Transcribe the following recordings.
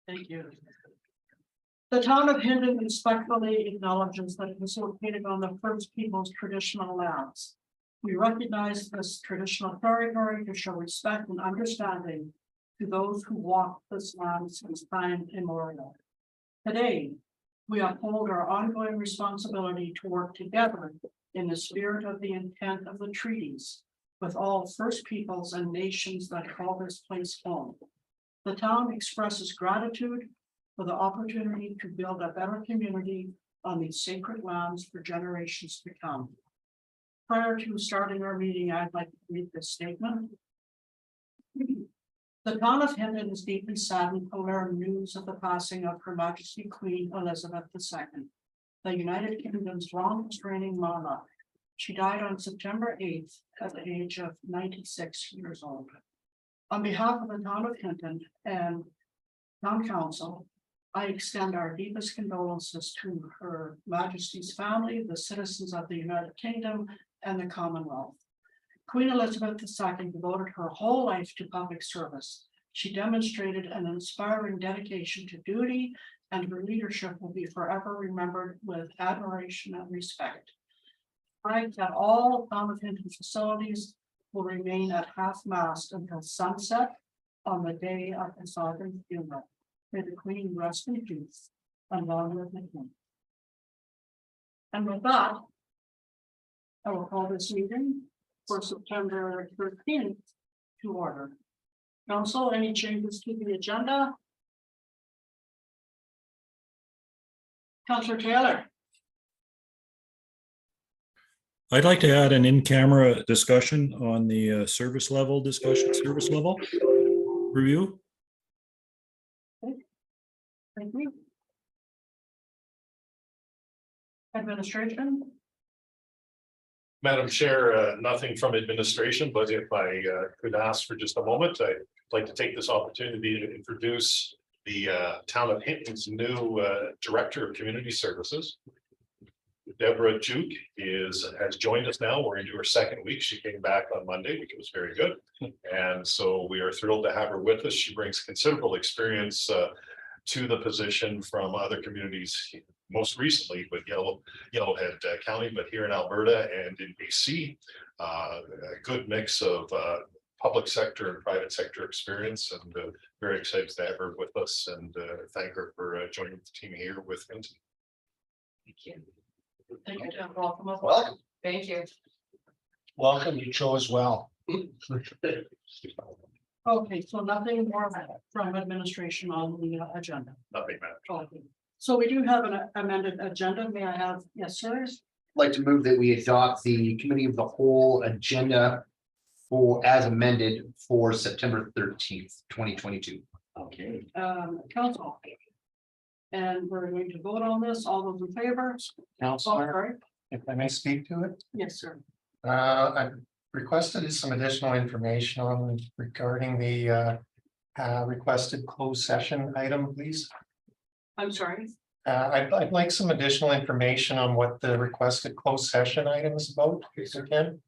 Thank you. The town of Hindon respectfully acknowledges that it is located on the First Peoples traditional lands. We recognize this traditional territory to show respect and understanding to those who walk this land since time immemorial. Today, we uphold our ongoing responsibility to work together in the spirit of the intent of the treaties with all First Peoples and nations that call this place home. The town expresses gratitude for the opportunity to build a better community on these sacred lands for generations to come. Prior to starting our meeting, I'd like to read this statement. The town of Hindon is deeply saddened to learn news of the passing of Her Majesty Queen Elizabeth II, the United Kingdom's longest reigning monarch. She died on September 8th at the age of 96 years old. On behalf of the town of Hindon and town council, I extend our deepest condolences to Her Majesty's family, the citizens of the United Kingdom, and the Commonwealth. Queen Elizabeth II devoted her whole life to public service. She demonstrated an inspiring dedication to duty, and her leadership will be forever remembered with admiration and respect. Flags at all town of Hindon facilities will remain at half-mast until sunset on the day of the sovereign funeral. May the Queen rest in peace, and long live the King. And with that, I will call this meeting for September 13th to order. Council, any changes to the agenda? Councillor Taylor. I'd like to add an in-camera discussion on the service level review. Thank you. Administration. Madam Chair, nothing from administration, but if I could ask for just a moment, I'd like to take this opportunity to introduce the town of Hinton's new Director of Community Services. Deborah Juke has joined us now. We're into her second week. She came back on Monday, which was very good. And so we are thrilled to have her with us. She brings considerable experience to the position from other communities, most recently with Yellowhead County, but here in Alberta and in BC, a good mix of public sector and private sector experience, and very excited to have her with us, and thank her for joining the team here with Hinton. Thank you. Thank you, Deb. Welcome. Welcome. Thank you. Welcome, you chose well. Okay, so nothing more from administration on the agenda. Nothing, Madam Chair. Okay. So we do have an amended agenda. May I have, yes, sir? I'd like to move that we adopt the committee of the whole agenda for as amended for September 13th, 2022. Okay, council. And we're going to vote on this. All those in favor? Counselor, Sorry. if I may speak to it, Yes, sir. I requested some additional information on regarding the requested closed session item, please. I'm sorry. I'd like some additional information on what the requested closed session item is about, please, again.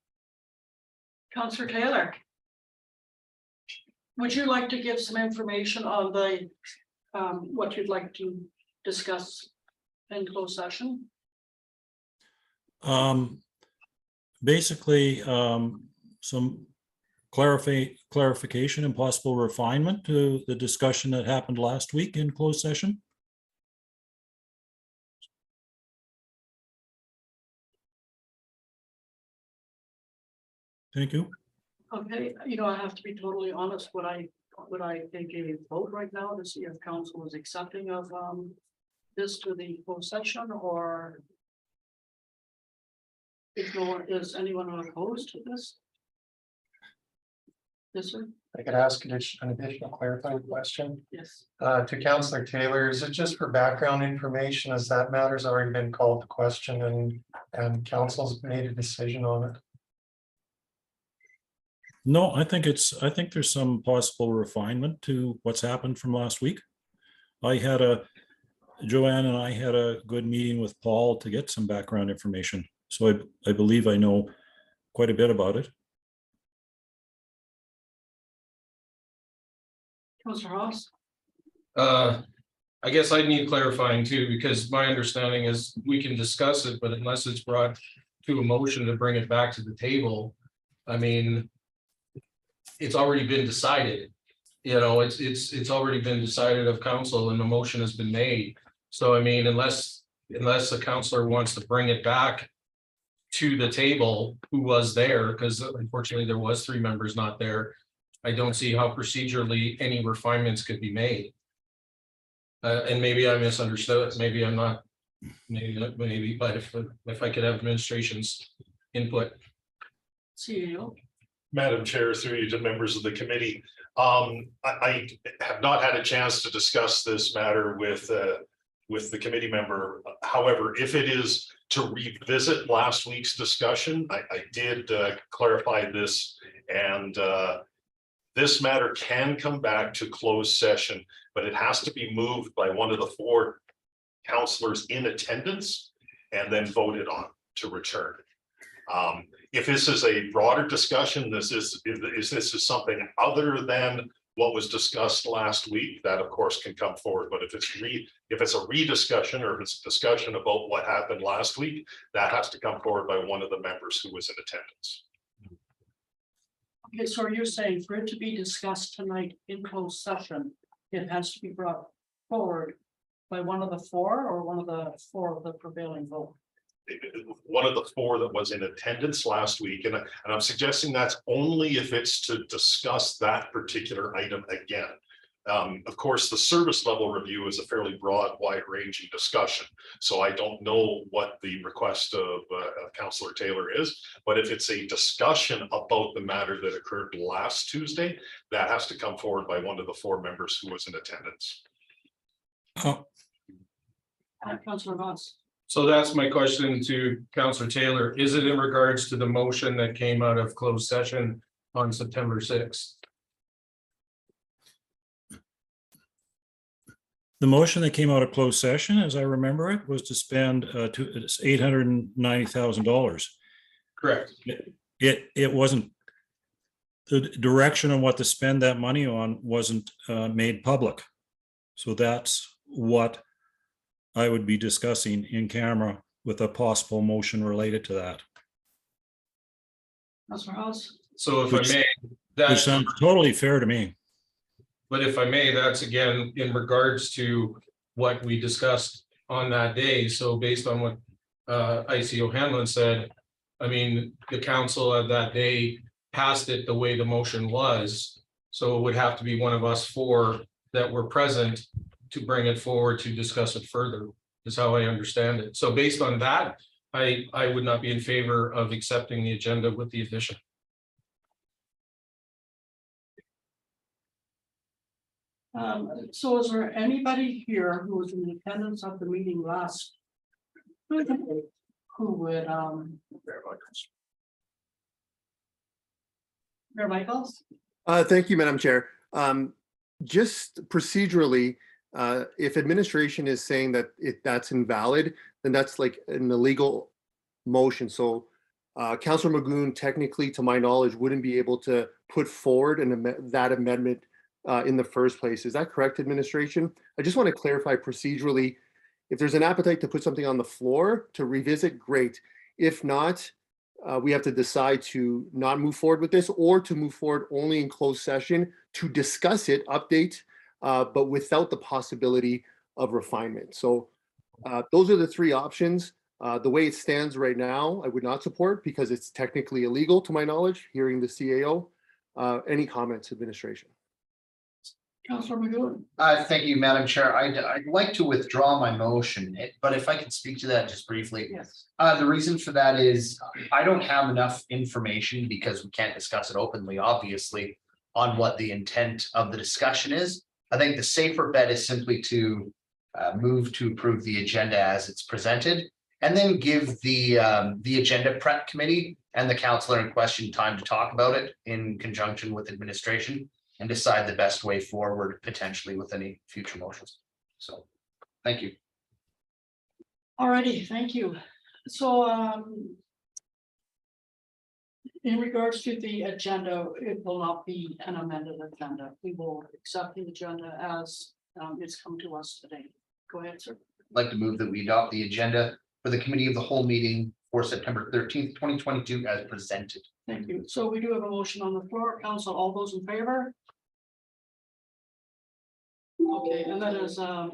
Councillor Taylor. Would you like to give some information on the what you'd like to discuss in closed session? Basically, some clarification and possible refinement to the discussion that happened last week in closed session. Thank you. Okay, I have to be totally honest, would I take a vote right now to see if council is accepting of this to the closed session, or if no one, is anyone opposed to this? Yes, sir. I could ask an additional clarifying question Yes. to Councillor Taylor. Is it just for background information, as that matter's already been called to question and council's made a decision on it? No, I think there's some possible refinement to what's happened from last week. Joanne and I had a good meeting with Paul to get some background information. So I believe I know quite a bit about it. Councillor Ross. I guess I need clarifying too, because my understanding is we can discuss it, but unless it's brought to a motion to bring it back to the table, I mean, it's already been decided. You know, it's already been decided of council and the motion has been made. So I mean, unless the counselor wants to bring it back to the table, who was there, because unfortunately there was 3 members not there. I don't see how procedurally any refinements could be made. And maybe I misunderstood, maybe I'm not, maybe, but if I could have administration's input. CEO. Madam Chair, through you to members of the committee. I have not had a chance to discuss this matter with the committee member. However, if it is to revisit last week's discussion, I did clarify this, and this matter can come back to closed session, but it has to be moved by one of the 4 counselors in attendance and then voted on to return. If this is a broader discussion, this is something other than what was discussed last week, that of course can come forward. But if it's a rediscussion, or if it's a discussion about what happened last week, that has to come forward by one of the members who was in attendance. Okay, so you're saying for it to be discussed tonight in closed session, it has to be brought forward by one of the 4 or one of the 4 of the prevailing vote? One of the 4 that was in attendance last week, and I'm suggesting that's only if it's to discuss that particular item again. Of course, the service level review is a fairly broad, wide-ranging discussion, so I don't know what the request of Councillor Taylor is, but if it's a discussion about the matter that occurred last Tuesday, that has to come forward by one of the 4 members who was in attendance. Councillor Voss. So that's my question to Councillor Taylor. Is it in regards to the motion that came out of closed session on September 6th? The motion that came out of closed session, as I remember it, was to spend $890,000. Correct. It wasn't, the direction on what to spend that money on wasn't made public. So that's what I would be discussing in camera with a possible motion related to that. Councillor House. So if I may, Which that's, sounds totally fair to me. but if I may, that's again in regards to what we discussed on that day. So based on what IC O'Hanlon said, I mean, the council of that day passed it the way the motion was. So it would have to be one of us 4 that were present to bring it forward to discuss it further, is how I understand it. So based on that, I would not be in favor of accepting the agenda with the addition. So is there anybody here who was in attendance of the meeting last Tuesday who would Mayor Michaels? Thank you, Madam Chair. Just procedurally, if administration is saying that that's invalid, then that's like an illegal motion. So Councillor Magoon, technically, to my knowledge, wouldn't be able to put forward that amendment in the first place. Is that correct, administration? I just want to clarify procedurally, if there's an appetite to put something on the floor to revisit, great. If not, we have to decide to not move forward with this, or to move forward only in closed session to discuss it, update, but without the possibility of refinement. So those are the 3 options. The way it stands right now, I would not support because it's technically illegal to my knowledge, hearing the CAO. Any comments, administration? Councillor Magoon. Thank you, Madam Chair. I'd like to withdraw my motion, but if I could speak to that just briefly. Yes. The reason for that is I don't have enough information, because we can't discuss it openly, obviously, on what the intent of the discussion is. I think the safer bet is simply to move to approve the agenda as it's presented, and then give the agenda prep committee and the councillor in question time to talk about it in conjunction with administration, and decide the best way forward, potentially with any future motions. So, thank you. All righty, thank you. So in regards to the agenda, it will not be an amended agenda. We will accept the agenda as it's come to us today. Go ahead, sir. I'd like to move that we adopt the agenda for the committee of the whole meeting for September 13th, 2022 as presented. Thank you. So we do have a motion on the floor. Council, all those in favor? Okay, and that is a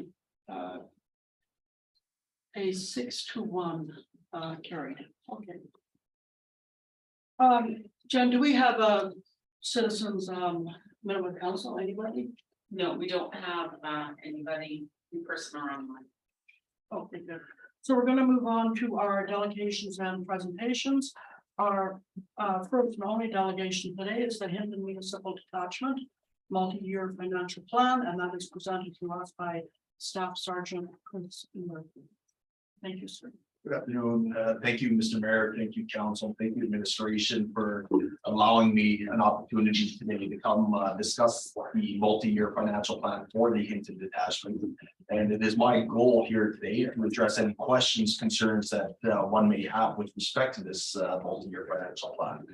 6-1 carried. Okay. Jen, do we have citizens minimum council, anybody? No, we don't have anybody in person or online. Okay, good. So we're gonna move on to our delegations and presentations. Our first and only delegation today is the Hinton Municipal Detachment Multi-Year Financial Plan, and that is presented to us by Staff Sergeant Chris Murphy. Thank you, sir. Good afternoon. Thank you, Mr. Mayor. Thank you, council. Thank you, administration, for allowing me an opportunity today to come discuss the multi-year financial plan for the Hinton Detachment. And it is my goal here today to address any questions, concerns that one may have with respect to this multi-year financial plan.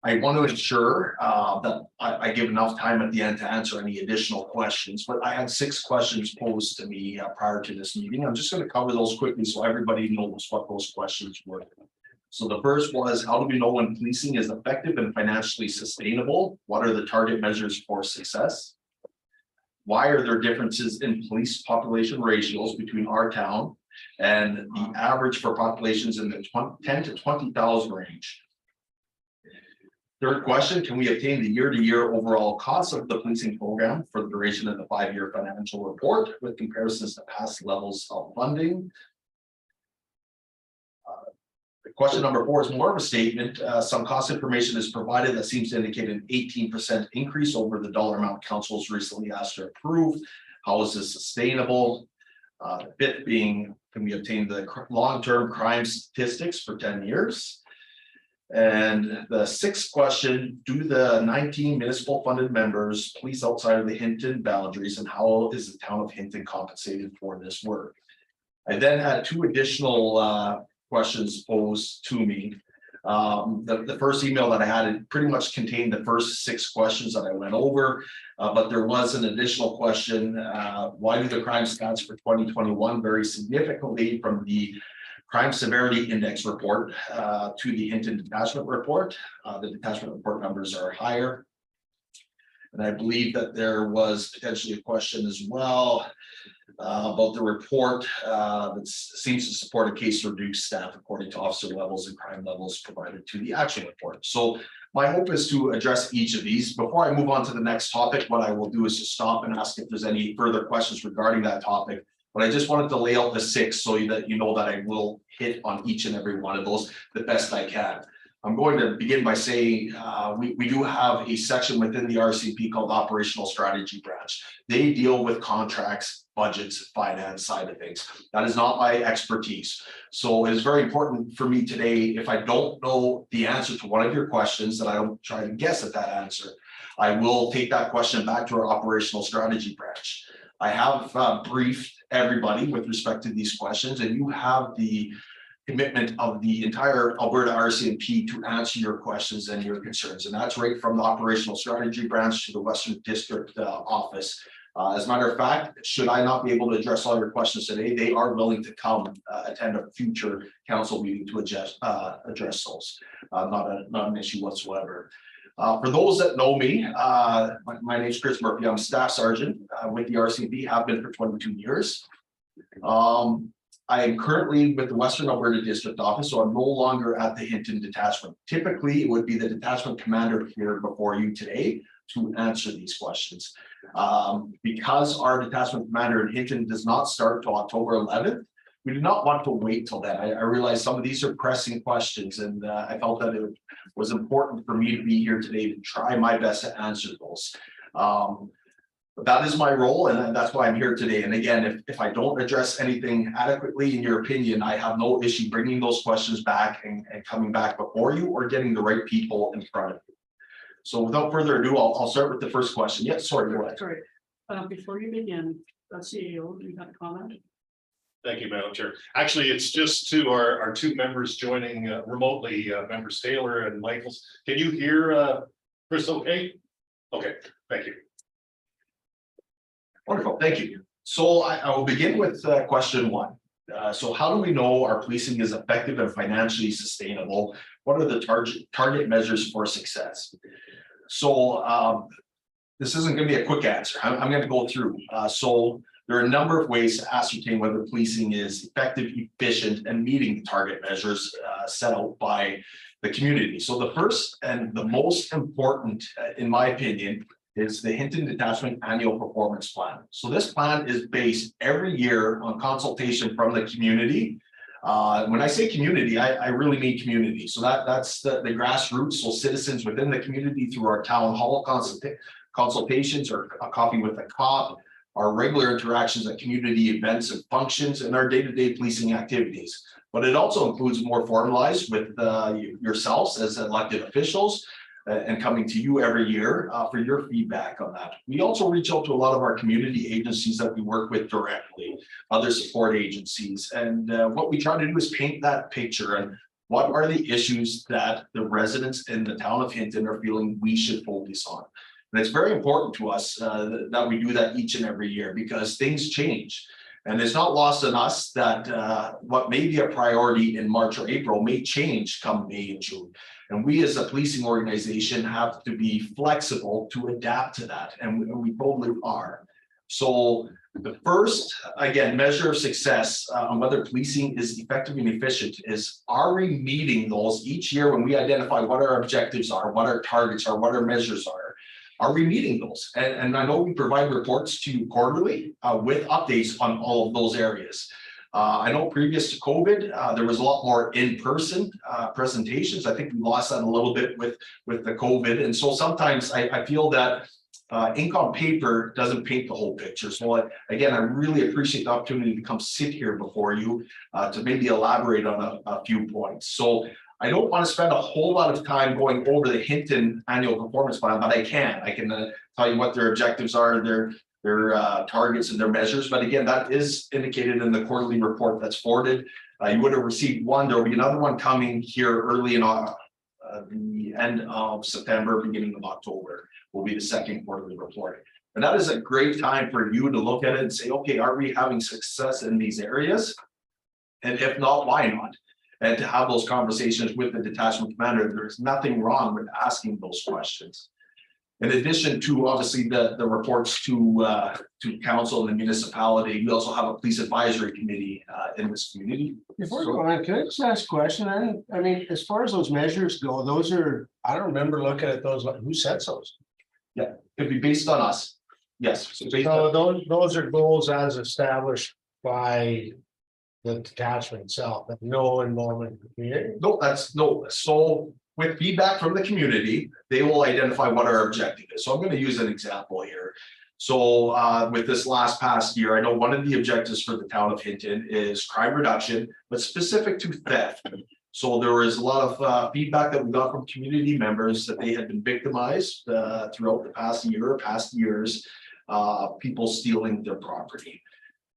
I want to ensure that I give enough time at the end to answer any additional questions, but I had 6 questions posed to me prior to this meeting. I'm just going to cover those quickly so everybody knows what those questions were. So the first was, how do we know when policing is effective and financially sustainable? What are the target measures for success? Why are there differences in police population ratios between our town and the average for populations in the 10 to 20,000 range? Third question, can we obtain the year-to-year overall cost of the policing program for the duration of the 5-year financial report with comparisons to past levels of funding? Question number 4 is more of a statement. Some cost information is provided that seems to indicate an 18% increase over the dollar amount council's recently asked to approve. How is this sustainable? The 5th being, can we obtain the long-term crime statistics for 10 years? And the 6th question, do the 19 municipal funded members police outside of the Hinton boundaries, and how is the town of Hinton compensated for this work? I then had 2 additional questions posed to me. The first email that I had, it pretty much contained the first 6 questions that I went over, but there was an additional question. Why do the crime stats for 2021 vary significantly from the Crime Severity Index report to the Hinton Detachment report? The detachment report numbers are higher. And I believe that there was potentially a question as well about the report that seems to support a case to reduce staff according to officer levels and crime levels provided to the action report. So my hope is to address each of these. Before I move on to the next topic, what I will do is just stop and ask if there's any further questions regarding that topic. But I just wanted to lay out the 6 so that you know that I will hit on each and every one of those the best I can. I'm going to begin by saying we do have a section within the RCMP called Operational Strategy Branch. They deal with contracts, budgets, finance side of things. That is not my expertise. So it is very important for me today, if I don't know the answer to one of your questions, that I don't try to guess at that answer. I will take that question back to our Operational Strategy Branch. I have briefed everybody with respect to these questions, and you have the commitment of the entire Alberta RCMP to answer your questions and your concerns. And that's right from the Operational Strategy Branch to the Western District Office. As a matter of fact, should I not be able to address all your questions today, they are willing to come attend a future council meeting to address those. Not an issue whatsoever. For those that know me, my name is Chris Murphy. I'm Staff Sergeant with the RCMP, have been for 22 years. I am currently with the Western Alberta District Office, so I'm no longer at the Hinton Detachment. Typically, it would be the detachment commander here before you today to answer these questions. Because our detachment commander in Hinton does not start till October 11th, we do not want to wait till then. I realize some of these are pressing questions, and I felt that it was important for me to be here today to try my best to answer those. But that is my role, and that's why I'm here today. And again, if I don't address anything adequately in your opinion, I have no issue bringing those questions back and coming back before you, or getting the right people in front of you. So without further ado, I'll start with the first question. Yes, sorry, go ahead. Sorry, before you begin, CEO, do you have a comment? Thank you, Madam Chair. Actually, it's just to our 2 members joining remotely, members Taylor and Michaels. Can you hear Chris okay? Okay, thank you. Wonderful, thank you. So I will begin with question one. So how do we know our policing is effective and financially sustainable? What are the target measures for success? So this isn't going to be a quick answer. I'm going to go through. So there are a number of ways to ascertain whether policing is effective, efficient, and meeting the target measures set out by the community. So the first and the most important, in my opinion, is the Hinton Detachment Annual Performance Plan. So this plan is based every year on consultation from the community. When I say community, I really mean community. So that's the grassroots, so citizens within the community through our town hall consultations or a coffee with a cop, our regular interactions at community events and functions, and our day-to-day policing activities. But it also includes more formalized with yourselves as elected officials and coming to you every year for your feedback on that. We also reach out to a lot of our community agencies that we work with directly, other support agencies. And what we try to do is paint that picture and what are the issues that the residents in the town of Hinton are feeling we should focus on. And it's very important to us that we do that each and every year because things change. And it's not lost on us that what may be a priority in March or April may change come May and June. And we as a policing organization have to be flexible to adapt to that. And we totally are. So the first, again, measure of success on whether policing is effective and efficient is, are we meeting those each year when we identify what our objectives are, what our targets are, what our measures are? Are we meeting those? And I know we provide reports to you quarterly with updates on all of those areas. I know previous to COVID, there was a lot more in-person presentations. I think we lost that a little bit with the COVID. And so sometimes I feel that ink on paper doesn't paint the whole picture. So again, I really appreciate the opportunity to come sit here before you to maybe elaborate on a few points. So I don't want to spend a whole lot of time going over the Hinton Annual Performance Plan, but I can tell you what their objectives are, their targets and their measures. But again, that is indicated in the quarterly report that's forwarded. You would have received one. There will be another one coming here early in the end of September, beginning of October will be the second quarterly report. And that is a great time for you to look at it and say, okay, are we having success in these areas? And if not, why not? And to have those conversations with the detachment commander, there's nothing wrong with asking those questions. In addition to obviously the reports to council and the municipality, we also have a police advisory committee in this community. Before we go on, can I just ask a question? I mean, as far as those measures go, those are, I don't remember looking at those, like, who sets those? Yeah, it'd be based on us. Yes. So based So on, those are goals as established by the detachment itself, but no involvement in the community. no. So with feedback from the community, they will identify what our objective is. So I'm going to use an example here. So with this past year, I know one of the objectives for the town of Hinton is crime reduction, but specific to theft. So there was a lot of feedback that we got from community members that they had been victimized throughout the past year or past years, people stealing their property.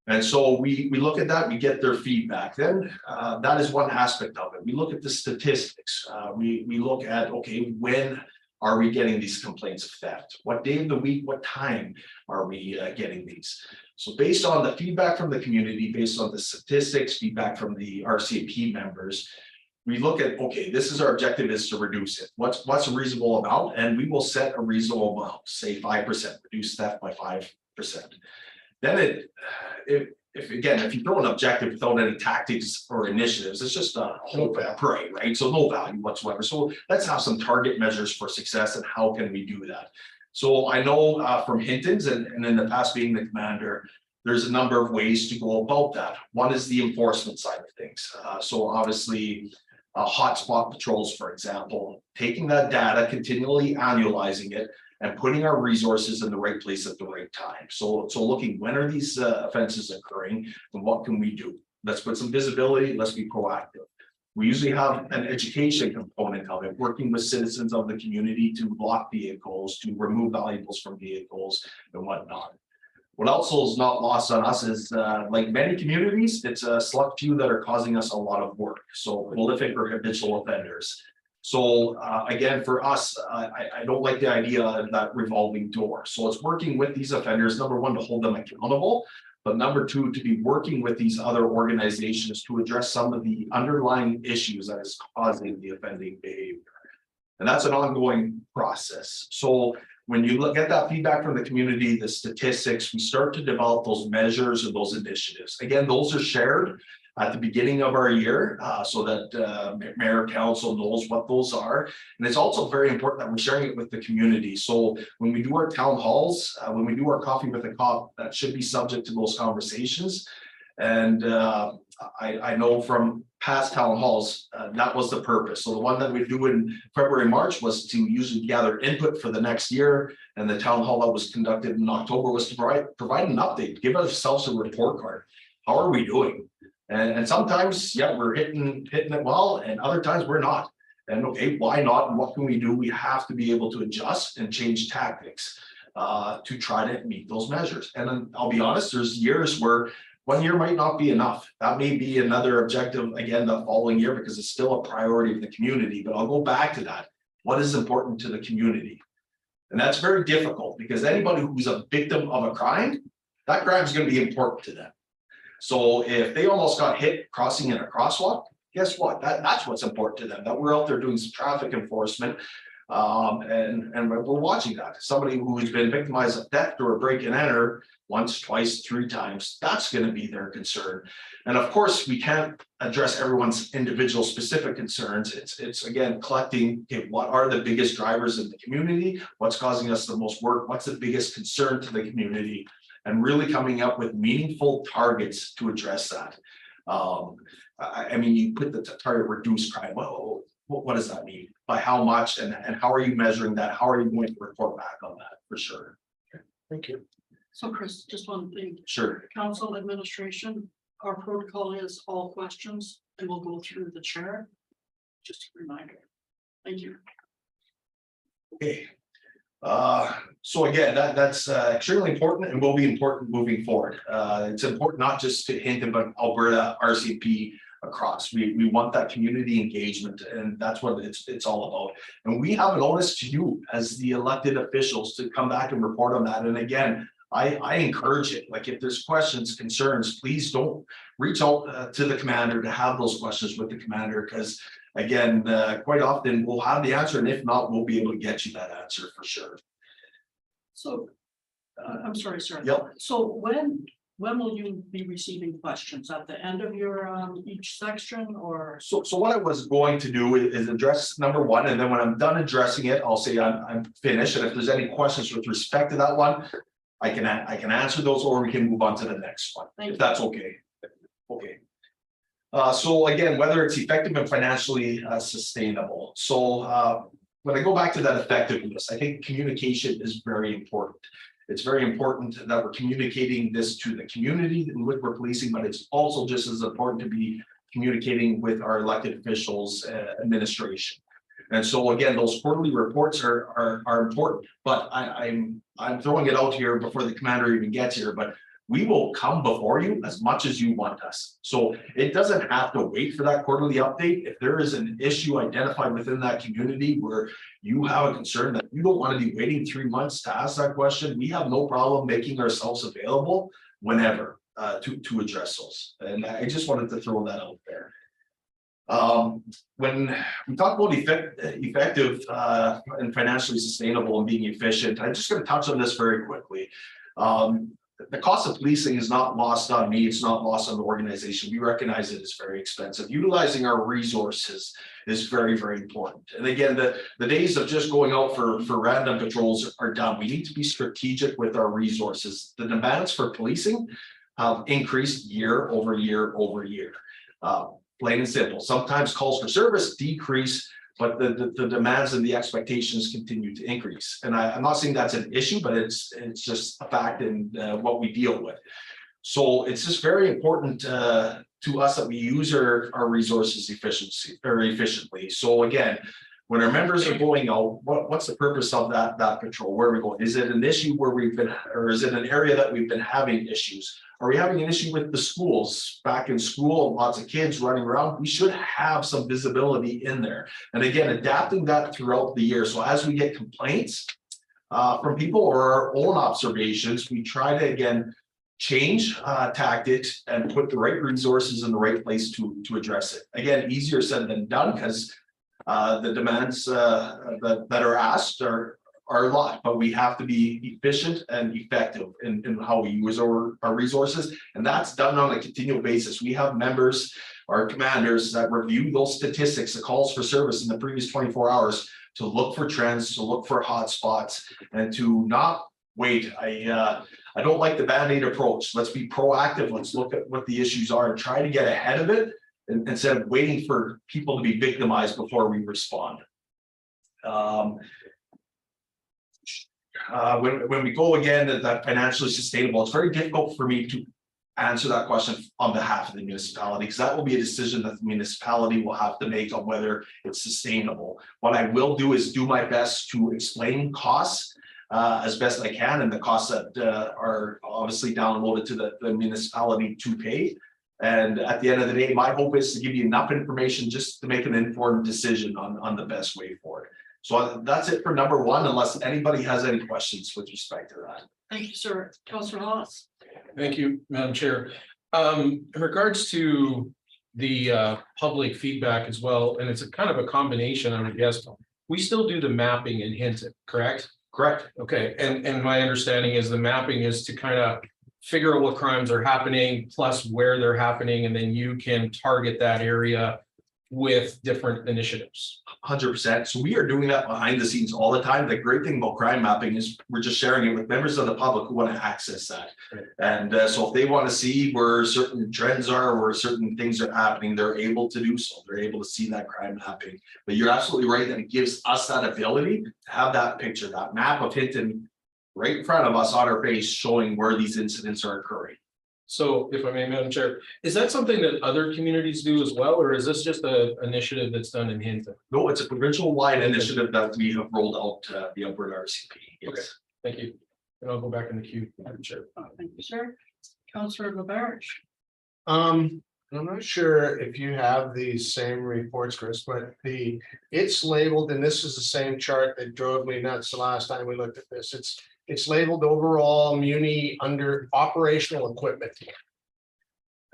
And so we look at that, we get their feedback. Then that is one aspect of it. We look at the statistics. We look at, okay, when are we getting these complaints of theft? What day of the week, what time are we getting these? So based on the feedback from the community, based on the statistics, feedback from the RCMP members, we look at, okay, this is our objective is to reduce it. What's a reasonable amount? And we will set a reasonable amount, say 5%, reduce theft by 5%. Then if you throw an objective without any tactics or initiatives, it's just a hope and pray, right? So no value whatsoever. So let's have some target measures for success and how can we do that? So I know from Hinton's and in the past being the commander, there's a number of ways to go about that. One is the enforcement side of things. So obviously hotspot patrols, for example, taking that data, continually annualizing it, and putting our resources in the right place at the right time. So looking, when are these offenses occurring and what can we do? Let's put some visibility, let's be proactive. We usually have an education component of it, working with citizens of the community to block vehicles, to remove valuables from vehicles and whatnot. What also is not lost on us is like many communities, it's a select few that are causing us a lot of work. So prolific or habitual offenders. So again, for us, I don't like the idea of that revolving door. So it's working with these offenders, number one, to hold them accountable. But number two, to be working with these other organizations to address some of the underlying issues that is causing the offending behavior. And that's an ongoing process. So when you look at that feedback from the community, the statistics, we start to develop those measures and those initiatives. Again, those are shared at the beginning of our year, so that mayor council knows what those are. And it's also very important that we're sharing it with the community. So when we do our town halls, when we do our coffee with a cop, that should be subject to those conversations. And I know from past town halls, that was the purpose. So the one that we do in February, March was to usually gather input for the next year. And the town hall that was conducted in October was to provide an update, give ourselves a report card. How are we doing? And sometimes, yeah, we're hitting it well, and other times we're not. And okay, why not? And what can we do? We have to be able to adjust and change tactics to try to meet those measures. And then I'll be honest, there's years where 1 year might not be enough. That may be another objective again the following year because it's still a priority of the community. But I'll go back to that. What is important to the community? And that's very difficult because anybody who's a victim of a crime, that crime is going to be important to them. So if they almost got hit crossing in a crosswalk, guess what? That's what's important to them, that we're out there doing some traffic enforcement. And we're watching that. Somebody who's been victimized of theft or a break and enter once, twice, 3 times, that's going to be their concern. And of course, we can't address everyone's individual specific concerns. It's again, collecting, okay, what are the biggest drivers in the community? What's causing us the most work? What's the biggest concern to the community? And really coming up with meaningful targets to address that. I mean, you put the target reduce crime. Well, what does that mean? By how much and how are you measuring that? How are you going to report back on that for sure? Thank you. So Chris, just one thing, Sure. council administration, our protocol is all questions and we'll go through the chair. Just a reminder. Thank you. Okay. So again, that's extremely important and will be important moving forward. It's important not just to hint about Alberta RCMP across. We want that community engagement, and that's what it's all about. And we have an onus to you as the elected officials to come back and report on that. And again, I encourage it. Like if there's questions, concerns, please don't reach out to the commander to have those questions with the commander, because again, quite often we'll have the answer, and if not, we'll be able to get you that answer for sure. So, I'm sorry, sir. Yep. So when will you be receiving questions? At the end of your each section or? So what I was going to do is address number one, and then when I'm done addressing it, I'll say I'm finished. And if there's any questions with respect to that one, I can answer those, or we can move on to the next one, if that's okay. Okay. So again, whether it's effective and financially sustainable. So when I go back to that effectiveness, I think communication is very important. It's very important that we're communicating this to the community in which we're policing, but it's also just as important to be communicating with our elected officials, administration. And so again, those quarterly reports are important, but I'm throwing it out here before the commander even gets here, but we will come before you as much as you want us. So it doesn't have to wait for that quarterly update. If there is an issue identified within that community where you have a concern that you don't want to be waiting 3 months to ask that question, we have no problem making ourselves available whenever to address those. And I just wanted to throw that out there. When we talk about effective and financially sustainable and being efficient, I'm just going to touch on this very quickly. The cost of policing is not lost on me. It's not lost on the organization. We recognize it is very expensive. Utilizing our resources is very, very important. And again, the days of just going out for random patrols are done. We need to be strategic with our resources. The demands for policing have increased year over year over year. Plain and simple. Sometimes calls for service decrease, but the demands and the expectations continue to increase. And I'm not saying that's an issue, but it's just a fact in what we deal with. So it's just very important to us that we use our resources efficiently. So again, When our members are going out, what's the purpose of that patrol? Where are we going? Is it an issue where we've been, or is it an area that we've been having issues? Are we having an issue with the schools? Back in school, lots of kids running around, we should have some visibility in there. And again, adapting that throughout the year. So as we get complaints from people or our own observations, we try to again change tactics and put the right resources in the right place to address it. Again, easier said than done, because the demands that are asked are a lot, but we have to be efficient and effective in how we use our resources, and that's done on a continual basis. We have members, our commanders, that review those statistics, the calls for service in the previous 24 hours to look for trends, to look for hot spots, and to not wait. I don't like the Band-Aid approach. Let's be proactive. Let's look at what the issues are and try to get ahead of it instead of waiting for people to be victimized before we respond. When we go again to that financially sustainable, it's very difficult for me to answer that question on behalf of the municipality, because that will be a decision that the municipality will have to make on whether it's sustainable. What I will do is do my best to explain costs as best I can, and the costs that are obviously downloaded to the municipality to pay. And at the end of the day, my hope is to give you enough information just to make an informed decision on the best way forward. So that's it for number one, unless anybody has any questions with respect to that. Thank you, sir. Councillor Hollis. Thank you, Madam Chair. In regards to the public feedback as well, and it's a kind of a combination, I would guess. We still do the mapping in Hinton, correct? Correct. Okay, and my understanding is the mapping is to kind of figure out what crimes are happening, plus where they're happening, and then you can target that area with different initiatives. 100%. So we are doing that behind the scenes all the time. The great thing about crime mapping is we're just sharing it with members of the public who want to access that. Right. And so if they want to see where certain trends are, where certain things are happening, they're able to do so. They're able to see that crime mapping. But you're absolutely right that it gives us that ability to have that picture, that map of Hinton right in front of us on our face, showing where these incidents are occurring. So if I may, Madam Chair, is that something that other communities do as well, or is this just an initiative that's done in Hinton? No, it's a provincial wide initiative that we have rolled out the Alberta RCP. Yes. Okay. Thank you. And I'll go back in the queue, Madam Chair. Thank you, sir. Councillor Labarge. I'm not sure if you have these same reports, Chris, but it's labeled, and this is the same chart that drove me nuts the last time we looked at this. It's labeled overall muni under operational equipment.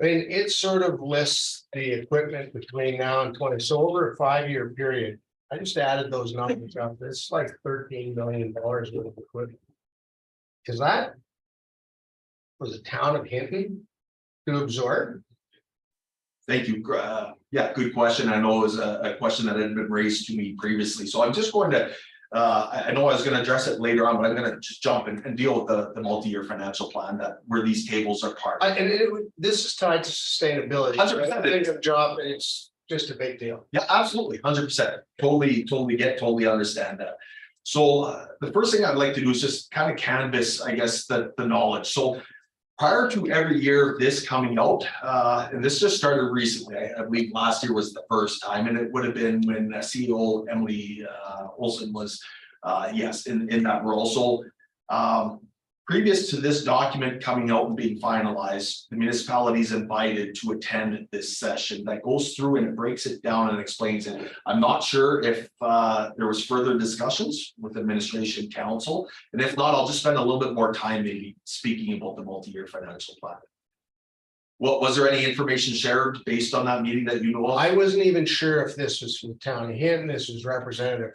I mean, it sort of lists the equipment between now and 20. So over a 5-year period, I just added those numbers up. It's like $13 million worth of equipment. Because that was the town of Hinton to absorb. Thank you. Yeah, good question. I know it was a question that had been raised to me previously. So I'm just going to, I know I was going to address it later on, but I'm going to just jump and deal with the multi-year financial plan where these tables are part. This is tied to sustainability. 100%. I think of job, it's just a big deal. Yeah, absolutely, 100%. Totally understand that. So the first thing I'd like to do is just kind of canvas, I guess, the knowledge. So prior to every year this coming out, and this just started recently, I believe last year was the first time, and it would have been when CEO Emily Olson was, yes, in that role. So previous to this document coming out and being finalized, the municipality is invited to attend this session that goes through and it breaks it down and explains it. I'm not sure if there was further discussions with administration council, and if not, I'll just spend a little bit more time maybe speaking about the multi-year financial plan. Was there any information shared based on that meeting that you know of? I wasn't even sure if this was from town of Hinton, this was representative.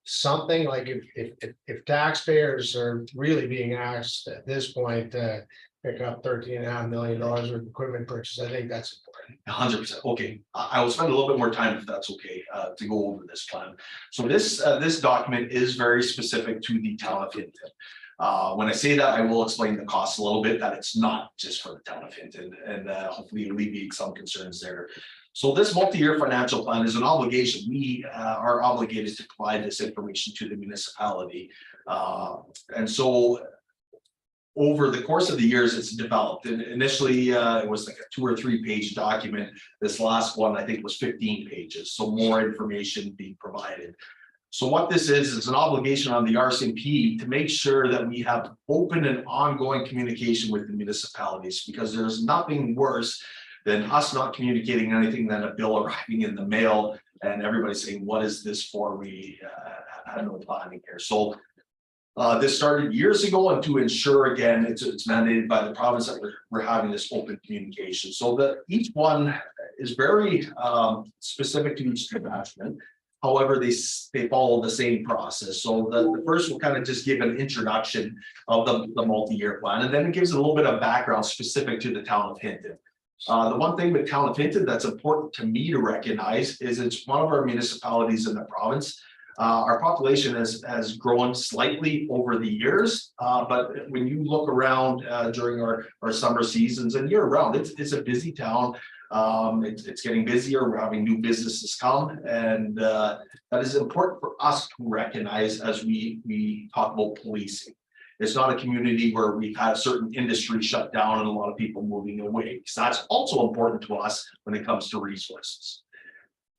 Something like if taxpayers are really being asked at this point to pick up $13.5 million worth of equipment purchase, I think that's important. 100%. Okay, I will spend a little bit more time if that's okay to go over this plan. So this document is very specific to the town of Hinton. When I say that, I will explain the cost a little bit, that it's not just for the town of Hinton, and hopefully alleviate some concerns there. So this multi-year financial plan is an obligation. We are obligated to provide this information to the municipality. And so over the course of the years, it's developed. And initially, it was like a 2 or 3 page document. This last one, I think, was 15 pages. So more information being provided. So what this is an obligation on the RCMP to make sure that we have open and ongoing communication with the municipalities, because there's nothing worse than us not communicating anything than a bill arriving in the mail and everybody saying, what is this for? We had no planning here. So this started years ago, and to ensure, again, it's mandated by the province that we're having this open communication. So that each one is very specific to each detachment. However, they follow the same process. So the first will kind of just give an introduction of the multi-year plan, and then it gives a little bit of background specific to the town of Hinton. The one thing with town of Hinton that's important to me to recognize is it's one of our municipalities in the province. Our population has grown slightly over the years, but when you look around during our summer seasons and year round, it's a busy town. It's getting busier. We're having new businesses come, and that is important for us to recognize as we talk about policing. It's not a community where we've had certain industry shut down and a lot of people moving away. So that's also important to us when it comes to resources.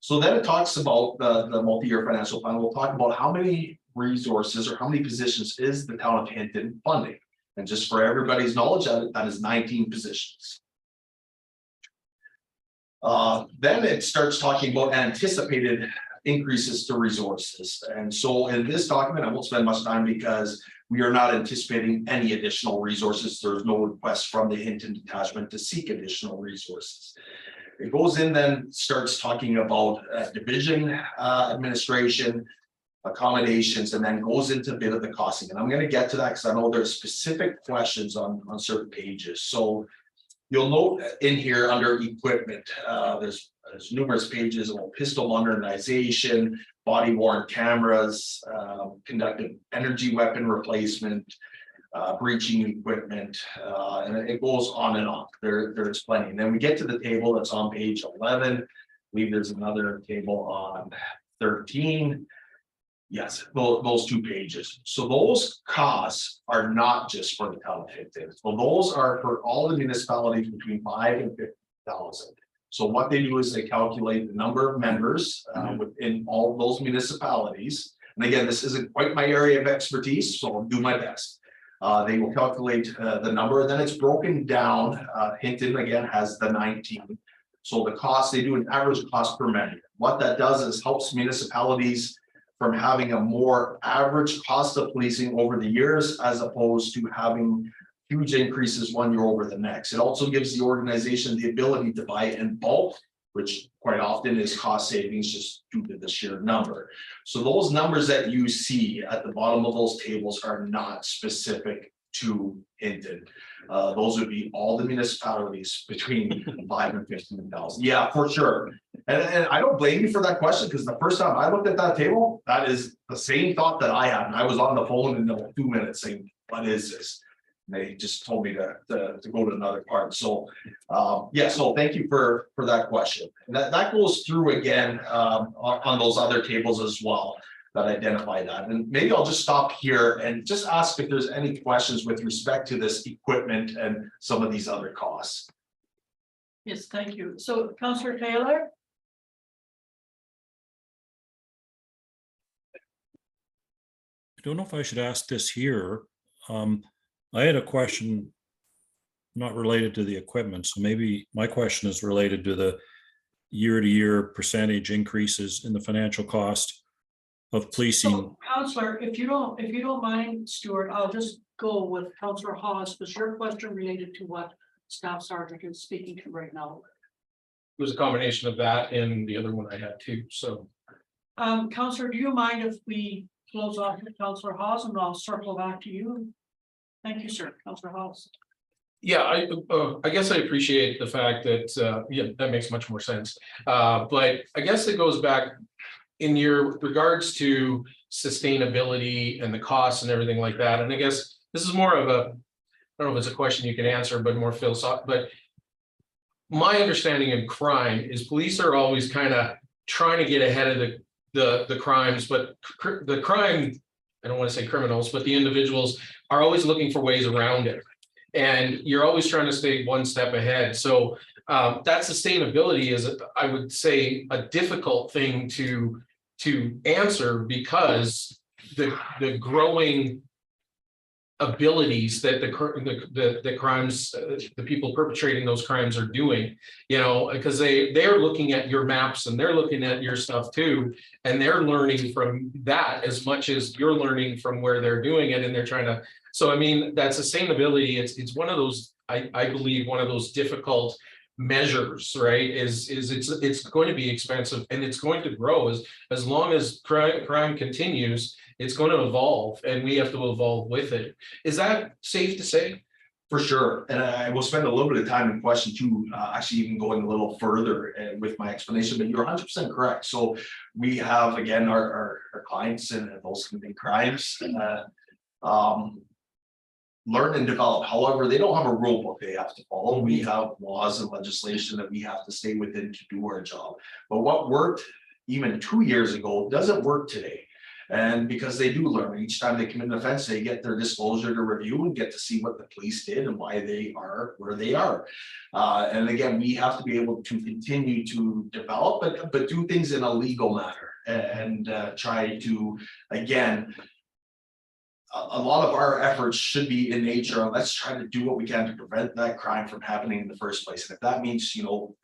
So then it talks about the multi-year financial plan. We'll talk about how many resources or how many positions is the town of Hinton funding. And just for everybody's knowledge, that is 19 positions. Then it starts talking about anticipated increases to resources. And so in this document, I won't spend much time because we are not anticipating any additional resources. There's no request from the Hinton detachment to seek additional resources. It goes in, then starts talking about division administration, accommodations, and then goes into a bit of the costing. And I'm going to get to that because I know there's specific questions on certain pages. So you'll note in here under equipment, there's numerous pages on pistol modernization, body worn cameras, conductive energy weapon replacement, breaching equipment, and it goes on and on. There's plenty. And then we get to the table that's on page 11. I believe there's another table on 13. Yes, those two pages. So those costs are not just for the town of Hinton. So those are for all the municipalities between 5,000 and 50,000. So what they do is they calculate the number of members within all of those municipalities. And again, this isn't quite my area of expertise, so I'll do my best. They will calculate the number, and then it's broken down. Hinton again has the 19. So the cost, they do an average cost per member. What that does is helps municipalities from having a more average cost of policing over the years, as opposed to having huge increases one year over the next. It also gives the organization the ability to buy in bulk, which quite often is cost savings just due to the sheer number. So those numbers that you see at the bottom of those tables are not specific to Hinton. Those would be all the municipalities between 5,000 and 15,000. Yeah, for sure. And I don't blame you for that question, because the first time I looked at that table, that is the same thought that I had. And I was on the phone in 2 minutes saying, what is this? And they just told me to go to another part. So yeah, so thank you for that question. And that goes through again on those other tables as well that identify that. And maybe I'll just stop here and just ask if there's any questions with respect to this equipment and some of these other costs. Yes, thank you. So Councillor Taylor? I don't know if I should ask this here. I had a question not related to the equipment, so maybe my question is related to the year-to-year percentage increases in the financial cost of policing. So, Councillor, if you don't mind, Stuart, I'll just go with Councillor Hawes, because your question related to what Staff Sergeant is speaking to right now. It was a combination of that and the other one I had too, so. Councillor, do you mind if we close off with Councillor Hawes, and I'll circle back to you? Thank you, sir. Councillor Hawes. Yeah, I guess I appreciate the fact that, yeah, that makes much more sense. But I guess it goes back in your regards to sustainability and the costs and everything like that. And I guess this is more of a, I don't know if it's a question you can answer, but more philosophical. But my understanding of crime is police are always kind of trying to get ahead of the crimes, but the crime, I don't want to say criminals, but the individuals are always looking for ways around it. And you're always trying to stay one step ahead. So that sustainability is, I would say, a difficult thing to to answer because the growing abilities that the crimes, the people perpetrating those crimes are doing, you know, because they're looking at your maps and they're looking at your stuff too, and they're learning from that as much as you're learning from where they're doing it, and they're trying to. So I mean, that sustainability, it's one of those, I believe, one of those difficult measures, right? Is it's going to be expensive and it's going to grow as long as crime continues. It's going to evolve and we have to evolve with it. Is that safe to say? For sure, and I will spend a little bit of time in question two, actually even going a little further with my explanation, but you're 100% correct. So we have, again, our clients and those committing crimes, learn and develop. However, they don't have a rule book they have to follow. We have laws and legislation that we have to stay within to do our job. But what worked even 2 years ago doesn't work today. And because they do learn, each time they commit an offense, they get their disclosure to review and get to see what the police did and why they are where they are. And again, we have to be able to continue to develop, but do things in a legal manner and try to, again, a lot of our efforts should be in nature on let's try to do what we can to prevent that crime from happening in the first place. And if that means, you know,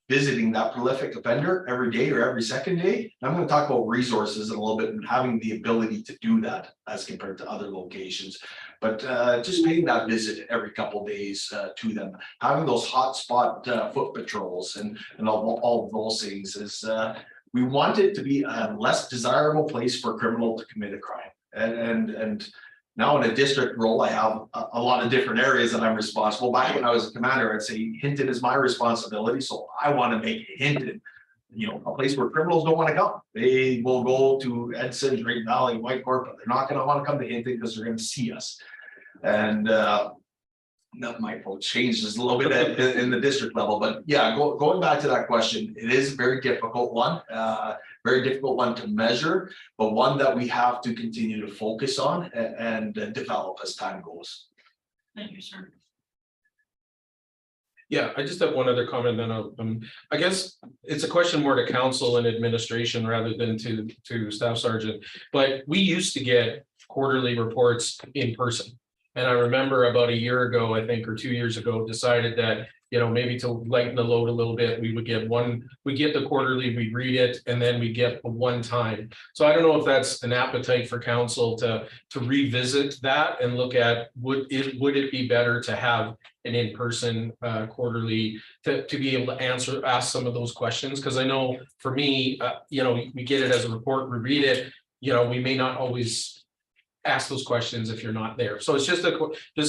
visiting that prolific offender every day or every second day, I'm going to talk about resources in a little bit and having the ability to do that as compared to other locations. But just paying that visit every couple of days to them, having those hotspot foot patrols and all of those things is we want it to be a less desirable place for a criminal to commit a crime. And now in a district role, I have a lot of different areas that I'm responsible. Back when I was a commander, I'd say Hinton is my responsibility. So I want to make Hinton, you know, a place where criminals don't want to come. They will go to Edson, Drake Valley, Whitecourt, but they're not going to want to come to Hinton because they're going to see us. And that my approach changes a little bit in the district level, but yeah, going back to that question, it is a very difficult one to measure, but one that we have to continue to focus on and develop as time goes. Thank you, sir. Yeah, I just have one other comment, then I guess it's a question more to council and administration rather than to Staff Sergeant. But we used to get quarterly reports in person. And I remember about a year ago, I think, or 2 years ago, decided that, you know, maybe to lighten the load a little bit, we would get the quarterly, we read it, and then we get a one time. So I don't know if that's an appetite for council to revisit that and look at, would it be better to have an in-person quarterly to be able to ask some of those questions? Because I know for me, you know, we get it as a report, we read it, you know, we may not always ask those questions if you're not there. So it's just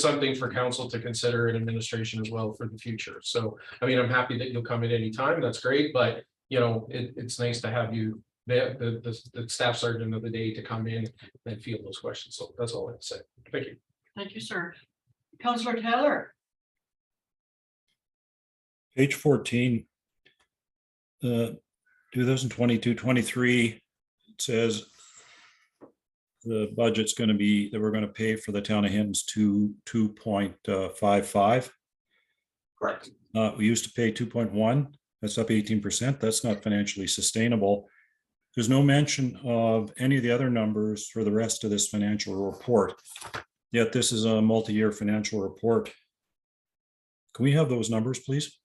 something for council to consider and administration as well for the future. So, I mean, I'm happy that you'll come at any time. That's great. But, you know, it's nice to have you, the staff sergeant of the day, to come in and field those questions. So that's all I have to say. Thank you. Thank you, sir. Councillor Taylor. Page 14. 2022-23, it says the budget's going to be that we're going to pay for the town of Hinton's to 2.55. Correct. We used to pay 2.1. That's up 18%. That's not financially sustainable. There's no mention of any of the other numbers for the rest of this financial report. Yet this is a multi-year financial report. Can we have those numbers, please?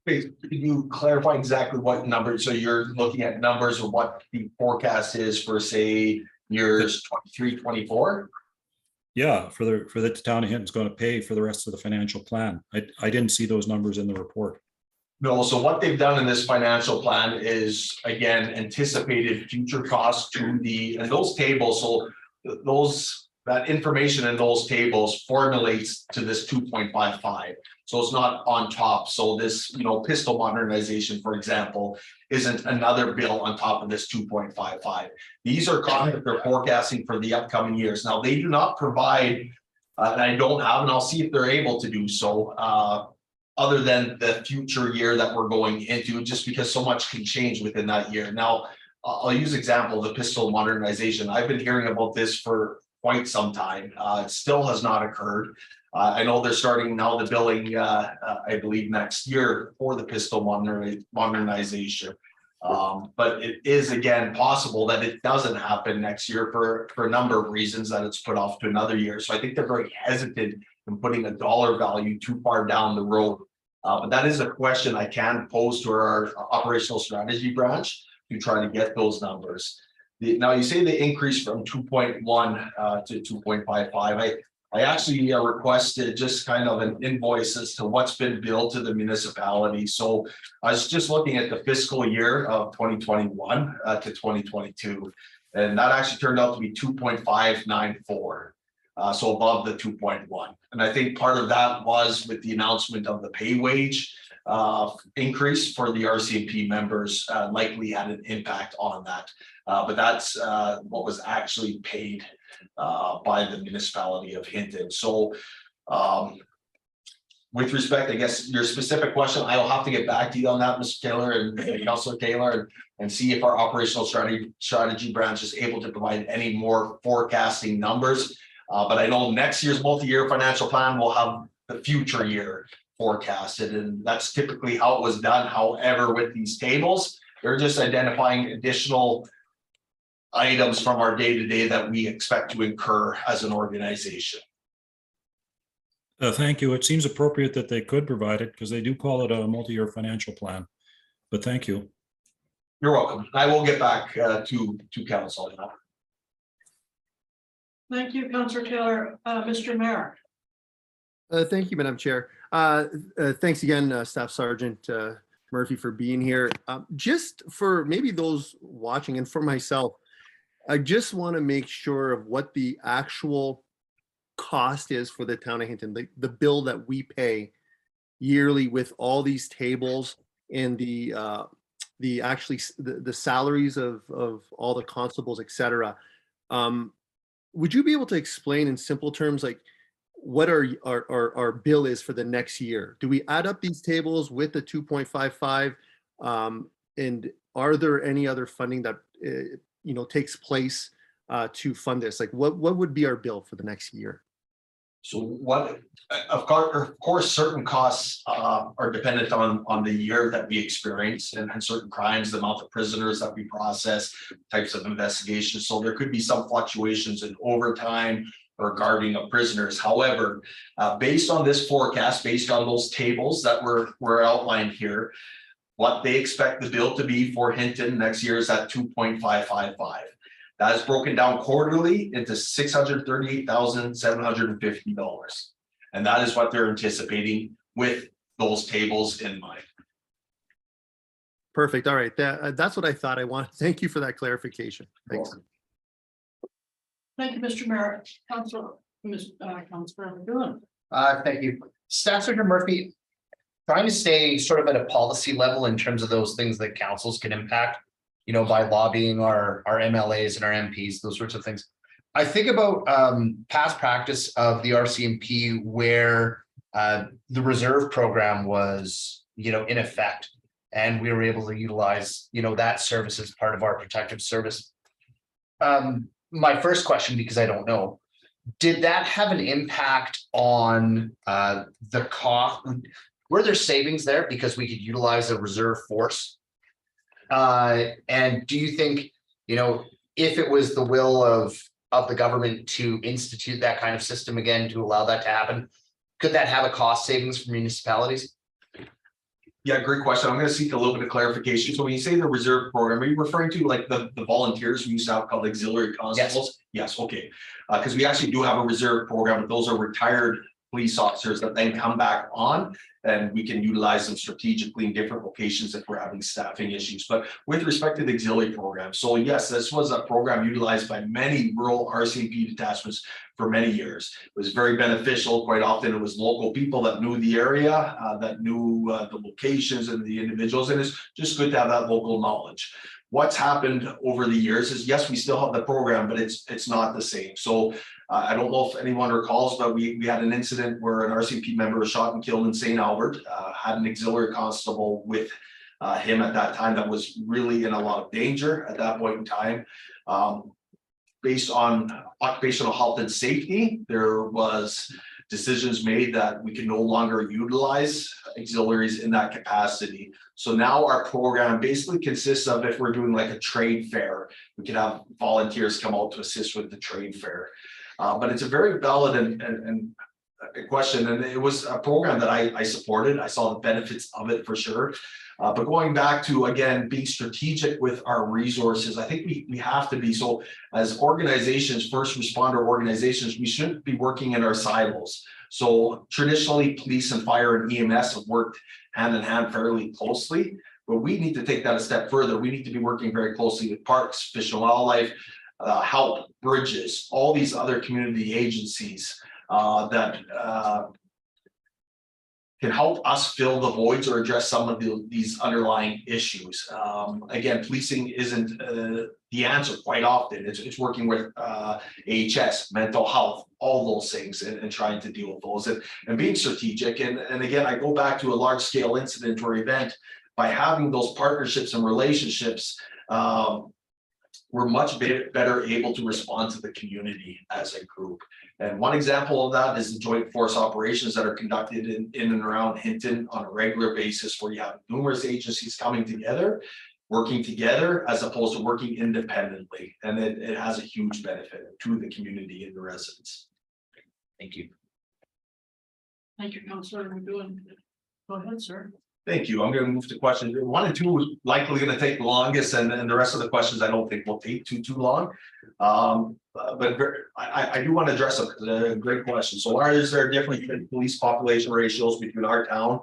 Please, can you clarify exactly what numbers? So you're looking at numbers of what the forecast is for, say, years 23, 24? Yeah, for the town of Hinton's going to pay for the rest of the financial plan. I didn't see those numbers in the report. No, so what they've done in this financial plan is, again, anticipated future costs to and those tables. So that information in those tables formulates to this 2.55. So it's not on top. So this, you know, pistol modernization, for example, isn't another bill on top of this 2.55. These are costs that they're forecasting for the upcoming years. Now, they do not provide, and I don't have, and I'll see if they're able to do so, other than the future year that we're going into, just because so much can change within that year. Now, I'll use example, the pistol modernization. I've been hearing about this for quite some time. It still has not occurred. I know they're starting now the billing, I believe next year for the pistol modernization. But it is again possible that it doesn't happen next year for a number of reasons that it's put off to another year. So I think they're very hesitant in putting a dollar value too far down the road. But that is a question I can pose to our operational strategy branch to try to get those numbers. Now you say the increase from 2.1 to 2.55. I actually requested just kind of an invoice as to what's been billed to the municipality. So I was just looking at the fiscal year of 2021 to 2022, and that actually turned out to be 2.594. So above the 2.1. And I think part of that was with the announcement of the pay wage increase for the RCMP members likely had an impact on that. But that's what was actually paid by the municipality of Hinton. So with respect, I guess your specific question, I will have to get back to you on that, Mr. Taylor and Councilor Taylor, and see if our operational strategy branch is able to provide any more forecasting numbers. But I know next year's multi-year financial plan will have the future year forecasted, and that's typically how it was done. However, with these tables, they're just identifying additional items from our day-to-day that we expect to incur as an organization. Thank you. It seems appropriate that they could provide it because they do call it a multi-year financial plan. But thank you. You're welcome. I will get back to council now. Thank you, Councillor Taylor. Mr. Mayor. Thank you, Madam Chair. Thanks again, Staff Sergeant Murphy, for being here. Just for maybe those watching and for myself, I just want to make sure of what the actual cost is for the town of Hinton, the bill that we pay yearly with all these tables and the salaries of all the constables, etc. Would you be able to explain in simple terms, like what our bill is for the next year? Do we add up these tables with the 2.55? And are there any other funding that takes place to fund this? Like what would be our bill for the next year? So what, of course, certain costs are dependent on the year that we experience and certain crimes, the amount of prisoners that we process, types of investigations. So there could be some fluctuations in overtime or guarding of prisoners. However, based on this forecast, based on those tables that were outlined here, what they expect the bill to be for Hinton next year is at 2.555. That is broken down quarterly into $638,750. And that is what they're anticipating with those tables in mind. Perfect. All right. That's what I thought. I want. Thank you for that clarification. Thanks. Thank you, Mr. Mayor. Councillor McGowan. Thank you. Staff Sergeant Murphy, trying to stay sort of at a policy level in terms of those things that councils can impact, by lobbying our MLAs and our MPs, those sorts of things. I think about past practice of the RCMP where the reserve program was, in effect, and we were able to utilize, that service as part of our protective service. My first question, because I don't know, did that have an impact on the cost? Were there savings there because we could utilize a reserve force? And do you think, if it was the will of the government to institute that kind of system again, to allow that to happen, could that have a cost savings for municipalities? Yeah, great question. I'm going to seek a little bit of clarification. So when you say the reserve program, are you referring to like the volunteers we used to have called auxiliary constables? Yes, okay. Because we actually do have a reserve program, but those are retired police officers that then come back on, and we can utilize them strategically in different locations if we're having staffing issues. But with respect to the auxiliary program, so yes, this was a program utilized by many rural RCMP detachments for many years. It was very beneficial. Quite often it was local people that knew the area, that knew the locations and the individuals, and it's just good to have that local knowledge. What's happened over the years is, yes, we still have the program, but it's not the same. So I don't know if anyone recalls, but we had an incident where an RCMP member was shot and killed in St. Albert, had an auxiliary constable with him at that time that was really in a lot of danger at that point in time. Based on occupational health and safety, there was decisions made that we can no longer utilize auxiliaries in that capacity. So now our program basically consists of, if we're doing like a trade fair, we can have volunteers come out to assist with the trade fair. But it's a very valid and a question, and it was a program that I supported. I saw the benefits of it for sure. But going back to, again, being strategic with our resources, I think we have to be. So as organizations, first responder organizations, we shouldn't be working in our silos. So traditionally, police and fire and EMS have worked hand in hand fairly closely, but we need to take that a step further. We need to be working very closely with parks, fish and wildlife, HELP, bridges, all these other community agencies that can help us fill the voids or address some of these underlying issues. Again, policing isn't the answer quite often. It's working with AHS, mental health, all those things, and trying to deal with those and being strategic. And again, I go back to a large scale incident or event. By having those partnerships and relationships, we're much better able to respond to the community as a group. And one example of that is the joint force operations that are conducted in and around Hinton on a regular basis, where you have numerous agencies coming together, working together, as opposed to working independently. And it has a huge benefit to the community and the residents. Thank you. Thank you, Councillor McGowan. Go ahead, sir. Thank you. I'm going to move to questions. 1 and 2 is likely going to take the longest, and the rest of the questions I don't think will take too long. But I do want to address a great question. So why is there different police population ratios between our town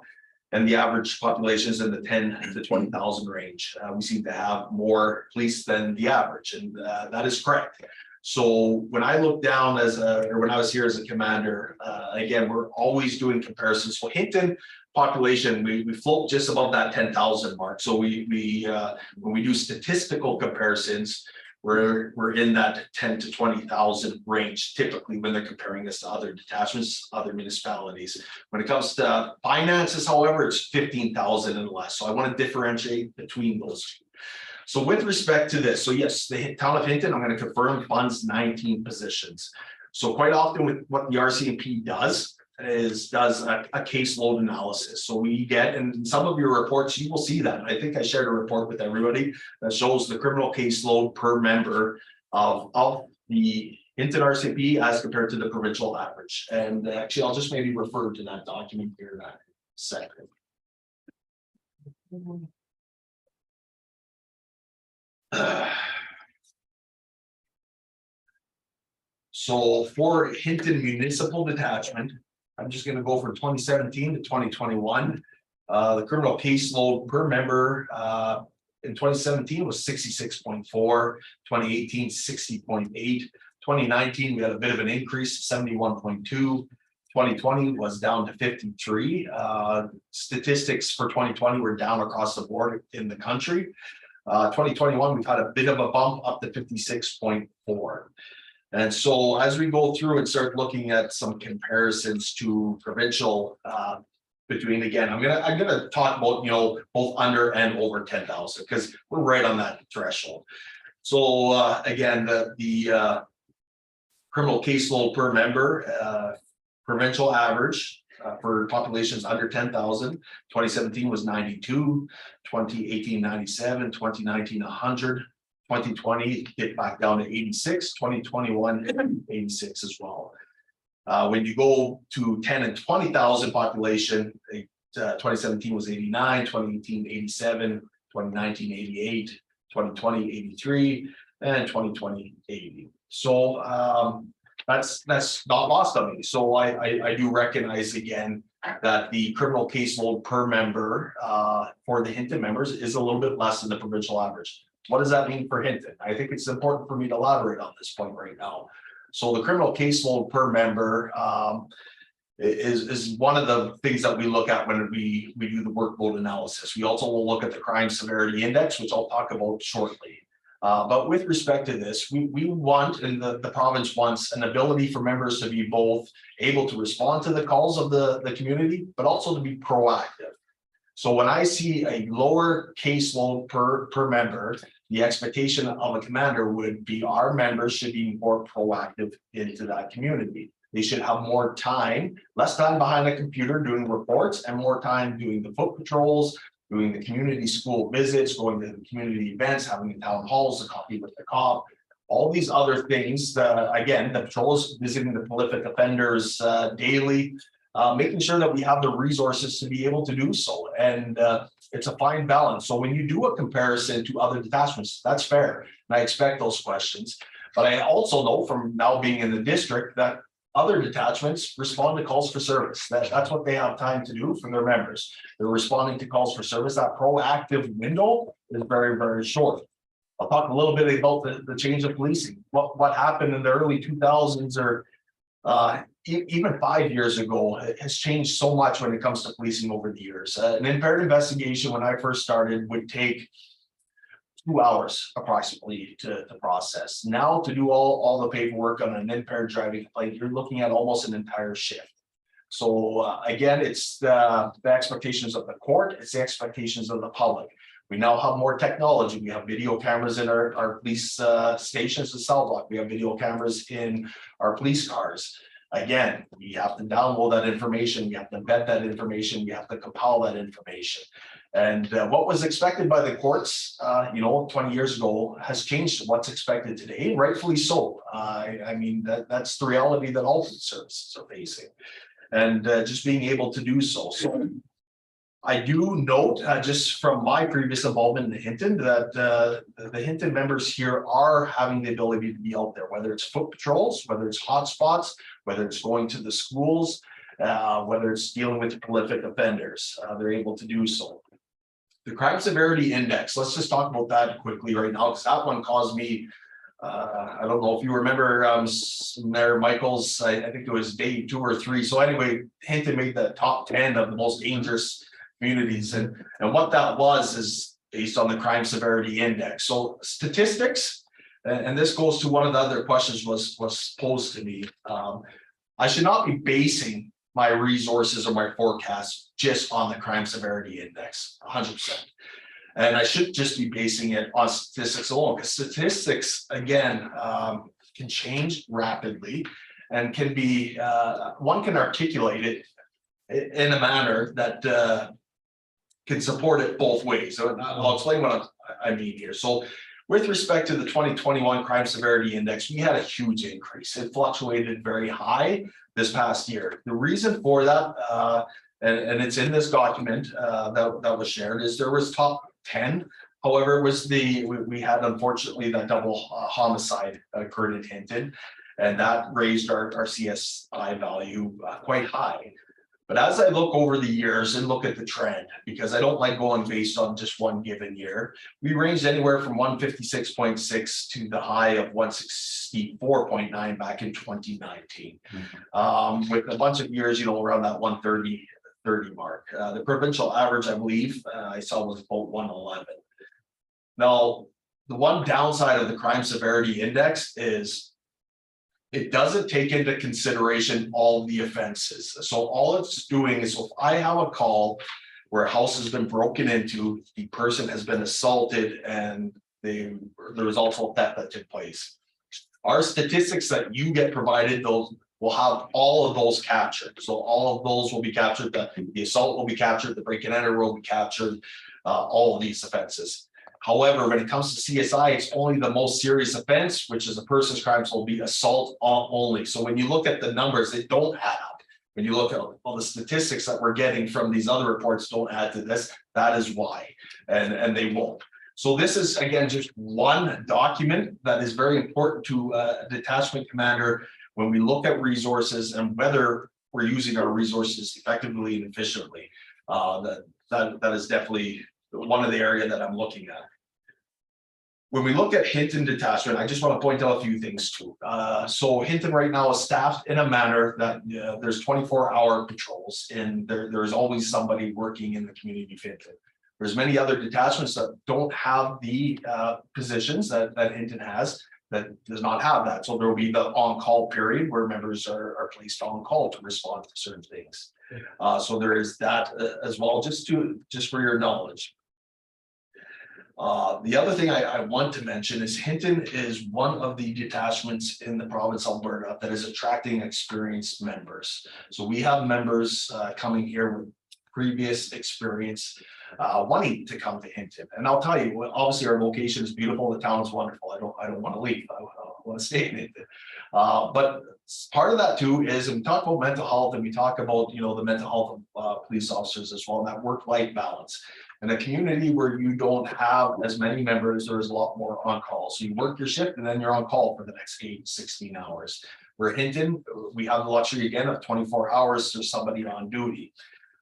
and the average populations in the 10 to 20,000 range? We seem to have more police than the average, and that is correct. So when I look down when I was here as a commander, again, we're always doing comparisons. So Hinton population, we float just above that 10,000 mark. So when we do statistical comparisons, we're in that 10 to 20,000 range, typically when they're comparing us to other detachments, other municipalities. When it comes to finances, however, it's 15,000 and less. So I want to differentiate between those two. So with respect to this, so yes, the town of Hinton, I'm going to confirm, funds 19 positions. So quite often with what the RCMP does a caseload analysis. So we get, and in some of your reports, you will see that. I think I shared a report with everybody that shows the criminal caseload per member of the Hinton RCMP as compared to the provincial average. And actually, I'll just maybe refer to that document here in a second. So for Hinton Municipal Detachment, I'm just going to go from 2017 to 2021. The criminal caseload per member in 2017 was 66.4, 2018 60.8, 2019 we had a bit of an increase, 71.2. 2020 was down to 53. Statistics for 2020 were down across the board in the country. 2021 we've had a bit of a bump up to 56.4. And so as we go through and start looking at some comparisons to provincial between, again, I'm gonna talk about, both under and over 10,000, because we're right on that threshold. So again, the criminal caseload per member, provincial average for populations under 10,000, 2017 was 92, 2018 97, 2019 100. 2020 get back down to 86, 2021 86 as well. When you go to 10 and 20,000 population, 2017 was 89, 2018 87, 2019 88, 2020 83, and 2020 80. So that's not lost on me. So I do recognize again that the criminal caseload per member for the Hinton members is a little bit less than the provincial average. What does that mean for Hinton? I think it's important for me to elaborate on this point right now. So the criminal caseload per member is one of the things that we look at when we do the workload analysis. We also will look at the crime severity index, which I'll talk about shortly. But with respect to this, we want, and the province wants, an ability for members to be both able to respond to the calls of the community, but also to be proactive. So when I see a lower caseload per member, the expectation of a commander would be our members should be more proactive into that community. They should have more time, less time behind a computer doing reports and more time doing the foot patrols, doing the community school visits, going to the community events, having the town halls, the coffee with the cop. All these other things, again, the patrols, visiting the prolific offenders daily, making sure that we have the resources to be able to do so. And it's a fine balance. So when you do a comparison to other detachments, that's fair. And I expect those questions. But I also know from now being in the district that other detachments respond to calls for service. That's what they have time to do for their members. They're responding to calls for service. That proactive window is very, very short. I'll talk a little bit about the change of policing. What happened in the early 2000s or even 5 years ago, it has changed so much when it comes to policing over the years. An impaired investigation when I first started would take 2 hours approximately to process. Now to do all the paperwork on an impaired driving complaint, you're looking at almost an entire shift. So again, it's the expectations of the court, it's the expectations of the public. We now have more technology. We have video cameras in our police stations and cell block. We have video cameras in our police cars. Again, we have to download that information. We have to vet that information. We have to compile that information. And what was expected by the courts, 20 years ago has changed to what's expected today, rightfully so. I mean, that's the reality that all police services are facing. And just being able to do so. So I do note, just from my previous involvement in the Hinton, that the Hinton members here are having the ability to be out there, whether it's foot patrols, whether it's hotspots, whether it's going to the schools, whether it's dealing with prolific offenders, they're able to do so. The crime severity index, let's just talk about that quickly right now, because that one caused me, I don't know if you remember Mayor Michaels, I think it was day 2 or 3. So anyway, Hinton made the top 10 of the most dangerous communities, and what that was is based on the crime severity index. So statistics, and this goes to one of the other questions was posed to me. I should not be basing my resources or my forecast just on the crime severity index, 100%. And I should just be basing it on statistics alone, because statistics, again, can change rapidly and can be, one can articulate it in a manner that can support it both ways. So I'll explain what I mean here. So with respect to the 2021 crime severity index, we had a huge increase. It fluctuated very high this past year. The reason for that, and it's in this document that was shared, is there was top 10. However, it was we had unfortunately that double homicide occurred in Hinton, and that raised our CSI value quite high. But as I look over the years and look at the trend, because I don't like going based on just one given year, we ranged anywhere from 156.6 to the high of 164.9 back in 2019. With a bunch of years, around that 130 mark. The provincial average, I believe, I saw was about 111. Now, the one downside of the crime severity index is it doesn't take into consideration all the offenses. So all it's doing is, if I have a call where a house has been broken into, the person has been assaulted, and there was also theft that took place. Our statistics that you get provided, those will have all of those captured. So all of those will be captured. The assault will be captured. The break and enter will be captured. All of these offenses. However, when it comes to CSI, it's only the most serious offense, which is a person's crime, so will be assault only. So when you look at the numbers, they don't add up. When you look at all the statistics that we're getting from these other reports don't add to this, that is why, and they won't. So this is, again, just one document that is very important to a detachment commander when we look at resources and whether we're using our resources effectively and efficiently. That is definitely one of the areas that I'm looking at. When we look at Hinton detachment, I just want to point out a few things too. So Hinton right now is staffed in a manner that there's 24-hour patrols, and there's always somebody working in the community of Hinton. There's many other detachments that don't have the positions that Hinton has, that does not have that. So there will be the on-call period where members are placed on call to respond to certain things. So there is that as well, just for your knowledge. The other thing I want to mention is Hinton is one of the detachments in the province of Alberta that is attracting experienced members. So we have members coming here with previous experience wanting to come to Hinton. And I'll tell you, obviously our location is beautiful, the town is wonderful. I don't want to leave. I want to stay in Hinton. But part of that too is, and we talk about mental health, and we talk about, you know, the mental health of police officers as well, and that work-life balance. In a community where you don't have as many members, there's a lot more on call. So you work your shift and then you're on call for the next 16 hours. Where Hinton, we have the luxury again of 24 hours, there's somebody on duty.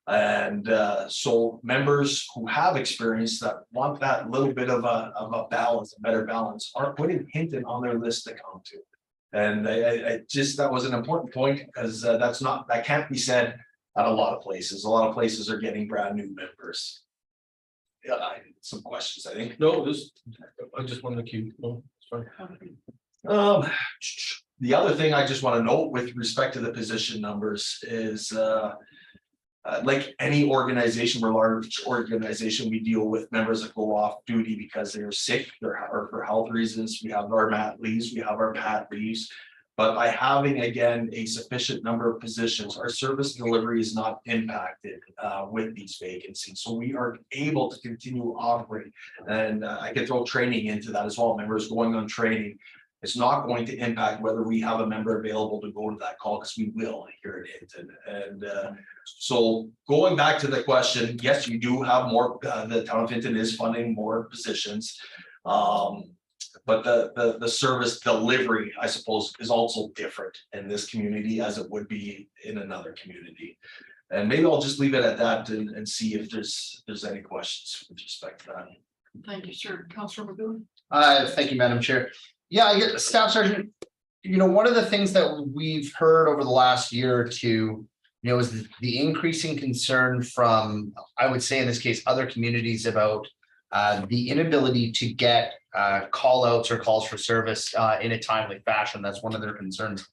And so members who have experience that want that little bit of a balance, a better balance, are putting Hinton on their list to come to. And I just, that was an important point, because that can't be said at a lot of places. A lot of places are getting brand new members. Yeah, some questions, I think. No, I just wanted to keep, no, it's fine. The other thing I just want to note with respect to the position numbers is like any organization, we're a large organization, we deal with members that go off duty because they're sick or for health reasons. We have our mat leaves, we have our pat leaves. But by having, again, a sufficient number of positions, our service delivery is not impacted with these vacancies. So we are able to continue to operate. And I can throw training into that as well. Members going on training. It's not going to impact whether we have a member available to go to that call, because we will here at Hinton. And so going back to the question, yes, you do have more, the town of Hinton is funding more positions. But the service delivery, I suppose, is also different in this community as it would be in another community. And maybe I'll just leave it at that and see if there's any questions with respect to that. Thank you, sir. Councilor Magoo. Thank you, Madam Chair. Yeah, I get Staff Sergeant. You know, one of the things that we've heard over the last year or two, you know, is the increasing concern from, I would say in this case, other communities about the inability to get call outs or calls for service in a timely fashion. That's one of their concerns.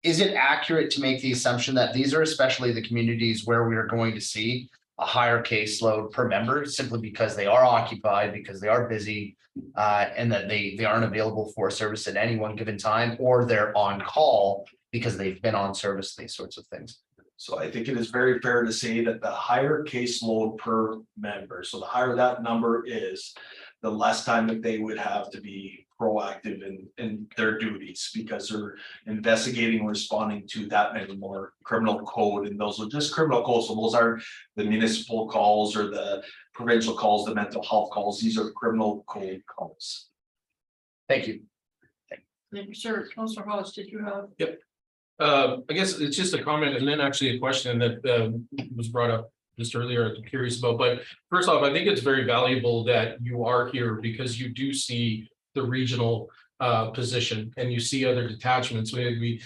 Is it accurate to make the assumption that these are especially the communities where we are going to see a higher caseload per member, simply because they are occupied, because they are busy, and that they aren't available for service at any one given time, or they're on call because they've been on service, these sorts of things? So I think it is very fair to say that the higher caseload per member, so the higher that number is, the less time that they would have to be proactive in their duties, because they're investigating and responding to that many more criminal code. And those are just criminal codes. So those are the municipal calls or the provincial calls, the mental health calls. These are criminal code calls. Thank you. Thank you, sir. Councilor Hawes, did you have? Yep. I guess it's just a comment and then actually a question that was brought up just earlier. I'm curious about, but first off, I think it's very valuable that you are here, because you do see the regional position and you see other detachments. We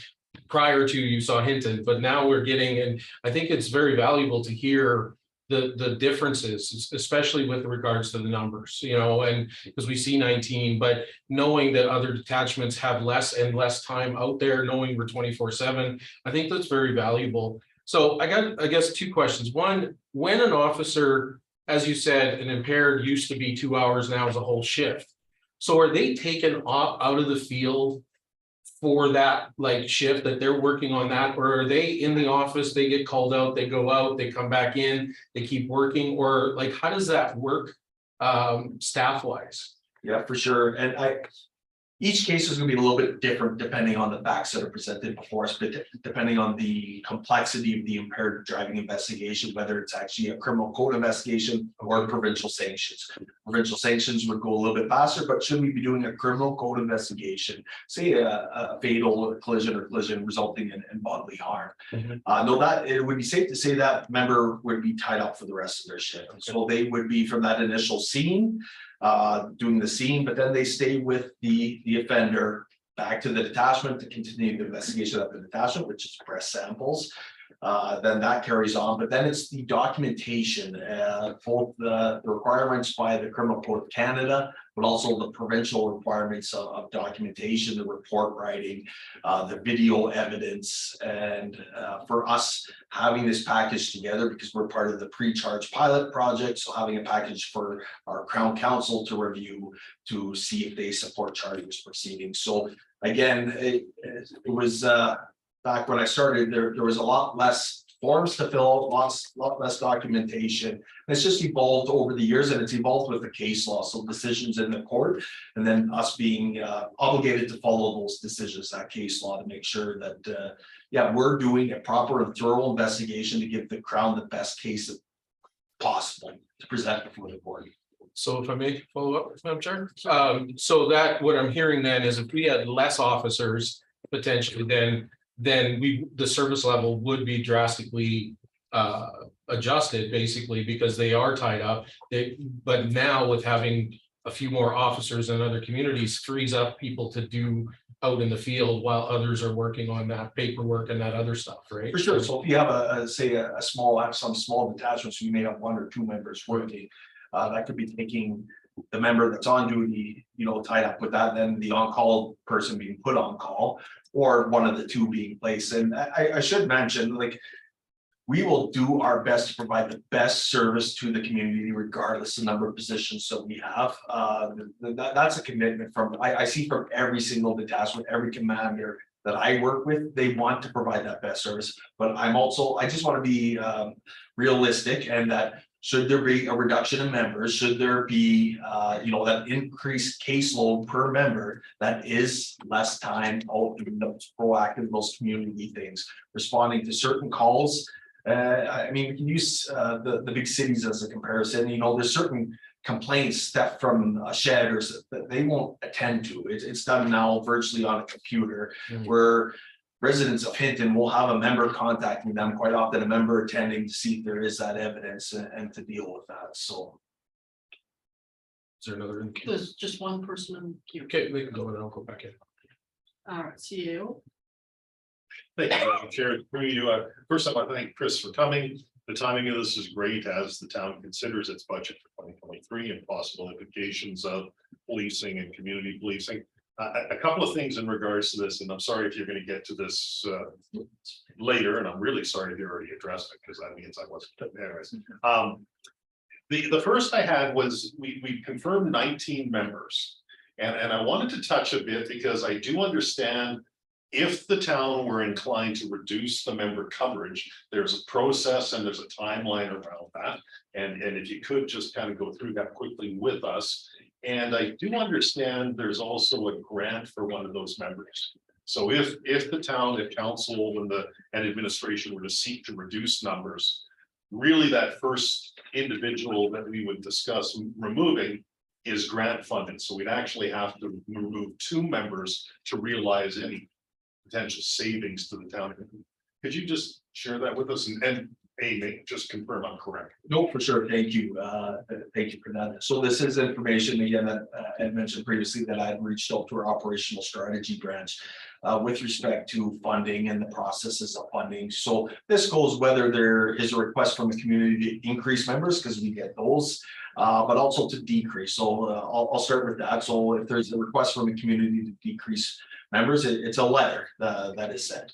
prior to, you saw Hinton, but now we're getting, and I think it's very valuable to hear the differences, especially with regards to the numbers, you know, and because we see 19, but knowing that other detachments have less and less time out there, knowing we're 24/7, I think that's very valuable. So I got, I guess, two questions. One, when an officer, as you said, an impaired used to be 2 hours, now is a whole shift. So are they taken out of the field for that like shift that they're working on that, or are they in the office, they get called out, they go out, they come back in, they keep working, or like how does that work staff wise? Yeah, for sure. And each case is going to be a little bit different depending on the facts that are presented before us, but depending on the complexity of the impaired driving investigation, whether it's actually a criminal code investigation or provincial sanctions. Provincial sanctions would go a little bit faster, but should we be doing a criminal code investigation, say a fatal collision resulting in bodily harm? No, that it would be safe to say that member would be tied up for the rest of their shift. Okay. So they would be from that initial scene, doing the scene, but then they stay with the offender back to the detachment to continue the investigation of the detachment, which is breast samples. then that carries on, but then it's the documentation, both the requirements by the Criminal Code of Canada, but also the provincial requirements of documentation, the report writing, the video evidence, and for us having this package together, because we're part of the pre-charge pilot project, so having a package for our Crown Council to review to see if they support charges proceedings. So again, it was back when I started, there was a lot less forms to fill out, lot less documentation. And it's just evolved over the years, and it's evolved with the case law, so decisions in the court, and then us being obligated to follow those decisions, that case law, to make sure that yeah, we're doing a proper and thorough investigation to give the Crown the best case possible to present before the court. So if I may follow up, Madam Chair, so that what I'm hearing then is if we had less officers potentially, then the service level would be drastically adjusted basically because they are tied up. But now with having a few more officers in other communities frees up people to do out in the field while others are working on that paperwork and that other stuff, right? For sure. So if you have some small detachments, you may have 1 or 2 members working. That could be taking the member that's on duty, tied up with that, then the on-call person being put on call, or one of the 2 being placed. And I should mention, like, we will do our best to provide the best service to the community, regardless of the number of positions that we have. That's a commitment I see from every single detachment, every commander that I work with. They want to provide that best service, but I just want to be realistic, and that should there be a reduction in members, should there be, that increased caseload per member, that is less time out doing those proactive, those community things, responding to certain calls. I mean, we can use the big cities as a comparison. There's certain complaints that from a shed or that they won't attend to. It's done now virtually on a computer, where residents of Hinton will have a member contacting them, quite often a member attending to see if there is that evidence and to deal with that. So. Is there another? There's just one person in the queue. Okay, we can go and I'll go back in. All right, see you. Thank you, Madam Chair. Through you, first, I want to thank Chris for coming. The timing of this is great as the town considers its budget for 2023 and possible implications of policing and community policing. A couple of things in regards to this, and I'm sorry if you're going to get to this later, and I'm really sorry if you already addressed it, because that means I wasn't. Anyways, the first I had was we confirmed 19 members, and I wanted to touch a bit because I do understand if the town were inclined to reduce the member coverage, there's a process and there's a timeline around that, and if you could just kind of go through that quickly with us. And I do understand there's also a grant for one of those members. So if the town, if council and administration were to seek to reduce numbers, really that first individual that we would discuss removing is grant funded. So we'd actually have to remove 2 members to realize any potential savings to the town. Could you just share that with us and just confirm I'm correct? No, for sure. Thank you. Thank you for that. So this is information again that I had mentioned previously that I had reached out to our operational strategy branch with respect to funding and the processes of funding. So this goes whether there is a request from the community to increase members, because we get those, but also to decrease. So I'll start with that. So if there's a request from the community to decrease members, it's a letter that is sent.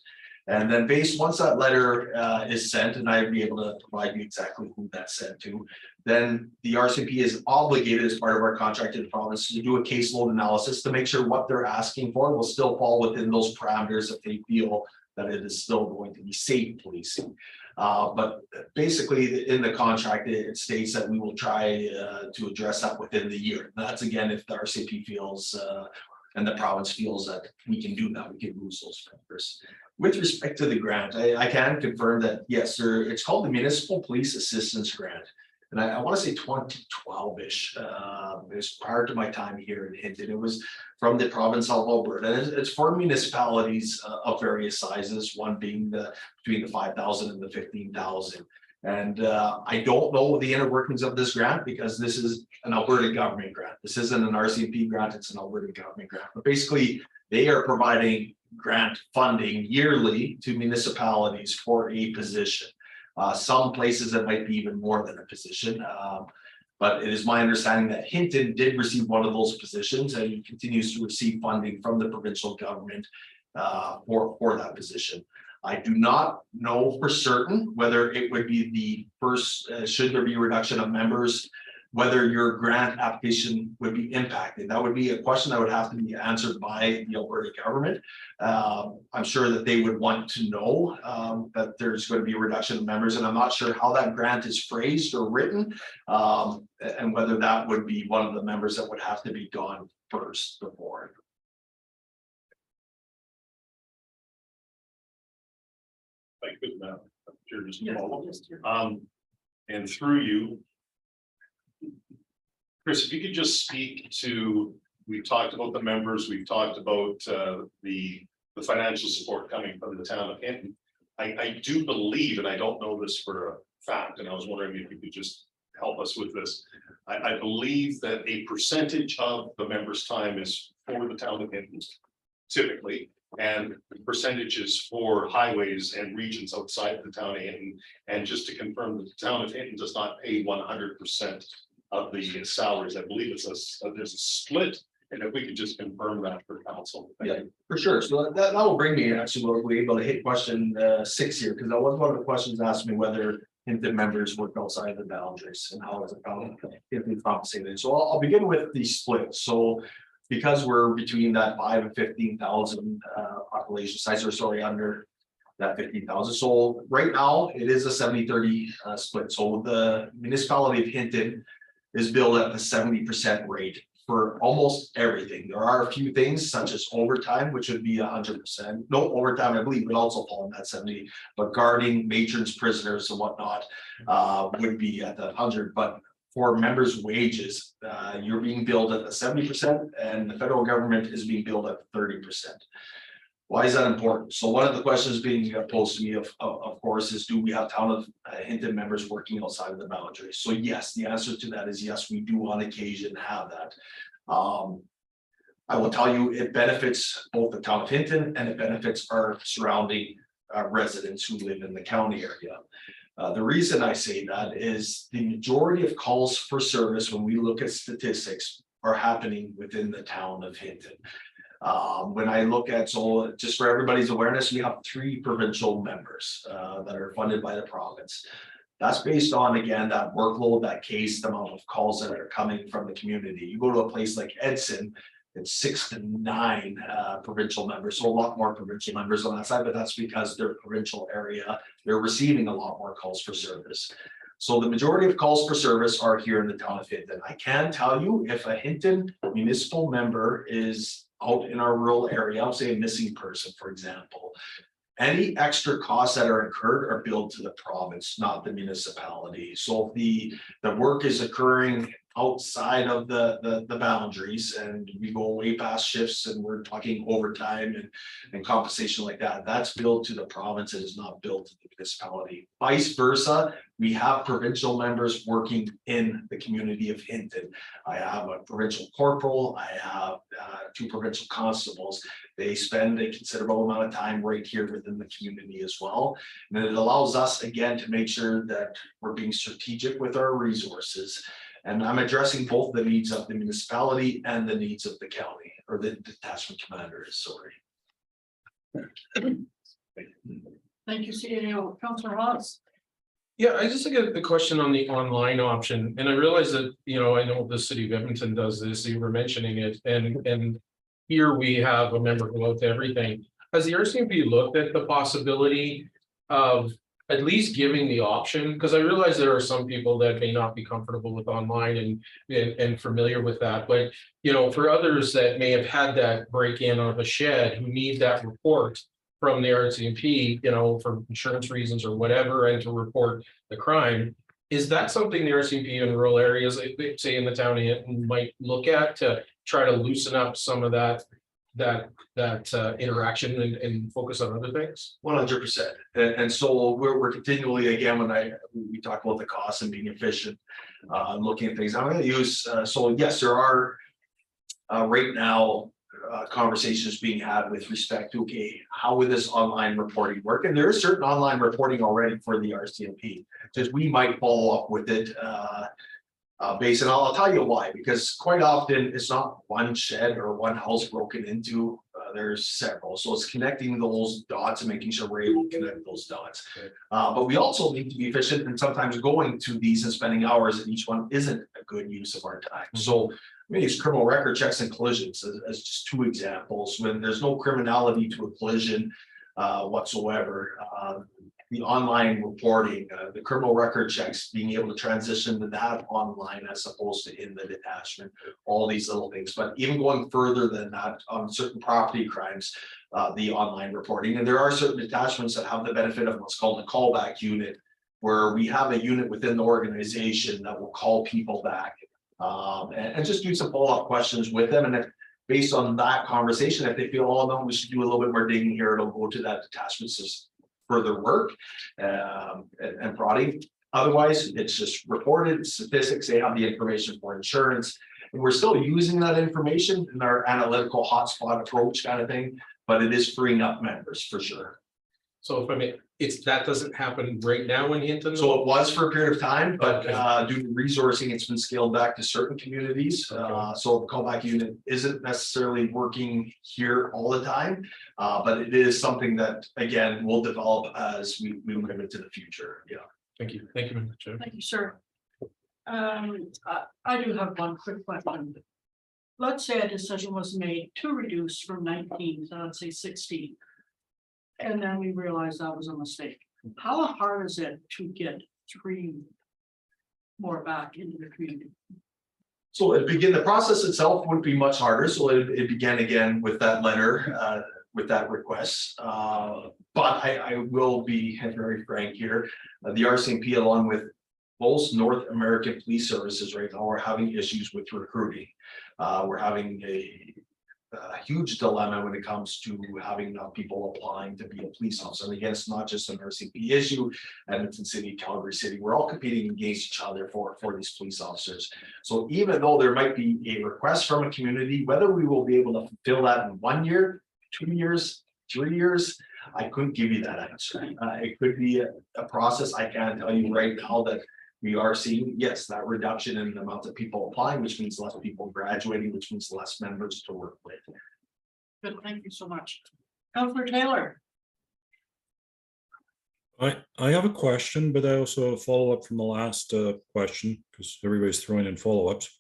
And then once that letter is sent, and I'd be able to provide you exactly who that's sent to, then the RCMP is obligated as part of our contract to the province to do a caseload analysis to make sure what they're asking for will still fall within those parameters if they feel that it is still going to be safe policing. But basically in the contract, it states that we will try to address that within the year. That's again, if the RCMP feels and the province feels that we can do that, we can lose those members. With respect to the grant, I can confirm that, yes, sir, it's called the Municipal Police Assistance Grant. And I want to say 2012-ish, it was prior to my time here in Hinton. It was from the province of Alberta. And it's for municipalities of various sizes, one being between the 5,000 and the 15,000. And I don't know the inner workings of this grant because this is an Alberta government grant. This isn't an RCMP grant, it's an Alberta government grant. But basically, they are providing grant funding yearly to municipalities for a position. Some places it might be even more than a position. But it is my understanding that Hinton did receive one of those positions and continues to receive funding from the provincial government for that position. I do not know for certain whether it would be the first, should there be a reduction of members, whether your grant application would be impacted. That would be a question that would have to be answered by the Alberta government. I'm sure that they would want to know that there's going to be a reduction of members, and I'm not sure how that grant is phrased or written, and whether that would be one of the members that would have to be gone first before. Thank you, Madam Chair, just a Yeah, moment. just your- And through you, Chris, if you could just speak to, we've talked about the members, we've talked about the financial support coming from the town of Hinton. I do believe, and I don't know this for a fact, and I was wondering if you could just help us with this. I believe that a percentage of the members' time is for the town of Hinton, typically, and percentages for highways and regions outside the town of Hinton. And just to confirm that the town of Hinton does not pay 100% of the salaries. I believe it's there's a split, and if we could just confirm that for council. Thank Yeah. you. For sure. So that will bring me, actually, we're able to hit question 6 here, because that was one of the questions asked me whether Hinton members work outside the boundaries and how is it compensated. So I'll begin with the split. So because we're between that 5 and 15,000 population size, or sorry, under that 15,000. So right now it is a 70-30 split. So the municipality of Hinton is billed at the 70% rate for almost everything. There are a few things such as overtime, which would be 100%. No overtime, I believe, would also fall in that 70, but guarding matrons, prisoners and whatnot would be at the 100. But for members' wages, you're being billed at the 70% and the federal government is being billed at 30%. Why is that important? So one of the questions being posed to me, of course, is do we have town of Hinton members working outside of the boundaries? So yes, the answer to that is yes, we do on occasion have that. I will tell you, it benefits both the town of Hinton and it benefits our surrounding residents who live in the county area. The reason I say that is the majority of calls for service, when we look at statistics, are happening within the town of Hinton. When I look at, so just for everybody's awareness, we have 3 provincial members that are funded by the province. That's based on, again, that workload, that case, the amount of calls that are coming from the community. You go to a place like Edson, it's 6 to 9 provincial members, so a lot more provincial members on that side, but that's because their provincial area, they're receiving a lot more calls for service. So the majority of calls for service are here in the town of Hinton. I can tell you, if a Hinton municipal member is out in our rural area, I'll say a missing person, for example, any extra costs that are incurred are billed to the province, not the municipality. So if the work is occurring outside of the boundaries and we go way past shifts and we're talking overtime and compensation like that, that's billed to the province. It is not billed to the municipality. Vice versa, we have provincial members working in the community of Hinton. I have a provincial corporal, I have 2 provincial constables. They spend a considerable amount of time right here within the community as well. And it allows us, again, to make sure that we're being strategic with our resources. And I'm addressing both the needs of the municipality and the needs of the county, or the detachment commander is, sorry. Thank you, CEO. Councillor Haas. Yeah, I just get the question on the online option, and I realize that, I know the city of Edmonton does this, you were mentioning it, and here we have a member go out to everything. Has the RCMP looked at the possibility of at least giving the option? Because I realize there are some people that may not be comfortable with online and familiar with that, but for others that may have had that break-in of a shed who need that report from the RCMP, for insurance reasons or whatever, and to report the crime. Is that something the RCMP in rural areas, say in the town, might look at to try to loosen up some of that interaction and focus on other things? 100%. And so we're continually, again, we talk about the cost and being efficient, looking at things. I'm going to use, so yes, there are right now conversations being had with respect to, okay, how would this online reporting work? And there is certain online reporting already for the RCMP. Just we might follow up with it based, and I'll tell you why, because quite often it's not one shed or one house broken into. There's several, so it's connecting those dots and making sure we're able to connect those dots. But we also need to be efficient, and sometimes going to these and spending hours at each one isn't a good use of our time. So we use criminal record checks and collisions as just two examples. When there's no criminality to a collision whatsoever, the online reporting, the criminal record checks, being able to transition to that online as opposed to in the detachment, all these little things. But even going further than that on certain property crimes, the online reporting, and there are certain detachments that have the benefit of what's called a callback unit, where we have a unit within the organization that will call people back and just do some follow-up questions with them. And if, based on that conversation, if they feel, oh no, we should do a little bit more digging here, it'll go to that detachment further work and prodding. Otherwise, it's just reported statistics. They have the information for insurance, and we're still using that information in our analytical hotspot approach kind of thing, but it is freeing up members for sure. So if I may, that doesn't happen right now in Hinton? So it was for a period of time, but Okay. due to resourcing, it's been scaled back to certain communities. Okay. So the callback unit isn't necessarily working here all the time. But it is something that, again, will develop as we move into the future. Yeah. Thank you, Mr. Chair. Thank you, sir. I do have one quick question. Let's say a decision was made to reduce from 19 to, let's say, 16. And then we realized that was a mistake. How hard is it to get 3 more back into the community? So the process itself wouldn't be much harder. So it began again with that letter, with that request. But I will be very frank here. The RCMP, along with most North American police services right now, are having issues with recruiting. We're having a huge dilemma when it comes to having enough people applying to be a police officer. And again, it's not just an RCMP issue. Edmonton City, Calgary City, we're all competing against each other for these police officers. So even though there might be a request from a community, whether we will be able to fulfill that in 1 year, 2 years, 3 years, I couldn't give you that answer. It could be a process. I can tell you right now that we are seeing, yes, that reduction in the amount of people applying, which means less people graduating, which means less members to work with. Good, thank you so much. Councilor Taylor. I have a question, but I also have a follow-up from the last question, because everybody's throwing in follow-ups.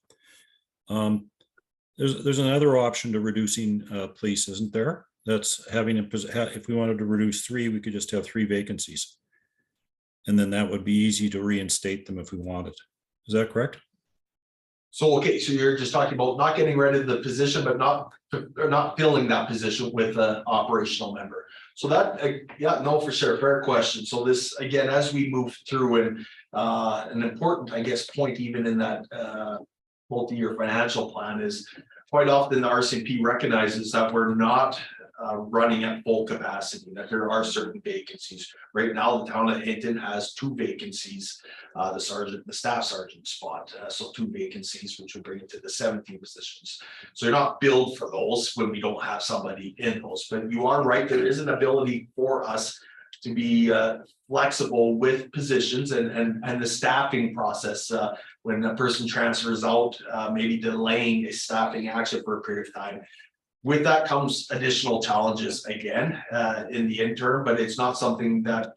There's another option to reducing police, isn't there? That's having if we wanted to reduce 3, we could just have 3 vacancies. And then that would be easy to reinstate them if we wanted. Is that correct? So, okay, so you're just talking about not getting rid of the position, but not filling that position with an operational member. So that, yeah, no, for sure, fair question. So this, again, as we move through, and an important, I guess, point even in that multi-year financial plan is quite often the RCMP recognizes that we're not running at full capacity, that there are certain vacancies. Right now, the town of Hinton has 2 vacancies, the staff sergeant spot, so 2 vacancies, which would bring it to the 17 positions. So you're not billed for those when we don't have somebody in those, but you are right, there is an ability for us to be flexible with positions and the staffing process when a person transfers out, maybe delaying a staffing action for a period of time. With that comes additional challenges again in the interim, but it's not something that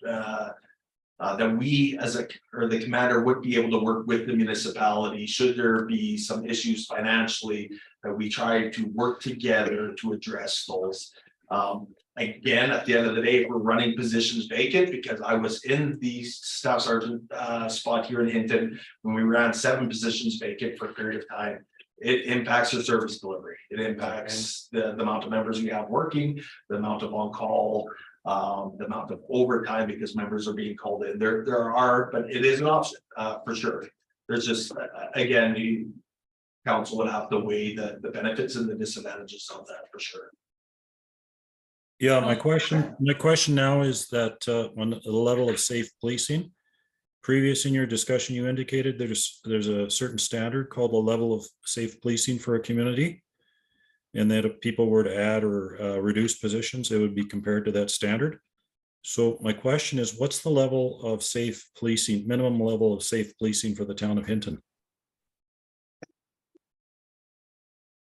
that we as the commander would be able to work with the municipality should there be some issues financially, that we try to work together to address those. Again, at the end of the day, if we're running positions vacant, because I was in the staff sergeant spot here in Hinton when we ran 7 positions vacant for a period of time. It impacts the service delivery. It impacts the amount of members we have working, the amount of on-call, the amount of overtime because members are being called in. There are, but it is an option for sure. There's just, again, the council would have to weigh the benefits and the disadvantages of that for sure. Yeah, my question now is that on the level of safe policing. Previous in your discussion, you indicated there's a certain standard called the level of safe policing for a community. And that if people were to add or reduce positions, it would be compared to that standard. So my question is, what's the level of safe policing, minimum level of safe policing for the town of Hinton?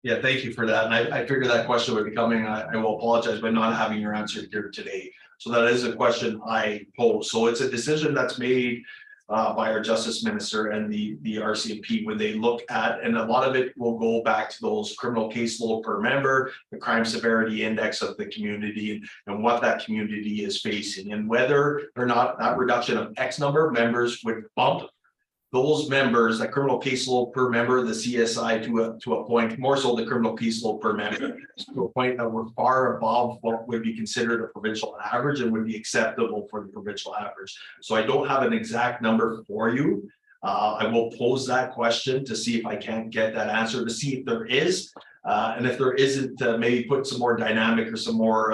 Yeah, thank you for that. And I figured that question would be coming. I will apologize by not having your answer here today. So that is a question I pose. So it's a decision that's made by our justice minister and the RCMP when they look at, and a lot of it will go back to those criminal caseload per member, the crime severity index of the community, and what that community is facing, and whether or not that reduction of X number of members would bump those members, that criminal caseload per member, the CSI to a point, more so the criminal caseload per member, to a point that we're far above what would be considered a provincial average and would be acceptable for the provincial average. So I don't have an exact number for you. I will pose that question to see if I can't get that answer, to see if there is. And if there isn't, maybe put some more dynamic or some more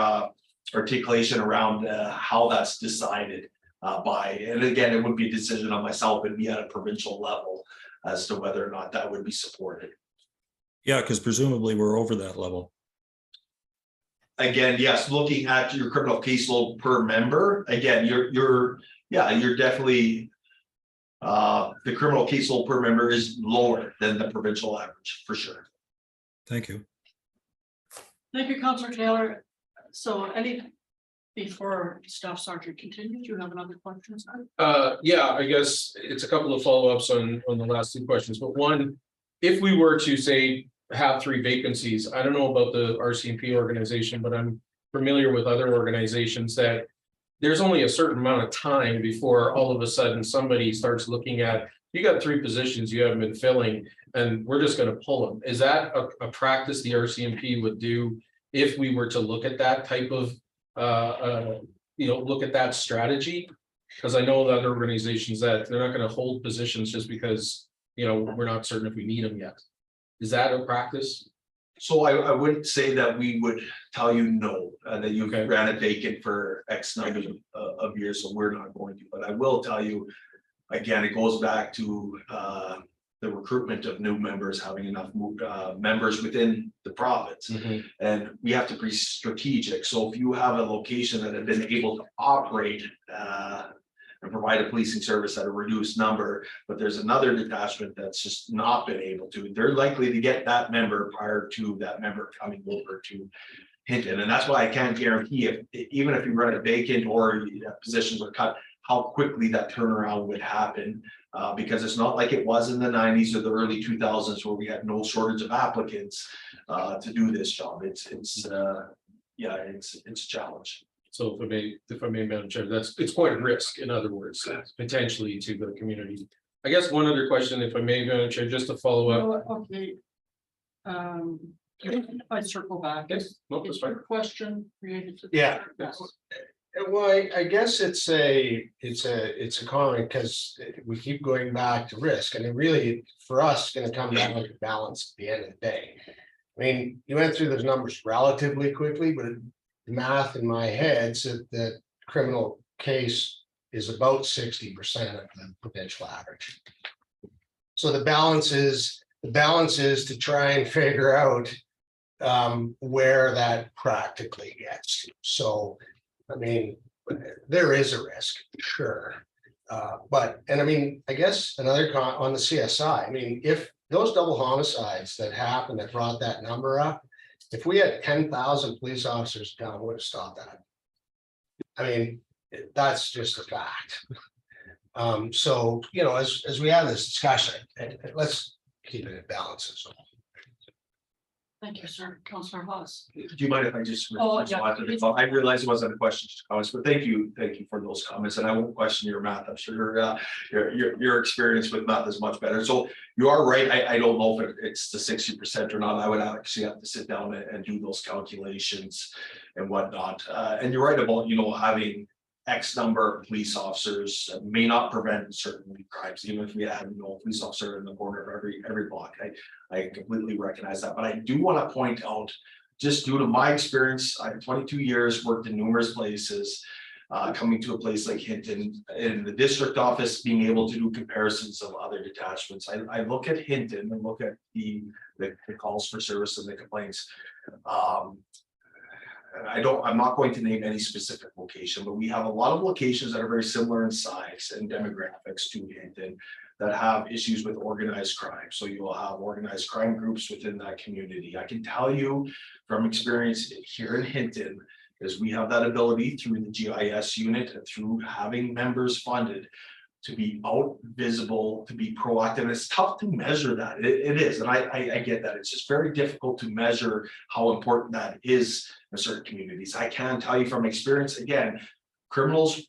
articulation around how that's decided. And again, it would be a decision on myself and be at a provincial level as to whether or not that would be supported. Yeah, because presumably we're over that level. Again, yes, looking at your criminal caseload per member, again, you're definitely the criminal caseload per member is lower than the provincial average for sure. Thank you. Thank you, Councillor Taylor. So before Staff Sergeant continues, you have another question, sir? Yeah, I guess it's a couple of follow-ups on the last two questions, but one, if we were to say have 3 vacancies, I don't know about the RCMP organization, but I'm familiar with other organizations that there's only a certain amount of time before all of a sudden somebody starts looking at, you got 3 positions you haven't been filling, and we're just going to pull them. Is that a practice the RCMP would do if we were to look at that type of look at that strategy? Because I know that other organizations that they're not going to hold positions just because we're not certain if we need them yet. Is that a practice? So I wouldn't say that we would tell you no, that you ran it vacant for X number of years, so we're not going to. But I will tell you, again, it goes back to the recruitment of new members, having enough members within the province. And we have to be strategic. So if you have a location that have been able to operate and provide a policing service at a reduced number, but there's another detachment that's just not been able to, they're likely to get that member prior to that member coming over to Hinton. And that's why I can't guarantee even if you run it vacant or positions are cut, how quickly that turnaround would happen. Because it's not like it was in the 90s or the early 2000s where we had no shortage of applicants to do this job. It's a challenge. So if I may, Madam Chair, it's quite a risk, in other words, potentially to the community. I guess one other question, if I may, Madam Chair, just to follow up. Okay. If I circle back, Yes, no, that's is fine. your question created to? Yeah. Yes. Well, I guess it's a comment because we keep going back to risk, and it really, for us, it's gonna come down to balance at the end of the day. I mean, you went through those numbers relatively quickly, but the math in my head said that criminal case is about 60% of the provincial average. So the balance is to try and figure out where that practically gets to. So I mean, there is a risk, sure. And I mean, I guess another on the CSI, I mean, if those double homicides that happened that brought that number up, if we had 10,000 police officers down, would have stopped that. I mean, that's just a fact. So, as we have this discussion, let's keep it in balance. Thank you, sir. Councillor Haas. Do you mind if I just? Oh, respond to the- I realize it wasn't a question, just comments, but thank you for those comments, and I won't question your math. I'm sure your experience with math is much better. So you are right. I don't know if it's the 60% or not. I would actually have to sit down and do those calculations and whatnot. And you're right about having X number of police officers may not prevent certain crimes, even if we had a police officer in the corner of every block. I completely recognize that, but I do want to point out just due to my experience, I have 22 years, worked in numerous places. Coming to a place like Hinton in the district office, being able to do comparisons of other detachments. I look at Hinton and look at the calls for service and the complaints. I'm not going to name any specific location, but we have a lot of locations that are very similar in size and demographics to Hinton that have issues with organized crime. So you will have organized crime groups within that community. I can tell you from experience here in Hinton is we have that ability through the GIS unit and through having members funded to be out visible, to be proactive. It's tough to measure that. It is, and I get that. It's just very difficult to measure how important that is in certain communities. I can tell you from experience, again, criminals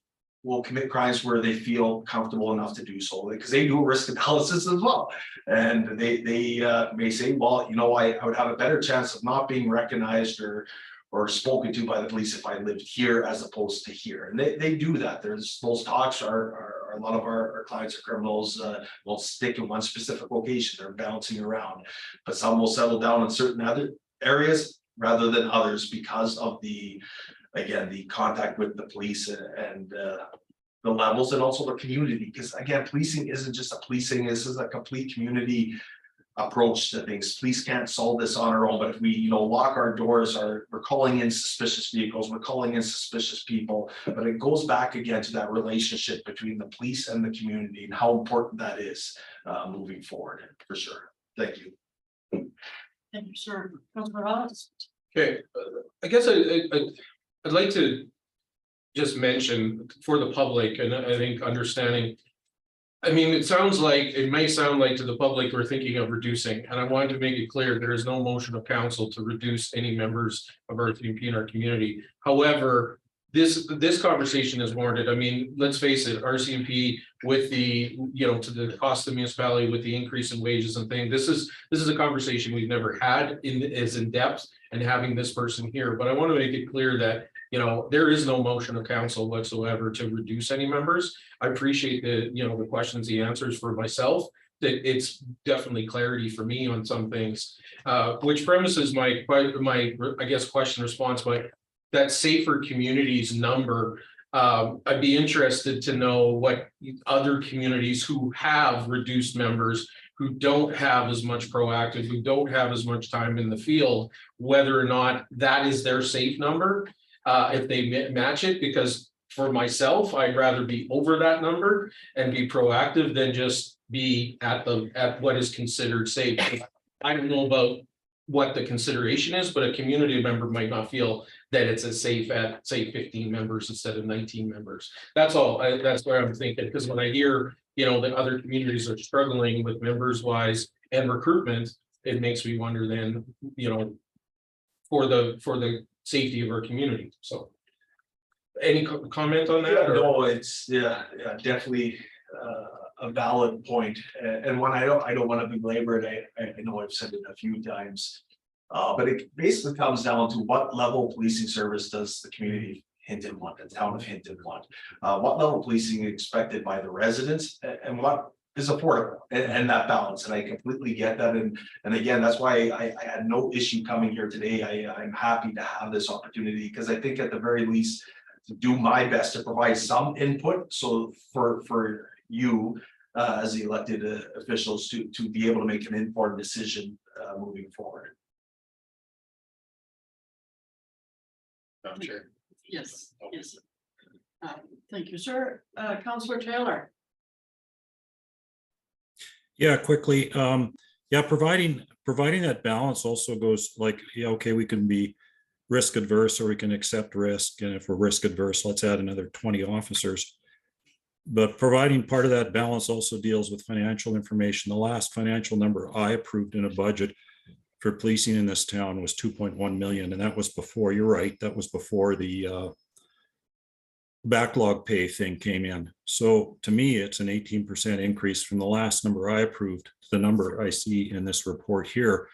will commit crimes where they feel comfortable enough to do so, because they do a risk analysis as well. And they may say, well, you know, I would have a better chance of not being recognized or spoken to by the police if I lived here as opposed to here. And they do that. There's those talks are a lot of our clients are criminals, won't stick in one specific location. They're bouncing around, but some will settle down in certain other areas rather than others because of the contact with the police and the levels and also the community. Because again, policing isn't just a policing, this is a complete community approach to things. Police can't solve this on our own, but if we, lock our doors, we're calling in suspicious vehicles, we're calling in suspicious people, but it goes back again to that relationship between the police and the community and how important that is moving forward, for sure. Thank you. Thank you, sir. Councilor Hollis. Okay, I guess I'd like to just mention for the public, and I think understanding. I mean, it may sound like to the public we're thinking of reducing, and I wanted to make it clear there is no motion of council to reduce any members of RCMP in our community. However, this conversation is warranted. I mean, let's face it, RCMP with the, to the cost of the municipality with the increase in wages and things, this is a conversation we've never had as in depth, and having this person here. But I want to make it clear that there is no motion of council whatsoever to reduce any members. I appreciate the questions, the answers for myself, that it's definitely clarity for me on some things, which premises my I guess question response, but that safer communities number. I'd be interested to know what other communities who have reduced members, who don't have as much proactive, who don't have as much time in the field, whether or not that is their safe number. If they match it, because for myself, I'd rather be over that number and be proactive than just be at what is considered safe. I don't know about what the consideration is, but a community member might not feel that it's as safe at, say, 15 members instead of 19 members. That's all. That's where I'm thinking, because when I hear that other communities are struggling with members wise and recruitment, it makes me wonder then, for the safety of our community. So any comment on that? Yeah, no, it's definitely a valid point. And one I don't want to belabor it. I know I've said it a few times, but it basically comes down to what level of policing service does the community Hinton want, the town of Hinton want? What level of policing is expected by the residents, and what is affordable, and that balance. And I completely get that. And again, that's why I had no issue coming here today. I'm happy to have this opportunity, because I think at the very least to do my best to provide some input. So for you as the elected officials to be able to make an informed decision moving forward. Sure. Yes. Thank you, sir. Councilor Taylor. Yeah, quickly. Providing that balance also goes like, okay, we can be risk adverse or we can accept risk. And if we're risk adverse, let's add another 20 officers. But providing part of that balance also deals with financial information. The last financial number I approved in a budget for policing in this town was 2.1 million. And that was before, you're right, that was before the backlog pay thing came in. So to me, it's an 18% increase from the last number I approved to the number I see in this report here.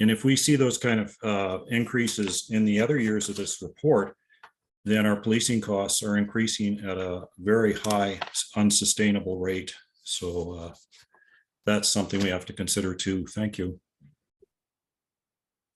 And if we see those kind of increases in the other years of this report, then our policing costs are increasing at a very high, unsustainable rate. So that's something we have to consider too. Thank you.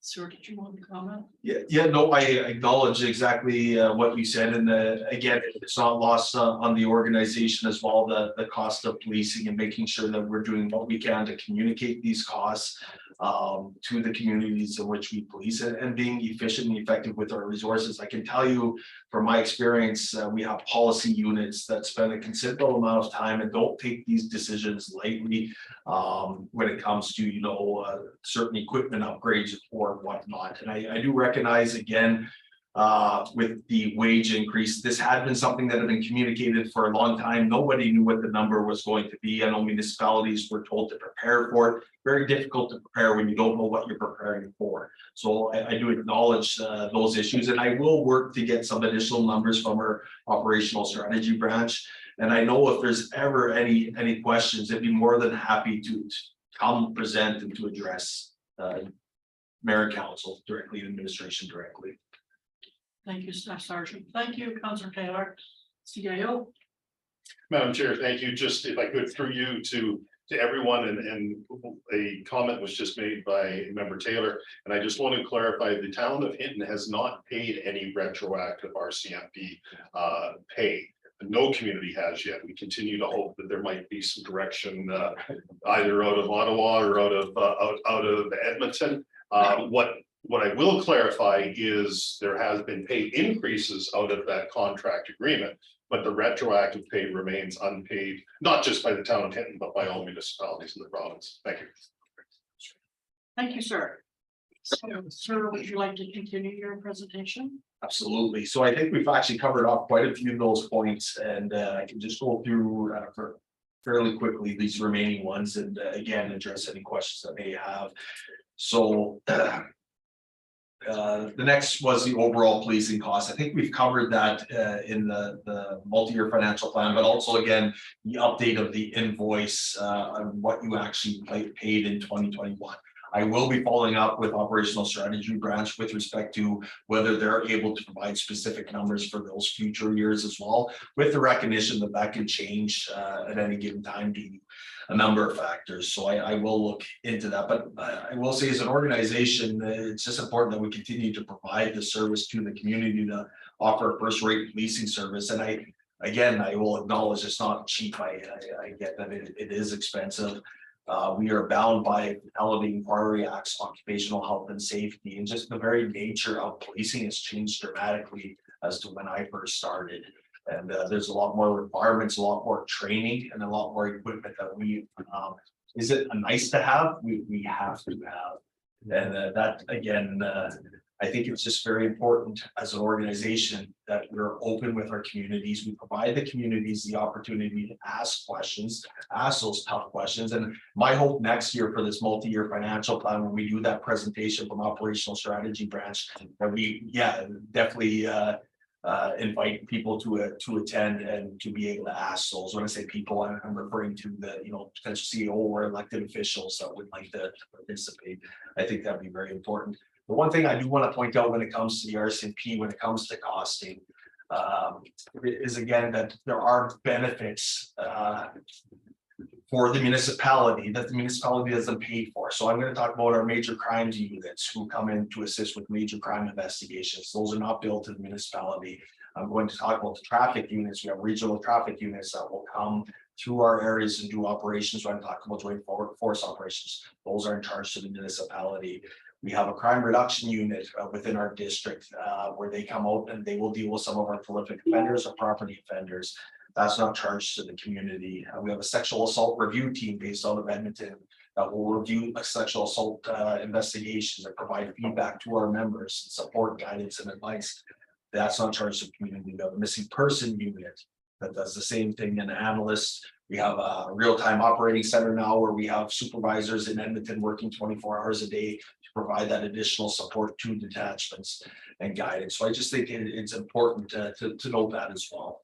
Sir, did you want to comment? Yeah, no, I acknowledge exactly what you said, and again, it's not lost on the organization as well, the cost of policing and making sure that we're doing what we can to communicate these costs to the communities in which we police and being efficient and effective with our resources. I can tell you from my experience, we have policy units that spend a considerable amount of time and don't take these decisions lightly when it comes to, certain equipment upgrades or whatnot. And I do recognize again, with the wage increase, this had been something that had been communicated for a long time. Nobody knew what the number was going to be. I know municipalities were told to prepare for it. Very difficult to prepare when you don't know what you're preparing for. So I do acknowledge those issues, and I will work to get some additional numbers from our operational strategy branch. And I know if there's ever any questions, I'd be more than happy to come present and to address mayor and council directly, and administration directly. Thank you, Staff Sergeant. Thank you, Councillor Taylor. CIO. Madam Chair, thank you. Just if I could through you to everyone, and a comment was just made by Member Taylor, and I just want to clarify, the town of Hinton has not paid any retroactive RCMP pay. No community has yet. We continue to hope that there might be some direction either out of Ottawa or out of Edmonton. What I will clarify is there has been pay increases out of that contract agreement, but the retroactive pay remains unpaid, not just by the town of Hinton, but by all municipalities in the province. Thank you. Thank you, sir. So, sir, would you like to continue your presentation? Absolutely. So I think we've actually covered off quite a few of those points, and I can just go through fairly quickly these remaining ones, and again, address any questions that may have. So the next was the overall policing cost. I think we've covered that in the multi-year financial plan, but also again, the update of the invoice on what you actually paid in 2021. I will be following up with operational strategy branch with respect to whether they're able to provide specific numbers for those future years as well, with the recognition that that can change at any given time due to a number of factors. So I will look into that, but I will say as an organization, it's just important that we continue to provide the service to the community, to offer a first-rate policing service. And I will acknowledge it's not cheap. I get that it is expensive. We are bound by Elevating Inquiry Acts, occupational health and safety, and just the very nature of policing has changed dramatically as to when I first started. And there's a lot more requirements, a lot more training, and a lot more equipment that we, is it a nice to have? We have to have. And that again, I think it's just very important as an organization that we're open with our communities. We provide the communities the opportunity to ask questions, ask those tough questions. And my hope next year for this multi-year financial plan, when we do that presentation from operational strategy branch, that we, definitely invite people to attend and to be able to ask those. When I say people, I'm referring to the potential CEO or elected officials that would like to participate. I think that'd be very important. The one thing I do want to point out when it comes to the RCMP, when it comes to costing, is again that there are benefits for the municipality that the municipality doesn't pay for. So I'm going to talk about our major crimes units who come in to assist with major crime investigations. Those are not billed to the municipality. I'm going to talk about the traffic units. We have regional traffic units that will come through our areas and do operations. When I'm talking about joint force operations, those are in charge to the municipality. We have a crime reduction unit within our district where they come out and they will deal with some of our prolific offenders or property offenders. That's not charged to the community. We have a sexual assault review team based out of Edmonton that will review sexual assault investigations and provide feedback to our members, support, guidance, and advice. That's not charged to the community. We have a missing person unit that does the same thing, and analysts. We have a real-time operating center now where we have supervisors in Edmonton working 24 hours a day to provide that additional support to detachments and guidance. So I just think it's important to note that as well.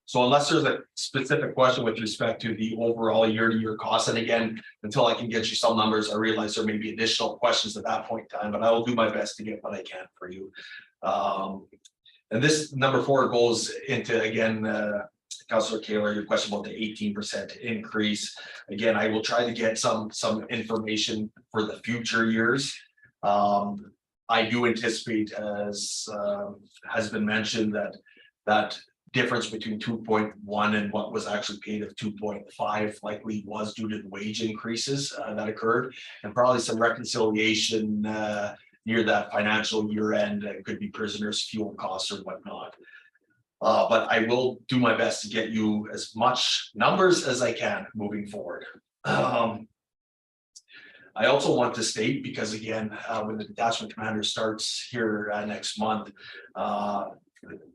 So unless there's a specific question with respect to the overall year-to-year costs, and again, until I can get you some numbers, I realize there may be additional questions at that point in time, but I will do my best to get what I can for you. And this number 4 goes into, again, Councillor Taylor, your question about the 18% increase. Again, I will try to get some information for the future years. I do anticipate, as has been mentioned, that difference between 2.1 and what was actually paid of 2.5 likely was due to the wage increases that occurred, and probably some reconciliation near that financial year end. It could be prisoners' fuel costs or whatnot. But I will do my best to get you as much numbers as I can moving forward. I also want to state, because again, when the detachment commander starts here next month,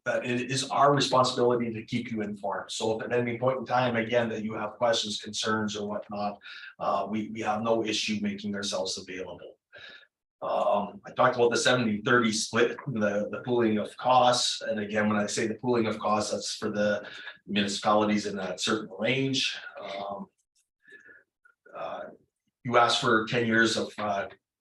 that it is our responsibility to keep you informed. So if at any point in time, again, that you have questions, concerns or whatnot, we have no issue making ourselves available. I talked about the 70-30 split, the pooling of costs. And again, when I say the pooling of costs, that's for the municipalities in that certain range. You asked for 10 years of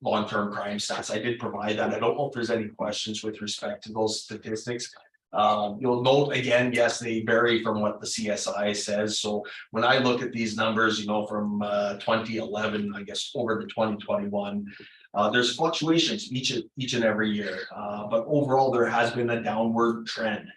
long-term crime stats. I did provide that. I don't know if there's any questions with respect to those statistics. You'll note again, yes, they vary from what the CSI says. So when I look at these numbers, you know, from 2011, I guess over to 2021, there's fluctuations each and every year. But overall, there has been a downward trend.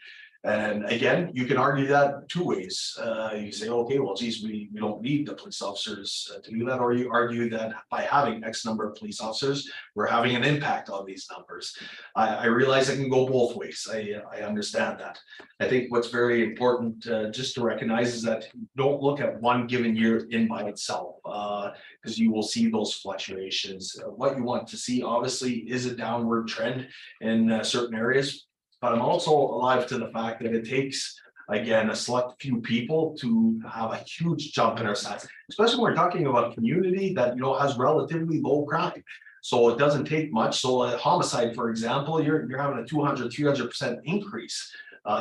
And again, you can argue that two ways. You say, okay, well, geez, we don't need the police officers to do that. Or you argue that by having X number of police officers, we're having an impact on these numbers. I realize it can go both ways. I understand that. I think what's very important just to recognize is that don't look at one given year in by itself, because you will see those fluctuations. What you want to see, obviously, is a downward trend in certain areas. But I'm also alive to the fact that it takes, again, a select few people to have a huge jump in our stats, especially when we're talking about a community that, you know, has relatively low crime. So it doesn't take much. So a homicide, for example, you're having a 200-300% increase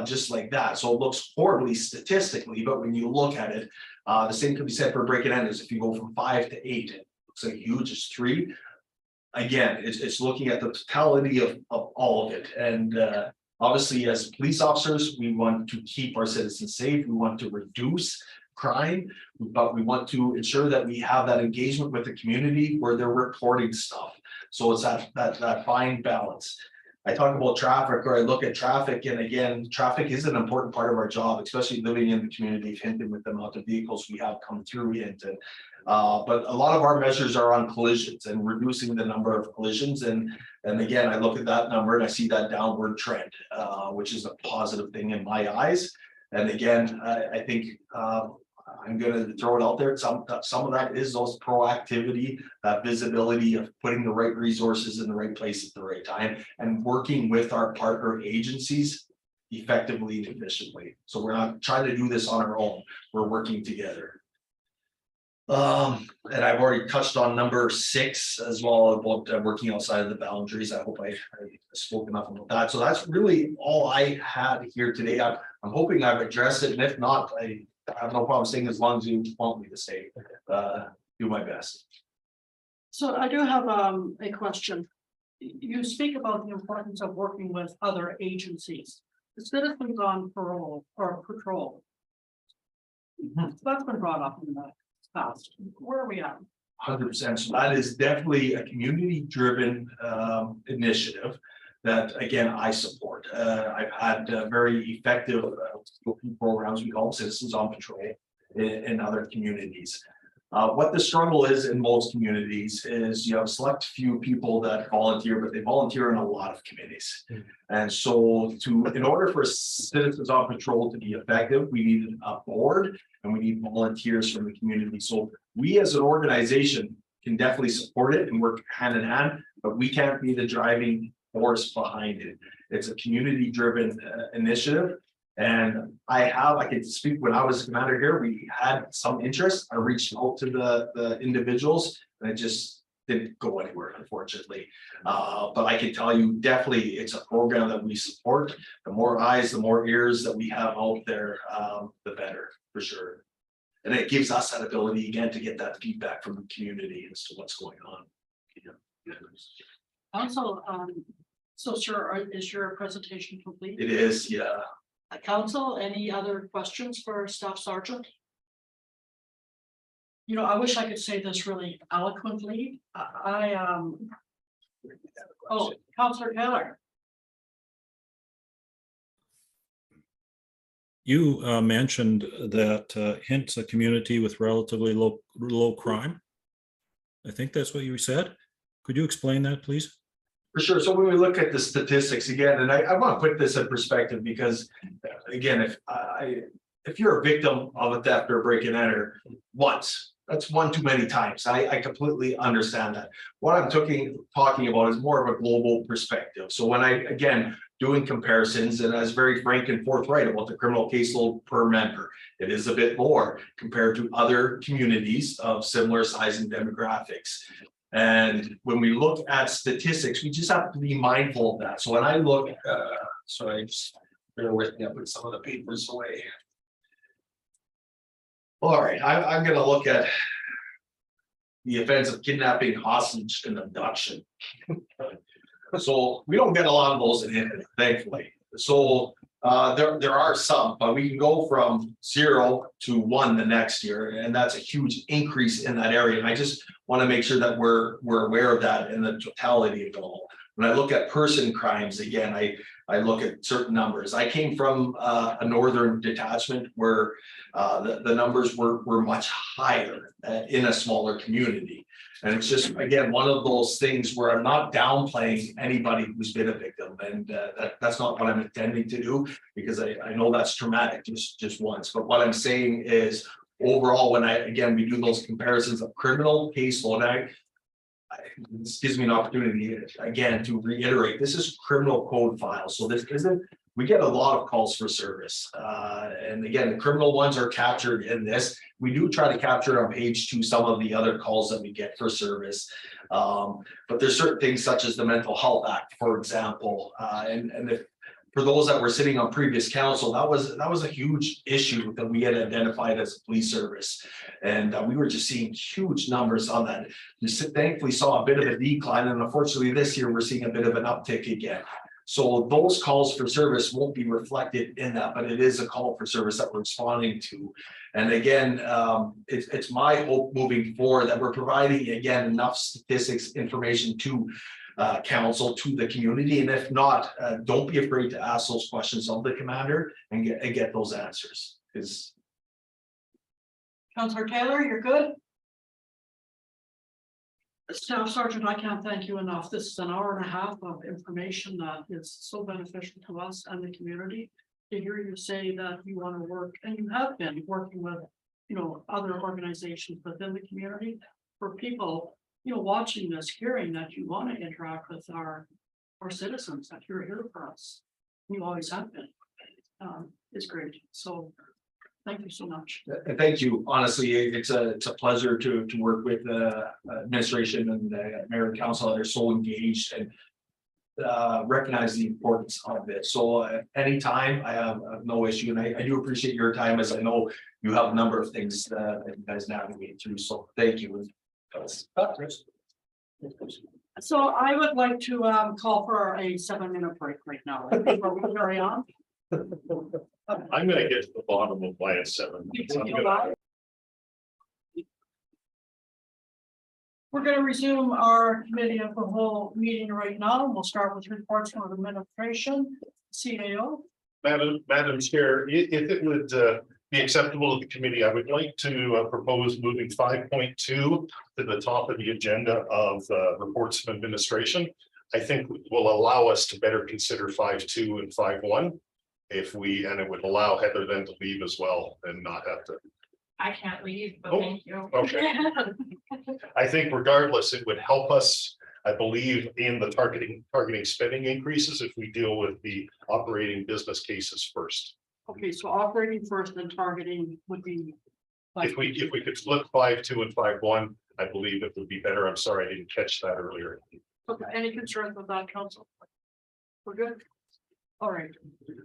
just like that. So it looks horribly statistically, but when you look at it, the same could be said for break and enters. If you go from 5 to 8, it looks like huge as 3. Again, it's looking at the totality of all of it. And obviously, as police officers, we want to keep our citizens safe. We want to reduce crime, but we want to ensure that we have that engagement with the community where they're reporting stuff. So it's that fine balance. I talk about traffic, or I look at traffic, and again, traffic is an important part of our job, especially living in the community of Hinton with the amount of vehicles we have come through Hinton. But a lot of our measures are on collisions and reducing the number of collisions. And again, I look at that number and I see that downward trend, which is a positive thing in my eyes. And again, I think I'm going to throw it out there. Some of that is those proactivity, that visibility of putting the right resources in the right place at the right time and working with our partner agencies effectively and efficiently. So we're not trying to do this on our own. We're working together. And I've already touched on number 6 as well about working outside of the boundaries. I hope I spoke enough about that. So that's really all I had here today. I'm hoping I've addressed it, and if not, I have no problem saying as long as you want me to stay. Do my best. So I do have a question. You speak about the importance of working with other agencies. The citizens on parole or patrol. That's been brought up in the past. Where are we at? 100%. So that is definitely a community-driven initiative that, again, I support. I've had very effective programs we call Citizens on Patrol in other communities. What the struggle is in most communities is you have a select few people that volunteer, but they volunteer in a lot of committees. And so in order for Citizens on Patrol to be effective, we need a board and we need volunteers from the community. So we as an organization can definitely support it and work hand in hand, but we can't be the driving force behind it. It's a community-driven initiative. And I can speak, when I was commander here, we had some interest. I reached out to the individuals and it just didn't go anywhere, unfortunately. But I can tell you, definitely it's a program that we support. The more eyes, the more ears that we have out there, the better, for sure. And it gives us that ability again to get that feedback from the community as to what's going on. Yeah. Also, so sir, is your presentation complete? It is, yeah. Council, any other questions for Staff Sergeant? You know, I wish I could say this really eloquently. Oh, Counselor Taylor. You mentioned that Hint's a community with relatively low crime. I think that's what you said. Could you explain that, please? For sure. So when we look at the statistics again, and I want to put this in perspective because again, if you're a victim of a theft or break and enter once, that's one too many times. I completely understand that. What I'm talking about is more of a global perspective. So when again, doing comparisons, and I was very frank and forthright about the criminal caseload per member, it is a bit more compared to other communities of similar size and demographics. And when we look at statistics, we just have to be mindful of that. So when I look, sorry, just bear with me, I put some of the papers away. All right, I'm gonna look at the offense of kidnapping, hostage, and abduction. So we don't get a lot of those in Hinton, thankfully. So there are some, but we can go from 0 to 1 the next year, and that's a huge increase in that area. And I just want to make sure that we're aware of that in the totality of it all. When I look at person crimes, again, I look at certain numbers. I came from a northern detachment where the numbers were much higher in a smaller community. And it's just, again, one of those things where I'm not downplaying anybody who's been a victim. And that's not what I'm intending to do, because I know that's traumatic just once. But what I'm saying is overall, when we do those comparisons of criminal caseload, this gives me an opportunity again to reiterate, this is criminal code files. So this isn't, we get a lot of calls for service. And again, the criminal ones are captured in this. We do try to capture on page 2 some of the other calls that we get for service. But there's certain things such as the Mental Health Act, for example. And if, for those that were sitting on previous council, that was a huge issue that we had identified as a police service. And we were just seeing huge numbers on that. We thankfully saw a bit of a decline, and unfortunately this year we're seeing a bit of an uptick again. So those calls for service won't be reflected in that, but it is a call for service that we're responding to. And again, it's my hope moving forward that we're providing, again, enough statistics, information to council, to the community. And if not, don't be afraid to ask those questions of the commander and get those answers. Because Counselor Taylor, you're good? Staff Sergeant, I can't thank you enough. This is an hour and a half of information that is so beneficial to us and the community. To hear you say that you want to work, and you have been working with, other organizations within the community, for people, watching this, hearing that you want to interact with our citizens, that you're here for us. You always have been. Is great. So thank you so much. thank you. Honestly, it's a pleasure to work with the administration and the mayor and council that are so engaged and recognize the importance of it. So anytime, I have no issue, and I do appreciate your time, as I know you have a number of things that you guys navigate through. So thank you. So I would like to call for a 7-minute break right now. Before we carry on. I'm gonna get to the bottom of why it's 7 minutes. I'm gonna- We're going to resume our committee of the whole meeting right now. We'll start with reports from administration, CAO. Madam Chair, if it would be acceptable to the committee, I would like to propose moving 5.2 to the top of the agenda of reports of administration. I think will allow us to better consider 5.2 and 5.1 and it would allow Heather then to leave as well and not have to. I can't leave, but Oh, thank you. okay. I think regardless, it would help us, I believe, in the targeting spending increases if we deal with the operating business cases first. Okay, so operating first and targeting would be. If we could flip 5.2 and 5.1, I believe it would be better. I'm sorry, I didn't catch that earlier. Okay, any concerns with that, council? We're good? All right,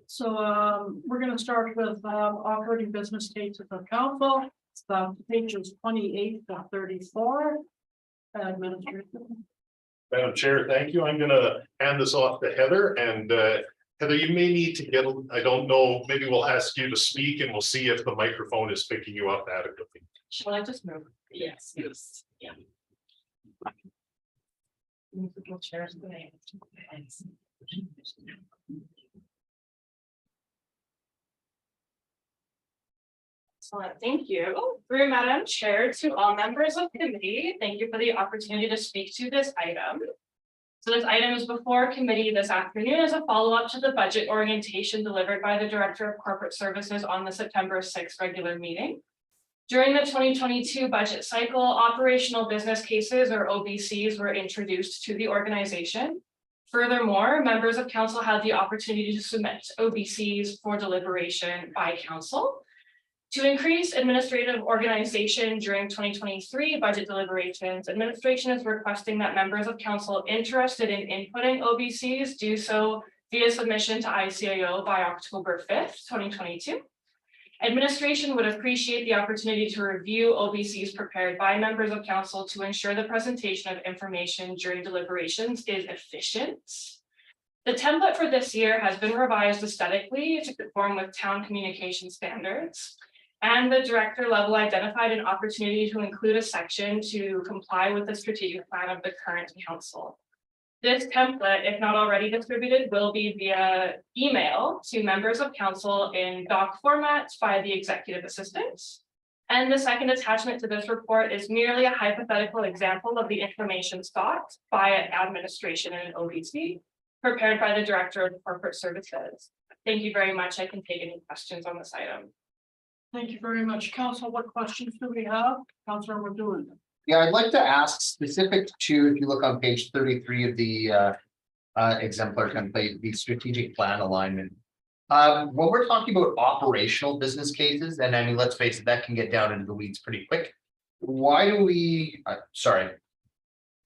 so we're gonna start with operating business cases of council. It's pages 28 to 34. Administration. Madam Chair, thank you. I'm gonna hand this off to Heather, and Heather, you may need to get, I don't know, maybe we'll ask you to speak and we'll see if the microphone is picking you up adequately. Shall I just move? Yes, yeah. Musical chairs of the name. Excellent, thank you. Through Madam Chair to all members of the committee, thank you for the opportunity to speak to this item. So this item is before committee this afternoon as a follow-up to the budget orientation delivered by the Director of Corporate Services on the September 6th regular meeting. During the 2022 budget cycle, operational business cases or OBCs were introduced to the organization. Furthermore, members of council had the opportunity to submit OBCs for deliberation by council. To increase administrative organization during 2023 budget deliberations, administration is requesting that members of council interested in inputting OBCs do so via submission to ICAO by October 5th, 2022. Administration would appreciate the opportunity to review OBCs prepared by members of council to ensure the presentation of information during deliberations is efficient. The template for this year has been revised aesthetically to conform with town communication standards. And the director level identified an opportunity to include a section to comply with the strategic plan of the current council. This template, if not already distributed, will be via email to members of council in doc format by the executive assistants. And the second attachment to this report is merely a hypothetical example of the information sought by administration in an OBC prepared by the Director of Corporate Services. Thank you very much. I can take any questions on this item. Thank you very much. Council, what questions do we have? Councilor Magoon. Yeah, I'd like to ask specific to, if you look on page 33 of the exemplar template, the strategic plan alignment. When we're talking about operational business cases, and I mean, let's face it, that can get down into the weeds pretty quick. Why do we,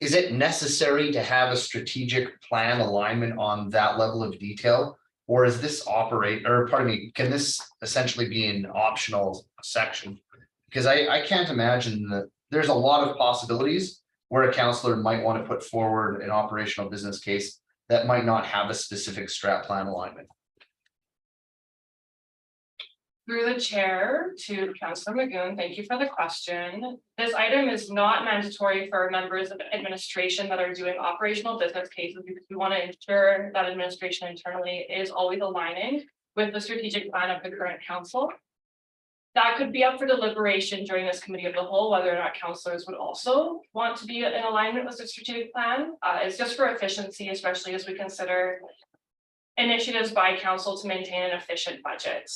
is it necessary to have a strategic plan alignment on that level of detail? Or is this can this essentially be an optional section? Because I can't imagine that there's a lot of possibilities where a councillor might want to put forward an operational business case that might not have a specific strat plan alignment. Through the chair to Councilor Magoon, thank you for the question. This item is not mandatory for members of administration that are doing operational business cases because we want to ensure that administration internally is always aligning with the strategic plan of the current council. That could be up for deliberation during this committee of the whole, whether or not councillors would also want to be in alignment with the strategic plan. It's just for efficiency, especially as we consider initiatives by council to maintain an efficient budget.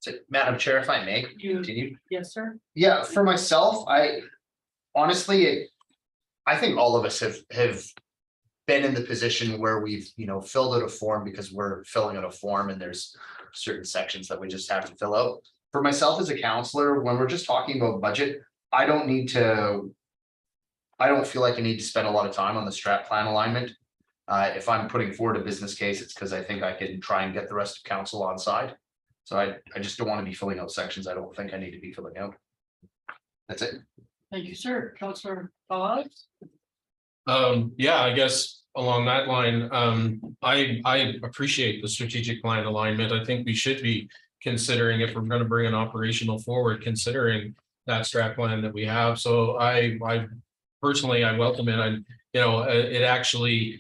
So, Madam Chair, if I may continue. Yes, sir. Yeah, for myself, I think all of us have been in the position where we've, filled out a form because we're filling out a form and there's certain sections that we just have to fill out. For myself as a counselor, when we're just talking about budget, I don't feel like I need to spend a lot of time on the strat plan alignment. If I'm putting forward a business case, it's because I think I can try and get the rest of council on side. So I just don't want to be filling out sections I don't think I need to be filling out. That's it. Thank you, sir. Councilor Boggs. Yeah, I guess along that line, I appreciate the strategic plan alignment. I think we should be considering, if we're going to bring an operational forward, considering that strat plan that we have. So I personally, I welcome it. It actually,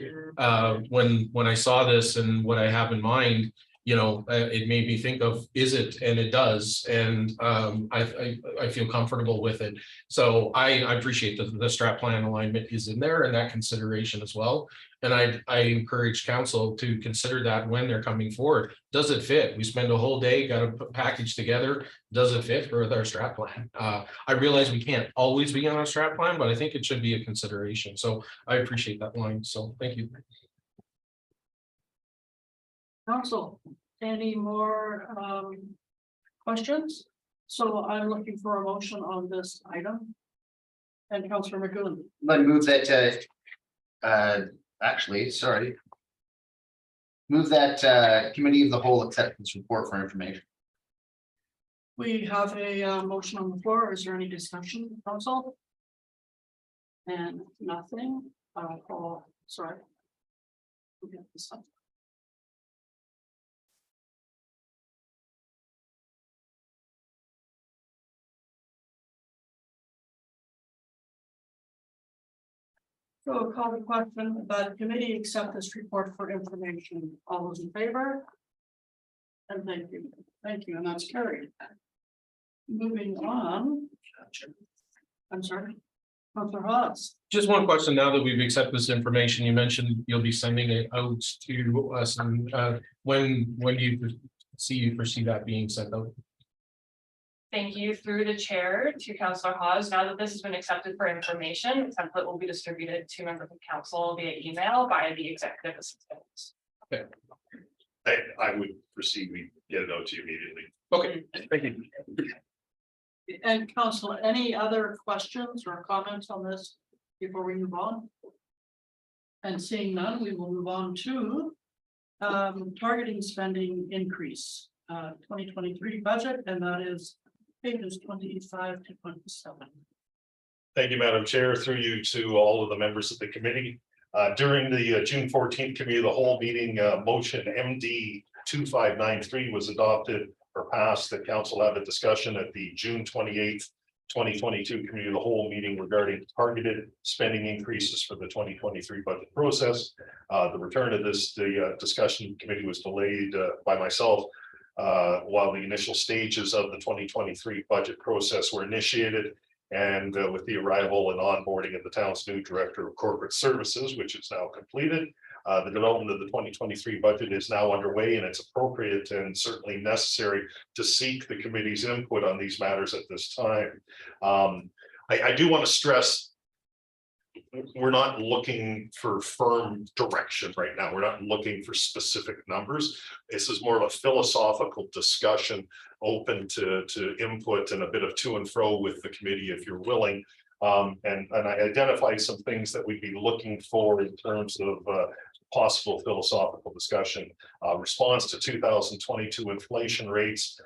when I saw this and what I have in mind, it made me think of, is it? And it does. And I feel comfortable with it. So I appreciate that the strat plan alignment is in there and that consideration as well. And I encourage council to consider that when they're coming forward. Does it fit? We spend a whole day, got to put package together. Does it fit with our strat plan? I realize we can't always be on a strat plan, but I think it should be a consideration. So I appreciate that line. So thank you. Council, any more questions? So I'm looking for a motion on this item. And Councilor Magoon. But move that move that committee of the whole acceptance report for information. We have a motion on the floor. Is there any discussion, council? And nothing. Sorry. We'll get this up. So call the question, the committee accept this report for information. All those in favor? And thank you, and that's carried. Moving on. I'm sorry. Councilor Hawes. Just one question, now that we've accepted this information, you mentioned you'll be sending it out to us, and when do you foresee that being sent out? Thank you through the chair to Councillor Hawes. Now that this has been accepted for information, the template will be distributed to members of council via email by the executive assistant. I would proceed, we get it out to you immediately. Okay, thank you. And council, any other questions or comments on this before we move on? And seeing none, we will move on to targeting spending increase, 2023 budget, and that is pages 25 to 27. Thank you, Madam Chair, through you to all of the members of the committee. During the June 14th committee of the whole meeting, motion MD 2593 was adopted or passed. The council had a discussion at the June 28th, 2022 committee of the whole meeting regarding targeted spending increases for the 2023 budget process. The return of the discussion committee was delayed by myself while the initial stages of the 2023 budget process were initiated. And with the arrival and onboarding of the town's new director of corporate services, which is now completed, the development of the 2023 budget is now underway, and it's appropriate and certainly necessary to seek the committee's input on these matters at this time. I do want to stress, we're not looking for firm direction right now. We're not looking for specific numbers. This is more of a philosophical discussion, open to input and a bit of to and fro with the committee if you're willing. And I identified some things that we'd be looking for in terms of possible philosophical discussion. Response to 2022 inflation rates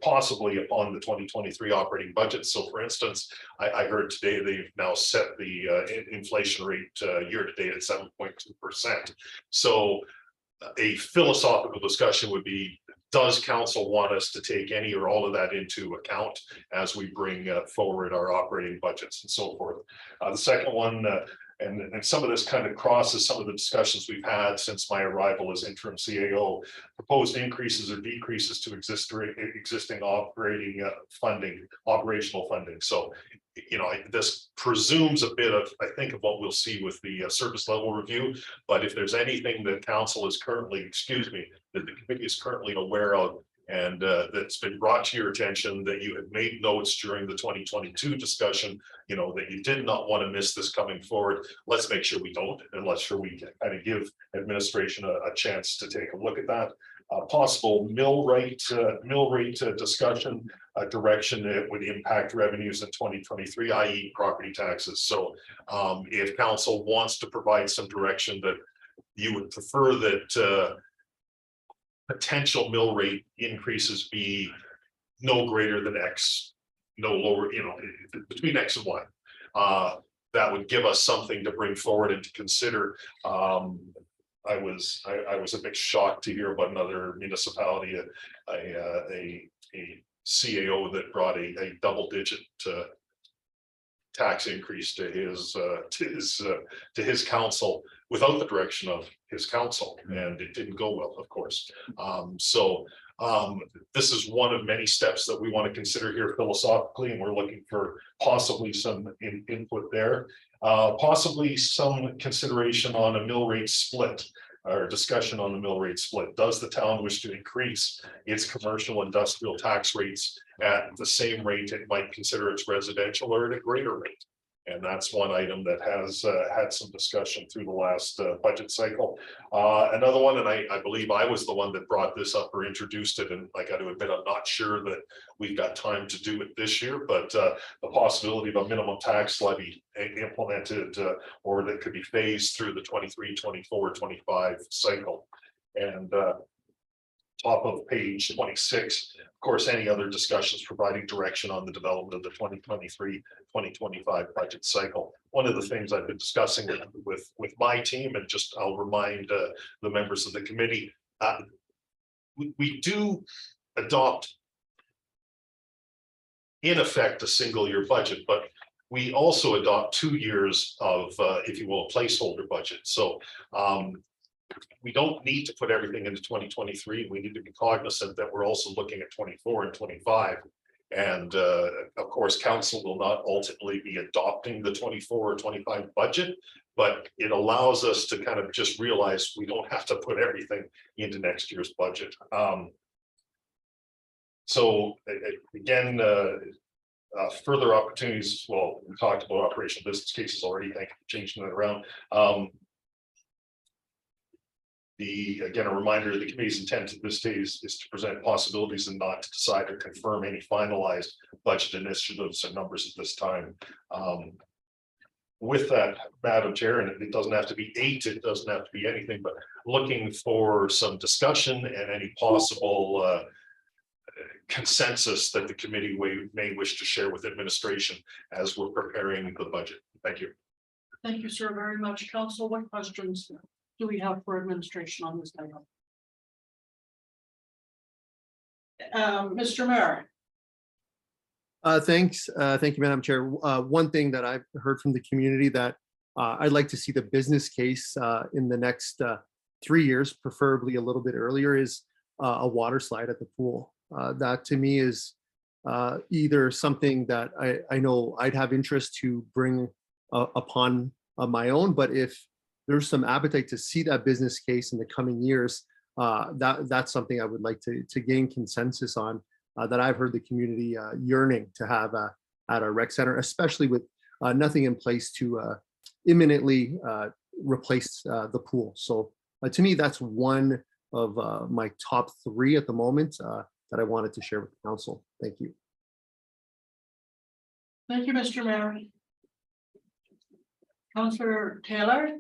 possibly upon the 2023 operating budget. So for instance, I heard today they've now set the inflation rate year to date at 7.2%. So a philosophical discussion would be, does council want us to take any or all of that into account as we bring forward our operating budgets and so forth? The second one, and some of this kind of crosses some of the discussions we've had since my arrival as interim CAO, proposed increases or decreases to existing operating operational funding. So, you know, this presumes a bit of, I think, of what we'll see with the service level review. But if there's anything that council is currently, that the committee is currently aware of, and that's been brought to your attention, that you had made notes during the 2022 discussion, you know, that you did not want to miss this coming forward. Let's make sure we don't, and let's sure we can kind of give administration a chance to take a look at that. Possible mill rate discussion, direction that would impact revenues in 2023, i.e. property taxes. So if council wants to provide some direction that you would prefer that potential mill rate increases be no greater than X, no lower, you know, between X and Y. That would give us something to bring forward and to consider. I was a bit shocked to hear about another municipality, a CAO that brought a double-digit tax increase to his council without the direction of his council, and it didn't go well, of course. This is one of many steps that we want to consider here philosophically, and we're looking for possibly some input there. Possibly some consideration on a mill rate split, or discussion on the mill rate split. Does the town wish to increase its commercial industrial tax rates at the same rate it might consider its residential, or at a greater rate? And that's one item that has had some discussion through the last budget cycle. Another one, and I believe I was the one that brought this up or introduced it, and I got to admit, I'm not sure that we've got time to do it this year, but the possibility of a minimum tax levy implemented or that could be phased through the 23, 24, 25 cycle. And top of page 26, of course, any other discussions providing direction on the development of the 2023-2025 budget cycle. One of the things I've been discussing with my team, and just I'll remind the members of the committee, we do adopt in effect a single year budget, but we also adopt 2 years of, if you will, a placeholder budget. So we don't need to put everything into 2023. We need to be cognizant that we're also looking at 24 and 25. And of course, council will not ultimately be adopting the 24 or 25 budget, but it allows us to kind of just realize we don't have to put everything into next year's budget. So again, further opportunities, well, we talked about operational business cases already, thank you for changing that around. Again, a reminder, the committee's intent at this stage is to present possibilities and not to decide or confirm any finalized budget initiatives or numbers at this time. With that, Madam Chair, and it doesn't have to be 8, it doesn't have to be anything, but looking for some discussion and any possible consensus that the committee may wish to share with administration as we're preparing the budget. Thank you. Thank you, sir, very much. Council, what questions do we have for administration on this item? Mr. Mayor. Thanks. Thank you, Madam Chair. One thing that I've heard from the community that I'd like to see the business case in the next 3 years, preferably a little bit earlier, is a water slide at the pool. That to me is either something that I know I'd have interest to bring upon my own, but if there's some appetite to see that business case in the coming years, that's something I would like to gain consensus on, that I've heard the community yearning to have at our rec center, especially with nothing in place to imminently replace the pool. So to me, that's one of my top 3 at the moment that I wanted to share with the council. Thank you. Thank you, Mr. Mayor. Councillor Taylor.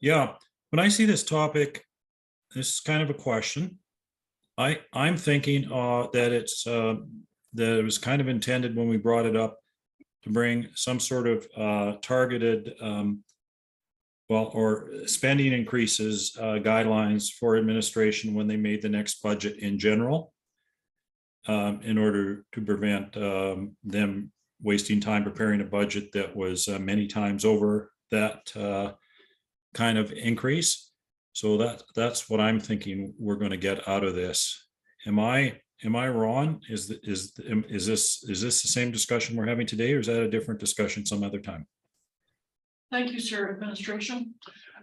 Yeah, when I see this topic, this is kind of a question. I'm thinking that it was kind of intended when we brought it up to bring some sort of targeted or spending increases guidelines for administration when they made the next budget in general, in order to prevent them wasting time preparing a budget that was many times over that kind of increase. So that's what I'm thinking we're going to get out of this. Am I wrong? Is this the same discussion we're having today, or is that a different discussion some other time? Thank you, sir. Administration.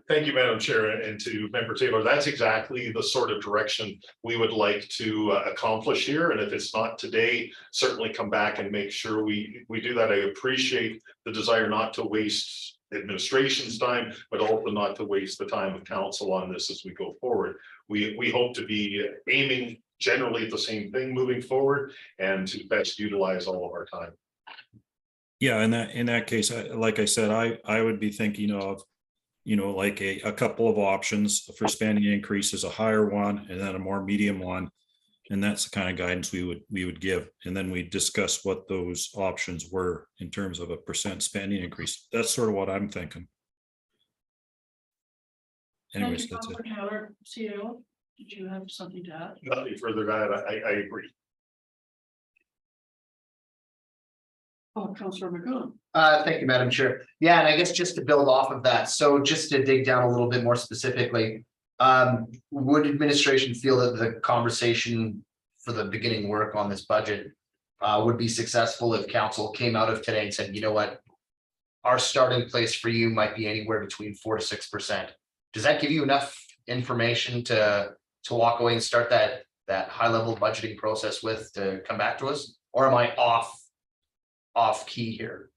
Thank you, Madam Chair, and to Member Taylor. That's exactly the sort of direction we would like to accomplish here. And if it's not today, certainly come back and make sure we do that. I appreciate the desire not to waste administration's time, but also not to waste the time of council on this as we go forward. We hope to be aiming generally at the same thing moving forward and to best utilize all of our time. Yeah, in that case, like I said, I would be thinking of, like a couple of options for spending increases, a higher one and then a more medium one. And that's the kind of guidance we would give. And then we discuss what those options were in terms of a % spending increase. That's sort of what I'm thinking. Anyways, that's it. Taylor, CEO, did you have something to add? Nothing further to add. I agree. Oh, Councillor McGowan. Thank you, Madam Chair. Yeah, and I guess just to build off of that, so just to dig down a little bit more specifically, would administration feel that the conversation for the beginning work on this budget would be successful if council came out of today and said, you know what, our starting place for you might be anywhere between 4 to 6%. Does that give you enough information to walk away and start that high level budgeting process with to come back to us? Or am I off key here?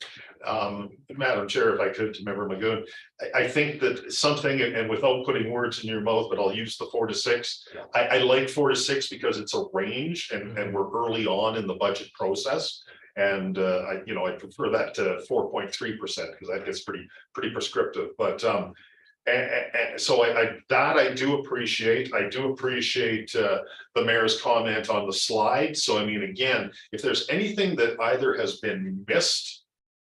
Madam Chair, if I could, to Member McGowan, I think that something, and without putting words in your mouth, but I'll use the 4 to 6. I like 4 to 6 because it's a range and we're early on in the budget process. And I prefer that to 4.3% because that gets pretty prescriptive. But so I do appreciate. I do appreciate the mayor's comment on the slide. So I mean, again, if there's anything that either has been missed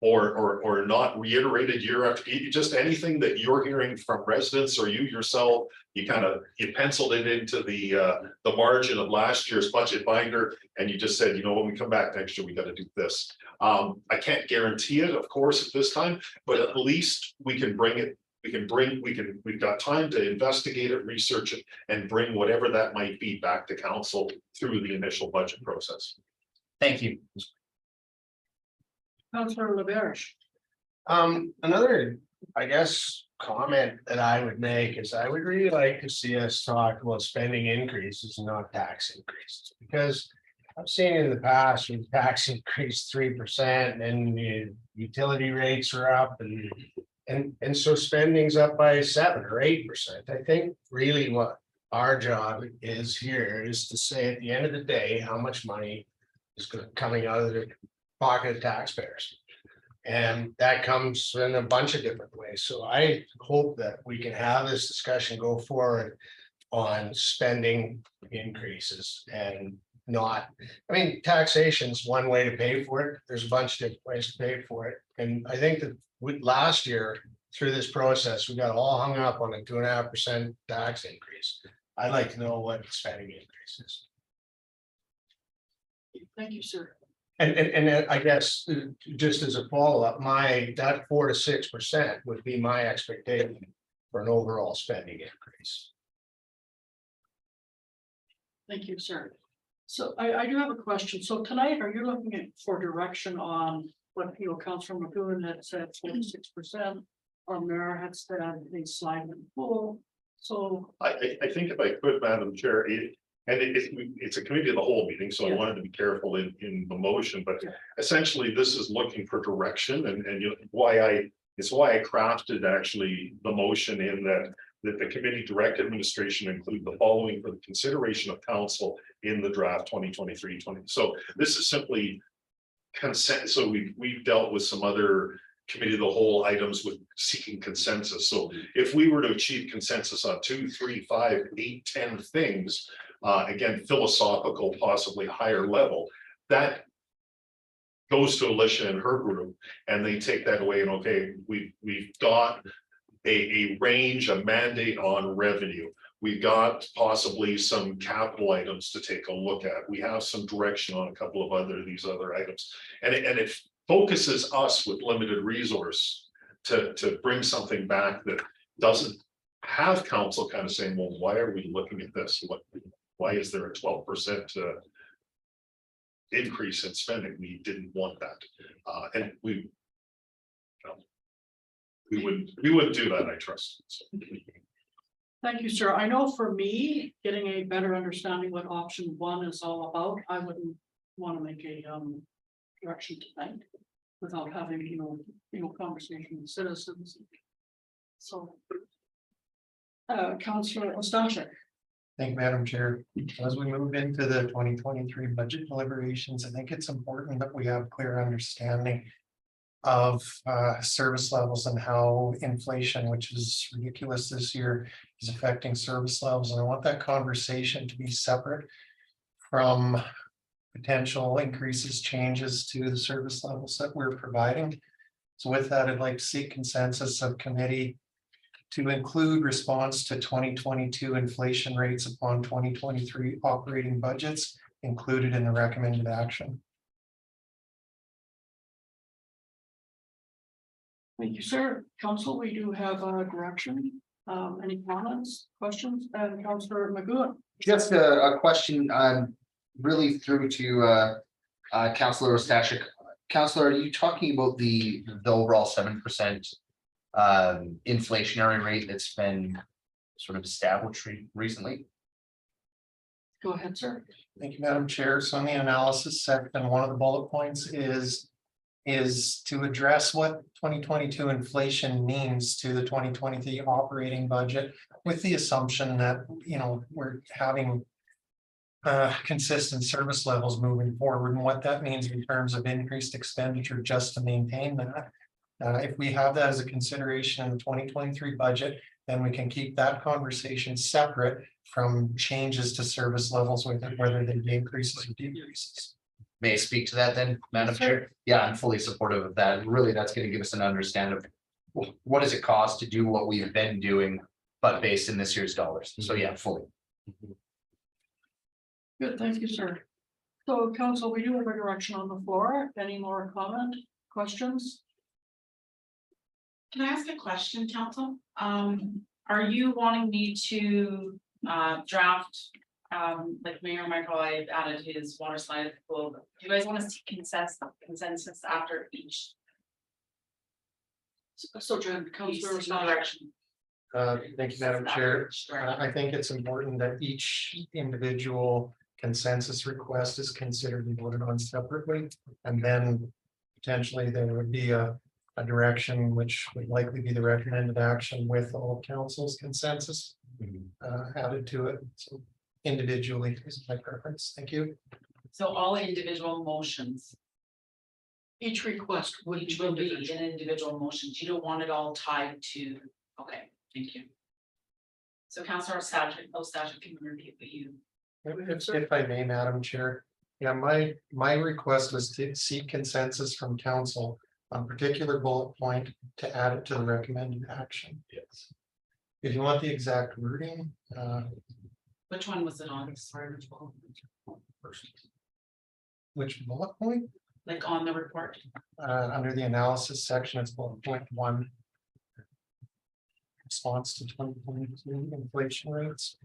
or not reiterated year after, just anything that you're hearing from residents or you yourself, you penciled it into the margin of last year's budget binder, and you just said, when we come back next year, we got to do this. I can't guarantee it, of course, at this time, but at least we can bring it. We've got time to investigate it, research it, and bring whatever that might be back to council through the initial budget process. Thank you. Councillor Laberge. Another, I guess, comment that I would make is I would really like to see us talk about spending increases, not tax increases, because I've seen in the past, when tax increased 3% and the utility rates are up and so spending's up by 7 or 8%. I think really what our job is here is to say at the end of the day, how much money is coming out of the pocket of taxpayers. And that comes in a bunch of different ways. So I hope that we can have this discussion go forward on spending increases and not, taxation is one way to pay for it. There's a bunch of different ways to pay for it. And I think that last year through this process, we got all hung up on a 2.5% tax increase. I'd like to know what spending increase is. Thank you, sir. And I guess just as a follow-up, that 4 to 6% would be my expectation for an overall spending increase. Thank you, sir. So I do have a question. So tonight, are you looking for direction on what, Councilor McGowan had said 46%, or Mayor had said a slide and pool? So I think if I could, Madam Chair, it's a committee of the whole meeting, so I wanted to be careful in the motion, but essentially this is looking for direction and it's why I crafted actually the motion in that the committee direct administration include the following for the consideration of council in the draft 2023-20. So this is simply consent. So we've dealt with some other committee of the whole items with seeking consensus. So if we were to achieve consensus on 2, 3, 5, 8, 10 things, again, philosophical, possibly higher level, that goes to Alicia and her group, and they take that away and okay, we've got a range, a mandate on revenue. We've got possibly some capital items to take a look at. We have some direction on a couple of these other items. And it focuses us with limited resource to bring something back that doesn't have council kind of saying, well, why are we looking at this? Why is there a 12% increase in spending? We didn't want that. And we wouldn't do that, I trust. So. thank you, sir. I know for me, getting a better understanding what option 1 is all about, I wouldn't want to make a direction tonight without having, conversation with citizens. So, Councillor Ostashek. Thank you, Madam Chair. As we move into the 2023 budget deliberations, I think it's important that we have clear understanding of service levels and how inflation, which is ridiculous this year, is affecting service levels. And I want that conversation to be separate from potential increases, changes to the service levels that we're providing. So with that, I'd like to seek consensus of committee to include response to 2022 inflation rates upon 2023 operating budgets included in the recommended action. Thank you, sir. Council, we do have a direction. Any comments, questions? And Councillor McGowan. Just a question really through to Councillor Ostashek. Councillor, are you talking about the overall 7% inflationary rate that's been sort of established recently? Go ahead, sir. Thank you, Madam Chair. So in the analysis section, one of the bullet points is to address what 2022 inflation means to the 2023 operating budget, with the assumption that, we're having consistent service levels moving forward, and what that means in terms of increased expenditure just to maintain that. If we have that as a consideration in the 2023 budget, then we can keep that conversation separate from changes to service levels, with whether they be increases or decreases. May I speak to that then, Madam Sure. Chair? Yeah, I'm fully supportive of that. Really, that's gonna give us an understanding of what does it cost to do what we've been doing, but based in this year's dollars. So yeah, fully. Good, thank you, sir. So council, we do have a direction on the floor. Any more comment, questions? Can I ask a question, council? Are you wanting me to draft? Like Mayor Michael, I added his water slide. Well, do you guys want to see consensus after each? So Jen, Councilor piece of Rosado. direction? Thank you, Madam Chair. I think it's important that each individual consensus request is considered and voted on separately. And then potentially there would be a direction which would likely be the recommended action with all council's consensus added to it. So individually is my preference. Thank you. So all individual motions, Each request would which will be in individual motions. You don't want it all tied to, okay, thank you. So Councilor Ostache can repeat what you. If I may, Madam Chair, yeah, my request was to seek consensus from council on particular bullet point to add it to the recommended action. Yes. If you want the exact wording, Which one was it on? Sorry, which bullet point, like on the report? under the analysis section, it's bullet point 1. Response to 2022 inflation rates.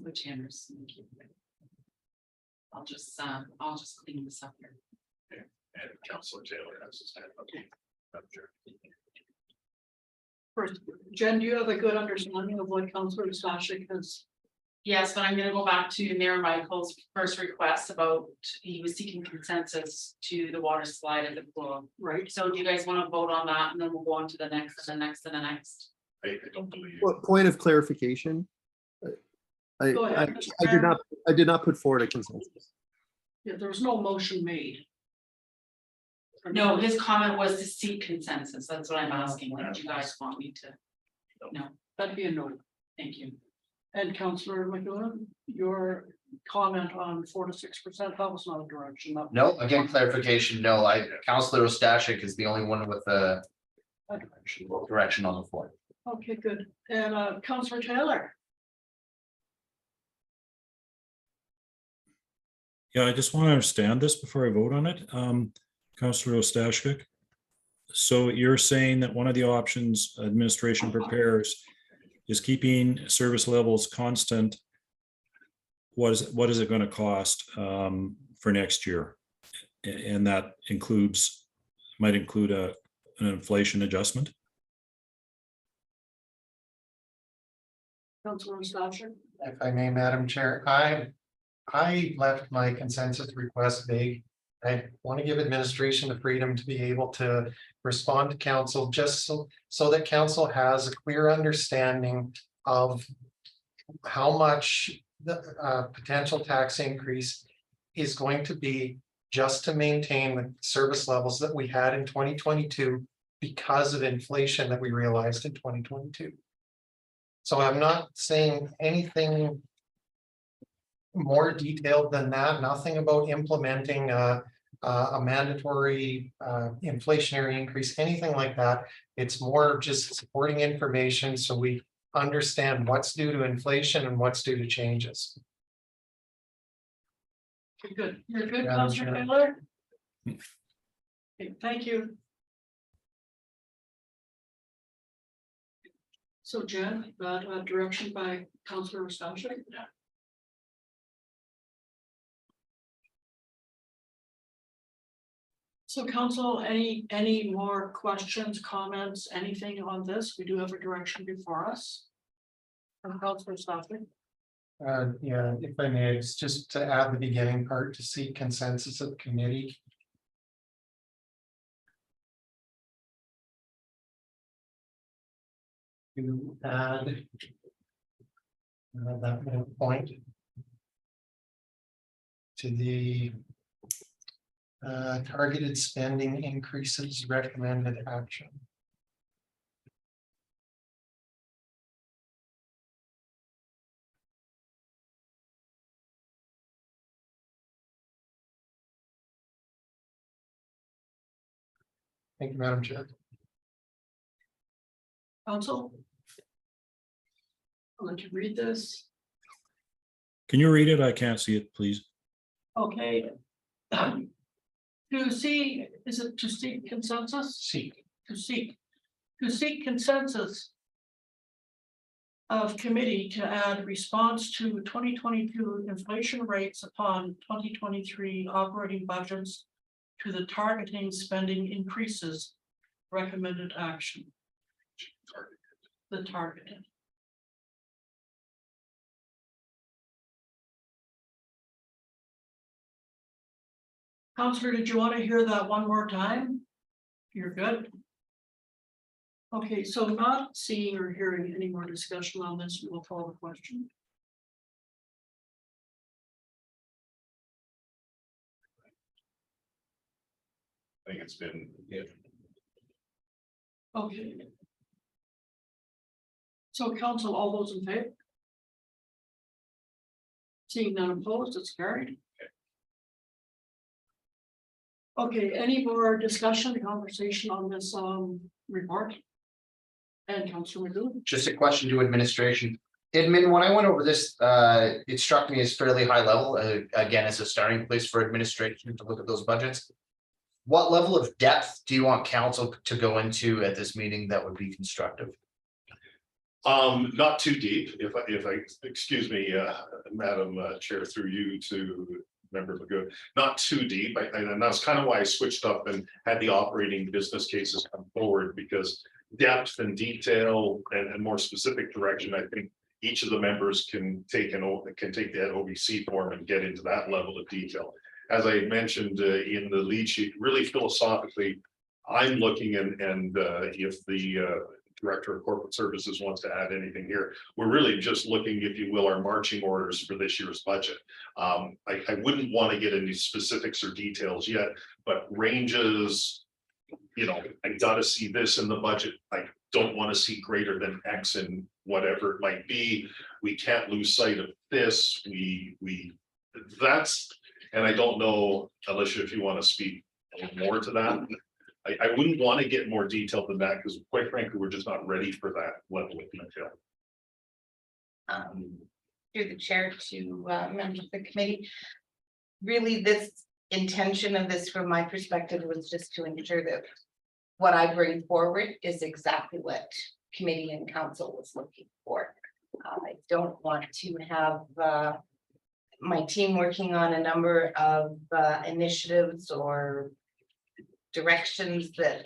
The chambers. Thank you. I'll just clean this up here. And Councilor Taylor has his hand up. Madam Chair. First, Jen, do you have a good understanding of what Councilor Stashik has? Yes, but I'm gonna go back to Mayor Michael's first request about, he was seeking consensus to the water slide at the pool. Right, So do you guys want to vote on that and then we'll go on to the next and the next and the next? I don't believe. Point of clarification. Go ahead, Mr. Chairman. I did not put forward a consensus. Yeah, there was no motion made. No, his comment was to seek consensus. That's what I'm asking. What do you guys want me to? No, That'd be a no. thank you. And Councilor McGowan, your comment on 4 to 6%, that was not a direction. that- No, again, clarification, no, Councilor Ostashik is the only one with a A direction. direction on the floor. Okay, good. And Councilor Taylor, Yeah, I just want to understand this before I vote on it. Councilor Ostashkik. So you're saying that one of the options administration prepares is keeping service levels constant. What is it going to cost for next year? And that might include an inflation adjustment? Councilor Stashik. If I may, Madam Chair, I left my consensus request vague. I want to give administration the freedom to be able to respond to council just so that council has a clear understanding of how much the potential tax increase is going to be just to maintain the service levels that we had in 2022 because of inflation that we realized in 2022. So I'm not saying anything more detailed than that, nothing about implementing a mandatory inflationary increase, anything like that. It's more just supporting information so we understand what's due to inflation and what's due to changes. Okay, good. You're good, Madam Councilor Chair. Taylor? Okay, thank you. So Jen, that direction by Councilor Stashik? So council, any more questions, comments, anything on this? We do have a direction before us. From Councilor Stashik. Yeah, if I may, it's just to add the beginning part to seek consensus of the committee. To add that middle point to the targeted spending increases recommended action. Thank you, Madam Chair. Council? I'll let you read this. Can you read it? I can't see it, please. Okay. To see, is it to seek consensus? Seek. To seek consensus of committee to add response to 2022 inflation rates upon 2023 operating budgets to the targeting spending increases recommended action. The targeted. Counselor, did you want to hear that one more time? You're good. Okay, so not seeing or hearing any more discussion on this, we will call the question. I think it's been, yeah. Okay. So council, all those in favor? Seeing none opposed, it's carried. Okay, any more discussion, conversation on this report? And Councilor Magoo? Just a question to administration. Edmund, when I went over this, it struck me as fairly high level, again, as a starting place for administration to look at those budgets. What level of depth do you want council to go into at this meeting that would be constructive? Not too deep, if I, excuse me, Madam Chair, through you to Member Magoo, not too deep. And that's kind of why I switched up and had the operating business cases come forward, because depth and detail and more specific direction, I think each of the members can take that OBC form and get into that level of detail. As I mentioned in the lead sheet, really philosophically, I'm looking and if the Director of Corporate Services wants to add anything here, we're really just looking, if you will, our marching orders for this year's budget. I wouldn't want to get into specifics or details yet, but ranges, you know, I gotta see this in the budget. I don't want to see greater than X in whatever it might be. We can't lose sight of this. That's, and I don't know, Alicia, if you want to speak a little more to that. I wouldn't want to get more detailed than that, because quite frankly, we're just not ready for that level of detail. Through the chair to members of the committee. Really, this intention of this, from my perspective, was just to ensure that what I bring forward is exactly what committee and council was looking for. I don't want to have my team working on a number of initiatives or directions that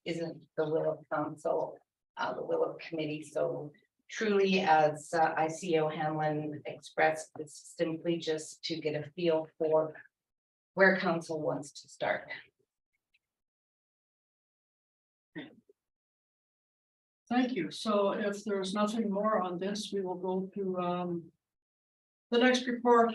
isn't the will of council, the will of committee. So truly, as ICO Hanlon expressed, this simply just to get a feel for where council wants to start. Thank you. So if there's nothing more on this, we will go to the next report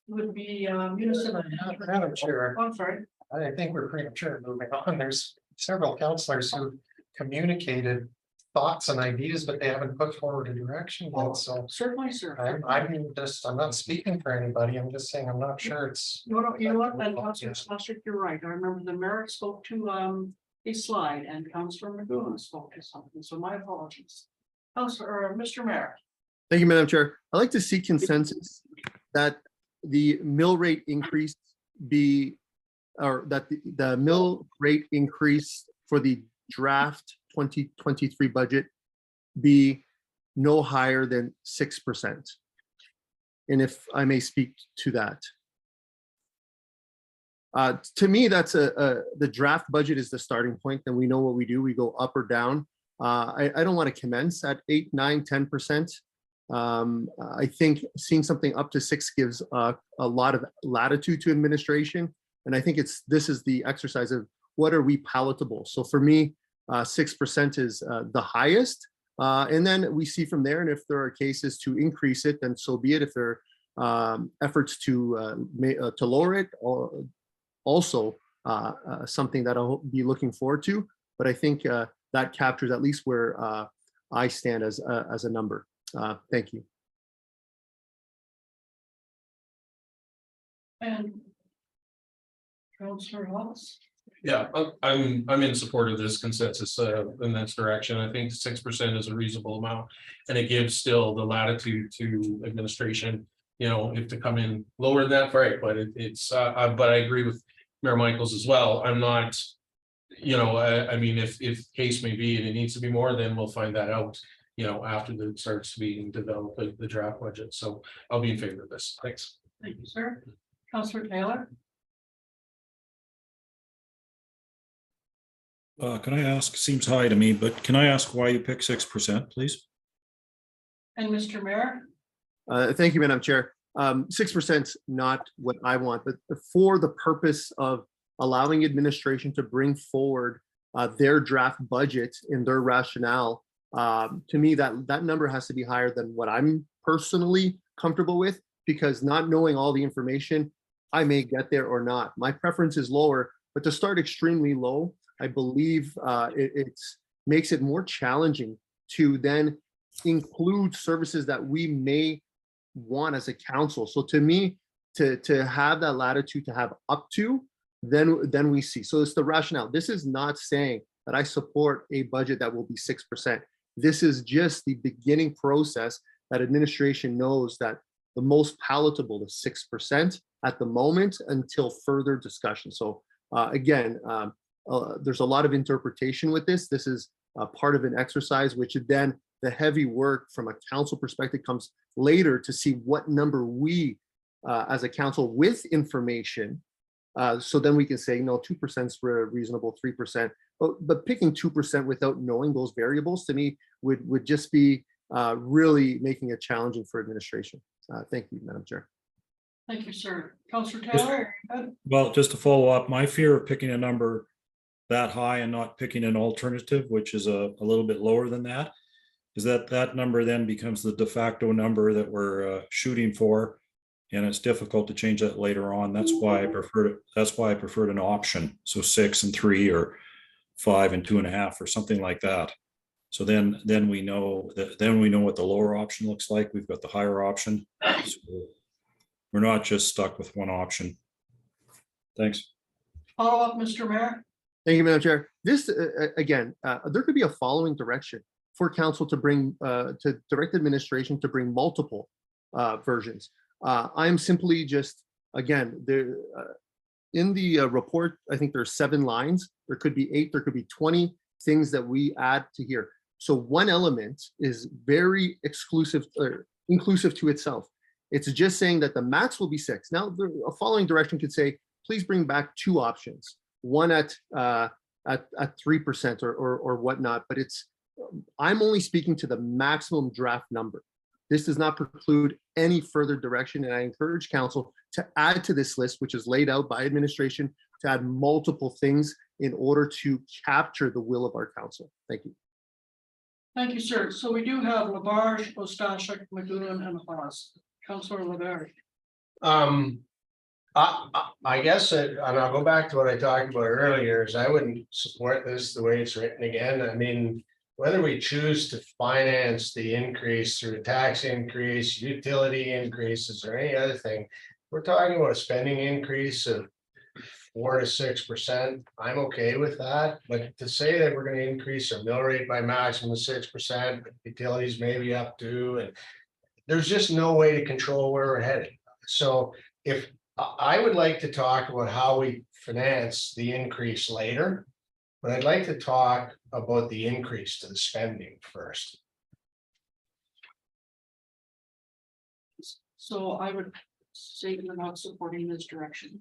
would be municipal. Madam Chair, I'm sorry. I think we're premature moving on. There's several councilors who communicated thoughts and ideas, but they haven't put forward a direction yet. So Certainly, sir. I'm not speaking for anybody. I'm just saying I'm not sure it's. You know what, and Councilor Slastrick, you're right. I remember the mayor spoke to a slide and Councilor Magoo spoke to something, so my apologies. Councilor, Mr. Mayor. Thank you, Madam Chair. I'd like to see consensus that the mill rate increase be, or that the mill rate increase for the draft 2023 budget be no higher than 6%. And if I may speak to that. To me, that's the draft budget is the starting point. Then we know what we do. We go up or down. I don't want to commence at 8, 9, 10%. I think seeing something up to 6 gives a lot of latitude to administration. And I think this is the exercise of what are we palatable. So for me, 6% is the highest. And then we see from there, and if there are cases to increase it, then so be it. If there are efforts to lower it, or also something that I'll be looking forward to. But I think that captures at least where I stand as a number. Thank you. And Councilor Hollis. Yeah, I'm in support of this consensus in this direction. I think 6% is a reasonable amount. And it gives still the latitude to administration, you know, if to come in lower than that, right, but it's but I agree with Mayor Michaels as well. I'm not, you know, I mean, if case may be, and it needs to be more, then we'll find that out, you know, after it starts being developed, the draft budget. So I'll be in favor of this. Thanks. Thank you, sir. Counselor Taylor? Can I ask, seems high to me, but can I ask why you pick 6%, please? And Mr. Mayor? Thank you, Madam Chair. 6% not what I want, but for the purpose of allowing administration to bring forward their draft budget and their rationale. To me, that number has to be higher than what I'm personally comfortable with, because not knowing all the information, I may get there or not. My preference is lower, but to start extremely low, I believe it makes it more challenging to then include services that we may want as a council. So to me, to have that latitude to have up to, then we see. So it's the rationale. This is not saying that I support a budget that will be 6%. This is just the beginning process that administration knows that the most palatable is 6% at the moment until further discussion. So again, there's a lot of interpretation with this. This is part of an exercise, which then the heavy work from a council perspective comes later to see what number we, as a council with information, so then we can say, no, 2% is reasonable, 3%. But picking 2% without knowing those variables to me would just be really making it challenging for administration. Thank you, Madam Chair. Thank you, sir. Counselor Taylor? Are you good? Well, just to follow up, my fear of picking a number that high and not picking an alternative, which is a little bit lower than that, is that number then becomes the de facto number that we're shooting for. And it's difficult to change that later on. That's why I preferred it. That's why I preferred an option. So 6 and 3 or 5 and 2.5 or something like that. So then we know that what the lower option looks like. We've got the higher option. So we're not just stuck with one option. Thanks. Follow up, Mr. Mayor? Thank you, Madam Chair. This, again, there could be a following direction for council to bring, to direct administration to bring multiple versions. I'm simply just, again, there in the report, I think there's 7 lines. There could be 8, there could be 20 things that we add to here. So one element is very exclusive or inclusive to itself. It's just saying that the max will be 6. Now, a following direction could say, please bring back 2 options, one at 3% or whatnot. But I'm only speaking to the maximum draft number. This does not preclude any further direction, and I encourage council to add to this list, which is laid out by administration, to add multiple things in order to capture the will of our council. Thank you. Thank you, sir. So we do have Labarge, Ostashik, McGowan, and Haas. Councilor Labarge. I guess, and I'll go back to what I talked about earlier, is I wouldn't support this the way it's written again. I mean, whether we choose to finance the increase through a tax increase, utility increases, or any other thing, we're talking about a spending increase of 4 to 6%. I'm okay with that, but to say that we're going to increase our mill rate by maximum 6%, utilities maybe up to, and there's just no way to control where we're headed. So if I would like to talk about how we finance the increase later, but I'd like to talk about the increase to the spending first. So I would say you're not supporting this direction.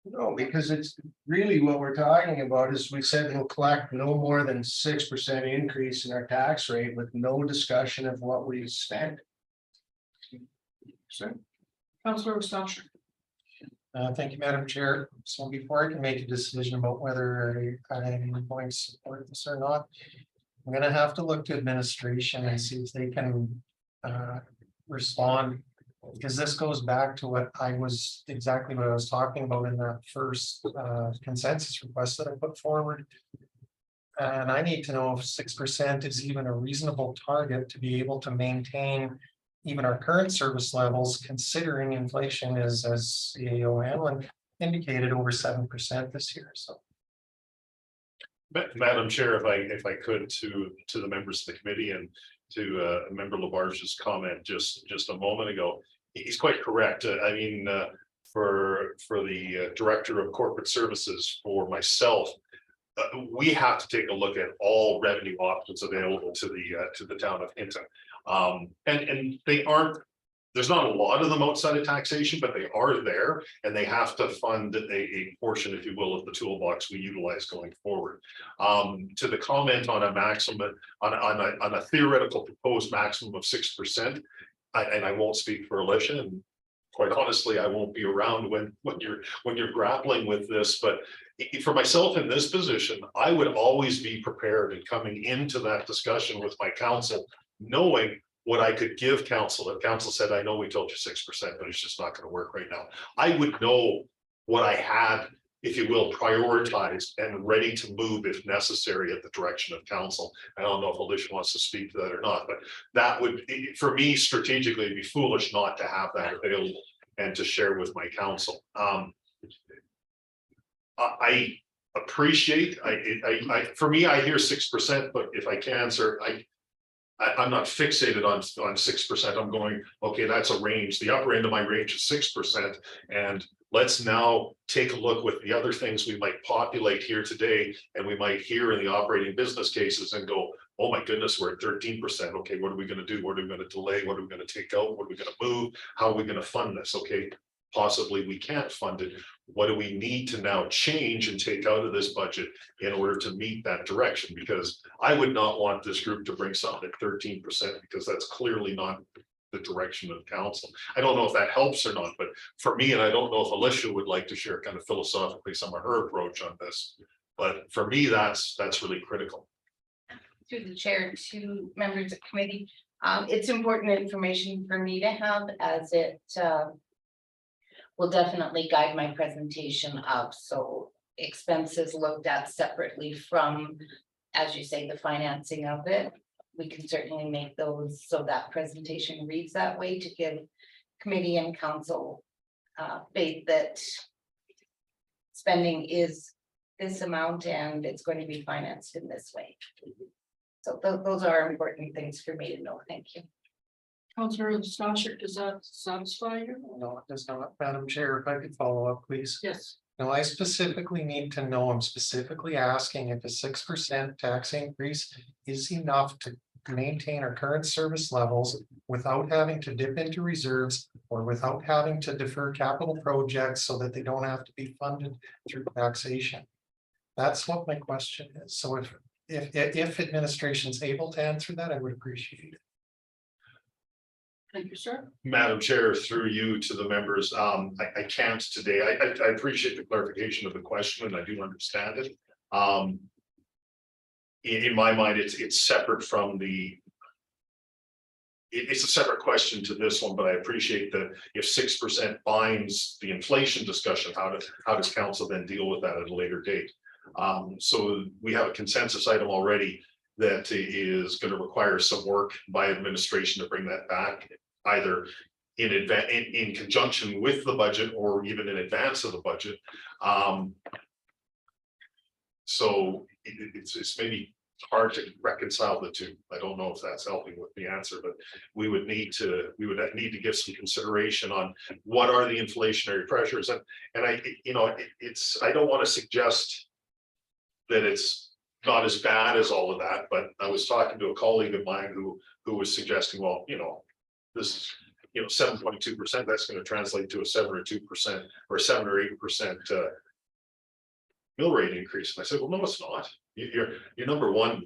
No, because it's really what we're talking about is we said we'll collect no more than 6% increase in our tax rate with no discussion of what we spend. So, Councilor Ostashik. Thank you, Madam Chair. So before I can make a decision about whether I'm going to support this or not, I'm going to have to look to administration and see if they can respond. Because this goes back to exactly what I was talking about in that first consensus request that I put forward. And I need to know if 6% is even a reasonable target to be able to maintain even our current service levels, considering inflation is, as CAO Hanlon indicated, over 7% this year. So Madam Chair, if I could, to the members of the committee and to Member Labarge's comment just a moment ago, he's quite correct. I mean, for the Director of Corporate Services, for myself, we have to take a look at all revenue options available to the town of Hinton. And they aren't, there's not a lot of them outside of taxation, but they are there, and they have to fund a portion, if you will, of the toolbox we utilize going forward. To the comment on a maximum, on a theoretical proposed maximum of 6%, and I won't speak for Alicia, and quite honestly, I won't be around when you're grappling with this, but for myself in this position, I would always be prepared in coming into that discussion with my council, knowing what I could give council. If council said, I know we told you 6%, but it's just not going to work right now. I would know what I had, if you will, prioritized and ready to move if necessary at the direction of council. I don't know if Alicia wants to speak to that or not, but that would, for me, strategically, it'd be foolish not to have that available and to share with my council. I appreciate, for me, I hear 6%, but if I can, sir, I'm not fixated on 6%. I'm going, okay, that's a range. The upper end of my range is 6%. And let's now take a look with the other things we might populate here today, and we might hear in the operating business cases and go, oh my goodness, we're at 13%. Okay, what are we going to do? What are we going to delay? What are we going to take out? What are we going to move? How are we going to fund this? Okay, possibly we can't fund it. What do we need to now change and take out of this budget in order to meet that direction? Because I would not want this group to bring something at 13%, because that's clearly not the direction of council. I don't know if that helps or not, but for me, and I don't know if Alicia would like to share kind of philosophically some of her approach on this, but for me, that's really critical. Through the chair to members of committee, it's important information for me to have, as it will definitely guide my presentation of, so expenses looked at separately from, as you say, the financing of it. We can certainly make those so that presentation reads that way, to give committee and council faith that spending is this amount and it's going to be financed in this way. So those are important things for me to know. Thank you. Councillor Stoshik, does that satisfy you? No, it does not. Madam Chair, if I could follow up, please. Yes. Now, I specifically need to know, I'm specifically asking if a 6% tax increase is enough to maintain our current service levels without having to dip into reserves or without having to defer capital projects so that they don't have to be funded through taxation. That's what my question is. So if administration is able to answer that, I would appreciate it. Thank you, sir. Madam Chair, through you to the members, I can't today. I appreciate the clarification of the question, and I do understand it. In my mind, it's separate from the. It's a separate question to this one, but I appreciate that if 6% binds the inflation discussion, how does council then deal with that at a later date? So we have a consensus item already that is going to require some work by administration to bring that back, either in conjunction with the budget or even in advance of the budget. So it's maybe hard to reconcile the two. I don't know if that's helping with the answer, but we would need to give some consideration on what are the inflationary pressures, and I don't want to suggest that it's not as bad as all of that, but I was talking to a colleague of mine who was suggesting, well, this is 7.2%, that's going to translate to a 7 or 2% or 7 or 8% mill rate increase. And I said, well, no, it's not. Your number one,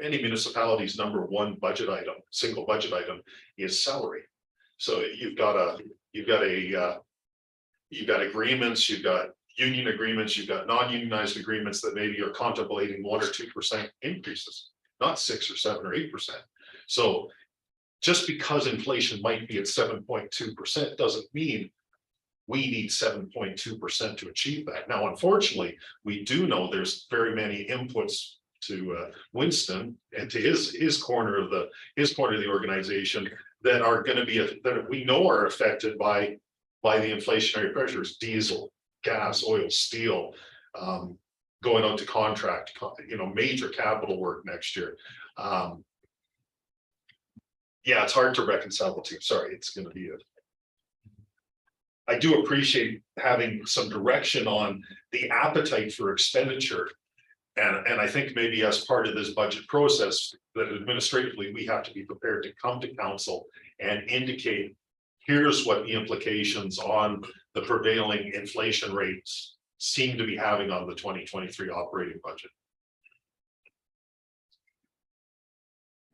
any municipality's number one budget item, single budget item is salary. So you've got agreements, you've got union agreements, you've got non-unionized agreements that maybe are contemplating 1 or 2% increases, not 6 or 7 or 8%. So just because inflation might be at 7.2% doesn't mean we need 7.2% to achieve that. Now, unfortunately, we do know there's very many inputs to Winston and to his corner of the organization that are going to be that we know are affected by the inflationary pressures: diesel, gas, oil, steel, going out to contract, major capital work next year. Yeah, it's hard to reconcile the two. Sorry, it's gonna be I do appreciate having some direction on the appetite for expenditure. And I think maybe as part of this budget process, that administratively, we have to be prepared to come to council and indicate, here's what the implications on the prevailing inflation rates seem to be having on the 2023 operating budget.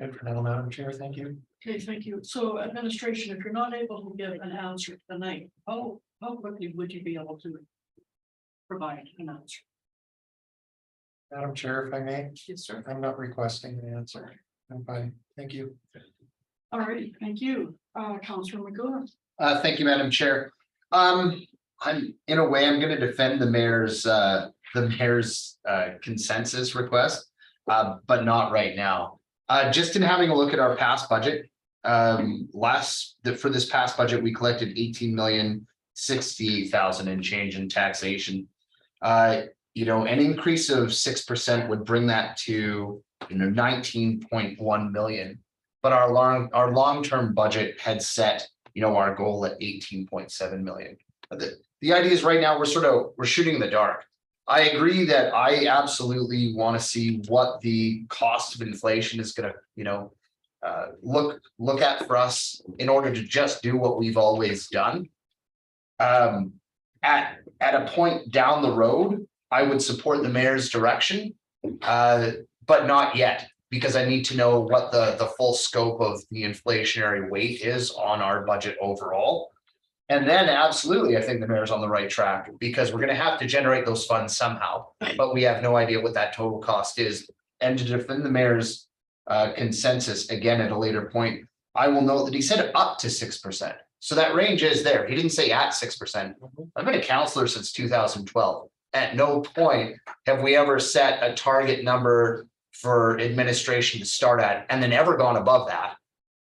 Good for now, Madam Chair. Thank you. Okay, thank you. So administration, if you're not able to give an answer tonight, how quickly would you be able to provide an answer? Madam Chair, if I may, Yes, sir. I'm not requesting an answer. I'm fine. Thank you. All right, thank you. Councilor McGowan. Thank you, Madam Chair. I'm, in a way, I'm gonna defend the mayor's consensus request, but not right now. Just in having a look at our past budget, for this past budget, we collected 18,060,000 and change in taxation. An increase of 6% would bring that to 19.1 million. But our long-term budget had set, our goal at 18.7 million. The idea is right now we're shooting in the dark. I agree that I absolutely want to see what the cost of inflation is going to, look at for us in order to just do what we've always done. At a point down the road, I would support the mayor's direction, but not yet, because I need to know what the full scope of the inflationary weight is on our budget overall. And then absolutely, I think the mayor's on the right track, because we're going to have to generate those funds somehow, but we have no idea what that total cost is. And to defend the mayor's consensus again at a later point, I will note that he said up to 6%. So that range is there. He didn't say at 6%. I've been a counselor since 2012. At no point have we ever set a target number for administration to start at and then ever gone above that.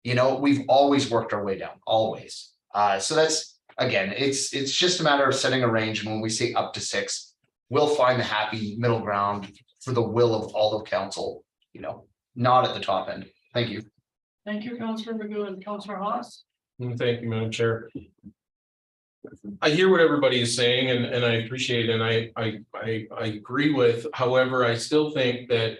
We've always worked our way down, always. So that's, again, it's just a matter of setting a range. And when we say up to 6, we'll find the happy middle ground for the will of all of council, not at the top end. Thank you. Thank you, Councilor McGowan. Councilor Haas. Thank you, Madam Chair. I hear what everybody is saying and I appreciate it, and I agree with. However, I still think that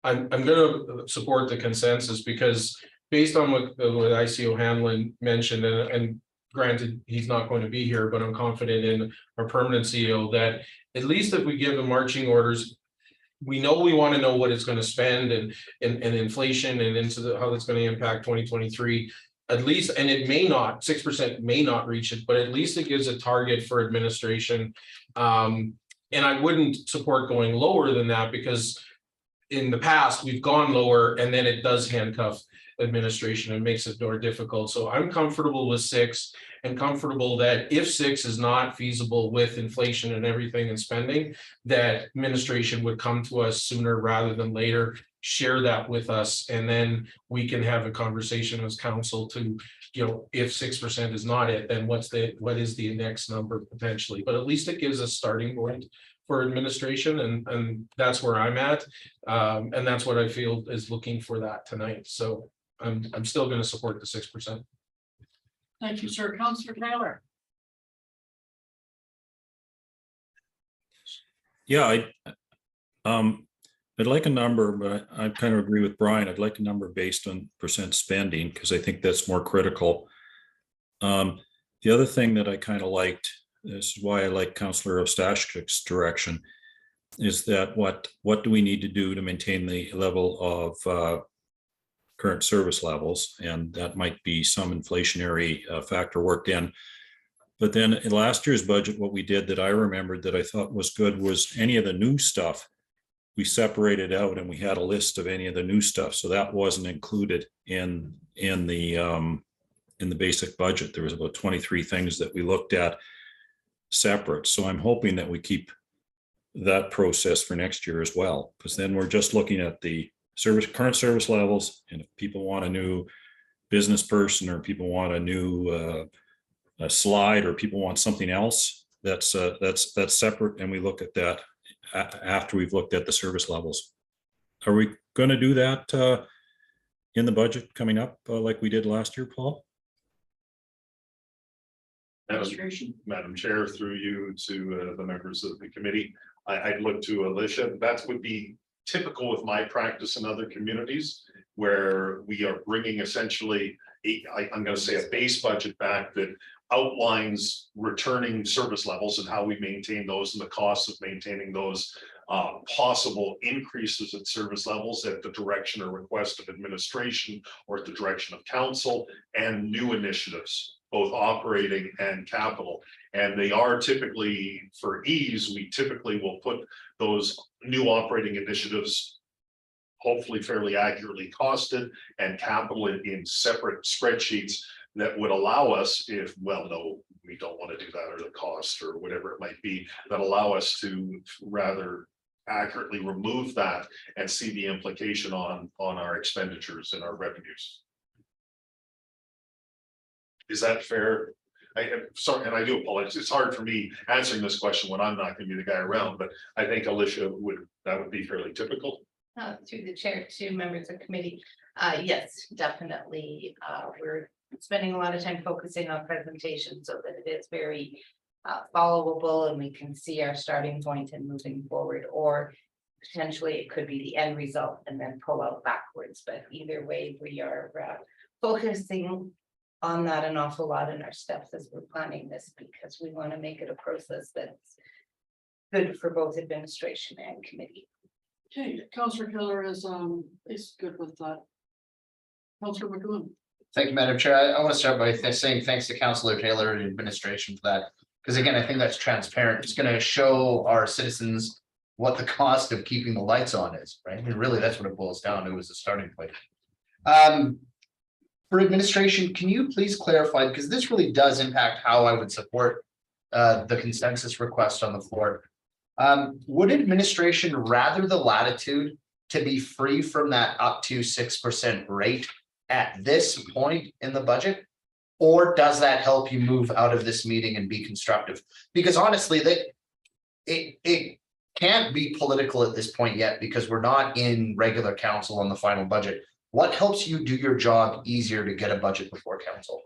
I'm gonna support the consensus, because based on what ICO Hanlon mentioned, and granted, he's not going to be here, but I'm confident in our permanent CEO that at least if we give the marching orders, we want to know what it's going to spend and inflation and into how it's going to impact 2023. At least, and it may not, 6% may not reach it, but at least it gives a target for administration. And I wouldn't support going lower than that, because in the past we've gone lower and then it does handcuff administration and makes it more difficult. So I'm comfortable with 6, and comfortable that if 6 is not feasible with inflation and everything and spending, that administration would come to us sooner rather than later, share that with us, and then we can have a conversation as council to, if 6% is not it, then what is the next number potentially? But at least it gives us starting point for administration, and that's where I'm at. And that's what I feel is looking for that tonight. So I'm still going to support the 6%. Thank you, sir. Councilor Taylor. Yeah, I'd like a number, but I kind of agree with Brian. I'd like a number based on percent spending, because I think that's more critical. The other thing that I kind of liked, this is why I like Councillor Ostashchuk's direction, is that what do we need to do to maintain the level of current service levels? And that might be some inflationary factor worked in. But then in last year's budget, what we did that I remembered that I thought was good was any of the new stuff we separated out, and we had a list of any of the new stuff. So that wasn't included in the basic budget. There was about 23 things that we looked at separate. So I'm hoping that we keep that process for next year as well, because then we're just looking at the current service levels. And if people want a new business person, or people want a new a slide, or people want something else, that's separate, and we look at that after we've looked at the service levels. Are we going to do that in the budget coming up like we did last year, Paul? Madam Chair, through you to the members of the committee, I'd look to Alicia. That would be typical with my practice in other communities where we are bringing essentially, I'm going to say a base budget back that outlines returning service levels and how we maintain those and the costs of maintaining those, possible increases in service levels at the direction or request of administration or at the direction of council, and new initiatives, both operating and capital. And they are typically, for ease, we typically will put those new operating initiatives hopefully fairly accurately costed and capital in separate spreadsheets that would allow us, if, well, no, we don't want to do that, or the cost or whatever it might be, that allow us to rather accurately remove that and see the implication on our expenditures and our revenues. Is that fair? I am sorry, and I do apologize. It's hard for me answering this question when I'm not going to be the guy around, but I think Alicia that would be fairly typical. Through the chair to members of committee, yes, definitely, we're spending a lot of time focusing on presentation so that it is very followable and we can see our starting point and moving forward, or potentially it could be the end result and then pull out backwards, but either way, we are focusing on that an awful lot in our steps as we're planning this, because we want to make it a process that's good for both administration and committee. Okay, Councillor Keller is good with that. Councillor McGowan. Thank you, Madam Chair. I want to start by saying thanks to Councillor Taylor and administration for that. Because again, I think that's transparent. It's going to show our citizens what the cost of keeping the lights on is, right? And really, that's what it boils down to, is a starting point. For administration, can you please clarify, because this really does impact how I would support the consensus request on the floor. Would administration rather the latitude to be free from that up to 6% rate at this point in the budget? Or does that help you move out of this meeting and be constructive? Because honestly, it can't be political at this point yet, because we're not in regular council on the final budget. What helps you do your job easier to get a budget before council?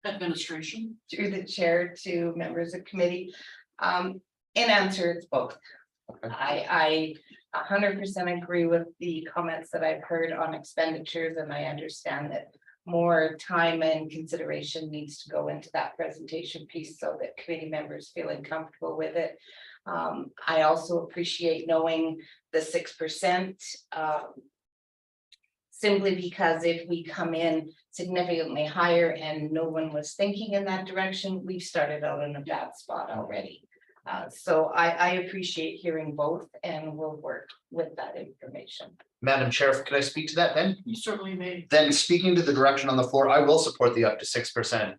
Administration. Through the chair to members of committee, in answer, it's both. I 100% agree with the comments that I've heard on expenditures, and I understand that more time and consideration needs to go into that presentation piece so that committee members feeling comfortable with it. I also appreciate knowing the 6%, simply because if we come in significantly higher and no one was thinking in that direction, we've started out in a bad spot already. So I appreciate hearing both, and we'll work with that information. Madam Chair, could I speak to that then? You certainly may. Then speaking to the direction on the floor, I will support the up to 6%.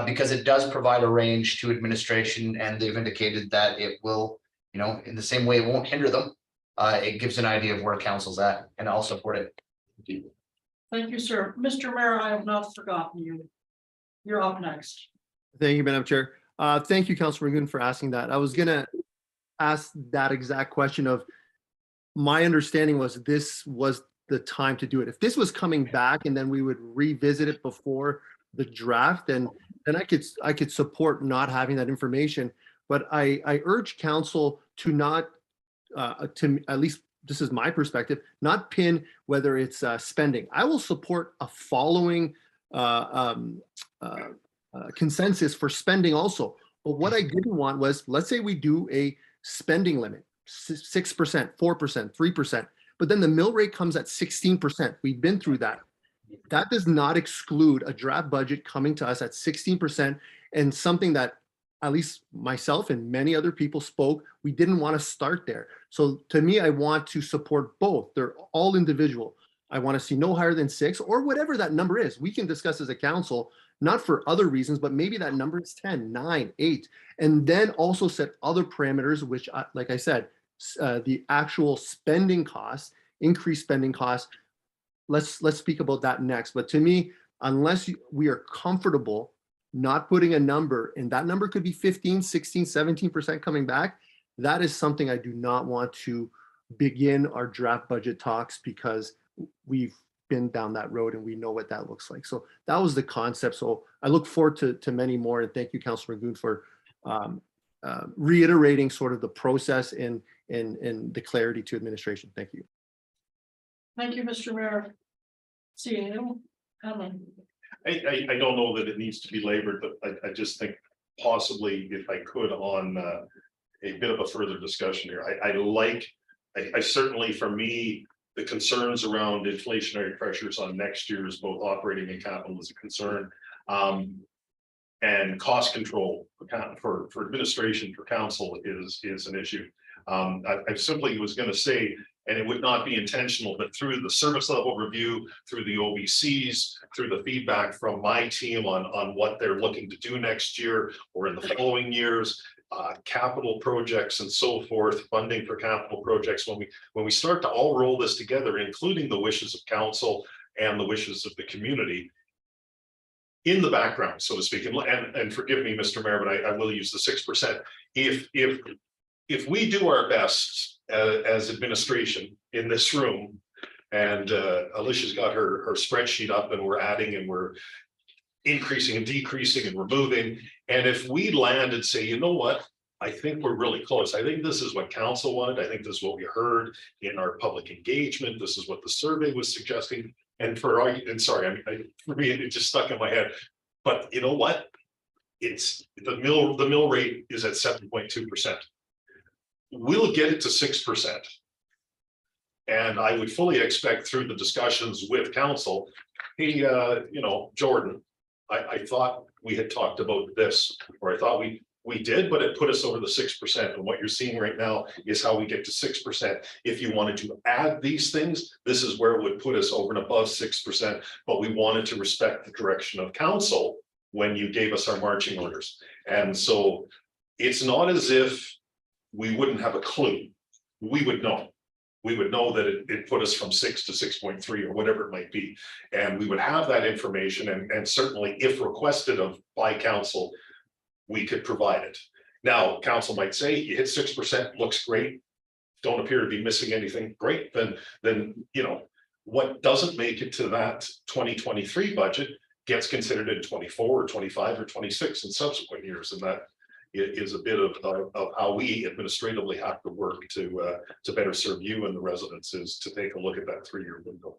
Because it does provide a range to administration, and they've indicated that it will, you know, in the same way, it won't hinder them. It gives an idea of where council's at, and I'll support it. Thank you, sir. Mr. Mayor, I have not forgotten you. You're up next. Thank you, Madam Chair. Thank you, Councilor McGowan, for asking that. I was gonna ask that exact question of, my understanding was this was the time to do it. If this was coming back and then we would revisit it before the draft, then I could support not having that information. But I urge council to not, to at least this is my perspective, not pin whether it's spending. I will support a following consensus for spending also. But what I didn't want was, let's say we do a spending limit, 6%, 4%, 3%, but then the mill rate comes at 16%. We've been through that. That does not exclude a draft budget coming to us at 16%, and something that at least myself and many other people spoke, we didn't want to start there. So to me, I want to support both. They're all individual. I want to see no higher than 6, or whatever that number is. We can discuss as a council, not for other reasons, but maybe that number is 10, 9, 8, and then also set other parameters, which, like I said, the actual spending costs, increased spending costs. Let's speak about that next. But to me, unless we are comfortable not putting a number, and that number could be 15, 16, 17% coming back. That is something I do not want to begin our draft budget talks, because we've been down that road and we know what that looks like. So that was the concept. So I look forward to many more. And thank you, Councilor Goon, for reiterating sort of the process and the clarity to administration. Thank you. Thank you, Mr. Mayor. Seeing you, Ellen. I don't know that it needs to be labored, but I just think possibly if I could on a bit of a further discussion here, I certainly, for me, the concerns around inflationary pressures on next year's both operating and capital is a concern. And cost control for administration, for council is an issue. I simply was going to say, and it would not be intentional, but through the service level review, through the OBCs, through the feedback from my team on what they're looking to do next year or in the following years, capital projects and so forth, funding for capital projects, when we start to all roll this together, including the wishes of council and the wishes of the community in the background, so to speak, and forgive me, Mr. Mayor, but I will use the 6%. If we do our best as administration in this room, and Alicia's got her spreadsheet up, and we're adding and we're increasing and decreasing and removing, and if we land and say, you know what, I think we're really close. I think this is what council wanted. I think this is what we heard in our public engagement. This is what the survey was suggesting. And for me, it just stuck in my head. But you know what? It's the mill rate is at 7.2%. We'll get it to 6%. And I would fully expect through the discussions with council, hey, Jordan, I thought we had talked about this, or I thought we did, but it put us over the 6%. And what you're seeing right now is how we get to 6%. If you wanted to add these things, this is where it would put us over and above 6%. But we wanted to respect the direction of council when you gave us our marching orders. And so it's not as if we wouldn't have a clue. We would know. We would know that it put us from 6 to 6.3 or whatever it might be. And we would have that information, and certainly if requested by council, we could provide it. Now, council might say, you hit 6%, looks great, don't appear to be missing anything, great, then what doesn't make it to that 2023 budget gets considered in 24 or 25 or 26 in subsequent years. And that is a bit of how we administratively have to work to better serve you and the residents, is to take a look at that 3-year window.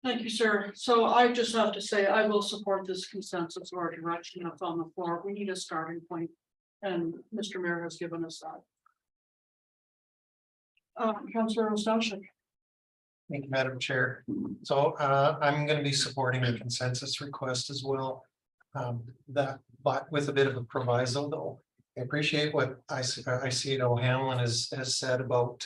Thank you, sir. So I just have to say, I will support this consensus or direction that's on the floor. We need a starting point, and Mr. Mayor has given us that. Councilor Ostashik. Thank you, Madam Chair. So I'm going to be supporting the consensus request as well. But with a bit of a proviso, though. I appreciate what I see O'Hanlon has said about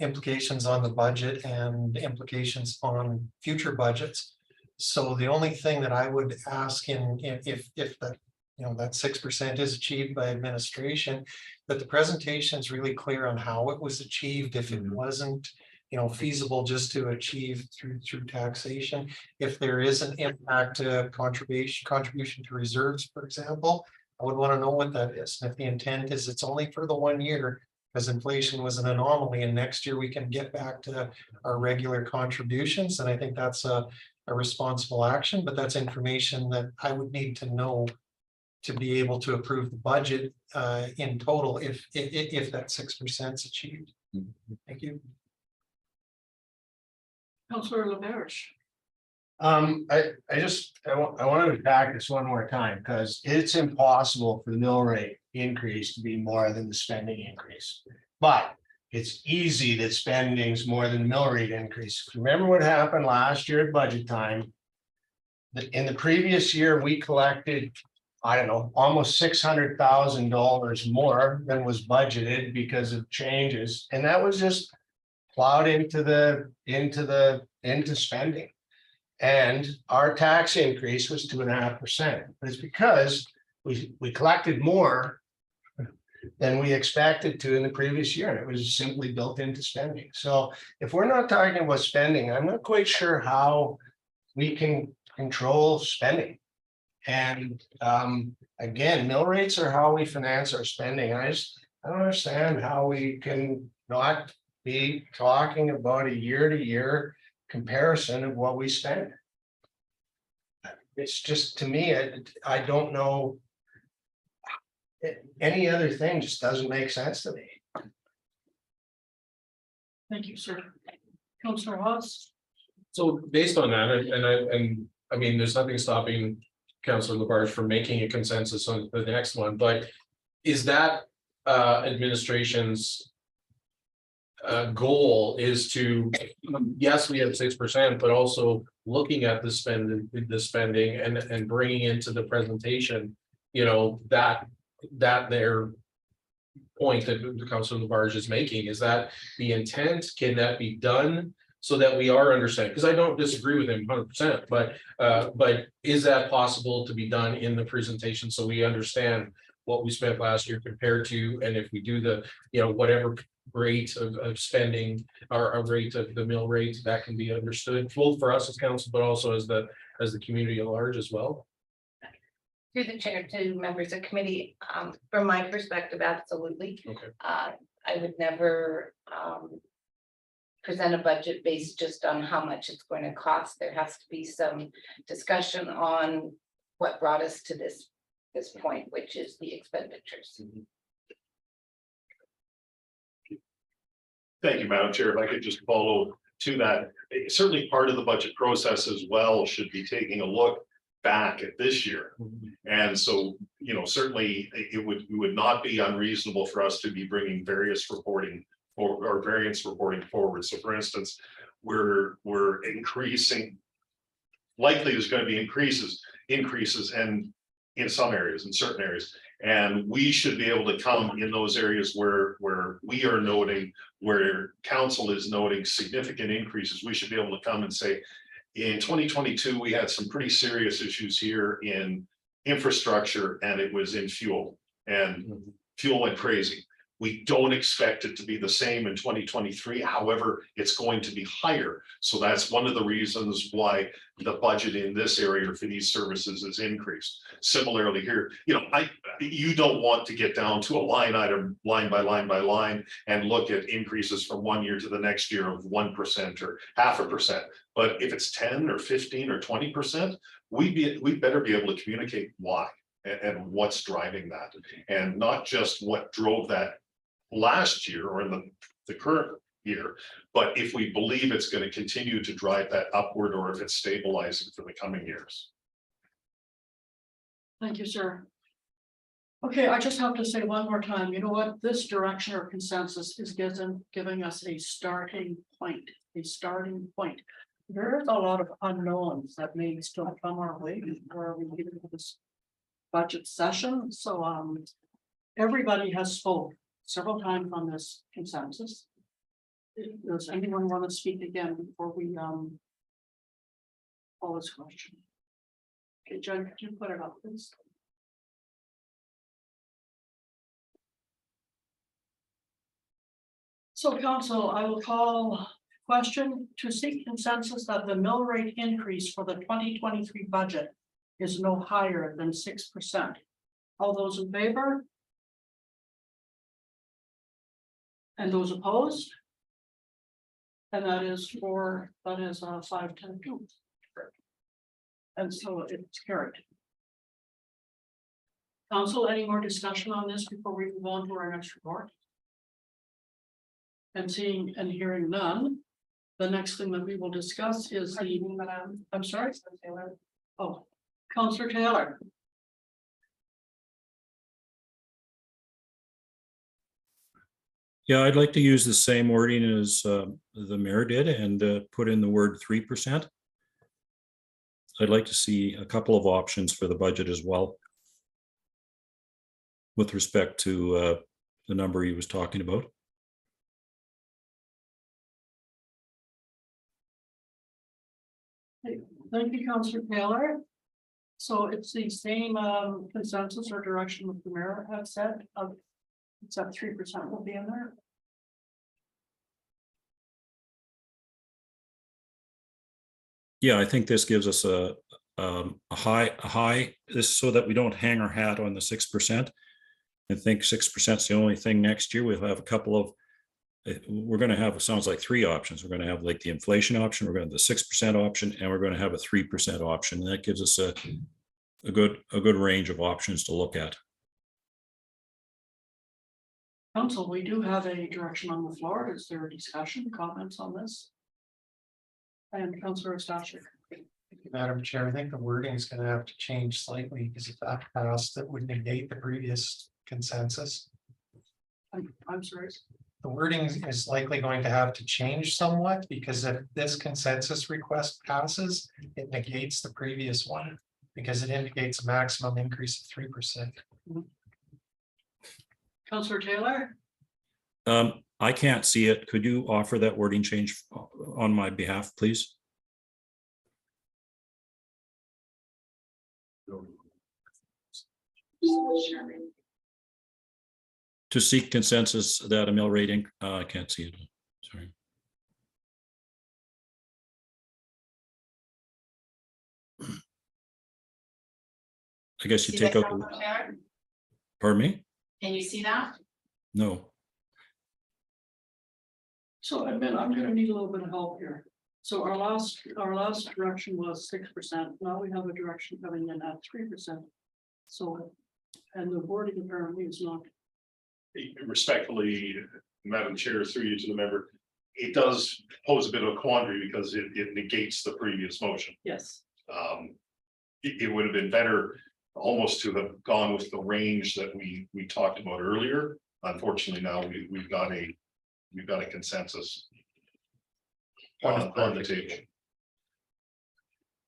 implications on the budget and implications on future budgets. So the only thing that I would ask if that that 6% is achieved by administration, that the presentation is really clear on how it was achieved. If it wasn't feasible just to achieve through taxation, if there is an impact to contribution to reserves, for example, I would want to know what that is. And if the intent is it's only for the 1 year, because inflation was an anomaly, and next year we can get back to our regular contributions. And I think that's a responsible action, but that's information that I would need to know to be able to approve the budget in total if that 6% is achieved. Thank you. Councilor LaBerge. I want to attack this one more time, because it's impossible for the mill rate increase to be more than the spending increase. But it's easy that spending's more than the mill rate increase. Remember what happened last year at budget time? In the previous year, we collected, I don't know, almost $600,000 more than was budgeted because of changes, and that was just plowed into spending. And our tax increase was 2.5%, but it's because we collected more than we expected to in the previous year, and it was simply built into spending. So if we're not talking about spending, I'm not quite sure how we can control spending. And again, mill rates are how we finance our spending. I don't understand how we can not be talking about a year-to-year comparison of what we spend. It's just, to me, I don't know. Any other thing just doesn't make sense to me. Thank you, sir. Councillor Hawes? So based on that, and I mean, there's nothing stopping Councillor Labarge from making a consensus on the next one, but is that administration's goal is to, yes, we have 6%, but also looking at the spending and bringing into the presentation, you know, that their point that the Councillor Labarge is making, is that the intent? Can that be done so that we are understanding? Because I don't disagree with him 100%, but is that possible to be done in the presentation so we understand what we spent last year compared to, and if we do the, you know, whatever rate of spending or a rate of the mill rate, that can be understood both for us as council, but also as the community at large as well. Through the chair to members of committee, from my perspective, absolutely. Okay. I would never present a budget based just on how much it's going to cost. There has to be some discussion on what brought us to this point, which is the expenditures. Thank you, Madam Chair. If I could just follow to that, certainly part of the budget process as well should be taking a look back at this year. And so, you know, certainly it would not be unreasonable for us to be bringing various reporting or variance reporting forward. So for instance, we're increasing, likely there's going to be increases and in some areas, in certain areas. And we should be able to come in those areas where we are noting, where council is noting significant increases. We should be able to come and say, in 2022, we had some pretty serious issues here in infrastructure, and it was in fuel, and fuel went crazy. We don't expect it to be the same in 2023. However, it's going to be higher. So that's one of the reasons why the budget in this area for these services is increased. Similarly here, you know, you don't want to get down to a line item, line by line by line, and look at increases from one year to the next year of 1% or 0.5%. But if it's 10 or 15 or 20%, we better be able to communicate why and what's driving that, and not just what drove that last year or in the current year, but if we believe it's going to continue to drive that upward, or if it's stabilizing for the coming years. Thank you, sir. Okay, I just have to say one more time, you know what, this direction or consensus is giving us a starting point, There's a lot of unknowns that may still come our way before we get into this budget session, so everybody has spoken several times on this consensus. Does anyone want to speak again before we call this question? Okay, Jen, could you put it up, please? So council, I will call question to seek consensus that the mill rate increase for the 2023 budget is no higher than 6%. All those in favor? And those opposed? And that is 5-10-2. And so it's carried. Council, any more discussion on this before we move on to our next report? And seeing and hearing none, the next thing that we will discuss is I'm sorry. Oh, Councillor Taylor. Yeah, I'd like to use the same wording as the mayor did and put in the word 3%. I'd like to see a couple of options for the budget as well, with respect to the number he was talking about. Thank you, Councillor Taylor. So it's the same consensus or direction that the mayor has said of, it's at 3% will be in there. Yeah, I think this gives us a high, this so that we don't hang our hat on the 6%. And think 6% is the only thing next year. We'll have a couple of, we're going to have, it sounds like 3 options. We're going to have like the inflation option, we're going to have the 6% option, and we're going to have a 3% option. And that gives us a good range of options to look at. Council, we do have a direction on the floor. Is there a discussion, comments on this? And Councillor Stashik. Madam Chair, I think the wording is gonna have to change slightly, because if that passed, that would negate the previous consensus. I'm sorry. The wording is likely going to have to change somewhat, because if this consensus request passes, it negates the previous one. Because it indicates a maximum increase of 3%. Councillor Taylor, I can't see it. Could you offer that wording change on my behalf, please? To seek consensus that a mill rating, I can't see it. Sorry. I guess you See take that, out, Councillor Taylor? pardon me? Can you see that? No. so I'm gonna need a little bit of help here. So our last direction was 6%. Now we have a direction coming in at 3%. So, and the wording apparently is not. Respectfully, Madam Chair, through you to the member, it does pose a bit of a quandary because it negates the previous motion. Yes. It would have been better almost to have gone with the range that we talked about earlier. Unfortunately, now we've got a consensus on the table.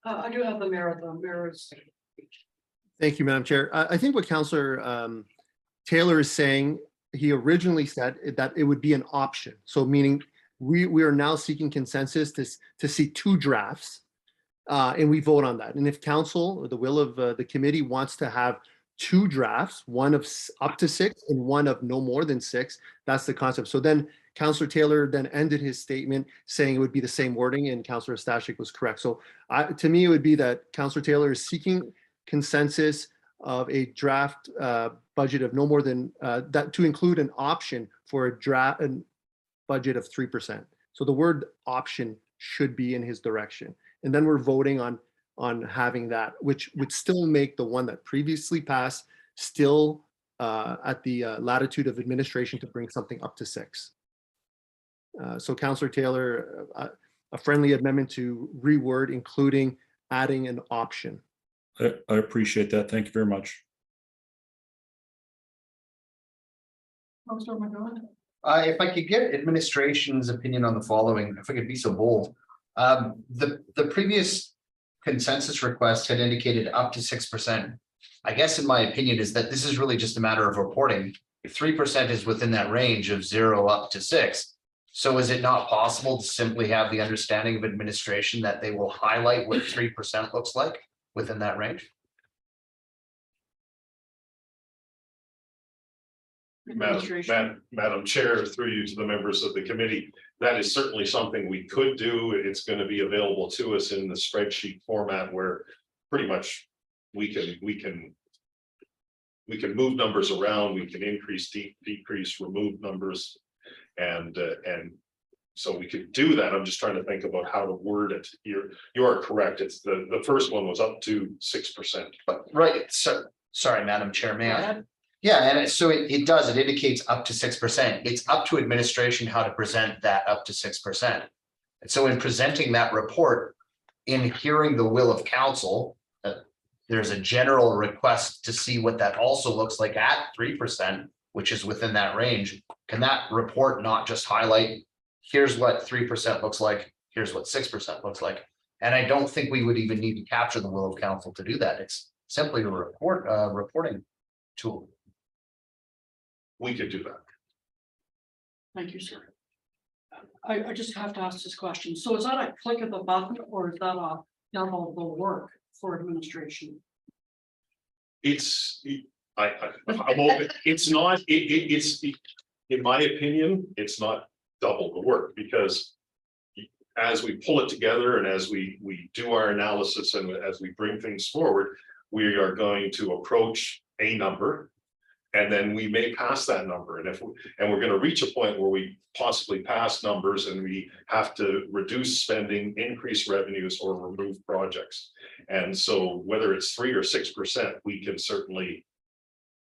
I do have the mayor's. Thank you, Madam Chair. I think what Councillor Taylor is saying, he originally said that it would be an option. So meaning we are now seeking consensus to see 2 drafts. And we vote on that. And if council or the will of the committee wants to have 2 drafts, one of up to 6 and one of no more than 6, that's the concept. So then Councillor Taylor then ended his statement saying it would be the same wording, and Councillor Stashik was correct. So to me, it would be that Councillor Taylor is seeking consensus of a draft budget of no more than that, to include an option for a draft budget of 3%. So the word option should be in his direction. And then we're voting on having that, which would still make the one that previously passed still at the latitude of administration to bring something up to 6. So Councillor Taylor, a friendly amendment to reword, including adding an option. I appreciate that. Thank you very much. Councillor McGowan. If I could get administration's opinion on the following, if I could be so bold. The previous consensus request had indicated up to 6%. I guess in my opinion is that this is really just a matter of reporting. If 3% is within that range of 0 up to 6. So is it not possible to simply have the understanding of administration that they will highlight what 3% looks like within that range? Madam Chair, through you to the members of the committee, that is certainly something we could do. It's going to be available to us in the spreadsheet format where pretty much we can move numbers around, we can increase, decrease, remove numbers. And so we could do that. I'm just trying to think about how to word it. You are correct. It's the first one was up to 6%. But right, so sorry, Madam Chair, may I? Yeah, and so it does, it indicates up to 6%. It's up to administration how to present that up to 6%. And so in presenting that report, in hearing the will of council, there's a general request to see what that also looks like at 3%, which is within that range. Can that report not just highlight, here's what 3% looks like, here's what 6% looks like? And I don't think we would even need to capture the will of council to do that. It's simply a reporting tool. We could do that. Thank you, sir. I just have to ask this question. So is that a click of the button or is that a double the work for administration? It's it's not, it's in my opinion, it's not double the work because as we pull it together and as we do our analysis and as we bring things forward, we are going to approach a number. And then we may pass that number. And we're going to reach a point where we possibly pass numbers and we have to reduce spending, increase revenues, or remove projects. And so whether it's 3 or 6%, we can certainly,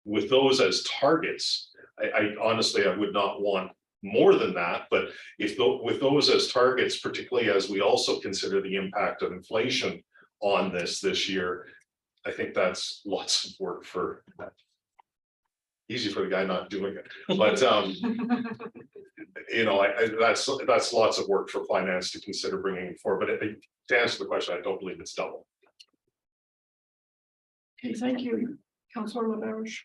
with those as targets, I honestly, I would not want more than that, but with those as targets, particularly as we also consider the impact of inflation on this year, I think that's lots of work for easy for the guy not doing it, but you know, that's lots of work for finance to consider bringing forward. But to answer the question, I don't believe it's double. Okay, thank you, Councillor LaBerge.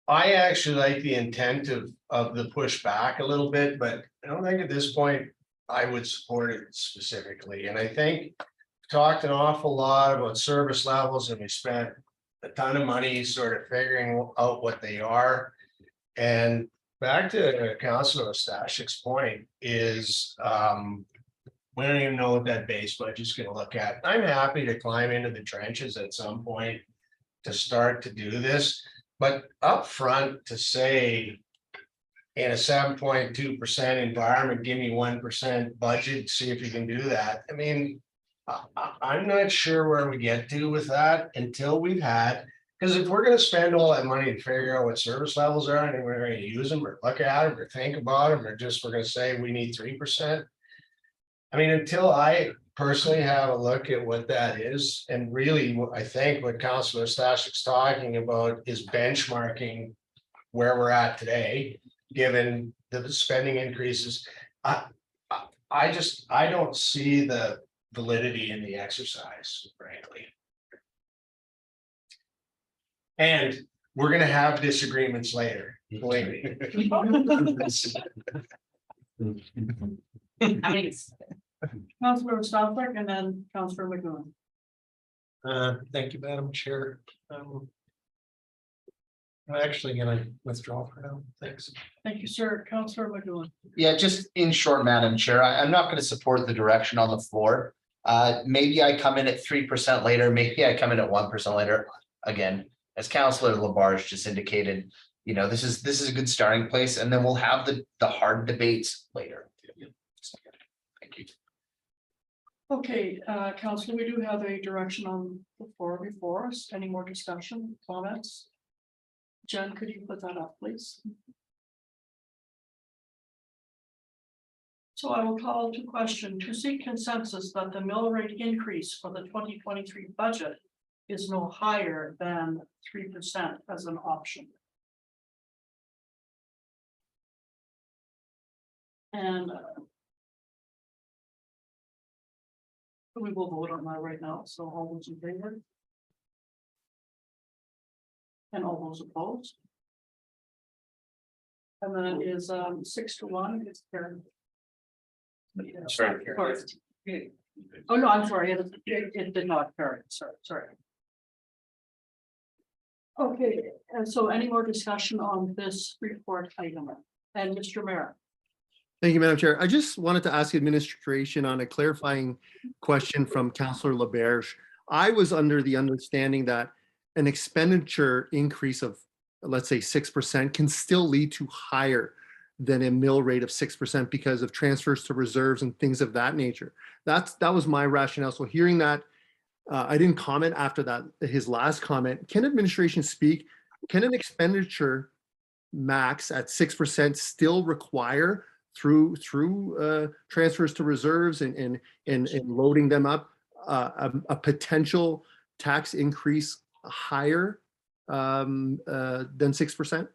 I actually like the intent of the pushback a little bit, but I don't think at this point I would support it specifically. And I think we talked an awful lot about service levels and we spent a ton of money sort of figuring out what they are. And back to Councilor Stashik's point is we don't even know what that base budget is going to look at. I'm happy to climb into the trenches at some point to start to do this. But upfront to say in a 7.2% environment, give me 1% budget, see if you can do that. I mean, I'm not sure where we get to with that until we've had, because if we're going to spend all that money to figure out what service levels are and we're going to use them or look at them or think about them, or just we're going to say we need 3%. I mean, until I personally have a look at what that is, and really, I think what Councilor Stashik's talking about is benchmarking where we're at today, given the spending increases. I don't see the validity in the exercise, frankly. And we're gonna have disagreements later, believe me. Councillor Southwick and then Councillor McGowan. Thank you, Madam Chair. I'm actually gonna withdraw for now. Thanks. Thank you, sir. Councillor McGowan. Yeah, just in short, Madam Chair, I'm not going to support the direction on the floor. Maybe I come in at 3% later, maybe I come in at 1% later. Again, as Councillor Labarge just indicated, you know, this is a good starting place, and then we'll have the hard debates later. Thank you. Okay, Councillor, we do have a direction on the floor before us. Any more discussion, comments? Jen, could you put that up, please? So I will call to question to seek consensus that the mill rate increase for the 2023 budget is no higher than 3% as an option. And we will vote on that right now. So all those in favor? And all those opposed? And then it is 6-1. It's carried. Sorry. Oh, no, I'm sorry. It did not carry. Sorry. Okay, and so any more discussion on this report item? And Mr. Mayor. Thank you, Madam Chair. I just wanted to ask administration on a clarifying question from Councillor LaBerge. I was under the understanding that an expenditure increase of, let's say, 6% can still lead to higher than a mill rate of 6% because of transfers to reserves and things of that nature. That was my rationale. So hearing that, I didn't comment after that, his last comment. Can administration speak? Can an expenditure max at 6% still require through transfers to reserves and loading them up a potential tax increase higher than 6%?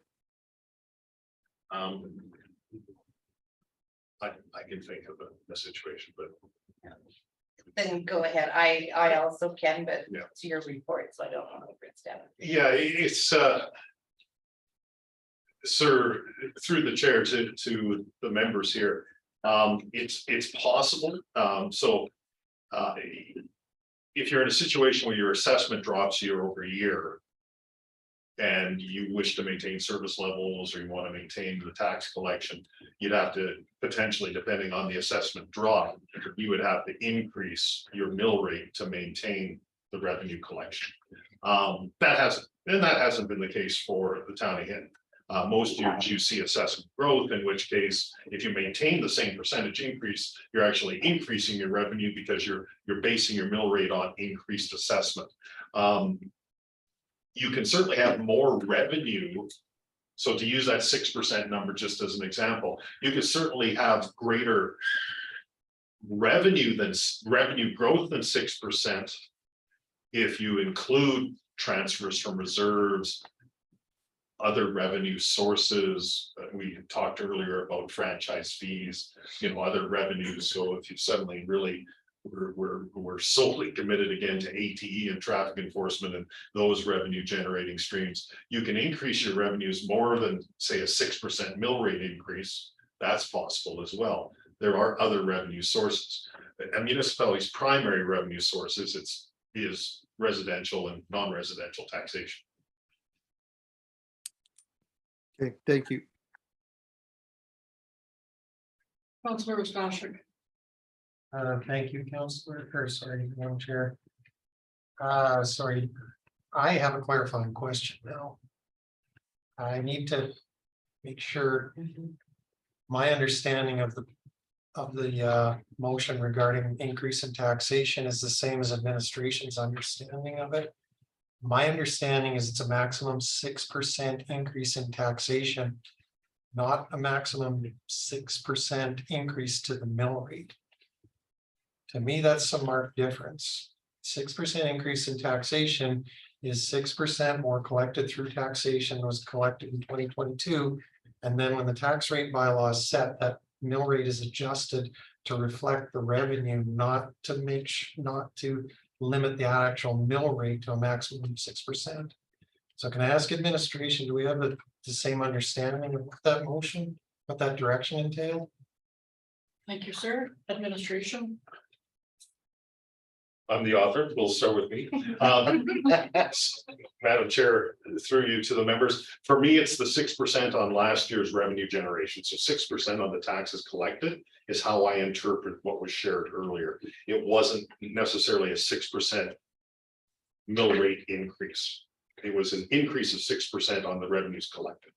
I can think of a situation, but Then go ahead. I also can, but Yeah. it's your report, so I don't know if it's down. yeah, it's sir, through the chair to the members here. It's possible. If you're in a situation where your assessment drops year over year, and you wish to maintain service levels, or you want to maintain the tax collection, you'd have to potentially, depending on the assessment drop, you would have to increase your mill rate to maintain the revenue collection. That hasn't been the case for the town of Hinton. Most years you see assessment growth, in which case, if you maintain the same percentage increase, you're actually increasing your revenue because you're basing your mill rate on increased assessment. You can certainly have more revenue. So to use that 6% number just as an example, you could certainly have greater revenue growth than 6% if you include transfers from reserves, other revenue sources. We talked earlier about franchise fees, other revenues. So if you suddenly really we're solely committed again to ATE and traffic enforcement and those revenue generating streams, you can increase your revenues more than, say, a 6% mill rate increase. That's possible as well. There are other revenue sources. A municipality's primary revenue sources is residential and non-residential taxation. Okay, thank you. Councilor Stashik. Thank you, Madam Chair. Sorry, I have a clarifying question now. I need to make sure my understanding of the motion regarding increase in taxation is the same as administration's understanding of it. My understanding is it's a maximum 6% increase in taxation, not a maximum 6% increase to the mill rate. To me, that's a marked difference. 6% increase in taxation is 6% more collected through taxation was collected in 2022. And then when the tax rate bylaw is set, that mill rate is adjusted to reflect the revenue, not to limit the actual mill rate to a maximum of 6%. So can I ask administration, do we have the same understanding of what that motion, what that direction entailed? Thank you, sir. Administration. I'm the author. We'll start with me. Madam Chair, through you to the members. For me, it's the 6% on last year's revenue generation. So 6% on the taxes collected is how I interpret what was shared earlier. It wasn't necessarily a 6% mill rate increase. It was an increase of 6% on the revenues collected.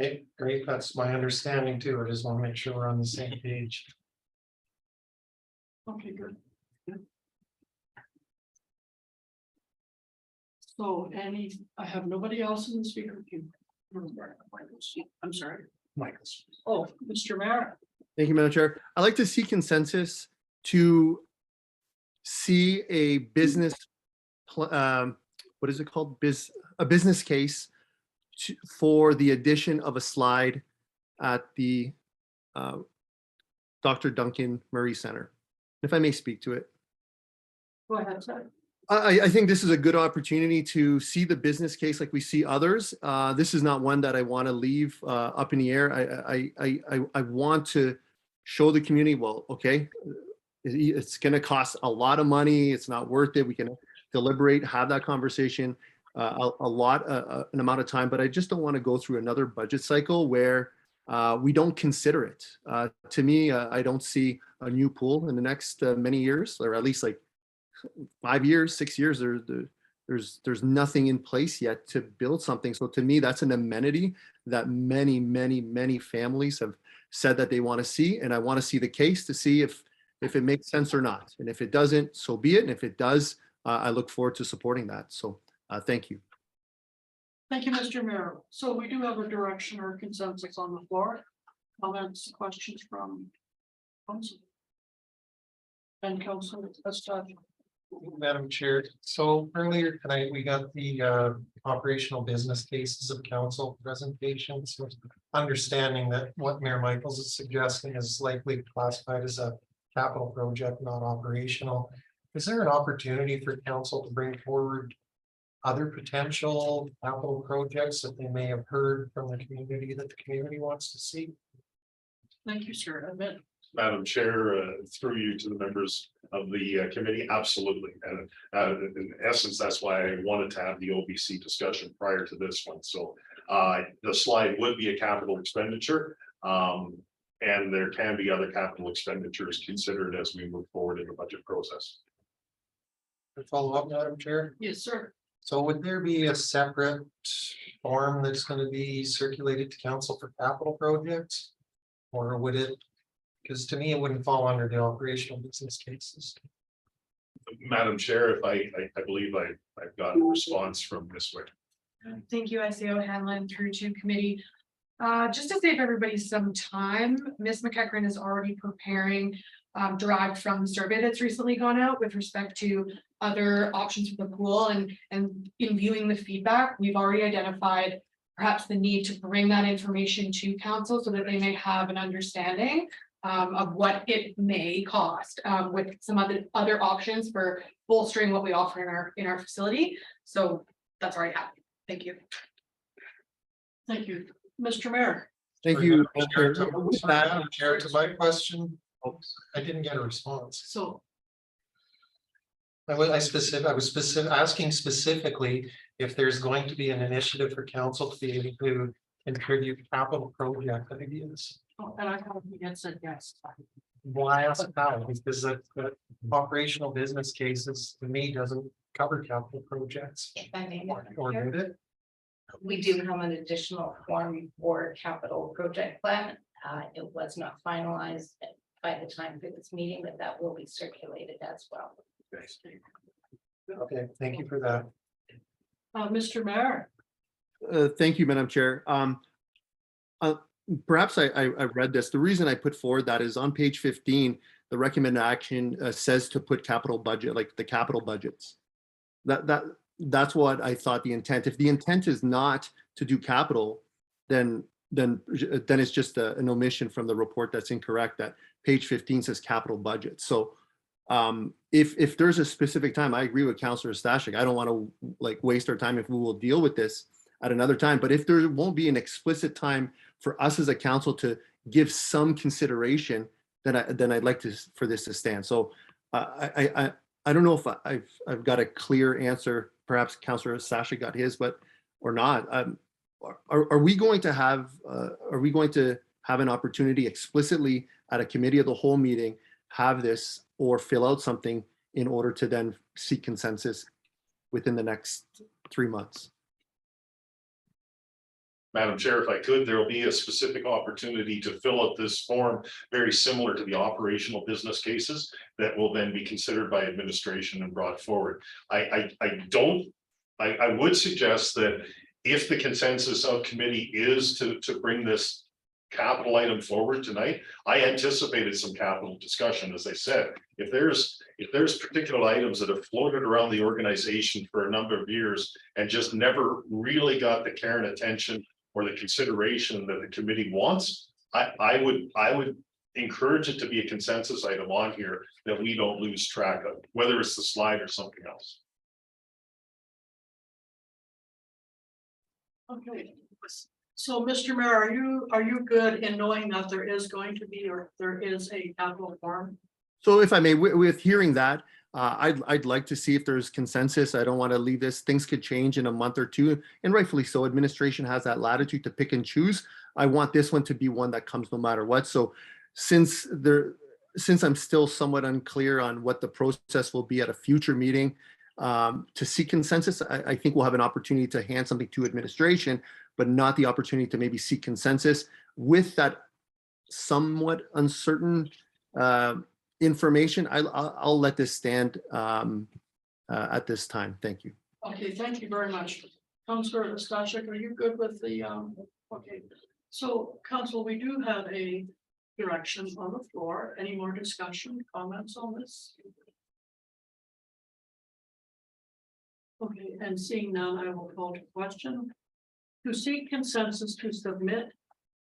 Okay, great. That's my understanding too. I just want to make sure we're on the same page. Okay, good. So I have nobody else in the speaker queue. I'm sorry. Michael's. Oh, Mr. Merritt. Thank you, Madam Chair. I'd like to see consensus to see a business, what is it called? A business case for the addition of a slide at the Dr. Duncan Murray Center. If I may speak to it. Go ahead, sir. I think this is a good opportunity to see the business case like we see others. This is not one that I want to leave up in the air. I want to show the community, well, okay, it's going to cost a lot of money. It's not worth it. We can deliberate, have that conversation an amount of time, but I just don't want to go through another budget cycle where we don't consider it. To me, I don't see a new pool in the next many years, or at least like 5 years, 6 years. There's nothing in place yet to build something. So to me, that's an amenity that many families have said that they want to see, and I want to see the case to see if it makes sense or not. And if it doesn't, so be it. And if it does, I look forward to supporting that. So thank you. Thank you, Mr. Merritt. So we do have a direction or consensus on the floor. Comments, questions from council? And Councilor Estes. Madam Chair, so earlier tonight, we got the operational business cases of council presentations, with understanding that what Mayor Michaels is suggesting is likely classified as a capital project, not operational. Is there an opportunity for council to bring forward other potential capital projects that they may have heard from the community that the community wants to see? Thank you, sir. Madam Chair, through you to the members of the committee, absolutely. And in essence, that's why I wanted to have the OBC discussion prior to this one. So the slide would be a capital expenditure. And there can be other capital expenditures considered as we move forward in the budget process. Follow up, Madam Chair. Yes, sir. So would there be a separate form that's gonna be circulated to council for capital projects? Or would it? Because to me, it wouldn't fall under the operational business cases. Madam Chair, if I believe I've got a response from Ms. Wick. Thank you, SEO Hanlon through to committee. Just to save everybody some time, Ms. McEachran is already preparing derived from the survey that's recently gone out with respect to other options for the pool and in viewing the feedback, we've already identified perhaps the need to bring that information to council so that they may have an understanding of what it may cost with some other options for bolstering what we offer in our facility. So that's already happening. Thank you. Thank you, Mr. Mayor. Thank you. Madam Chair, to my question, I didn't get a response. So I was asking specifically if there's going to be an initiative for council to be able to contribute capital project ideas. and I thought we had said yes. Why ask that? Because the operational business cases to me doesn't cover capital projects. If I may. Or did it? We do have an additional form for capital project plan. It was not finalized by the time for this meeting, but that will be circulated as well. Okay, thank you for that. Mr. Mayor, Thank you, Madam Chair. Perhaps I read this. The reason I put forward that is on page 15, the recommended action says to put capital budget, like the capital budgets. That's what I thought the intent. If the intent is not to do capital, then it's just an omission from the report that's incorrect. That page 15 says capital budget. So if there's a specific time, I agree with Councillor Stashik. I don't want to like waste our time if we will deal with this at another time. But if there won't be an explicit time for us as a council to give some consideration, then I'd like for this to stand. So I don't know if I've got a clear answer. Perhaps Councillor Stashik got his, but or not. Are we going to have an opportunity explicitly at a committee of the whole meeting have this or fill out something in order to then seek consensus within the next 3 months? Madam Chair, if I could, there will be a specific opportunity to fill out this form very similar to the operational business cases that will then be considered by administration and brought forward. I would suggest that if the consensus of committee is to bring this capital item forward tonight, I anticipated some capital discussion. As I said, if there's particular items that have floated around the organization for a number of years and just never really got the care and attention or the consideration that the committee wants, I would encourage it to be a consensus item on here that we don't lose track of, whether it's the slide or something else. okay. So, Mr. Mayor, are you good in knowing that there is going to be, or there is a capital form? So if I may, with hearing that, I'd like to see if there's consensus. I don't want to leave this. Things could change in a month or two, and rightfully so. Administration has that latitude to pick and choose. I want this one to be one that comes no matter what. So since I'm still somewhat unclear on what the process will be at a future meeting to seek consensus, I think we'll have an opportunity to hand something to administration, but not the opportunity to maybe seek consensus with that somewhat uncertain information. I'll let this stand at this time. Thank you. Okay, thank you very much. Councillor Stashik, are you good with the, okay. So, council, we do have a direction on the floor. Any more discussion, comments on this? Okay, and seeing none, I will call to question. To seek consensus to submit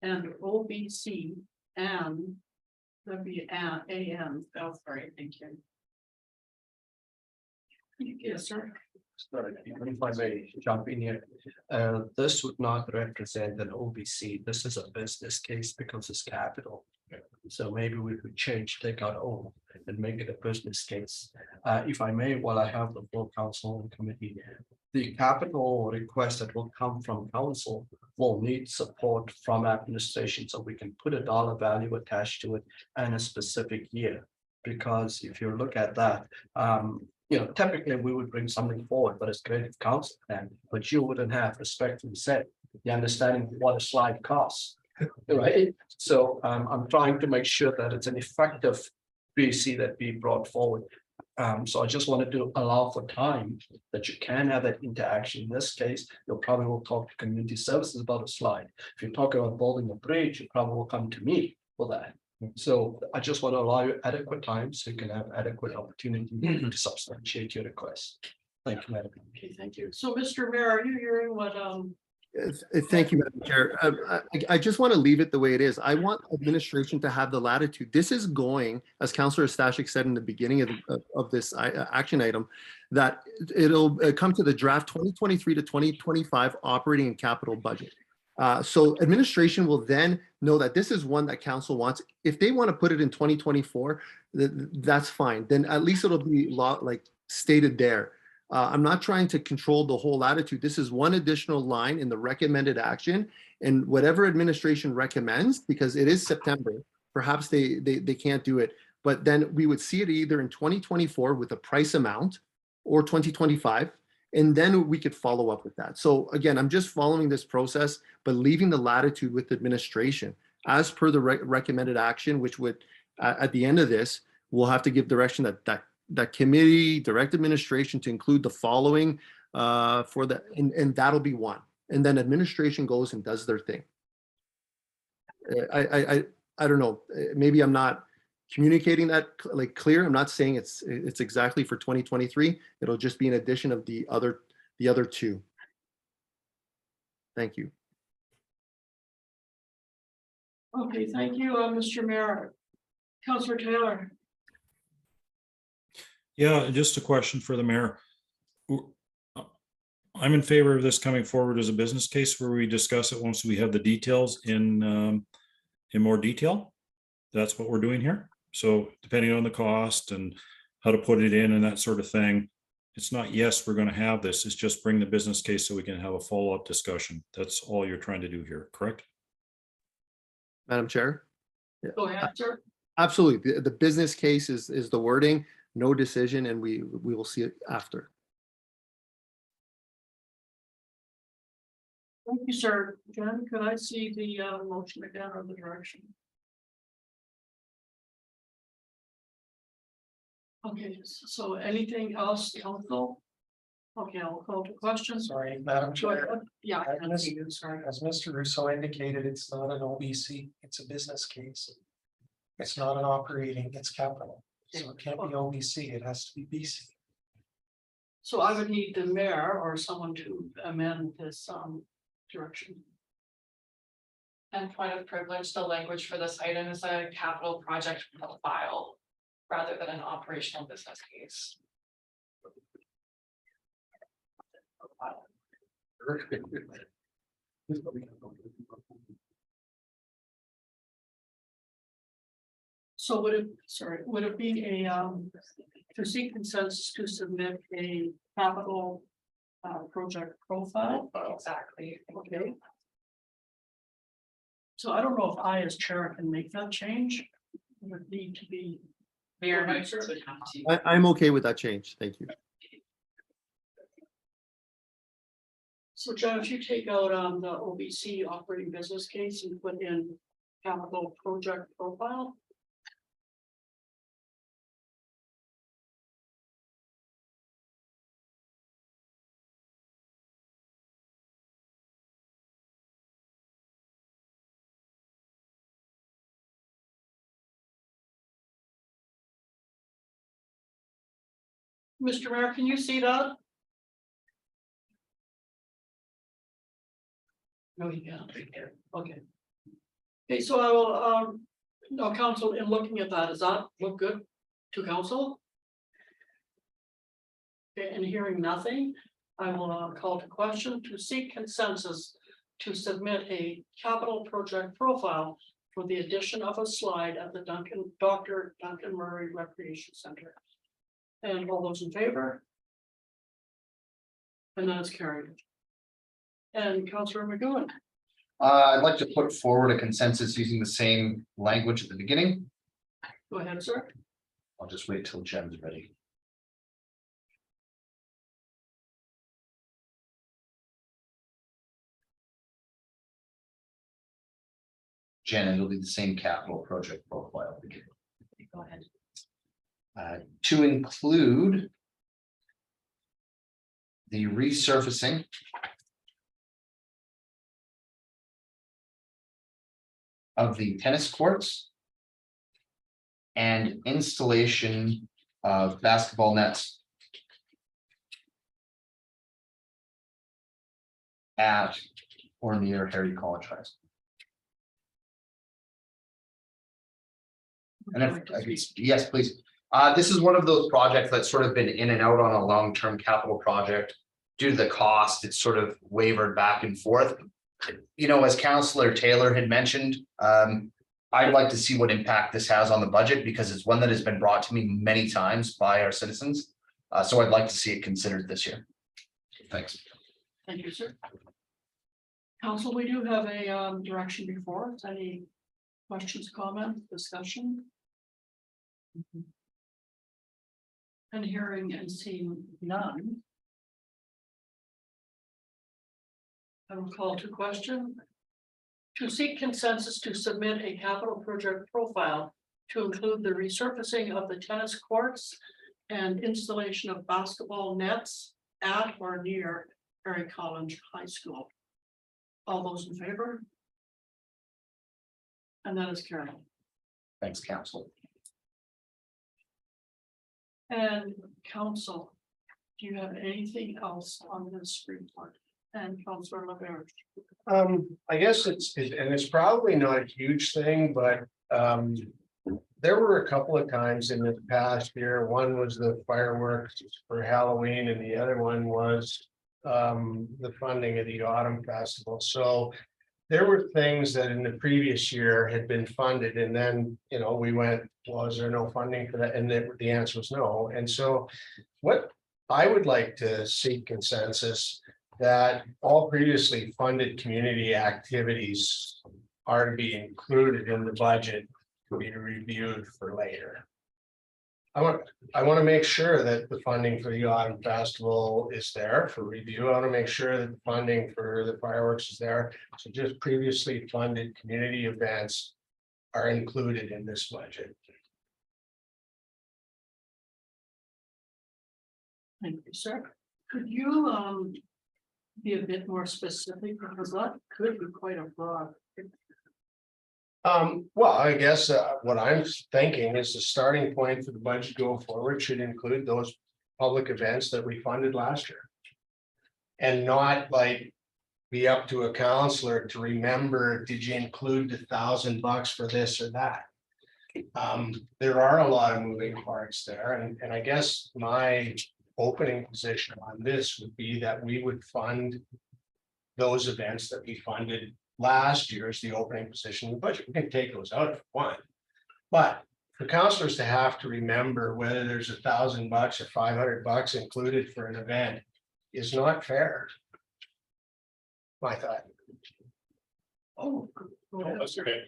and OBC and WAN, oh, sorry, thank you. Yes, sir. Sorry, if I may jump in here, this would not represent an OBC. This is a business case because it's capital. So maybe we could take out O and make it a business case. If I may, while I have the full council and committee, the capital request that will come from council will need support from administration, so we can put a dollar value attached to it and a specific year. Because if you look at that, typically we would bring something forward, but it's great if council can, but you wouldn't have, respectfully said, the understanding of what a slide costs. Right, so I'm trying to make sure that it's an effective BC that we brought forward. So I just wanted to allow for time that you can have that interaction. In this case, you'll probably will talk to community services about a slide. If you talk about building a bridge, you probably will come to me for that. So I just want to allow you adequate time so you can have adequate opportunity to substantiate your request. Thank you, Madam. Okay, thank you. So, Mr. Mayor, are you hearing what, Thank you, Madam Chair. I just want to leave it the way it is. I want administration to have the latitude. This is going, as Councillor Stashik said in the beginning of this action item, that it'll come to the draft 2023 to 2025 operating and capital budget. So administration will then know that this is one that council wants. If they want to put it in 2024, that's fine. Then at least it'll be stated there. I'm not trying to control the whole latitude. This is one additional line in the recommended action, and whatever administration recommends, because it is September, perhaps they can't do it, but then we would see it either in 2024 with a price amount or 2025, and then we could follow up with that. So again, I'm just following this process, but leaving the latitude with administration as per the recommended action, which would, at the end of this, we'll have to give direction that committee direct administration to include the following and that'll be one. And then administration goes and does their thing. I don't know, maybe I'm not communicating that clear. I'm not saying it's exactly for 2023. It'll just be an addition of the other two. Thank you. okay, thank you, Mr. Mayor. Councillor Taylor. Yeah, just a question for the mayor. I'm in favor of this coming forward as a business case where we discuss it once we have the details in more detail. That's what we're doing here. So depending on the cost and how to put it in and that sort of thing, it's not, yes, we're going to have this. It's just bring the business case so we can have a follow-up discussion. That's all you're trying to do here, correct? Madam Chair? Go ahead, sir. Absolutely. The business case is the wording, no decision, and we will see it after. Thank you, sir. Jen, could I see the motion again or the direction? Okay, so anything else, council? Okay, I'll call to questions. Sorry, Madam Chair. Yeah. As Mr. Russo indicated, it's not an OBC, it's a business case. It's not an operating, it's capital. So it can't be OBC, it has to be BC. So I would need the mayor or someone to amend this direction. And point of privilege, the language for this item is a capital project profile rather than an operational business case. So would it be to seek consensus to submit a capital project profile? Exactly. Okay. So I don't know if I as chair can make that change. It would need to be. Mayor might certainly have to. I'm okay with that change. Thank you. So John, if you take out the OBC operating business case and put in capital project profile. Mr. Mayor, can you see that? No, you can't. Okay. Okay, so I will, no, council, in looking at that, does that look good to council? Okay, and hearing nothing, I will call to question to seek consensus to submit a capital project profile for the addition of a slide at the Dr. Duncan Murray Recreation Center. And all those in favor? And that's carried. And Councillor McGowan, I'd like to put forward a consensus using the same language at the beginning. go ahead, sir. I'll just wait till Jen's ready. Jen, it'll be the same capital project profile. Go ahead. To include the resurfacing of the tennis courts and installation of basketball nets at or near Harry College High School. And if, yes, please. This is one of those projects that's sort of been in and out on a long-term capital project. Due to the cost, it's sort of wavered back and forth. You know, as Councillor Taylor had mentioned, I'd like to see what impact this has on the budget because it's one that has been brought to me many times by our citizens. So I'd like to see it considered this year. Thanks. Thank you, sir. Council, we do have a direction before us. Any questions, comments, discussion? And hearing and seeing none. I will call to question. To seek consensus to submit a capital project profile to include the resurfacing of the tennis courts and installation of basketball nets at or near Harry College High School. All those in favor? And that is carried. Thanks, Council. And council, do you have anything else on this report? And Councillor LaBerge. I guess it's probably not a huge thing, but there were a couple of times in the past year. One was the fireworks for Halloween, and the other one was the funding of the Autumn Festival. So there were things that in the previous year had been funded, and then, you know, we went, well, is there no funding for that? And the answer was no. And so what I would like to seek consensus that all previously funded community activities are to be included in the budget to be reviewed for later. I want to make sure that the funding for the Autumn Festival is there for review. I want to make sure that the funding for the fireworks is there. So just previously funded community events are included in this budget. Thank you, sir. Could you be a bit more specific, because that could be quite a broad. Well, I guess what I'm thinking is the starting point for the budget go forward should include those public events that we funded last year. And not like be up to a counselor to remember, did you include the $1,000 for this or that? There are a lot of moving parts there, and I guess my opening position on this would be that we would fund those events that we funded last year as the opening position in the budget. We can take those out if we want. But for counselors to have to remember whether there's $1,000 or $500 included for an event is not fair. My thought. Oh, go ahead. That's okay.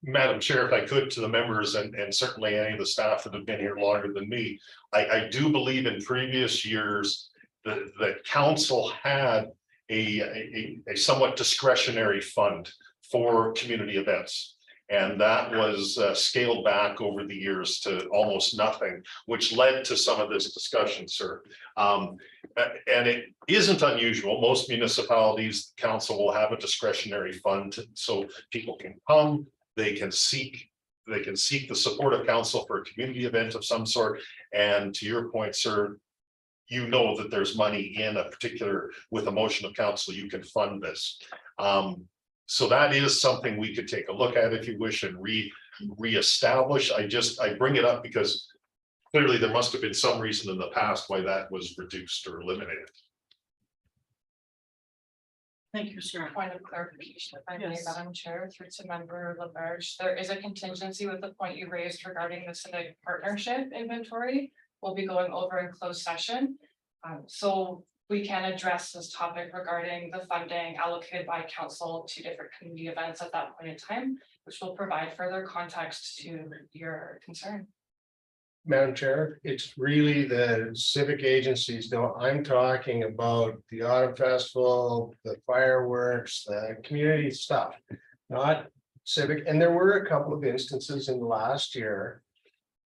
Madam Chair, if I could, to the members and certainly any of the staff that have been here longer than me, I do believe in previous years the council had a somewhat discretionary fund for community events. And that was scaled back over the years to almost nothing, which led to some of this discussion, sir. And it isn't unusual. Most municipalities, council will have a discretionary fund so people can come, they can seek the support of council for a community event of some sort. And to your point, sir, you know that there's money in a particular, with a motion of council, you can fund this. So that is something we could take a look at if you wish and reestablish. I bring it up because clearly there must have been some reason in the past why that was reduced or eliminated. Thank you, sir. Point of clarification, if I may, Yes. Madam Chair, through to member Laberge, there is a contingency with the point you raised regarding the civic partnership inventory. We'll be going over in closed session. So we can address this topic regarding the funding allocated by council to different community events at that point in time, which will provide further context to your concern. Madam Chair, it's really the civic agencies, though. I'm talking about the autumn festival, the fireworks, the community stuff. Not civic, and there were a couple of instances in the last year.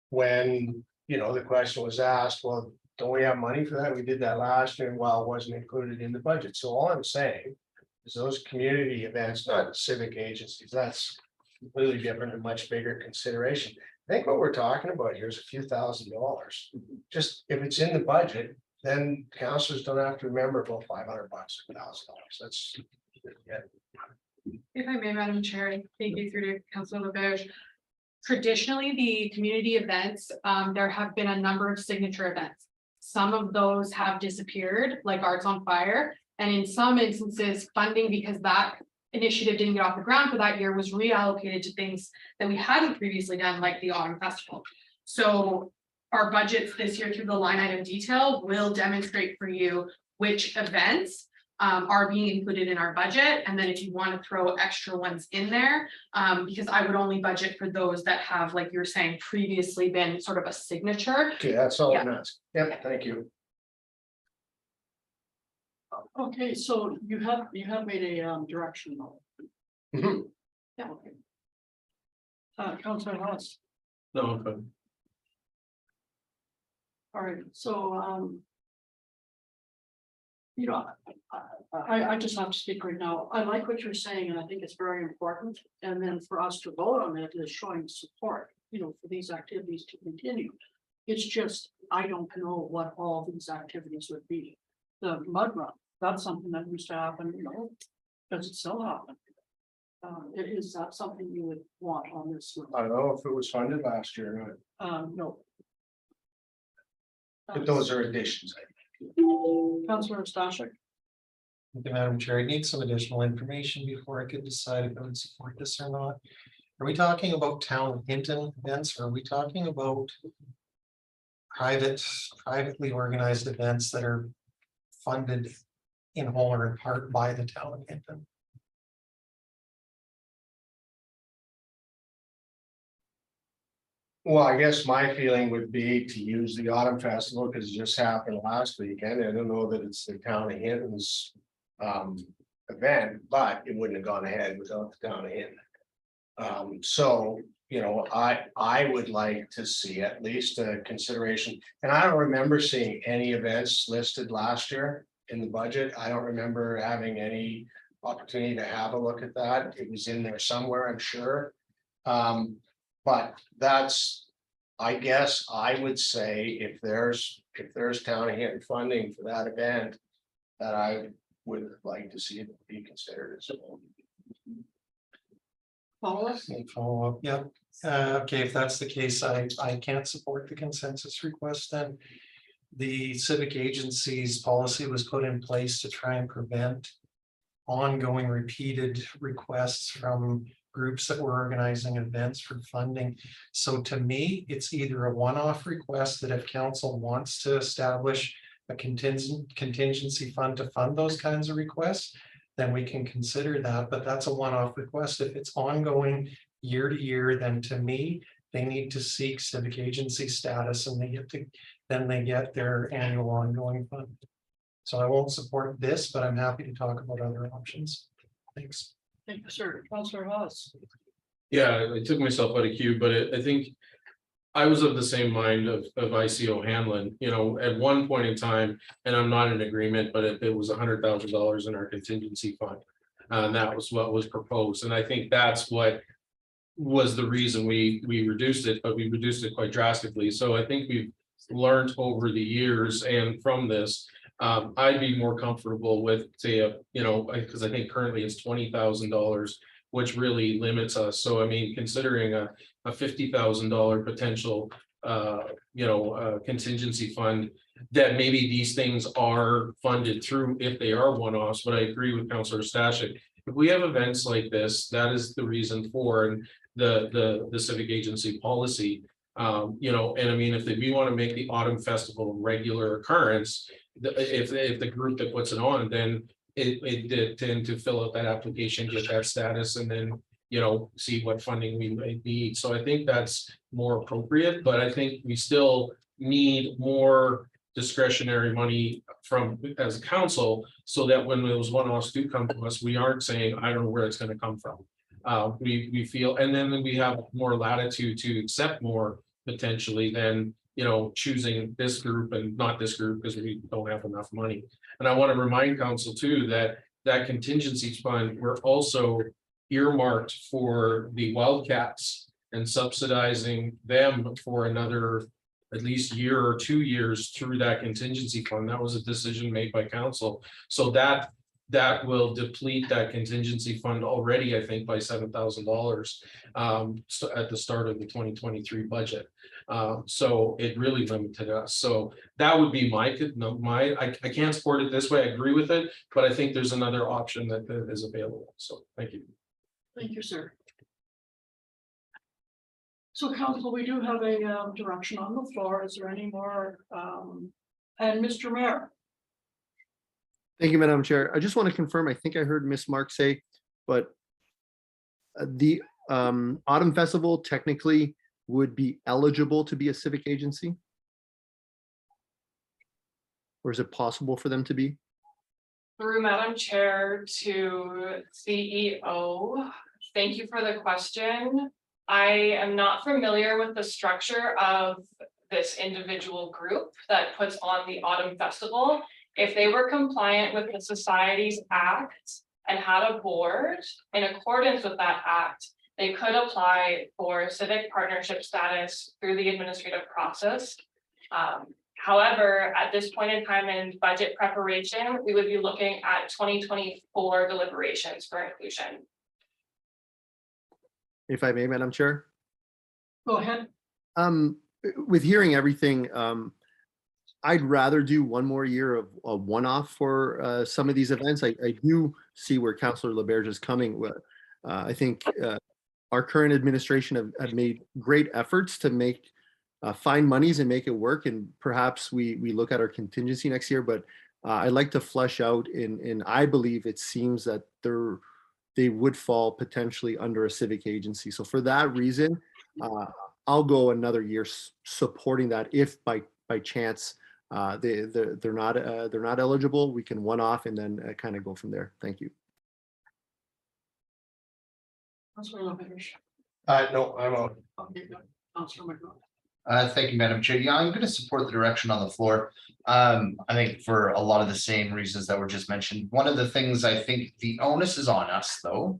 When, the question was asked, well, don't we have money for that? We did that last year, and while it wasn't included in the budget, so all I'm saying. Is those community events, not civic agencies, that's completely different and much bigger consideration. I think what we're talking about here is a few $1,000s. Just if it's in the budget, then councilors don't have to remember about $500 or $1,000. That's. If I may, Madam Chair, and thank you through to Councilor Laberge. Traditionally, the community events, there have been a number of signature events. Some of those have disappeared, like Arts on Fire, and in some instances, funding, because that initiative didn't get off the ground for that year, was reallocated to things that we hadn't previously done, like the Autumn Festival. So our budgets this year through the line item detail will demonstrate for you which events are being included in our budget. And then if you want to throw extra ones in there, because I would only budget for those that have, like you're saying, previously been sort of a signature. Okay, that's all I'm asking. Yep, thank you. Okay, so you have made a direction though. Mhm. Yeah. Okay. Councilor Ross, No, but all right, so I just have to speak right now. I like what you're saying, and I think it's very important. And then for us to vote on it is showing support, for these activities to continue. It's just, I don't know what all these activities would be. The mud run, that's something that used to happen, does it still happen? Is that something you would want on this list? I don't know if it was funded last year or No. not, but those are additions. Councilor Stashik. Madam Chair, I need some additional information before I could decide if I would support this or not. Are we talking about town of Hinton events, or are we talking about privately organized events that are funded in whole or in part by the town of Hinton? Well, I guess my feeling would be to use the autumn festival because it just happened last weekend. I don't know that it's the town of Hinton's event, but it wouldn't have gone ahead without the town of Hinton. So, I would like to see at least a consideration, and I don't remember seeing any events listed last year in the budget. I don't remember having any opportunity to have a look at that. It was in there somewhere, I'm sure. But that's, I guess I would say if there's town of Hinton funding for that event, that I would like to see it be considered as well. Follow up, yep. Okay, if that's the case, I can't support the consensus request then. The civic agency's policy was put in place to try and prevent ongoing repeated requests from groups that were organizing events for funding. So to me, it's either a one-off request that if council wants to establish a contingency fund to fund those kinds of requests, then we can consider that, but that's a one-off request. If it's ongoing year to year, then to me, they need to seek civic agency status and then they get their annual ongoing fund. So I won't support this, but I'm happy to talk about other options. Thanks. Thank you, sir. Councilor Ross. yeah, I took myself out of queue, but I think I was of the same mind of ICO Hanlon, at one point in time, and I'm not in agreement, but it was $100,000 in our contingency fund. And that was what was proposed. And I think that's what was the reason we reduced it, but we reduced it quite drastically. So I think we've learned over the years and from this, I'd be more comfortable with, say, because I think currently it's $20,000, which really limits us. So I mean, considering a $50,000 potential, contingency fund, that maybe these things are funded through, if they are one-offs, but I agree with Councillor Stashik. If we have events like this, that is the reason for, and the civic agency policy. You know, and I mean, if we want to make the Autumn Festival a regular occurrence, if the group that puts it on, then it did tend to fill out that application, get that status, and then, you know, see what funding we might need. So I think that's more appropriate, but I think we still need more discretionary money from, as a council, so that when those one-offs do come to us, we aren't saying, I don't know where it's gonna come from. We feel, and then we have more latitude to accept more potentially than, you know, choosing this group and not this group because we don't have enough money. And I want to remind council too, that that contingency fund, we're also earmarked for the Wildcats and subsidizing them for another at least year or 2 years through that contingency fund. That was a decision made by council. So that will deplete that contingency fund already, I think, by $7,000 at the start of the 2023 budget. So it really limited us. So that would be I can't support it this way. I agree with it, but I think there's another option that is available. So thank you. Thank you, sir. So council, we do have a direction on the floor. Is there any more? And Mr. Mayor? Thank you, Madam Chair. I just want to confirm, I think I heard Miss Mark say, but the Autumn Festival technically would be eligible to be a civic agency? Or is it possible for them to be? Through Madam Chair to CEO, thank you for the question. I am not familiar with the structure of this individual group that puts on the Autumn Festival. If they were compliant with the Societies Act and had a board in accordance with that act, they could apply for civic partnership status through the administrative process. However, at this point in time in budget preparation, we would be looking at 2024 deliberations for inclusion. If I may, Madam Chair? Go ahead. With hearing everything, I'd rather do one more year of a one-off for some of these events. I do see where Councillor LaBerge is coming with. I think our current administration have made great efforts to make find monies and make it work. And perhaps we look at our contingency next year, but I'd like to flesh out and I believe it seems that they would fall potentially under a civic agency. So for that reason, I'll go another year supporting that if by chance they're not eligible, we can one off and then kind of go from there. Thank you. No, I'm out. Thank you, Madam Chair. Yeah, I'm going to support the direction on the floor. I think for a lot of the same reasons that were just mentioned. One of the things I think the onus is on us, though,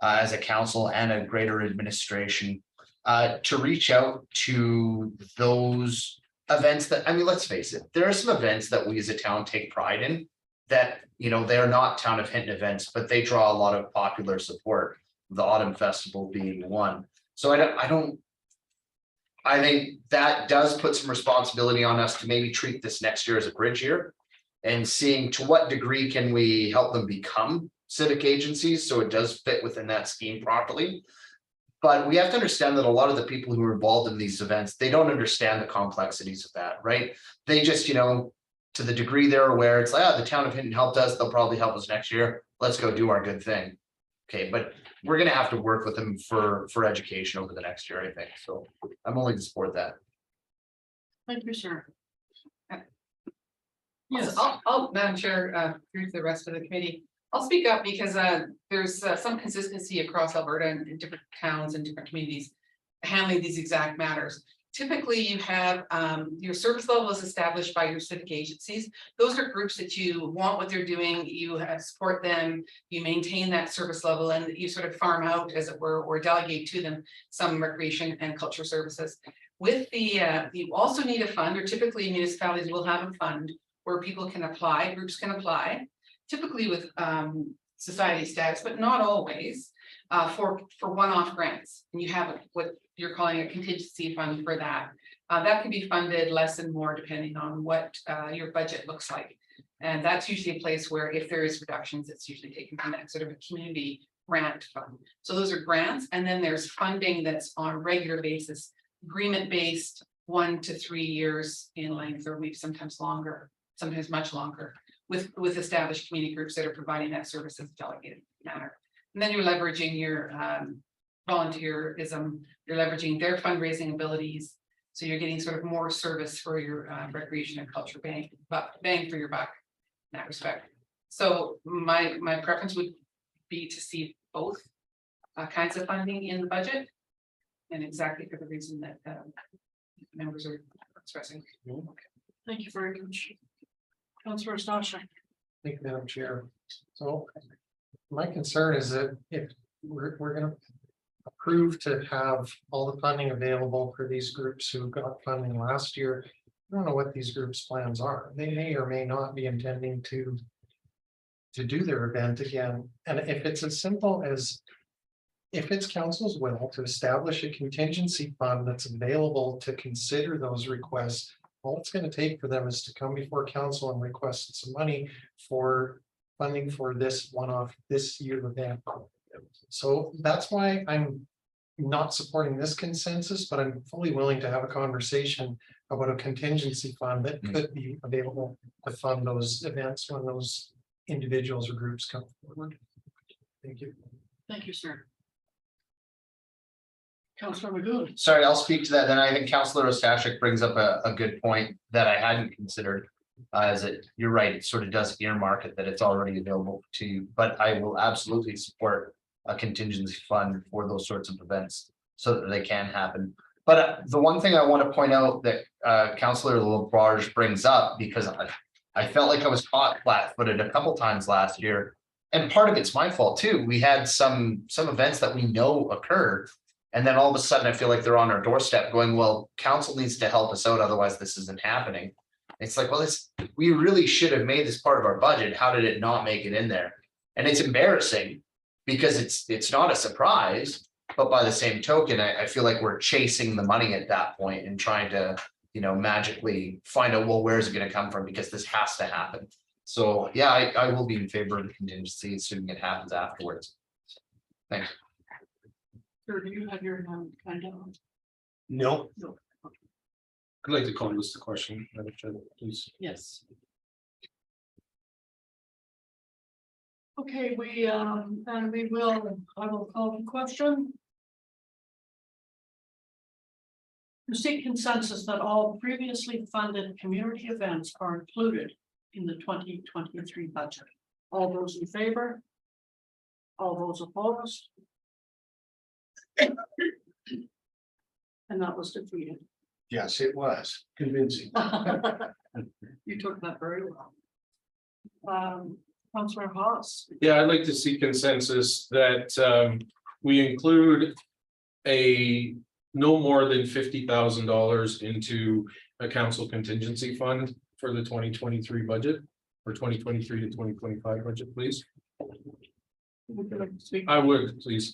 as a council and a greater administration, to reach out to those events that, I mean, let's face it, there are some events that we as a town take pride in that, you know, they're not Town of Hinton events, but they draw a lot of popular support, the Autumn Festival being one. So I think that does put some responsibility on us to maybe treat this next year as a bridge year and seeing to what degree can we help them become civic agencies so it does fit within that scheme properly. But we have to understand that a lot of the people who are involved in these events, they don't understand the complexities of that, right? They just, you know, to the degree they're aware, it's like, the Town of Hinton helped us, they'll probably help us next year. Let's go do our good thing. Okay, but we're gonna have to work with them for education over the next year, I think. So I'm only to support that. Thank you, sir. Yes, I'll, Madam Chair, through to the rest of the committee. I'll speak up because there's some consistency across Alberta and in different towns and different communities handling these exact matters. Typically, you have your service level is established by your civic agencies. Those are groups that you want what they're doing, you support them, you maintain that service level, and you sort of farm out, as it were, or delegate to them some recreation and culture services. With the, you also need a fund, or typically municipalities will have a fund where people can apply, groups can apply, typically with society status, but not always. for one-off grants, and you have what you're calling a contingency fund for that. That can be funded less and more depending on what your budget looks like. And that's usually a place where if there is reductions, it's usually taken from that sort of a community grant fund. So those are grants, and then there's funding that's on a regular basis, agreement-based, 1 to 3 years in length, or maybe sometimes longer, sometimes much longer, with established community groups that are providing that service in a delegated manner. And then you're leveraging your volunteerism, you're leveraging their fundraising abilities. So you're getting sort of more service for your recreation and culture bang for your buck in that respect. So my preference would be to see both kinds of funding in the budget. And exactly for the reason that members are expressing. Thank you very much. Councillor Stasha. Thank you, Madam Chair. So my concern is that if we're gonna approve to have all the funding available for these groups who got funding last year, I don't know what these groups' plans are. They may or may not be intending to do their event again. And if it's as simple as, if it's council's will to establish a contingency fund that's available to consider those requests, all it's going to take for them is to come before council and request some money for funding for this one-off this year event. So that's why I'm not supporting this consensus, but I'm fully willing to have a conversation about a contingency fund that could be available to fund those events when those individuals or groups come forward. Thank you. Thank you, sir. Councillor Magoo. Sorry, I'll speak to that. Then I think Councillor Ostashik brings up a good point that I hadn't considered. Is that you're right, it sort of does earmark it that it's already available to you, but I will absolutely support a contingency fund for those sorts of events so that they can happen. But the one thing I want to point out that Councillor LaBarge brings up, because I felt like I was caught flat-footed a couple times last year, and part of it's my fault too. We had some events that we know occur. And then all of a sudden, I feel like they're on our doorstep going, well, council needs to help us out, otherwise this isn't happening. It's like, well, we really should have made this part of our budget. How did it not make it in there? And it's embarrassing because it's not a surprise, but by the same token, I feel like we're chasing the money at that point and trying to, magically find out, well, where's it going to come from? Because this has to happen. So yeah, I will be in favor of the contingency, assuming it happens afterwards. Thanks. Sir, do you have your hand kind of? No. I'd like to call this the question, Madam Chair, please. Yes. Okay, I will call the question. To seek consensus that all previously funded community events are included in the 2023 budget. All those in favor? All those opposed? And that was defeated. Yes, it was convincing. You took that very well. Councillor Haas. Yeah, I'd like to see consensus that we include a no more than $50,000 into a council contingency fund for the 2023 budget or 2023 to 2025 budget, please. Would you like to speak? I would, please.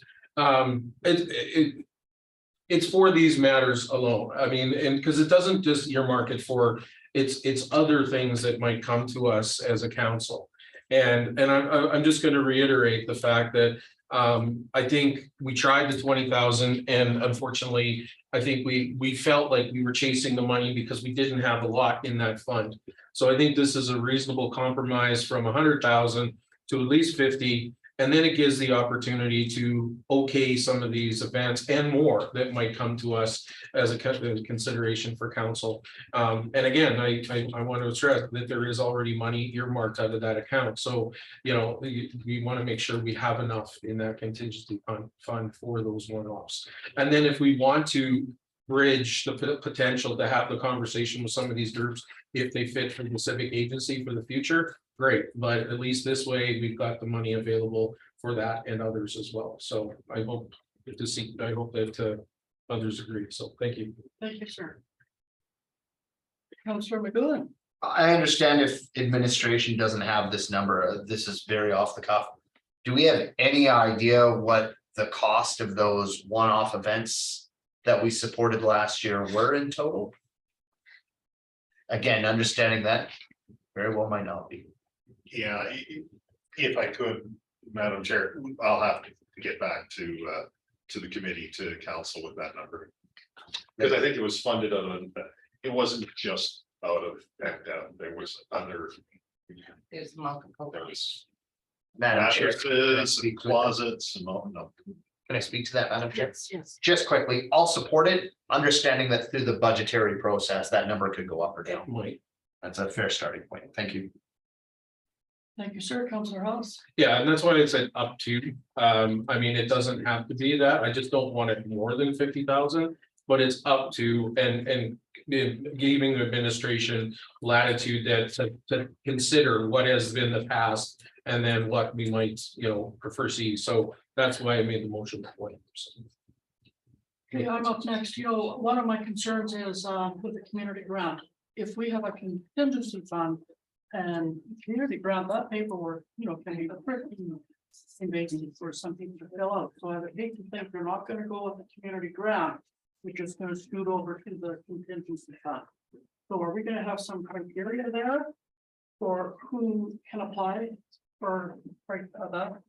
It's for these matters alone. I mean, and because it doesn't just earmark it for, it's other things that might come to us as a council. And I'm just going to reiterate the fact that I think we tried the 20,000, and unfortunately, I think we felt like we were chasing the money because we didn't have a lot in that fund. So I think this is a reasonable compromise from 100,000 to at least 50. And then it gives the opportunity to okay some of these events and more that might come to us as a consideration for council. And again, I want to stress that there is already money earmarked out of that account. So, we want to make sure we have enough in that contingency fund for those one-offs. And then if we want to bridge the potential to have the conversation with some of these groups, if they fit for the civic agency for the future, great, but at least this way we've got the money available for that and others as well. So I hope that others agree. So thank you. Thank you, sir. Councillor McGowan. I understand if administration doesn't have this number, this is very off the cuff. Do we have any idea what the cost of those one-off events that we supported last year were in total? Again, understanding that very well might not be. Yeah, if I could, Madam Chair, I'll have to get back to the committee, to council with that number. Because I think it was funded on, it wasn't just out of, there was other, There's multiple. there was Madam Chair, mattresses and closets and all, no. can I speak to that, Madam Chair? Yes. Just quickly, I'll support it, understanding that through the budgetary process, that number could go up or down. That's a fair starting point. Thank you. Thank you, sir. Councillor House. Yeah, and that's why I said up to, I mean, it doesn't have to be that, I just don't want it more than 50,000. But it's up to, and giving the administration latitude that to consider what has been the past. And then what we might, prefer see, so that's why I made the motion. Okay, I'm up next. One of my concerns is with the community grant. If we have a contingency fund and community grant, that paperwork, can be pretty invasive for something to fill out. So I would hate to think we're not gonna go with the community grant. We're just gonna scoot over to the contingency fund. So are we gonna have some criteria there for who can apply for that?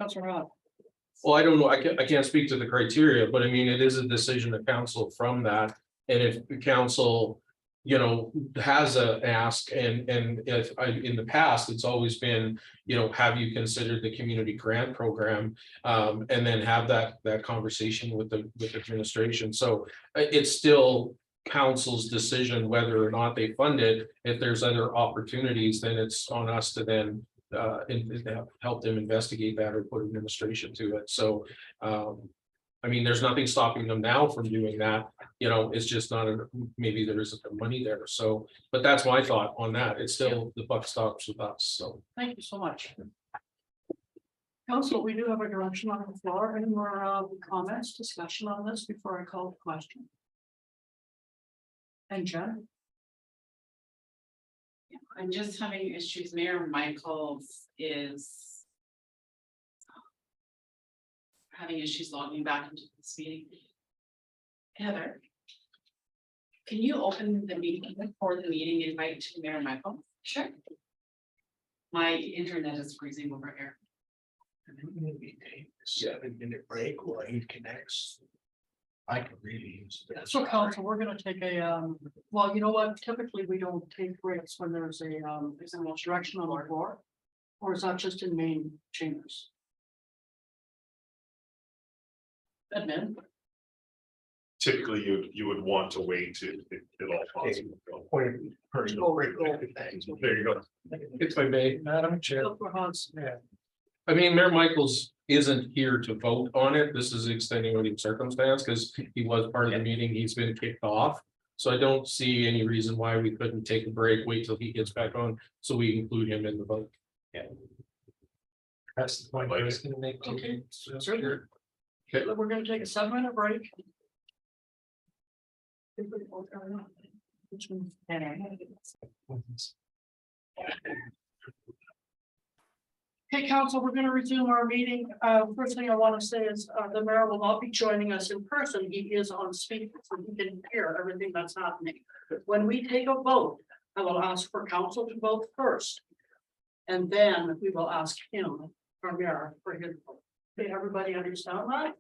Councillor Rob. Well, I don't know, I can't speak to the criteria, but I mean, it is a decision of council from that. And if the council, has a ask and if in the past, it's always been, have you considered the community grant program? And then have that conversation with the administration. So it's still council's decision whether or not they fund it. If there's other opportunities, then it's on us to then help them investigate that or put administration to it. So I mean, there's nothing stopping them now from doing that. It's just not, maybe there isn't the money there. So, but that's my thought on that. It's still, the buck stops with us. So. Thank you so much. Council, we do have a direction on the floor. Any more comments, discussion on this before I call the question? And Jen? I'm just having issues. Mayor Michaels is having issues logging back into this meeting. Heather, can you open the meeting for the meeting invite to Mayor Michael? Sure. My internet is freezing over here. 7-minute break while he connects. I could really use that. So council, we're gonna take a, well, you know what, typically we don't take breaks when there's a, is there much direction on the floor? Or is that just in main chambers? Admin, Typically, you would want to wait to, if at all possible. Personal break. There you go. If I may, Madam Chair. Councillor Hans. I mean, Mayor Michaels isn't here to vote on it. This is extenuating circumstance because he was part of the meeting. He's been kicked off. So I don't see any reason why we couldn't take a break, wait till he gets back on, so we include him in the vote. That's the point I was gonna make. too. Okay, Sure. Okay, we're gonna take a 7-minute break. Okay, council, we're gonna resume our meeting. First thing I want to say is, the mayor will not be joining us in person. He is on speaker, so he can hear everything that's happening. When we take a vote, I will ask for council to vote first. And then we will ask him, our mayor, for his vote. Okay, everybody understand that?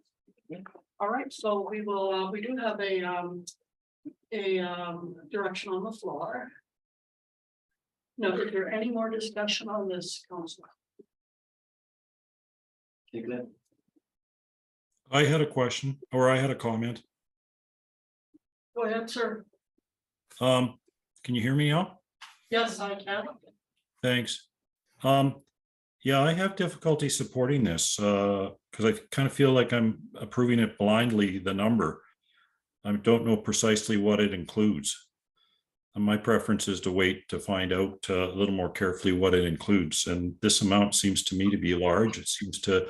All right, so we will, we do have a direction on the floor. Now, is there any more discussion on this, council? I had a question, or I had a comment. Go ahead, sir. Can you hear me now? Yes, I can. Thanks. Yeah, I have difficulty supporting this, because I kind of feel like I'm approving it blindly, the number. I don't know precisely what it includes. And my preference is to wait to find out a little more carefully what it includes. And this amount seems to me to be large. It seems to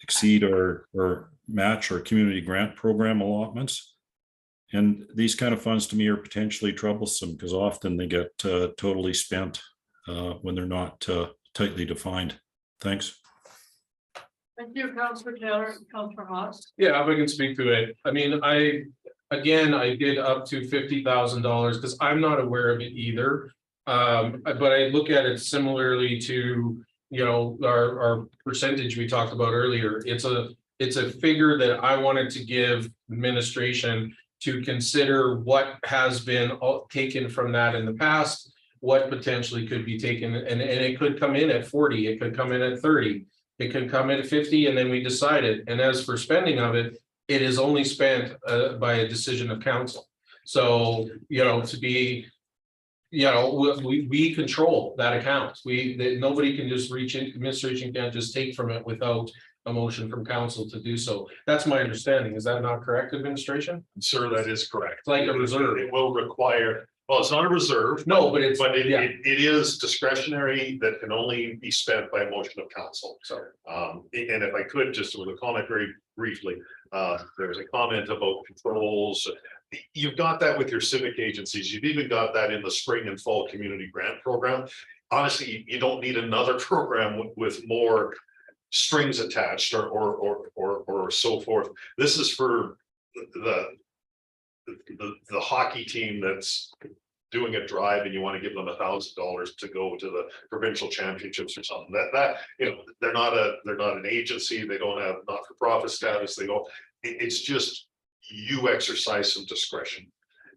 exceed or match our community grant program allotments. And these kind of funds to me are potentially troublesome because often they get totally spent when they're not tightly defined. Thanks. Thank you, Councillor Taylor, Councillor Haas. Yeah, if I can speak to it, I mean, I did up to $50,000 because I'm not aware of it either. But I look at it similarly to, you know, our percentage we talked about earlier. It's a figure that I wanted to give administration to consider what has been taken from that in the past, what potentially could be taken, and it could come in at 40, it could come in at 30. It can come in at 50 and then we decide it. And as for spending of it, it is only spent by a decision of council. So, you know, to be, you know, we control that account. Nobody can just reach in, administration can't just take from it without a motion from council to do so. That's my understanding. Is that not correct, administration? Sir, that is correct. It's like a reserve. It will require, well, it's not a reserve. No, but it's, But yeah. it is discretionary that can only be spent by motion of council. So, And if I could, just with a comment very briefly, there's a comment about controls. You've got that with your civic agencies. You've even got that in the spring and fall community grant program. Honestly, you don't need another program with more strings attached or so forth. This is for the hockey team that's doing a drive and you want to give them $1,000 to go to the provincial championships or something. That you know, they're not an agency. They don't have not-for-profit status. It's just you exercise some discretion.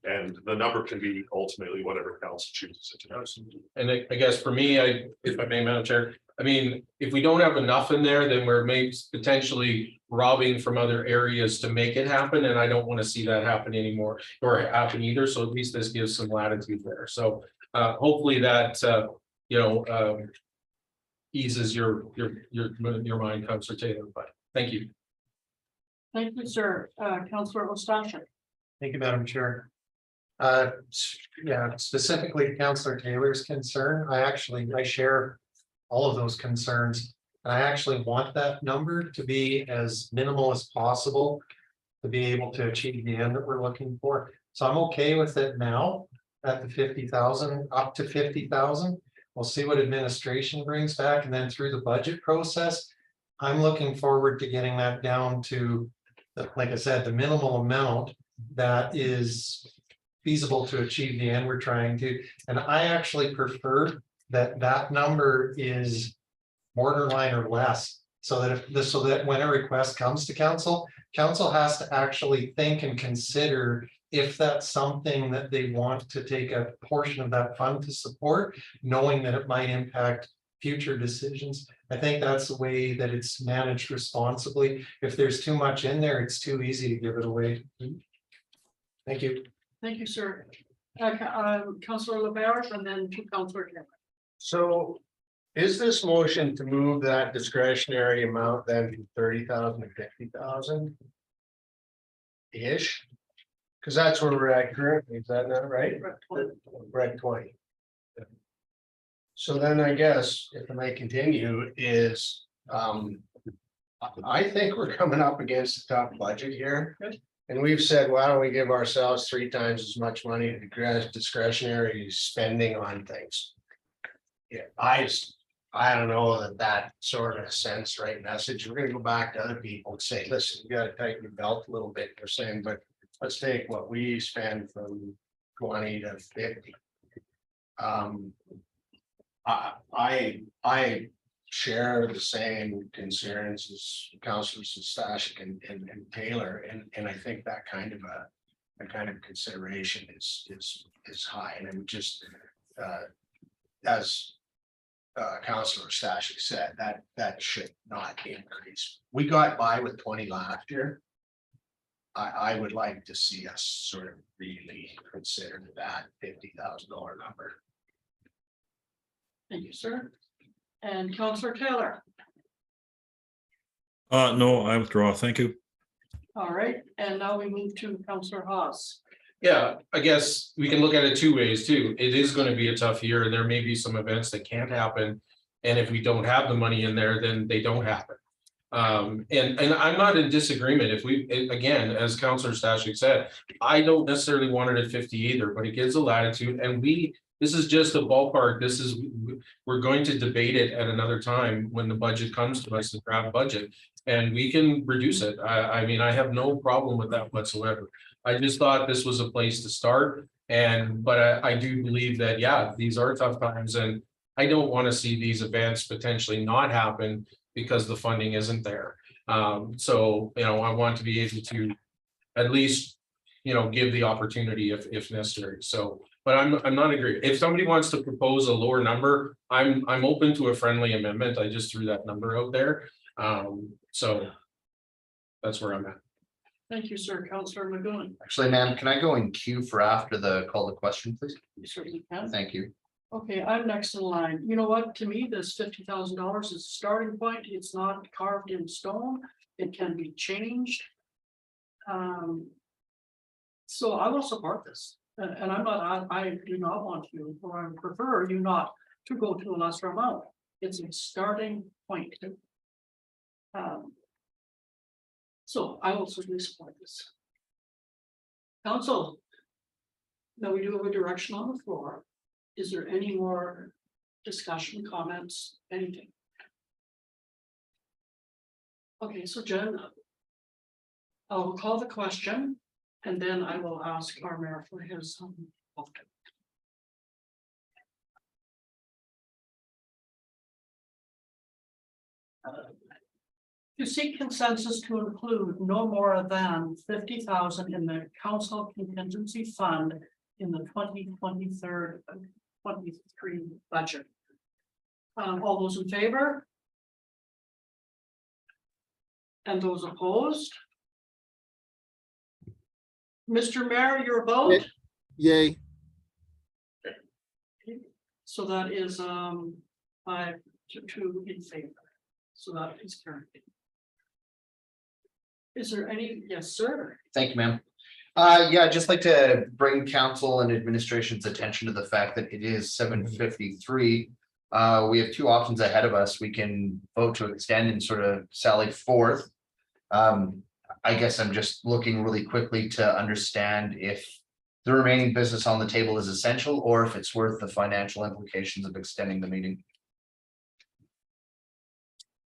And the number can be ultimately whatever council chooses it to. and I guess for me, if I may, Madam Chair, I mean, if we don't have enough in there, then we're maybe potentially robbing from other areas to make it happen. And I don't want to see that happen anymore or happen either. So at least this gives some latitude there. So hopefully that, you know, eases your mind, Councillor Taylor, but thank you. Thank you, sir. Councillor Ostashik. Thank you, Madam Chair. Yeah, specifically to Councillor Taylor's concern, I share all of those concerns. And I actually want that number to be as minimal as possible to be able to achieve the end that we're looking for. So I'm okay with it now at the 50,000, up to 50,000. We'll see what administration brings back, and then through the budget process, I'm looking forward to getting that down to, like I said, the minimal amount that is feasible to achieve the end we're trying to. And I actually prefer that number is borderline or less, so that when a request comes to council has to actually think and consider if that's something that they want to take a portion of that fund to support, knowing that it might impact future decisions. I think that's the way that it's managed responsibly. If there's too much in there, it's too easy to give it away. Thank you. Thank you, sir. Councillor LeBaron and then to Councillor Taylor. So is this motion to move that discretionary amount then from 30,000 to 50,000? Ish? Because that's where we're at currently, is that not right? We're at 20. So then I guess if I may continue is, I think we're coming up against a tough budget here. And we've said, why don't we give ourselves 3 times as much money to discretionary spending on things? Yeah, I don't know that sort of sends right message. We're gonna go back to other people and say, listen, you gotta tighten your belt a little bit. They're saying, but let's take what we spend from 20 to 50. I share the same concerns as Councilors Stashik and Taylor, and I think that kind of consideration is high, and it would just as Councilor Stashik said, that should not increase. We got by with 20 last year. I would like to see us sort of really consider that $50,000 number. Thank you, sir. And Councillor Taylor. No, I withdraw. Thank you. All right, and now we move to Councillor Haas. Yeah, I guess we can look at it 2 ways too. It is going to be a tough year and there may be some events that can't happen. And if we don't have the money in there, then they don't happen. And I'm not in disagreement. If we, again, as Councillor Stashik said, I don't necessarily want it at 50 either, but it gives a latitude, and this is just a ballpark. We're going to debate it at another time when the budget comes to us, the draft budget. and we can reduce it. I mean, I have no problem with that whatsoever. I just thought this was a place to start. But I do believe that, yeah, these are tough times, and I don't want to see these events potentially not happen because the funding isn't there. So, you know, I want to be able to at least, you know, give the opportunity if necessary. So, but I'm not agree. If somebody wants to propose a lower number, I'm open to a friendly amendment. I just threw that number out there. So that's where I'm at. Thank you, sir. Counselor McGowan. Actually, ma'am, can I go in queue for after the call to question, please? You certainly can. Thank you. Okay, I'm next in line. You know what? To me, this $50,000 is a starting point. It's not carved in stone. It can be changed. So I will support this. And I'm not, I do not want you, or I prefer you not to go to a lesser amount. It's a starting point. So I will certainly support this. Council. Now we do have a direction on the floor. Is there any more discussion, comments, anything? Okay, so Jen. I will call the question and then I will ask our mayor for his. To seek consensus to include no more than 50,000 in the council contingency fund in the 2023 budget. All those in favor? And those opposed? Mr. Mayor, your vote? Yay. So that is 5 to 2 in favor. So that is carried. Is there any? Yes, sir. Thank you, ma'am. Yeah, I'd just like to bring council and administration's attention to the fact that it is 7:53. We have two options ahead of us. We can vote to extend and sort of sally forth. I guess I'm just looking really quickly to understand if the remaining business on the table is essential or if it's worth the financial implications of extending the meeting.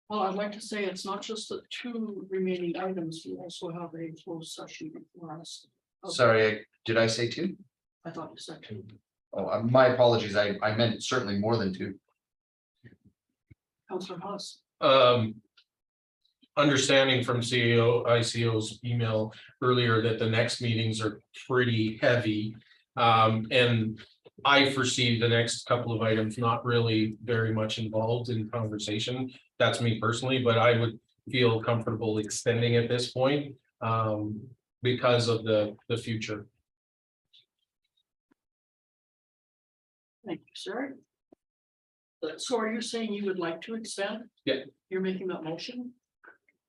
Well, I'd like to say it's not just the 2 remaining items, we also have a closed session before us. Sorry, did I say two? I thought you said 2. Oh, my apologies. I meant certainly more than two. Councilor Haas. Understanding from ICO's email earlier that the next meetings are pretty heavy. And I foresee the next couple of items not really very much involved in conversation. That's me personally, but I would feel comfortable extending at this point because of the future. Thank you, sir. So are you saying you would like to extend? Yeah. You're making that motion?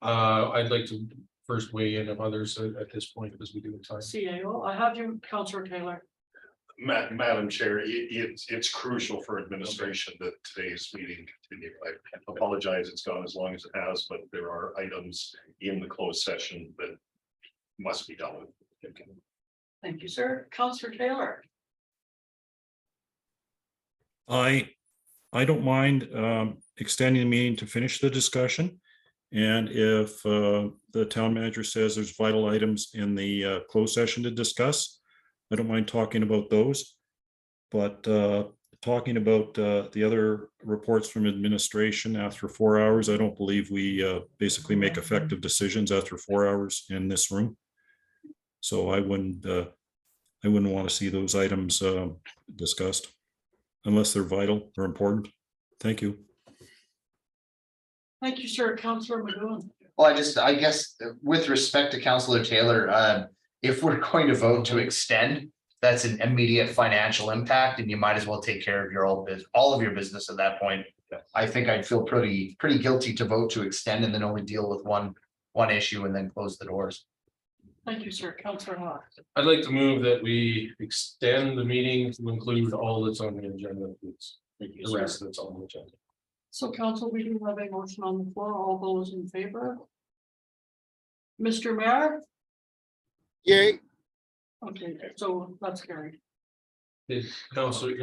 I'd like to first weigh in of others at this point as we do in time. CAO, I have you, Councilor Taylor. Madam Chair, it's crucial for administration that today's meeting continue. I apologize, it's gone as long as it has, but there are items in the closed session that must be dealt with. Okay. Thank you, sir. Councilor Taylor. I don't mind extending the meeting to finish the discussion. And if the town manager says there's vital items in the closed session to discuss, I don't mind talking about those. But talking about the other reports from administration after 4 hours, I don't believe we basically make effective decisions after 4 hours in this room. So I wouldn't want to see those items discussed unless they're vital or important. Thank you. Thank you, sir. Councilor McGowan. Well, I guess with respect to Councilor Taylor, if we're going to vote to extend, that's an immediate financial impact and you might as well take care of your all of your business at that point. I think I'd feel pretty guilty to vote to extend and then only deal with one issue and then close the doors. Thank you, sir. Councilor Hawk. I'd like to move that we extend the meeting to include all that's on the agenda. Please. The rest that's on the agenda. So council, we do have a motion on the floor. All those in favor? Mr. Mayor? Yay. Okay, so that's carried. Councilor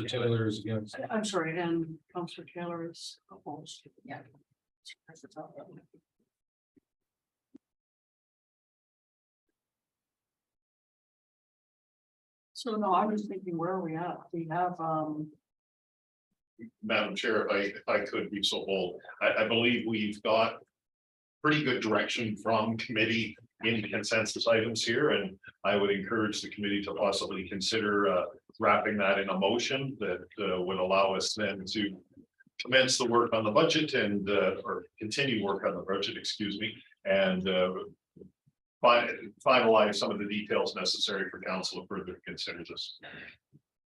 Taylor is against. I'm sorry, and Councilor Taylor is opposed. Yeah. So no, I was thinking, where are we at? We have, Madam Chair, if I could be so bold, I believe we've got pretty good direction from committee in consensus items here, and I would encourage the committee to possibly consider wrapping that in a motion that would allow us then to commence the work on the budget and or continue work on the budget, excuse me, and finalize some of the details necessary for council to further consider this.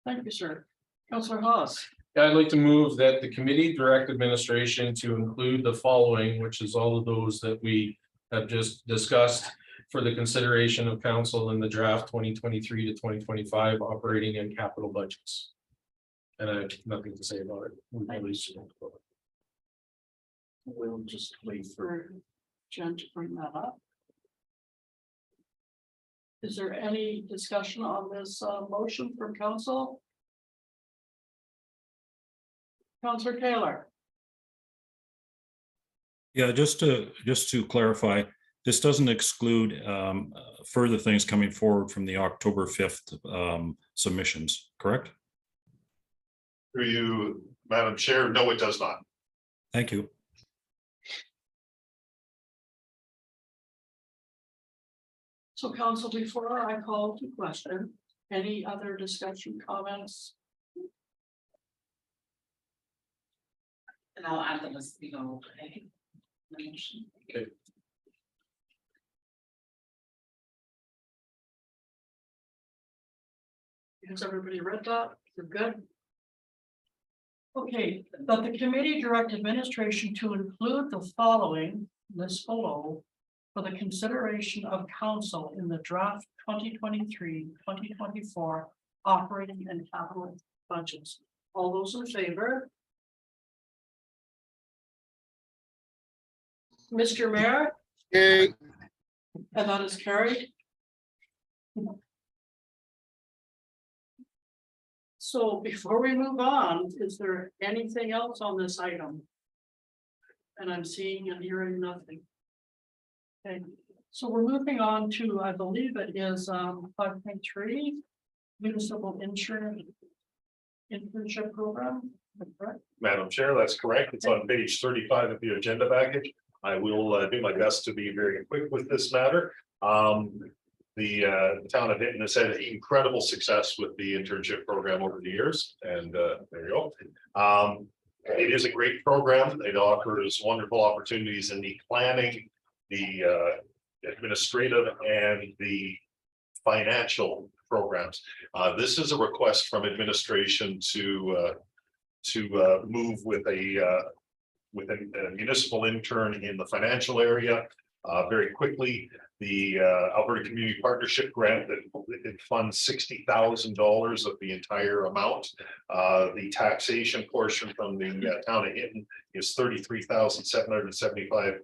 thank you, sir. Councillor Haas, I'd like to move that the committee direct administration to include the following, which is all of those that we have just discussed for the consideration of council in the draft 2023 to 2025 operating and capital budgets. And I have nothing to say about it. we'll just wait for Jen to bring that up. Is there any discussion on this motion from council? Councillor Taylor, Yeah, just to clarify, this doesn't exclude further things coming forward from the October 5th submissions, correct? Through you, Madam Chair, no, it does not. Thank you. so council, before I call to question, any other discussion, comments? And I'll add them as we go. Okay. Has everybody read that? You're good? Okay, that the committee direct administration to include the following list below for the consideration of council in the draft 2023-2024 operating and capital budgets. All those in favor? Mr. Mayor, Okay, and that is carried. So before we move on, is there anything else on this item? And I'm seeing and hearing nothing. Okay, so we're moving on to, I believe it is 5.3 municipal insurance internship program. Correct? Madam Chair, that's correct. It's on page 35 of the agenda package. I will do my best to be very quick with this matter. The town of Hinton has had incredible success with the internship program over the years, and there you go. It is a great program. It offers wonderful opportunities in the planning, the administrative, and the financial programs. This is a request from administration to move with a municipal intern in the financial area very quickly. The Alberta Community Partnership Grant that it funds $60,000 of the entire amount. The taxation portion from the town of Hinton is $33,775.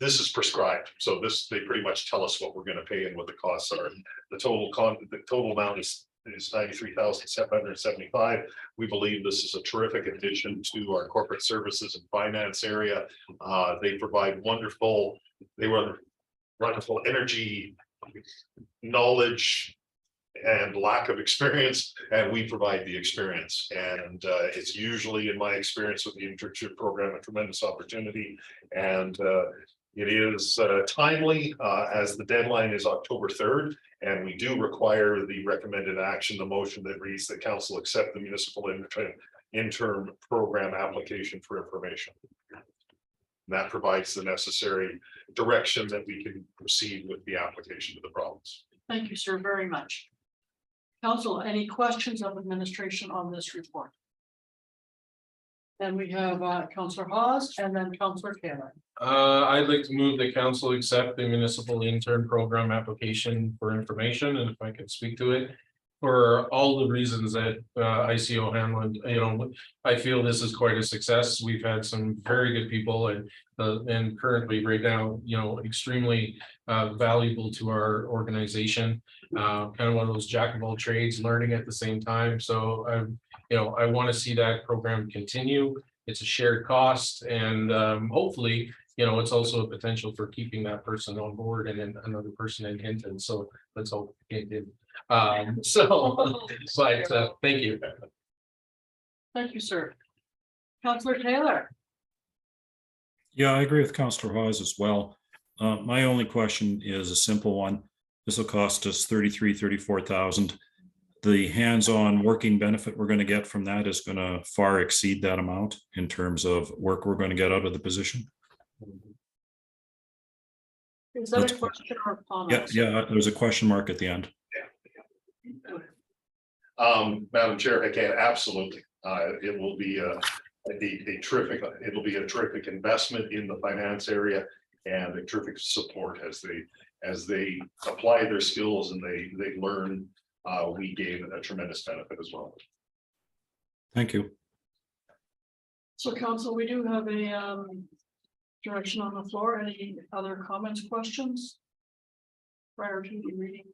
This is prescribed, so they pretty much tell us what we're going to pay and what the costs are. The total amount is $93,775. We believe this is a terrific addition to our corporate services and finance area. They provide wonderful energy, knowledge, and lack of experience, and we provide the experience. And it's usually, in my experience with the internship program, a tremendous opportunity. And it is timely, as the deadline is October 3rd, and we do require the recommended action, the motion that reads that council accept the municipal intern program application for information. That provides the necessary direction that we can proceed with the application to the province. Thank you, sir, very much. Council, any questions of administration on this report? Then we have Councillor Hawes and then Councillor Taylor. I'd like to move the council accept the municipal intern program application for information, and if I could speak to it. For all the reasons that ICO Hanlon, I feel this is quite a success. We've had some very good people and currently right now, extremely valuable to our organization. Kind of one of those jack of all trades, learning at the same time. So I want to see that program continue. It's a shared cost, and hopefully it's also a potential for keeping that person on board and then another person in Hinton. So let's hope it did. Thank you. Thank you, sir. Counselor Taylor. Yeah, I agree with Councillor Hawes as well. My only question is a simple one. This will cost us 34,000. The hands-on working benefit we're going to get from that is going to far exceed that amount in terms of work we're going to get out of the position. Is that That's a question or a Yeah, comment? yeah, there's a question mark at the end. Madam Chair, again, absolutely. It will be a terrific, it'll be a terrific investment in the finance area and a terrific support as they apply their skills and they learn. We gain a tremendous benefit as well. Thank you. So council, we do have a direction on the floor. Any other comments, questions? Prior to the reading?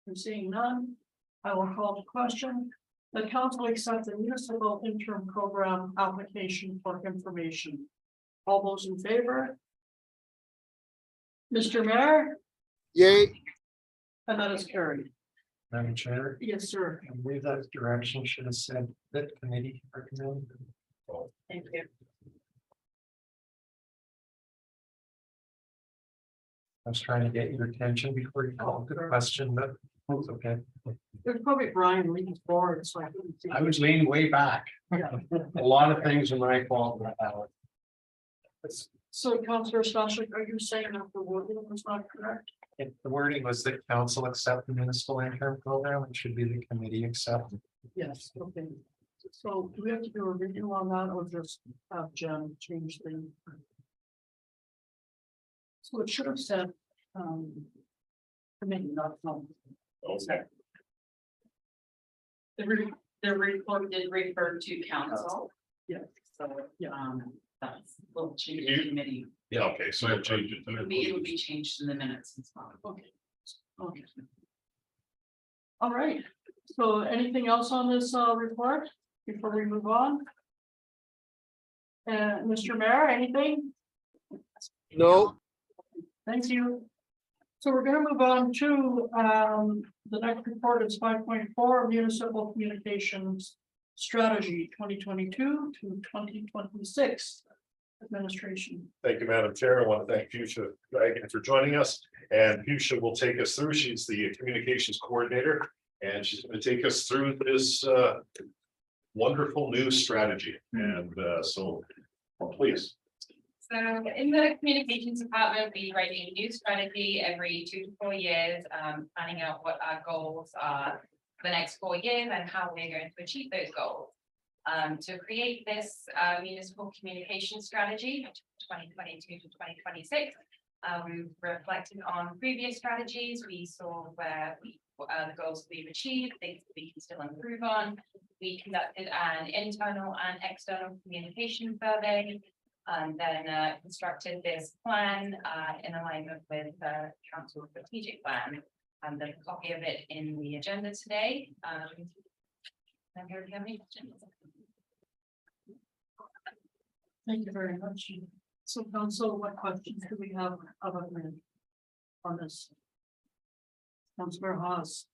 I'm seeing none. I will call the question. The council accepts the municipal interim program application for information. All those in favor? Mr. Mayor? Yay. And that is carried. Madam Chair, Yes, sir. I believe that direction should have said that committee recommend. Thank you. I was trying to get your attention before you called the question, but it's okay. There's probably Brian leaning forward, so I couldn't see. I was leaning way back. Yeah. A lot of things are my fault. with that one. So Councillor Stashik, are you saying that the wording was not correct? If the wording was that council accept the municipal intern program, it should be the committee accept. Yes, okay. So do we have to do a review on that or just have Jen change the? So it should have said, committee, not. Okay. The report did refer to council. Yeah. So, that's, we'll change You- the committee. Yeah, okay, so we'll change it. It'll be changed in the minutes as well. Okay. Okay. All right, so anything else on this report before we move on? Mr. Mayor, anything? No. Thank you. So we're gonna move on to the next report is 5.4 municipal communications strategy 2022 to 2026 administration. Thank you, Madam Chair. I want to thank Fuchsia Dragon for joining us. And Fuchsia will take us through. She's the communications coordinator. And she's going to take us through this wonderful new strategy. And so please. So in the communications department, we write a new strategy every 2 to 4 years, planning out what our goals are for the next 4 years and how we're going to achieve those goals. To create this municipal communication strategy 2022 to 2026, we reflected on previous strategies. We saw where the goals we've achieved, things that we can still improve on. We conducted an internal and external communication survey, and then constructed this plan in alignment with the council strategic plan. And there's a copy of it in the agenda today. I'm here to have any questions. Thank you very much. So council, what questions do we have about on this? Councillor Haas.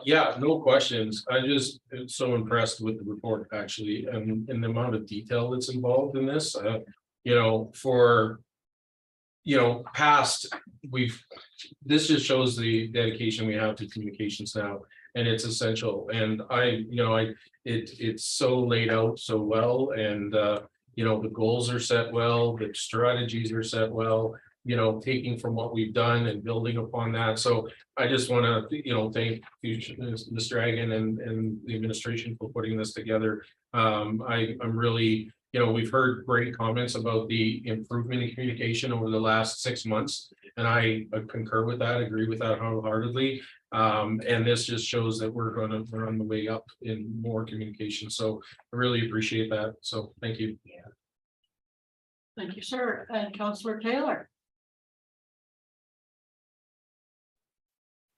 Yeah, no questions. I just am so impressed with the report actually and the amount of detail that's involved in this. Past, this just shows the dedication we have to communications now, and it's essential. And it's so laid out so well, and the goals are set well, the strategies are set well, taking from what we've done and building upon that. So I just want to, thank Mr. Dragon and the administration for putting this together. I'm really, we've heard great comments about the improvement in communication over the last 6 months. And I concur with that, agree with that wholeheartedly. And this just shows that we're on the way up in more communication. So I really appreciate that. So thank you. Thank you, sir. And Councillor Taylor.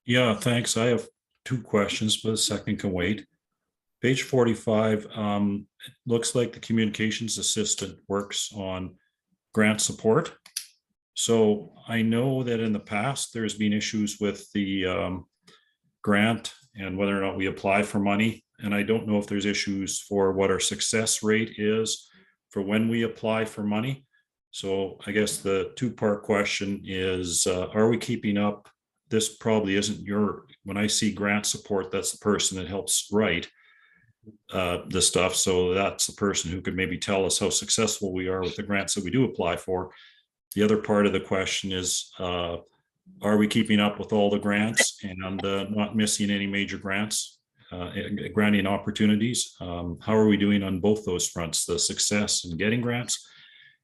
Yeah, thanks. I have 2 questions, but a second can wait. Page 45, it looks like the communications assistant works on grant support. So I know that in the past, there's been issues with the grant and whether or not we apply for money. And I don't know if there's issues for what our success rate is for when we apply for money. So I guess the two-part question is, are we keeping up? This probably isn't when I see grant support, that's the person that helps write the stuff. So that's the person who could maybe tell us how successful we are with the grants that we do apply for. The other part of the question is, are we keeping up with all the grants and not missing any major grants, granting opportunities? How are we doing on both those fronts, the success in getting grants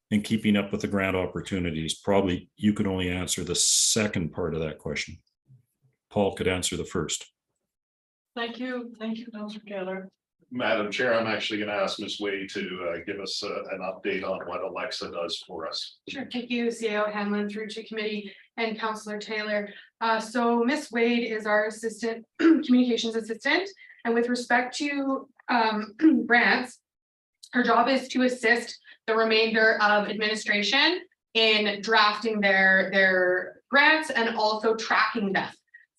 and keeping up with the grant opportunities? Probably you could only answer the second part of that question. Paul could answer the first. Thank you, Councillor Taylor. Madam Chair, I'm actually going to ask Ms. Wade to give us an update on what Alexa does for us. Sure, thank you, CAO Hanlon through to committee and Councillor Taylor. So Miss Wade is our assistant, communications assistant, and with respect to grants, her job is to assist the remainder of administration in drafting their grants and also tracking them.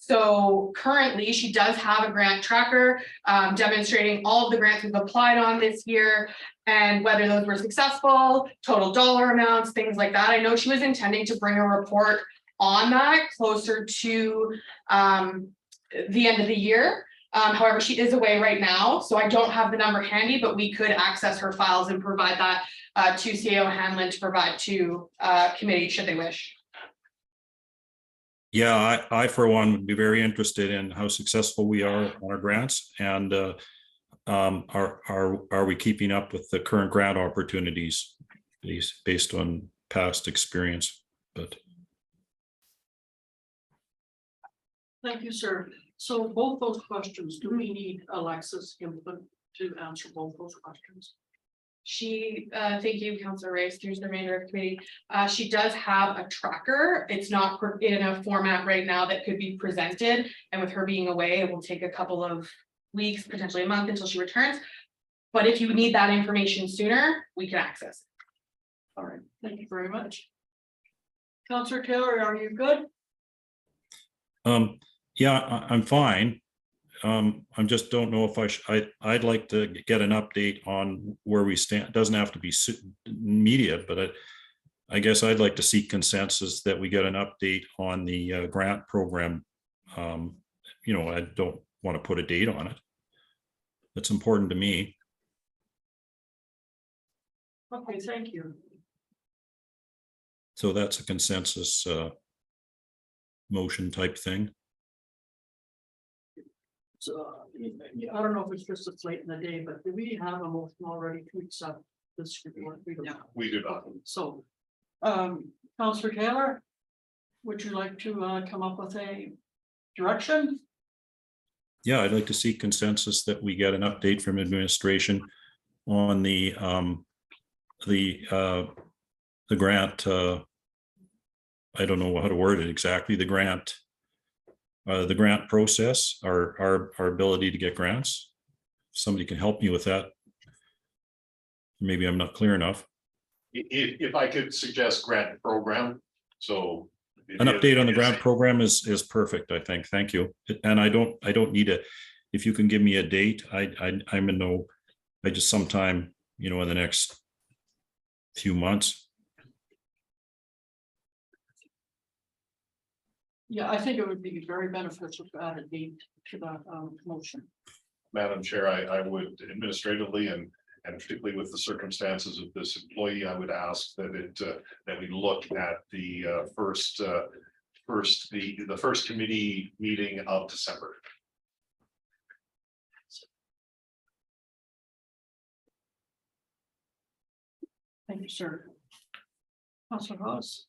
So currently she does have a grant tracker demonstrating all of the grants we've applied on this year and whether those were successful, total dollar amounts, things like that. I know she was intending to bring a report on that closer to the end of the year. However, she is away right now, so I don't have the number handy, but we could access her files and provide that to CAO Hanlon to provide to committee should they wish. Yeah, I for one would be very interested in how successful we are on our grants and are we keeping up with the current grant opportunities based on past experience? But Thank you, sir. So both those questions, do we need Alexa's input to answer both those questions? Thank you, Councillor Rice, through the remainder of the committee. She does have a tracker. It's not in a format right now that could be presented. And with her being away, it will take a couple of weeks, potentially a month until she returns. But if you need that information sooner, we can access it. All right, thank you very much. Councillor Taylor, are you good? Yeah, I'm fine. I just don't know if I'd like to get an update on where we stand. It doesn't have to be immediate, but I guess I'd like to seek consensus that we get an update on the grant program. You know, I don't want to put a date on it. That's important to me. Okay, thank you. So that's a consensus motion type thing. So I don't know if it's just it's late in the day, but do we have a motion already to accept this report? We don't. We do not. So, Councillor Taylor, would you like to come up with a direction? Yeah, I'd like to see consensus that we get an update from administration on the grant. I don't know how to word it exactly. The grant process, our ability to get grants. If somebody can help me with that. Maybe I'm not clear enough. If I could suggest grant program, so. An update on the grant program is perfect, I think. Thank you. And I don't need if you can give me a date, I'm in no, I just sometime, you know, in the next few months. Yeah, I think it would be very beneficial to add a date to that motion. Madam Chair, I would administratively and particularly with the circumstances of this employee, I would ask that that we look at the first committee meeting of December. Thank you, sir. Councilor Ross.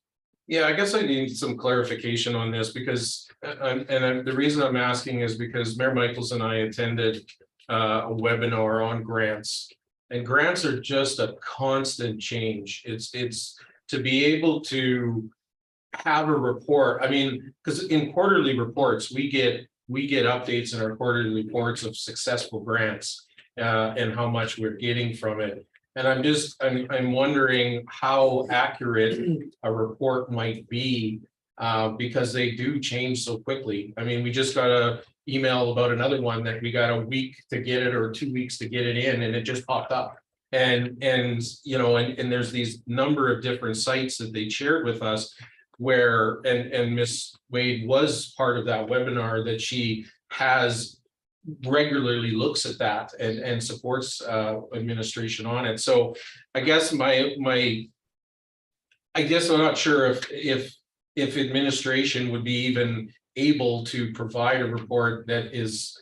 Yeah, I guess I need some clarification on this because, the reason I'm asking is because Mayor Michaels and I attended a webinar on grants. And grants are just a constant change. It's to be able to have a report. I mean, because in quarterly reports, we get updates in our quarterly reports of successful grants and how much we're getting from it. And I'm wondering how accurate a report might be. Because they do change so quickly. I mean, we just got a email about another one that we got a week to get it or 2 weeks to get it in, and it just popped up. And you know, and there's these number of different sites that they shared with us where, and Miss Wade was part of that webinar, that she has regularly looks at that and supports administration on it. So I guess I guess I'm not sure if administration would be even able to provide a report that is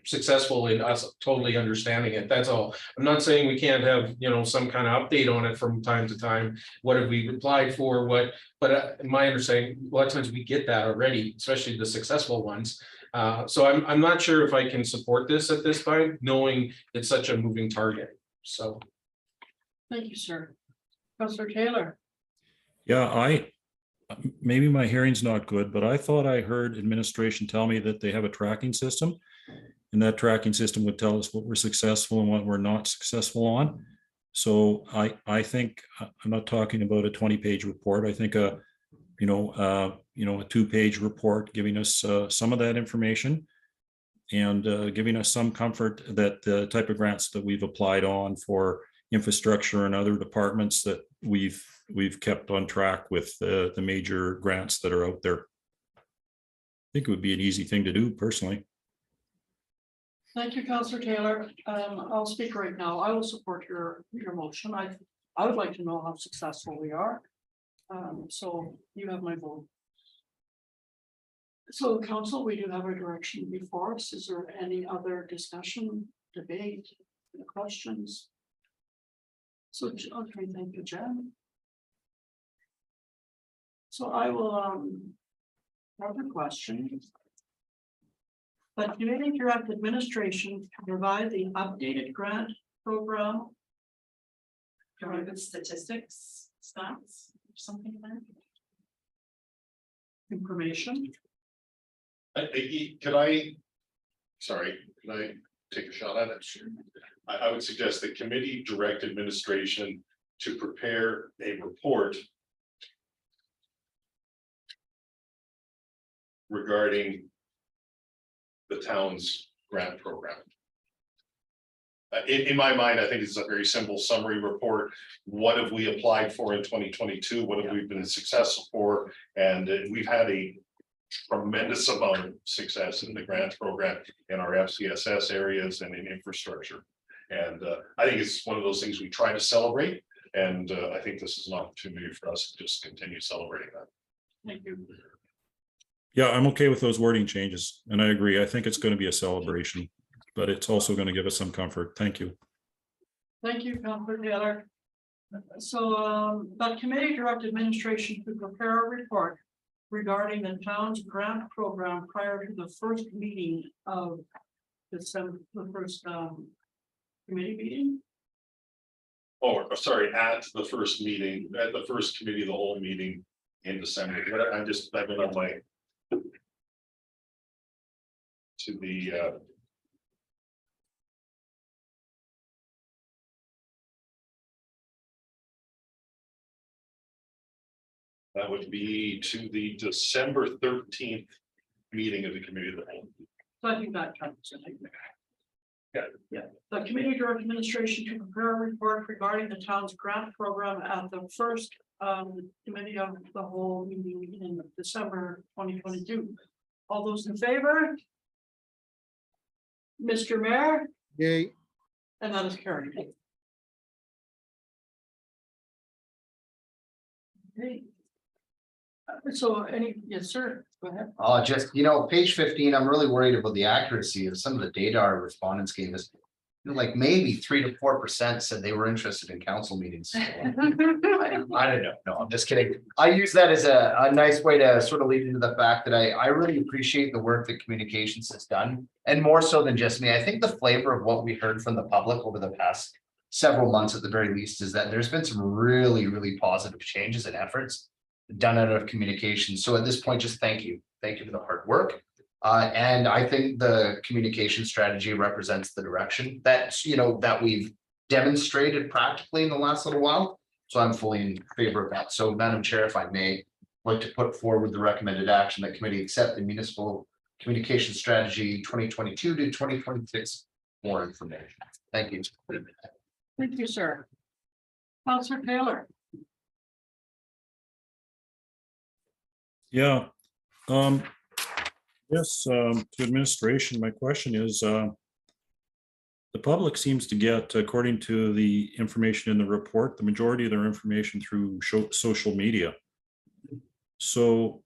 successful in us totally understanding it. That's all. I'm not saying we can't have, you know, some kind of update on it from time to time. What have we applied for? But my understanding, a lot of times we get that already, especially the successful ones. So I'm not sure if I can support this at this time, knowing it's such a moving target. So. Thank you, sir. Councillor Taylor. Yeah, maybe my hearing's not good, but I thought I heard administration tell me that they have a tracking system. And that tracking system would tell us what we're successful and what we're not successful on. So I think I'm not talking about a 20-page report. I think a 2-page report giving us some of that information and giving us some comfort that the type of grants that we've applied on for infrastructure and other departments, that we've kept on track with the major grants that are out there. I think it would be an easy thing to do personally. Thank you, Councillor Taylor. I'll speak right now. I will support your motion. I would like to know how successful we are. So you have my vote. So council, we do have a direction before us. Is there any other discussion, debate, questions? So, okay, thank you, Jen. So I will have a question. But committee direct administration to provide the updated grant program. Private statistics, stats, something like that. Information. Can I take a shot at it? Sure. I would suggest the committee direct administration to prepare a report regarding the town's grant program. In my mind, I think it's a very simple summary report. What have we applied for in 2022? What have we been successful for? And we've had a tremendous amount of success in the grant program in our FCSS areas and in infrastructure. And I think it's one of those things we try to celebrate. And I think this is an opportunity for us to just continue celebrating that. Thank you. Yeah, I'm okay with those wording changes, and I agree. I think it's going to be a celebration, but it's also going to give us some comfort. Thank you. Thank you, Councillor Taylor. So the committee direct administration to prepare a report regarding the town's grant program prior to the first meeting of December, the first committee meeting. Oh, sorry, at the first meeting, at the first committee of the whole meeting in December. I've been on my to the that would be to the December 13th meeting of the committee of the whole. So I think that counts. Yeah, the committee direct administration to prepare a report regarding the town's grant program at the first committee of the whole meeting in December 2022. All those in favor? Mr. Mayor? Yay. And that is carried. Okay. So yes, sir, go ahead. Just, page 15, I'm really worried about the accuracy of some of the data our respondents gave us. Like maybe 3 to 4% said they were interested in council meetings. I don't know. No, I'm just kidding. I use that as a nice way to sort of lead into the fact that I really appreciate the work that communications has done. And more so than just me, I think the flavor of what we heard from the public over the past several months at the very least is that there's been some really, really positive changes and efforts done out of communication. So at this point, just thank you. Thank you for the hard work. And I think the communication strategy represents the direction that, that we've demonstrated practically in the last little while. So I'm fully in favor of that. So Madam Chair, if I may, like to put forward the recommended action that committee accept the municipal communication strategy 2022 to 2026 more information. Thank you. Thank you, sir. Counselor Taylor. Yeah. Yes, to administration, my question is, the public seems to get, according to the information in the report, the majority of their information through social media. So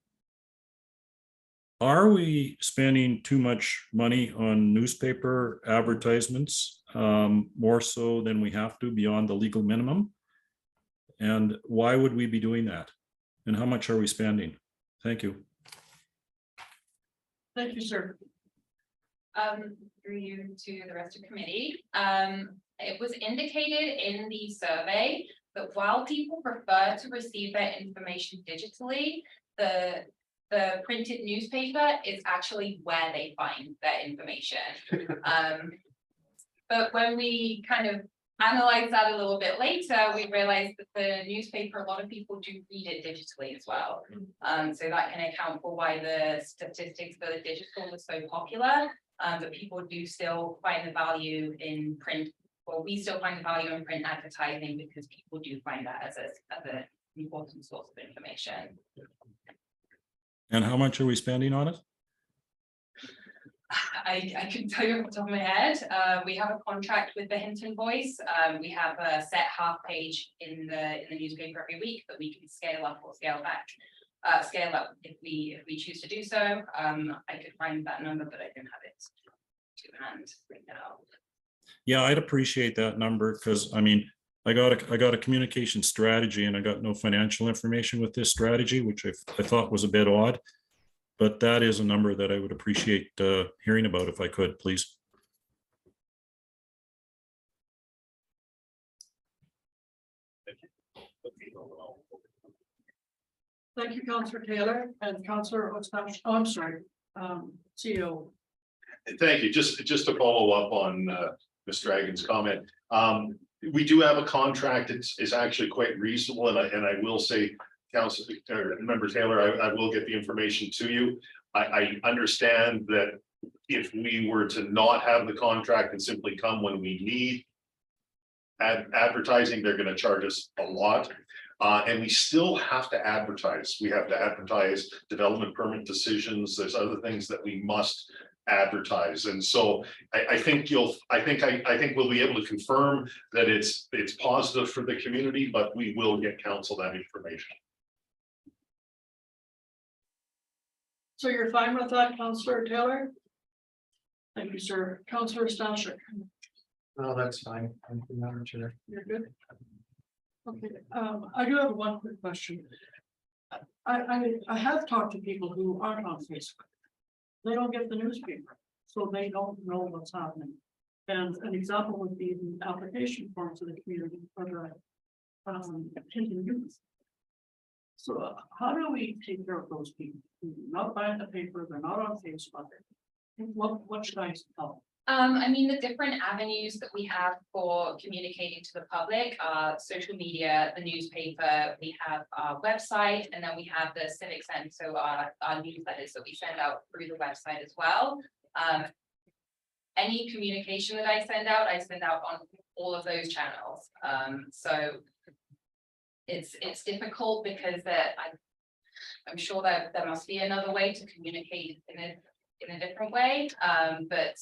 are we spending too much money on newspaper advertisements, more so than we have to beyond the legal minimum? And why would we be doing that? And how much are we spending? Thank you. Thank you, sir. Through you to the rest of the committee. It was indicated in the survey that while people prefer to receive their information digitally, the printed newspaper is actually where they find their information. But when we kind of analyze that a little bit later, we realized that the newspaper, a lot of people do read it digitally as well. So that can account for why the statistics for the digital is so popular. But people do still find the value in print, or we still find the value in print advertising because people do find that as an important source of information. And how much are we spending on it? I can tell you off the top of my head, we have a contract with the Hinton Voice. We have a set half page in the newspaper every week that we can scale up or scale back. Scale up if we choose to do so. I could find that number, but I don't have it to hand right now. Yeah, I'd appreciate that number because I mean, I got a communication strategy and I got no financial information with this strategy, which I thought was a bit odd. But that is a number that I would appreciate hearing about if I could, please. Thank you, Counselor Taylor and Counselor Ostash. Oh, I'm sorry, CEO. Thank you. Just to follow up on Ms. Dragon's comment. We do have a contract. It's actually quite reasonable, and I will say, Council or Member Taylor, I will get the information to you. I understand that if we were to not have the contract and simply come when we need advertising, they're going to charge us a lot. And we still have to advertise. We have to advertise development permit decisions. There's other things that we must advertise. And so I think we'll be able to confirm that it's positive for the community, but we will get council that information. So you're fine with that, Counselor Taylor? Thank you, sir. Counselor Stashik. No, that's fine. Thank you, Madam Chair. You're good. Okay, I do have one quick question. I have talked to people who aren't on Facebook. They don't get the newspaper, so they don't know what's happening. And an example would be the application form to the community for the Hinton youth. So how do we take care of those people who do not buy the paper, they're not on Facebook? What should I tell? I mean, the different avenues that we have for communicating to the public are social media, the newspaper, we have our website, and then we have the Civic Sense, so our newsletters that we send out through the website as well. Any communication that I send out on all of those channels. So it's difficult because I'm sure that there must be another way to communicate in a different way, but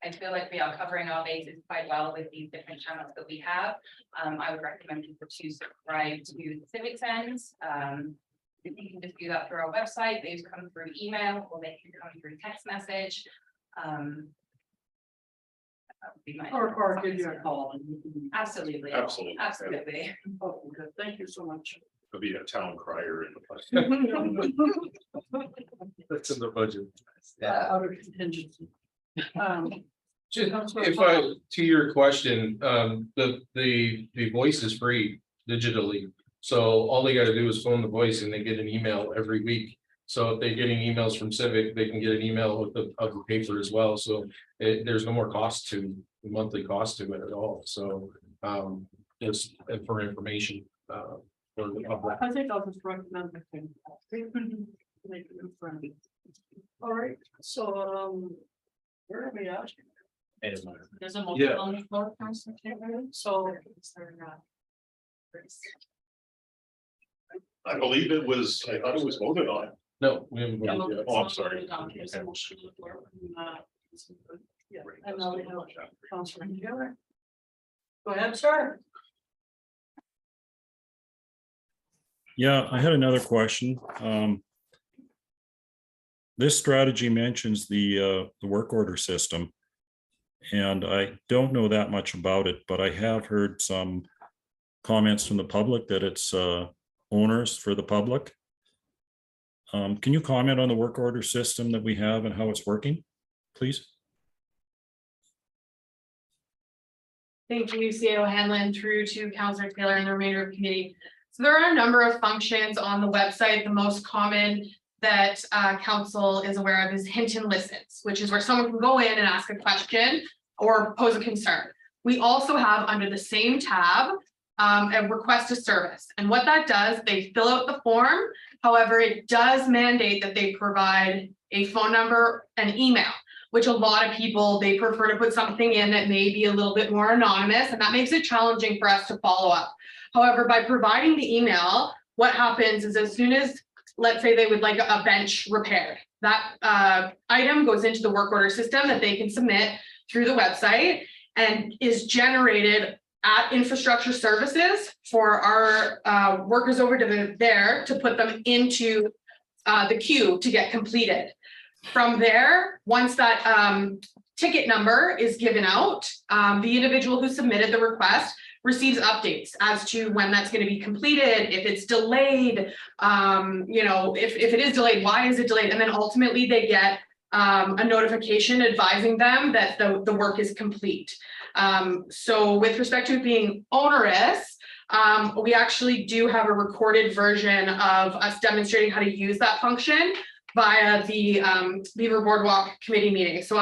I feel like we are covering our bases quite well with these different channels that we have. I would recommend people to subscribe to the Civic Sense. You can just do that through our website. Those come through email or they can come through text message. Or give you a call. And you can... Absolutely. Absolutely. Absolutely. Oh, good. Thank you so much. It'll be a town crier in the budget. That's in the budget. Out of contingency. If I, to your question, the voice is free digitally. So all they gotta do is phone the voice and they get an email every week. So if they're getting emails from Civic, they can get an email of the paper as well. So there's no more cost to monthly cost to it at all, so, just for information, for the public. I think I'll just recommend the thing. Make it new friendly. All right, so, where are we at? There's a motion Yeah. on the floor, Councilor Taylor. So, Is there not? I believe it was, I thought it was voted on. No, we haven't. Yeah, voted yet. Oh, I'm sorry. There's a motion on the floor. yeah, and now we have Councilor Taylor. Go ahead, sir. Yeah, I had another question. This strategy mentions the work order system. And I don't know that much about it, but I have heard some comments from the public that it's onerous for the public. Can you comment on the work order system that we have and how it's working, please? Thank you, CEO Hanlon, through to Councillor Taylor and the remainder of the committee. So there are a number of functions on the website. The most common that council is aware of is hint and listens, which is where someone can go in and ask a question or pose a concern. We also have under the same tab a request a service. And what that does, they fill out the form. However, it does mandate that they provide a phone number and email, which a lot of people, they prefer to put something in that may be a little bit more anonymous, and that makes it challenging for us to follow up. However, by providing the email, what happens is as soon as, let's say they would like a bench repaired, that item goes into the work order system that they can submit through the website and is generated at infrastructure services for our workers over to there to put them into the queue to get completed. From there, once that ticket number is given out, the individual who submitted the request receives updates as to when that's going to be completed, if it's delayed, you know, if it is delayed, why is it delayed? And then ultimately they get a notification advising them that the work is complete. So with respect to it being onerous, we actually do have a recorded version of us demonstrating how to use that function via the Beaver Boardwalk committee meeting. So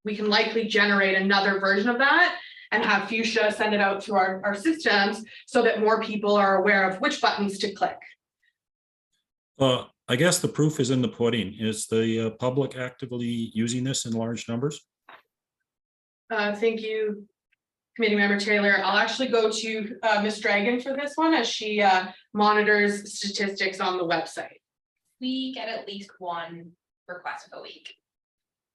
we can likely generate another version of that and have Fuchsia send it out to our systems so that more people are aware of which buttons to click. I guess the proof is in the pudding. Is the public actively using this in large numbers? Thank you, Committee Member Taylor. I'll actually go to Ms. Dragon for this one as she monitors statistics on the website. We get at least one request per week.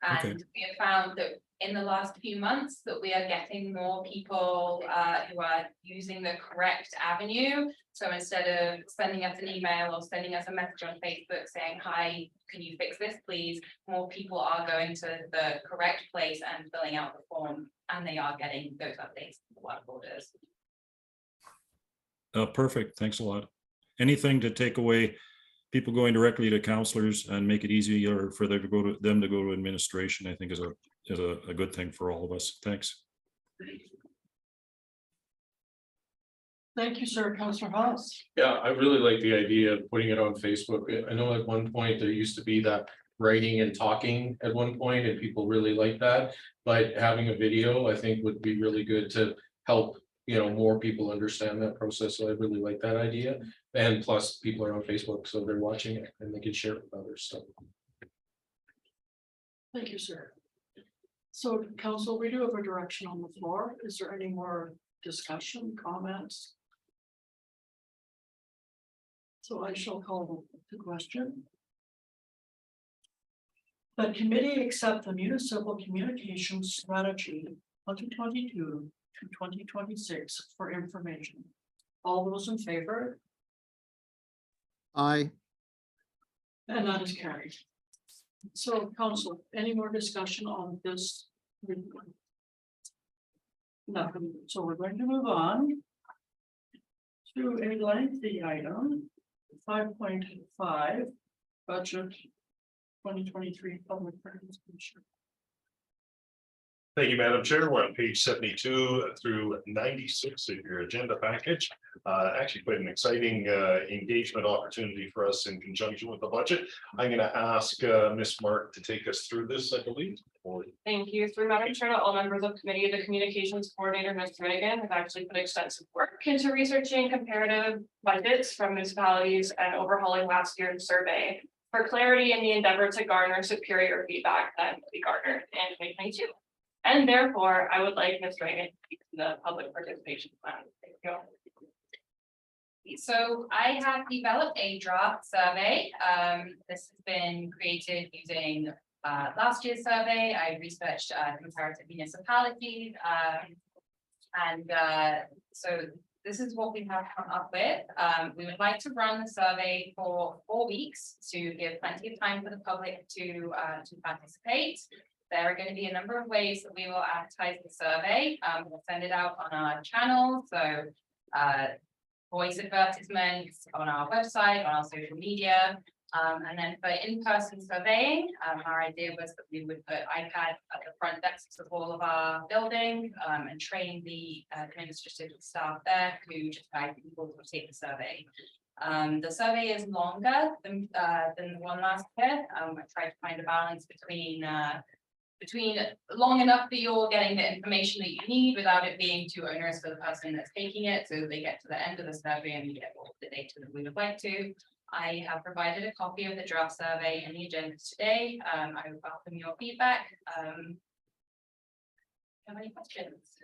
Okay. And we have found that in the last few months that we are getting more people who are using the correct avenue. So instead of sending us an email or sending us a message on Facebook saying, hi, can you fix this, please? More people are going to the correct place and filling out the form, and they are getting those updates to the work orders. Perfect. Thanks a lot. Anything to take away people going directly to counselors and make it easier for them to go to administration, I think is a good thing for all of us. Thanks. Thank you, sir. Councillor Haas. Yeah, I really like the idea of putting it on Facebook. I know at one point there used to be that writing and talking at one point, and people really like that. But having a video, I think, would be really good to help, you know, more people understand that process. So I really like that idea. And plus, people are on Facebook, so they're watching it and they can share it with others. So Thank you, sir. So, council, we do have a direction on the floor. Is there any more discussion, comments? So I shall call the question. The committee accept the municipal communications strategy 2022 to 2026 for information. All those in favor? Aye. And that is carried. So, council, any more discussion on this? Nothing, so we're going to move on to a lengthy item, 5.5, budget 2023 public participation. Thank you, Madam Chair. We're on page 72 through 96 of your agenda package. Actually, quite an exciting engagement opportunity for us in conjunction with the budget. I'm going to ask Ms. Mark to take us through this, I believe. Thank you. Through Madam Chair to all members of committee, the communications coordinator, Ms. Reagan, has actually put extensive work into researching comparative budgets from municipalities and overhauling last year's survey for clarity in the endeavor to garner superior feedback than we garnered in 2022. And therefore, I would like Ms. Reagan to speak to the public participation plan. Thank you. So I have developed a draft survey. This has been created using last year's survey. I researched comparative municipalities. So this is what we have come up with. We would like to run the survey for 4 weeks to give plenty of time for the public to participate. There are going to be a number of ways that we will advertise the survey. We'll send it out on our channel, so voice advertisements on our website, on our social media. And then for in-person surveying, our idea was that we would put iPads at the front desks of all of our buildings and train the administrative staff there who just guide people to take the survey. The survey is longer than the one last year. I tried to find a balance between long enough that you're getting the information that you need without it being too onerous for the person that's taking it, so they get to the end of the survey and you get all the data that we would like to. I have provided a copy of the draft survey in the agenda today. I would welcome your feedback. Have any questions?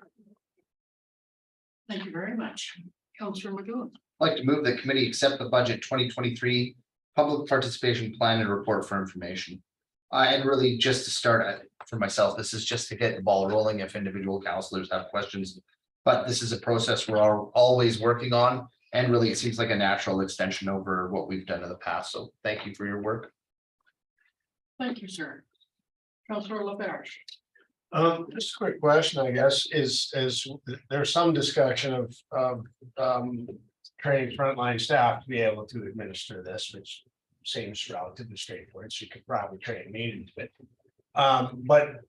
Thank you very much. Councillor Magoo. I'd like to move the committee accept the budget 2023 public participation plan and report for information. And really just to start for myself, this is just to get the ball rolling if individual councillors have questions. But this is a process we're always working on. And really, it seems like a natural extension over what we've done in the past. So thank you for your work. Thank you, sir. Councillor LaBerge. Just a quick question, I guess, is there's some discussion of training frontline staff to be able to administer this, which seems relatively straightforward, so you could probably train me into it. But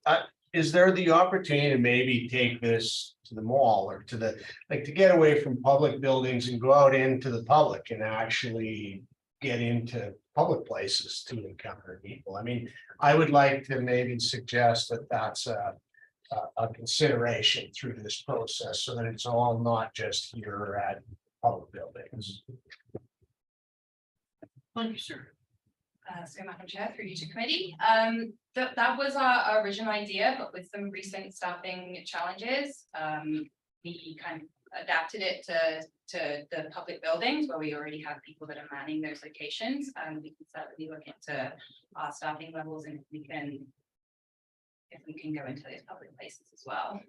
is there the opportunity to maybe take this to the mall or to the, like, to get away from public buildings and go out into the public and actually get into public places to encounter people? I mean, I would like to maybe suggest that that's a consideration through this process so that it's all not just here at public buildings. Thank you, sir. So Madam Chair, through you to committee. That was our original idea, but with some recent staffing challenges, we kind of adapted it to the public buildings where we already have people that are manning those locations, and we can certainly look into our staffing levels and if we can go into those public places as well.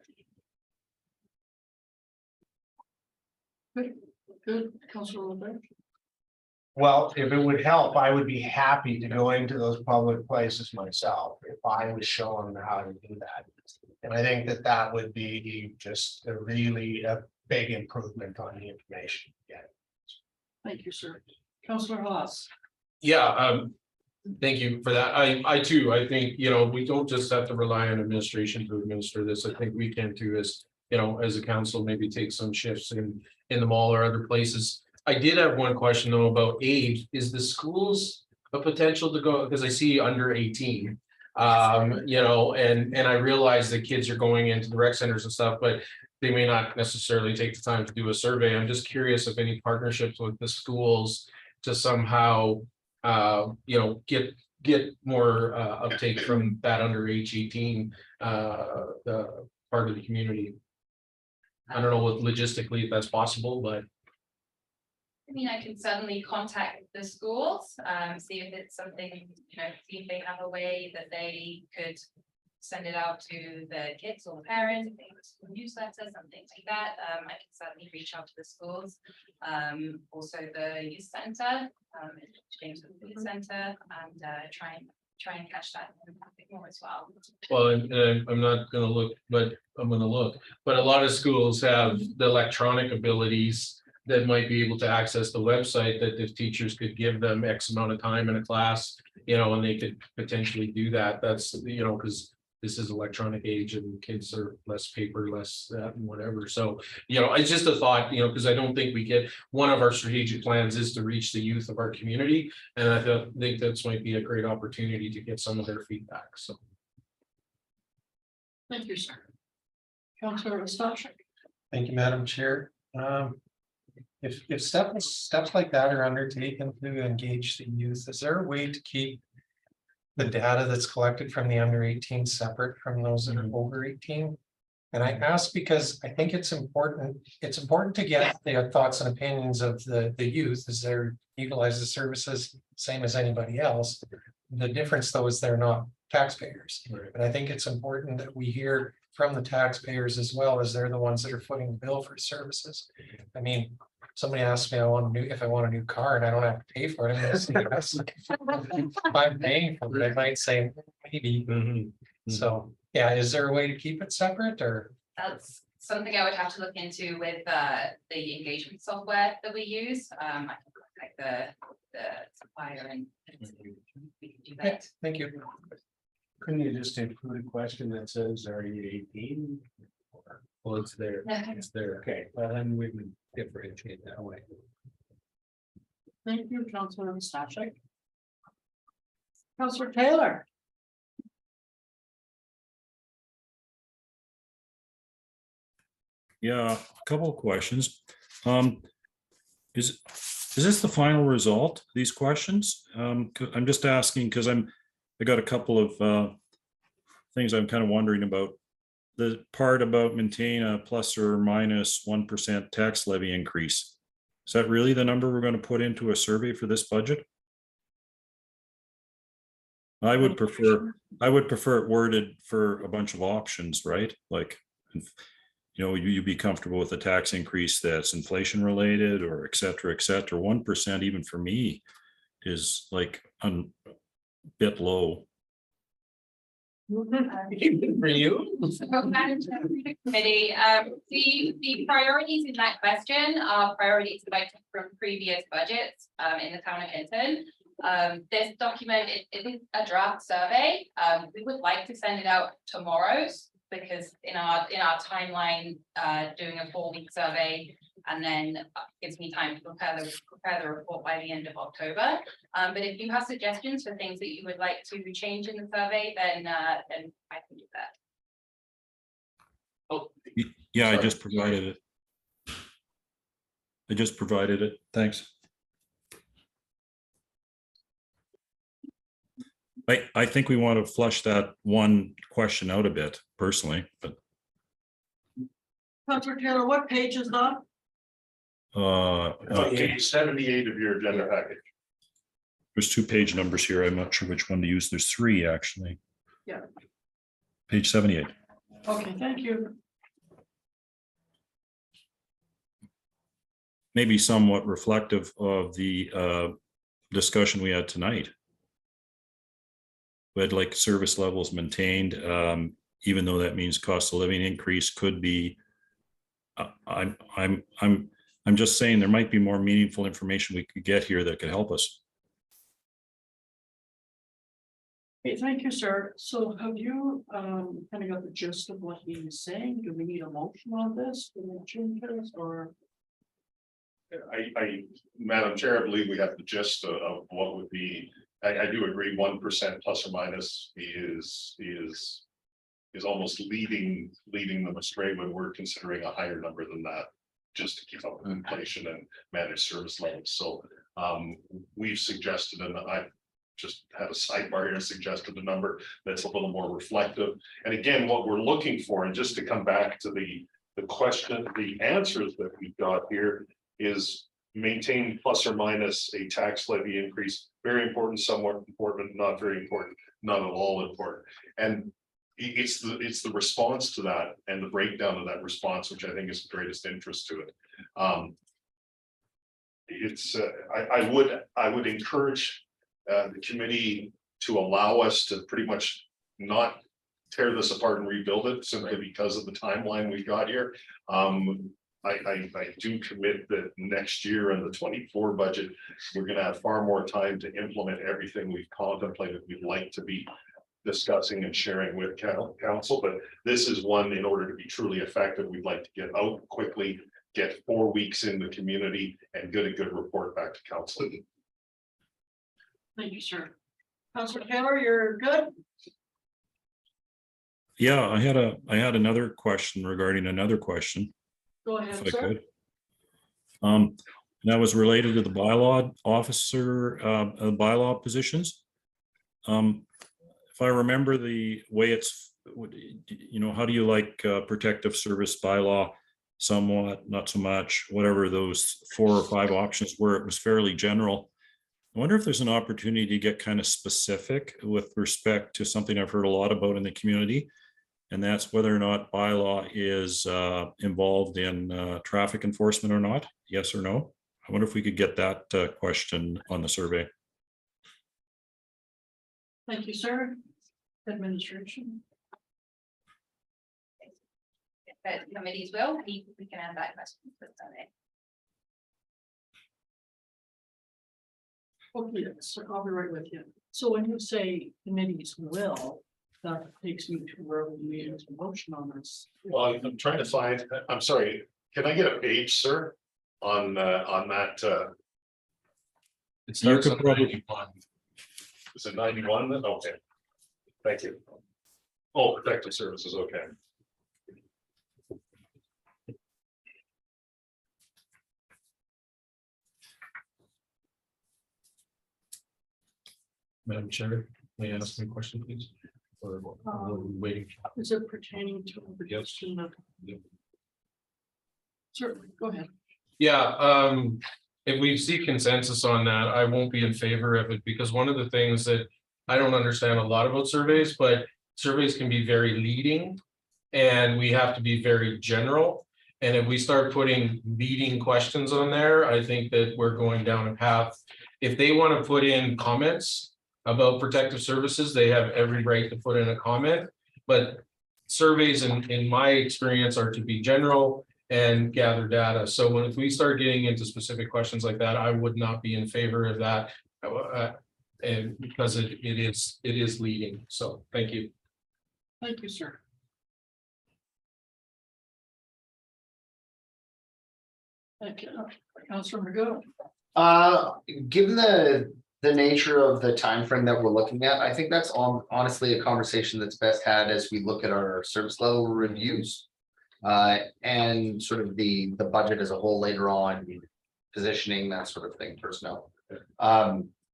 Good, Councillor LaBerge. Well, if it would help, I would be happy to go into those public places myself if I was shown how to do that. And I think that that would be just a really big improvement on the information. Yeah. Thank you, sir. Councillor Haas. Yeah, thank you for that. I too, I think, we don't just have to rely on administration to administer this. I think we can too, as a council, maybe take some shifts in the mall or other places. I did have one question though about age. Is the schools a potential to go, because I see under 18, and I realize that kids are going into the rec centers and stuff, but they may not necessarily take the time to do a survey. I'm just curious if any partnerships with the schools to somehow, get more uptake from that under age 18 the part of the community. I don't know what logistically if that's possible, but. I mean, I can certainly contact the schools, see if it's something, see if they have a way that they could send it out to the kids or the parents, newsletters and things like that. I can certainly reach out to the schools. Also the youth center, James Youth Center, and try and catch that more as well. Well, and I'm not gonna look, but I'm gonna look, but a lot of schools have the electronic abilities that might be able to access the website, that if teachers could give them X amount of time in a class, and they could potentially do that. That's, because this is electronic age and kids are less paper, less that and whatever. So, it's just a thought, because I don't think we get, one of our strategic plans is to reach the youth of our community. And I think that's might be a great opportunity to get some of their feedback, so. Thank you, sir. Councilor Eustache. Thank you, Madam Chair. If steps like that are undertaken to engage the youth, is there a way to keep the data that's collected from the under 18 separate from those that are over 18? And I ask because I think it's important to get the thoughts and opinions of the youth as they utilize the services, same as anybody else. The difference though is they're not taxpayers. And I think it's important that we hear from the taxpayers as well, as they're the ones that are footing the bill for services. I mean, somebody asks me if I want a new car and I don't have to pay for it. I'm gonna say yes. If I'm paying for it, I might say maybe. So, yeah, is there a way to keep it separate or? That's something I would have to look into with the engagement software that we use. I can contact the supplier and we can do that. Thank you. Couldn't you just include a question that says, are you 18? Well, it's there, it's there, okay, well, then we would differentiate that way. Thank you, Councilor Eustache. Councilor Taylor. Yeah, a couple of questions. Is this the final result, these questions? I'm just asking because I got a couple of things I'm kind of wondering about. The part about maintain a plus or minus 1% tax levy increase. Is that really the number we're going to put into a survey for this budget? I would prefer it worded for a bunch of options, right? Like, you'd be comfortable with a tax increase that's inflation related or et cetera, 1% even for me is like a bit low. For you? So, Madam Chair, Committee, the priorities in that question are priorities selected from previous budgets in the town of Hinton. This document it is a draft survey. We would like to send it out tomorrow's because in our timeline, doing a 4-week survey and then gives me time to prepare the report by the end of October. But if you have suggestions for things that you would like to change in the survey, then I can do that. Oh, Yeah, I just provided it. Thanks. I think we want to flush that one question out a bit personally, but Councilor Taylor, what page is that? okay. Page 78 of your agenda package. There's 2 page numbers here. I'm not sure which one to use. There's 3 actually. Yeah. Page 78. Okay, thank you. Maybe somewhat reflective of the discussion we had tonight. We had like service levels maintained, even though that means cost of living increase could be. I'm just saying there might be more meaningful information we could get here that could help us. Okay, thank you, sir. So have you kind of got the gist of what he is saying? Do we need a motion on this? Do we change this or? Madam Chair, I believe we have the gist of what would be. I do agree 1% plus or minus is almost leading them astray when we're considering a higher number than that, just to keep up with inflation and manage service levels. So we've suggested, and I've just had a sidebar here, suggested a number that's a little more reflective. And again, what we're looking for, and just to come back to the question, the answers that we've got here is maintain plus or minus a tax levy increase. Very important, somewhat important, not very important, not at all important. And it's the response to that and the breakdown of that response, which I think is the greatest interest to it. I would encourage the committee to allow us to pretty much not tear this apart and rebuild it simply because of the timeline we got here. I do commit that next year in the 24 budget, we're going to have far more time to implement everything we've contemplated we'd like to be discussing and sharing with council, but this is one, in order to be truly effective, we'd like to get out quickly, get 4 weeks in the community and get a good report back to council. Thank you, sir. Councilor Taylor, you're good? Yeah, I had another question regarding another question, Go if ahead, I sir. could. And that was related to the bylaw officer, bylaw positions. If I remember the way it's, how do you like protective service bylaw? Somewhat, not so much, whatever those 4 or 5 options were, it was fairly general. I wonder if there's an opportunity to get kind of specific with respect to something I've heard a lot about in the community. And that's whether or not bylaw is involved in traffic enforcement or not, yes or no? I wonder if we could get that question on the survey. Thank you, sir. Administration. But committees will, we can add that question to the survey. Okay, so I'll be right with you. So when you say committees will, that takes me to where we made a motion on this. Well, I'm trying to find, I'm sorry, can I get a page, sir? On that, It starts could at probably- 91. is it 91 then? Okay. Thank you. Oh, protective services, okay. Madam Chair, may I ask me a question, please? Or are we waiting? Is it pertaining to? Yes. Certainly, go ahead. Yeah, if we see consensus on that, I won't be in favor of it, because one of the things that I don't understand a lot about surveys, but surveys can be very leading. And we have to be very general. And if we start putting leading questions on there, I think that we're going down a path. If they want to put in comments about protective services, they have every right to put in a comment. But surveys, in my experience, are to be general and gather data. So if we start getting into specific questions like that, I would not be in favor of that. And because it is leading. So thank you. Thank you, sir. Thank you. Councilor Magoo. Given the nature of the time frame that we're looking at, I think that's honestly a conversation that's best had as we look at our service level reviews. And sort of the budget as a whole later on, positioning, that sort of thing, personnel.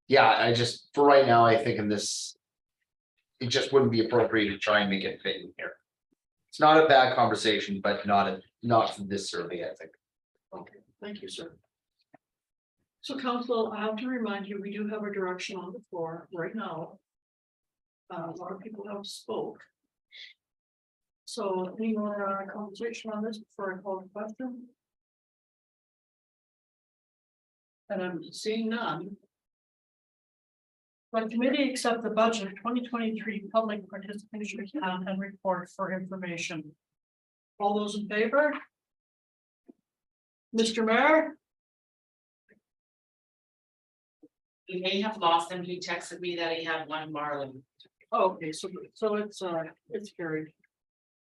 Yeah, I just, for right now, I think in this, it just wouldn't be appropriate to try and make it fit in here. It's not a bad conversation, but not for this survey, I think. Okay, thank you, sir. So council, I have to remind you, we do have a direction on the floor right now. A lot of people have spoke. So any more conversation on this before I call the question? And I'm seeing none. But committee accept the budget 2023 public participation account and report for information. All those in favor? Mr. Mayor? You may have lost him. He texted me that he had one Marlin. Okay, so it's carried.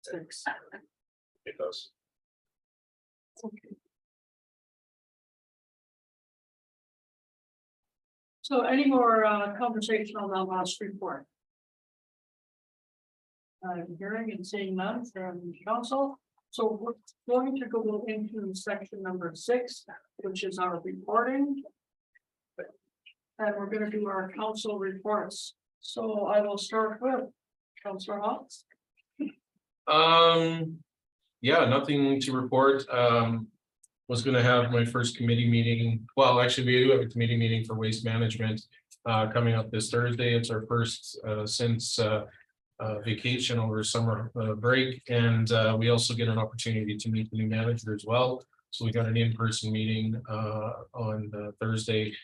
6. It does. Okay. So any more conversation on that last report? I'm hearing and seeing none from council. So we're going to go into section number 6, which is our reporting. And we're going to do our council reports. So I will start with Councilor Hawks. Yeah, nothing to report. Was gonna have my first committee meeting. Well, actually, we do have a committee meeting for waste management coming up this Thursday. It's our first since vacation over summer break. And we also get an opportunity to meet the new manager as well. So we got an in-person meeting on Thursday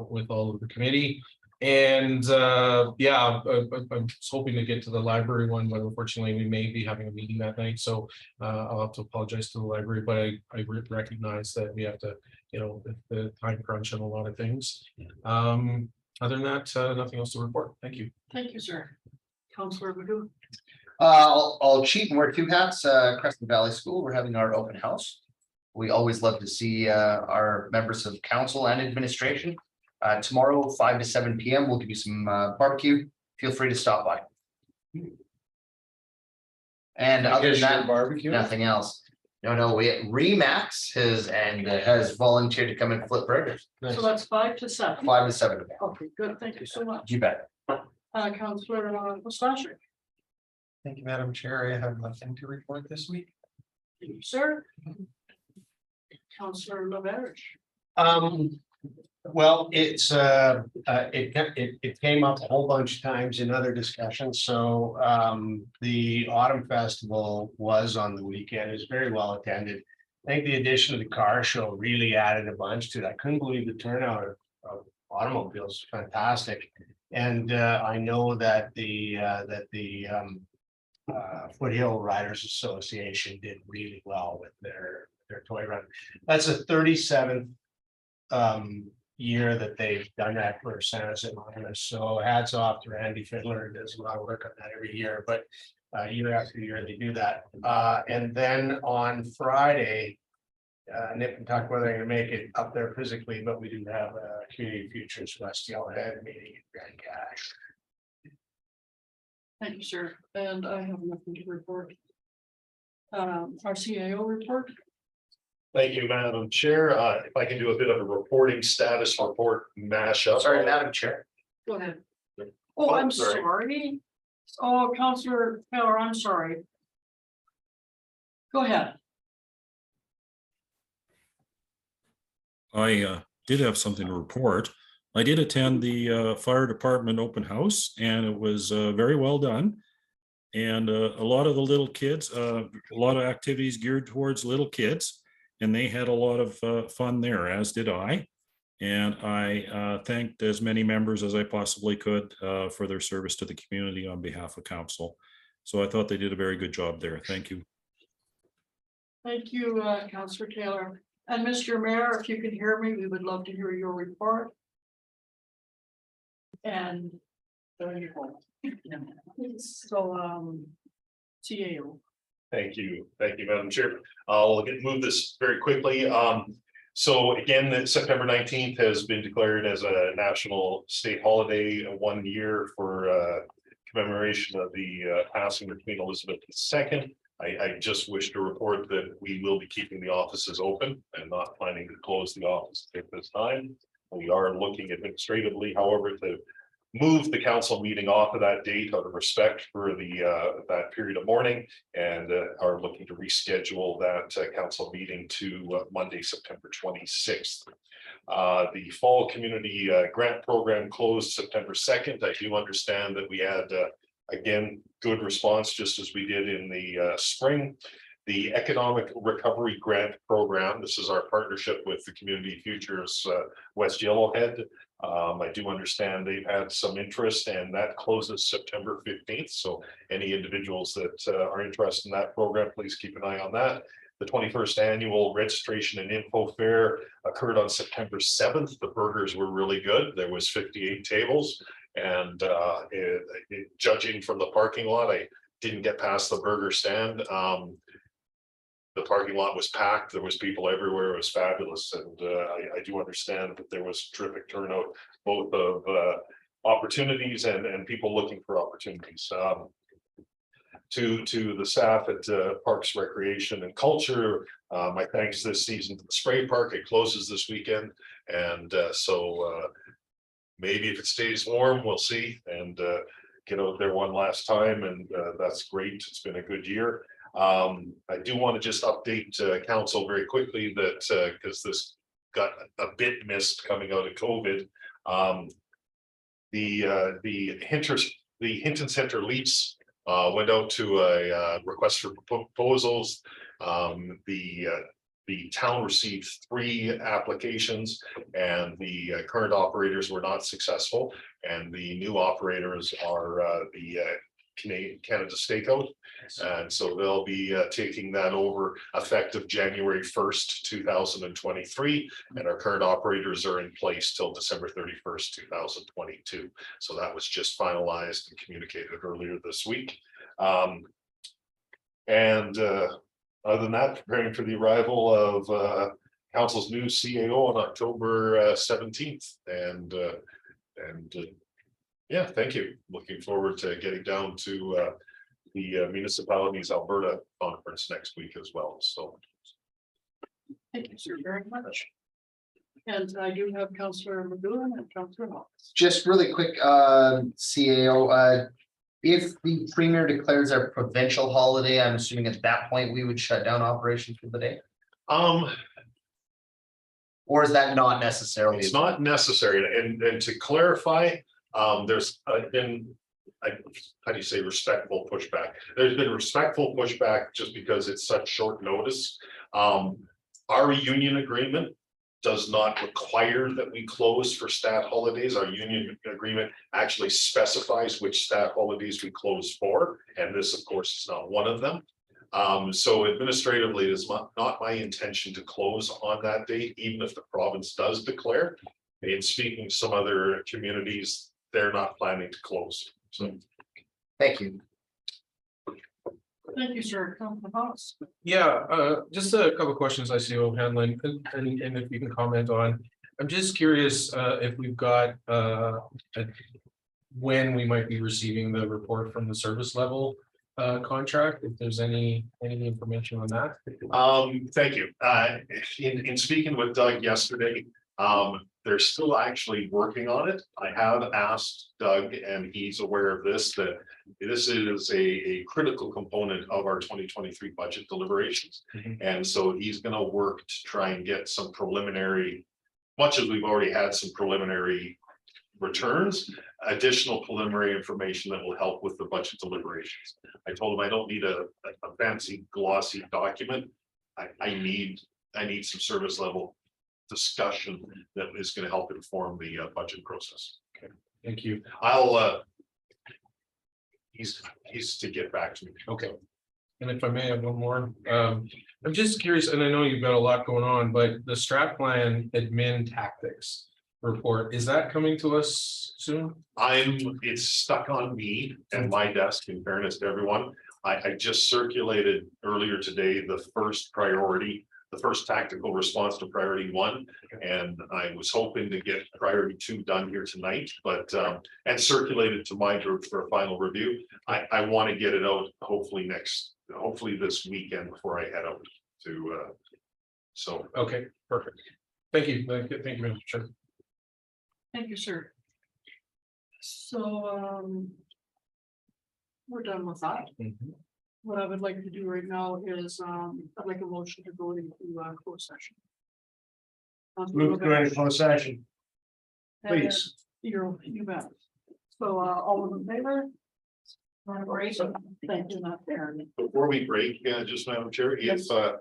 with all of the committee. And yeah, I'm hoping to get to the library one, but unfortunately we may be having a meeting that night. So I'll have to apologize to the library, but I recognize that we have to, the time crunch on a lot of things. Other than that, nothing else to report. Thank you. Thank you, sir. Counselor Ledoux. I'll cheat and wear two hats. Crescent Valley School, we're having our open house. We always love to see our members of council and administration. Tomorrow, 5 to 7 PM, we'll give you some barbecue. Feel free to stop by. And other than that, barbecue. nothing else. No, Remax has volunteered to come and flip burgers. So that's 5 to 7. 5 to 7. Okay, good. Thank you so much. You bet. Counselor Mustasher. Thank you, Madam Chair. I have nothing to report this week. Thank you, sir. Counselor Laverge. Well, it came up a whole bunch of times in other discussions, so the Autumn Festival was on the weekend, it was very well attended. I think the addition of the car show really added a bunch to it. I couldn't believe the turnout of automobiles, fantastic. And I know that the Foothill Riders Association did really well with their toy run. That's a 37th year that they've done that for Santa's Anonymous. So hats off to Randy Fiddler, who does a lot of work on that every year, but year after year they do that. And then on Friday, Nip and Tuck, whether they're gonna make it up there physically, but we do have a Community Futures West Yellowhead meeting in Grand Cache. Thank you, sir. And I have nothing to report. Our CAO report. Thank you, Madam Chair. If I can do a bit of a reporting status report mashup. Sorry, Madam Chair. Go ahead. Oh, I'm sorry. sorry. Oh, Counselor Taylor, I'm sorry. Go ahead. I did have something to report. I did attend the fire department open house and it was very well done. And a lot of the little kids, a lot of activities geared towards little kids. And they had a lot of fun there, as did I. And I thanked as many members as I possibly could for their service to the community on behalf of council. So I thought they did a very good job there. Thank you. Thank you, Counselor Taylor. And Mr. Mayor, if you can hear me, we would love to hear your report. And there you go. So, CAO. Thank you, Madam Chair. I'll move this very quickly. So again, September 19th has been declared as a national state holiday, 1 year for commemoration of the passing of Queen Elizabeth II. I just wish to report that we will be keeping the offices open and not planning to close the office at this time. We are looking administratively, however, to move the council meeting off of that date out of respect for that period of mourning, and are looking to reschedule that council meeting to Monday, September 26th. The fall community grant program closed September 2nd. I do understand that we had again good response, just as we did in the spring. The Economic Recovery Grant Program, this is our partnership with the Community Futures West Yellowhead. I do understand they've had some interest, and that closes September 15th. So any individuals that are interested in that program, please keep an eye on that. The 21st annual registration and info fair occurred on September 7th. The burgers were really good. There was 58 tables, and judging from the parking lot, I didn't get past the burger stand. The parking lot was packed. There was people everywhere. It was fabulous. And I do understand that there was terrific turnout, both of opportunities and people looking for opportunities. To the staff at Parks, Recreation and Culture, my thanks this season to the Spray Park. It closes this weekend. And so maybe if it stays warm, we'll see. And get out there one last time. And that's great. It's been a good year. I do want to just update council very quickly that because this got a bit missed coming out of COVID. The Hinton Center lease went out to a request for proposals. The town received 3 applications, and the current operators were not successful. And the new operators are the Canada Stakeout. And so they'll be taking that over effective January 1st, 2023. And our current operators are in place till December 31st, 2022. So that was just finalized and communicated earlier this week. Other than that, preparing for the arrival of council's new CAO on October 17th. Yeah, thank you. Looking forward to getting down to the Municipalities Alberta Conference next week as well. So Thank you, sir, very much. And I do have Councillor McGowan and Councillor Hawes. Just really quick, CAO, if the premier declares a provincial holiday, I'm assuming at that point we would shut down operations for the day? Or is that not necessarily? it's not necessary. And to clarify, there's been, how do you say, respectful pushback? There's been respectful pushback just because it's such short notice. Our union agreement does not require that we close for stat holidays. Our union agreement actually specifies which stat holidays we close for, and this, of course, is not one of them. So administratively, it is not my intention to close on that date, even if the province does declare. In speaking to some other communities, they're not planning to close. So Thank you. Thank you, sir. Councillor Hawes. Yeah, just a couple of questions I see O'Hanlon, and if you can comment on. I'm just curious if we've got when we might be receiving the report from the service level contract, if there's any information on that. thank you. In speaking with Doug yesterday, they're still actually working on it. I have asked Doug, and he's aware of this, that this is a critical component of our 2023 budget deliberations. And so he's going to work to try and get some preliminary, much as we've already had some preliminary returns, additional preliminary information that will help with the budget deliberations. I told him I don't need a fancy glossy document. I need some service level discussion that is going to help inform the budget process. Okay, thank you. I'll he's to get back to me. Okay. And if I may have one more, I'm just curious, and I know you've got a lot going on, but the strat plan admin tactics report, is that coming to us soon? It's stuck on me and my desk, in fairness to everyone. I just circulated earlier today the first priority, the first tactical response to priority 1. And I was hoping to get priority 2 done here tonight, but and circulated to my group for a final review. I want to get it out hopefully this weekend before I head out to so. Okay, perfect. Thank you. Thank you, Mr. Chair. Thank you, sir. So we're done with that. What I would like to do right now is I'd like a motion to go into closed session. Move to go into closed session. Please. You bet. So all of in favor? Thank you, not there. Before we break, just Madam Chair, if out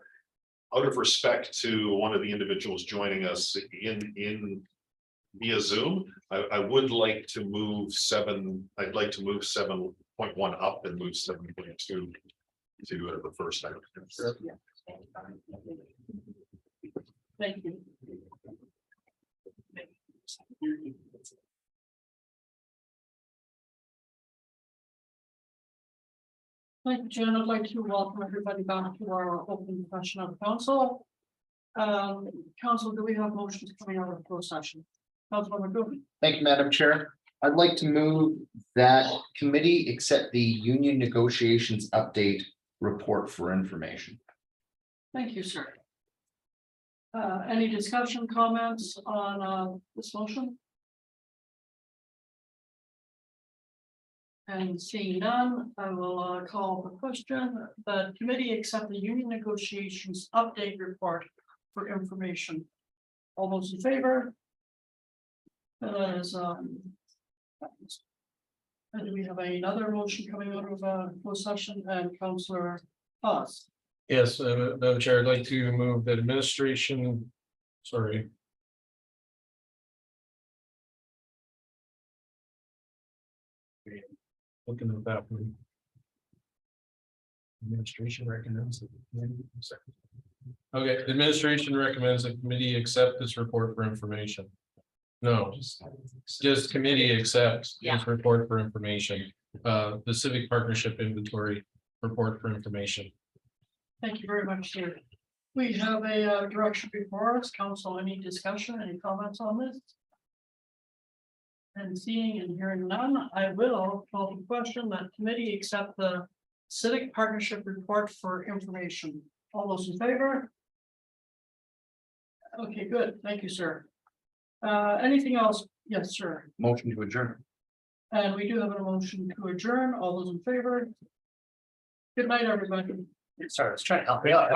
of respect to one of the individuals joining us in via Zoom, I would like to move 7. I'd like to move 7.1 up and move 7.2 to the first item. Thank you. Thank you, Jen. I'd like to welcome everybody back to our open session of council. Council, do we have motions coming out of closed session? Councilor McGowan. Thank you, Madam Chair. I'd like to move that committee accept the union negotiations update report for information. Thank you, sir. Any discussion, comments on this motion? And seeing none, I will call the question. The committee accept the union negotiations update report for information. All those in favor? That is and do we have another motion coming out of closed session? And Councillor Hawes. Yes, Madam Chair, I'd like to move that administration, sorry. Looking at that one. Administration recommends. Okay, administration recommends the committee accept this report for information. No, just committee accepts this report for information. The civic partnership inventory report for information. Thank you very much, sir. We have a direction before us. Council, any discussion, any comments on this? And seeing and hearing none, I will call the question that committee accept the civic partnership report for information. All those in favor? Okay, good. Thank you, sir. Anything else? Yes, sir. Motion to adjourn. And we do have a motion to adjourn. All those in favor? Good night, everybody. Sorry, I was trying to help you out.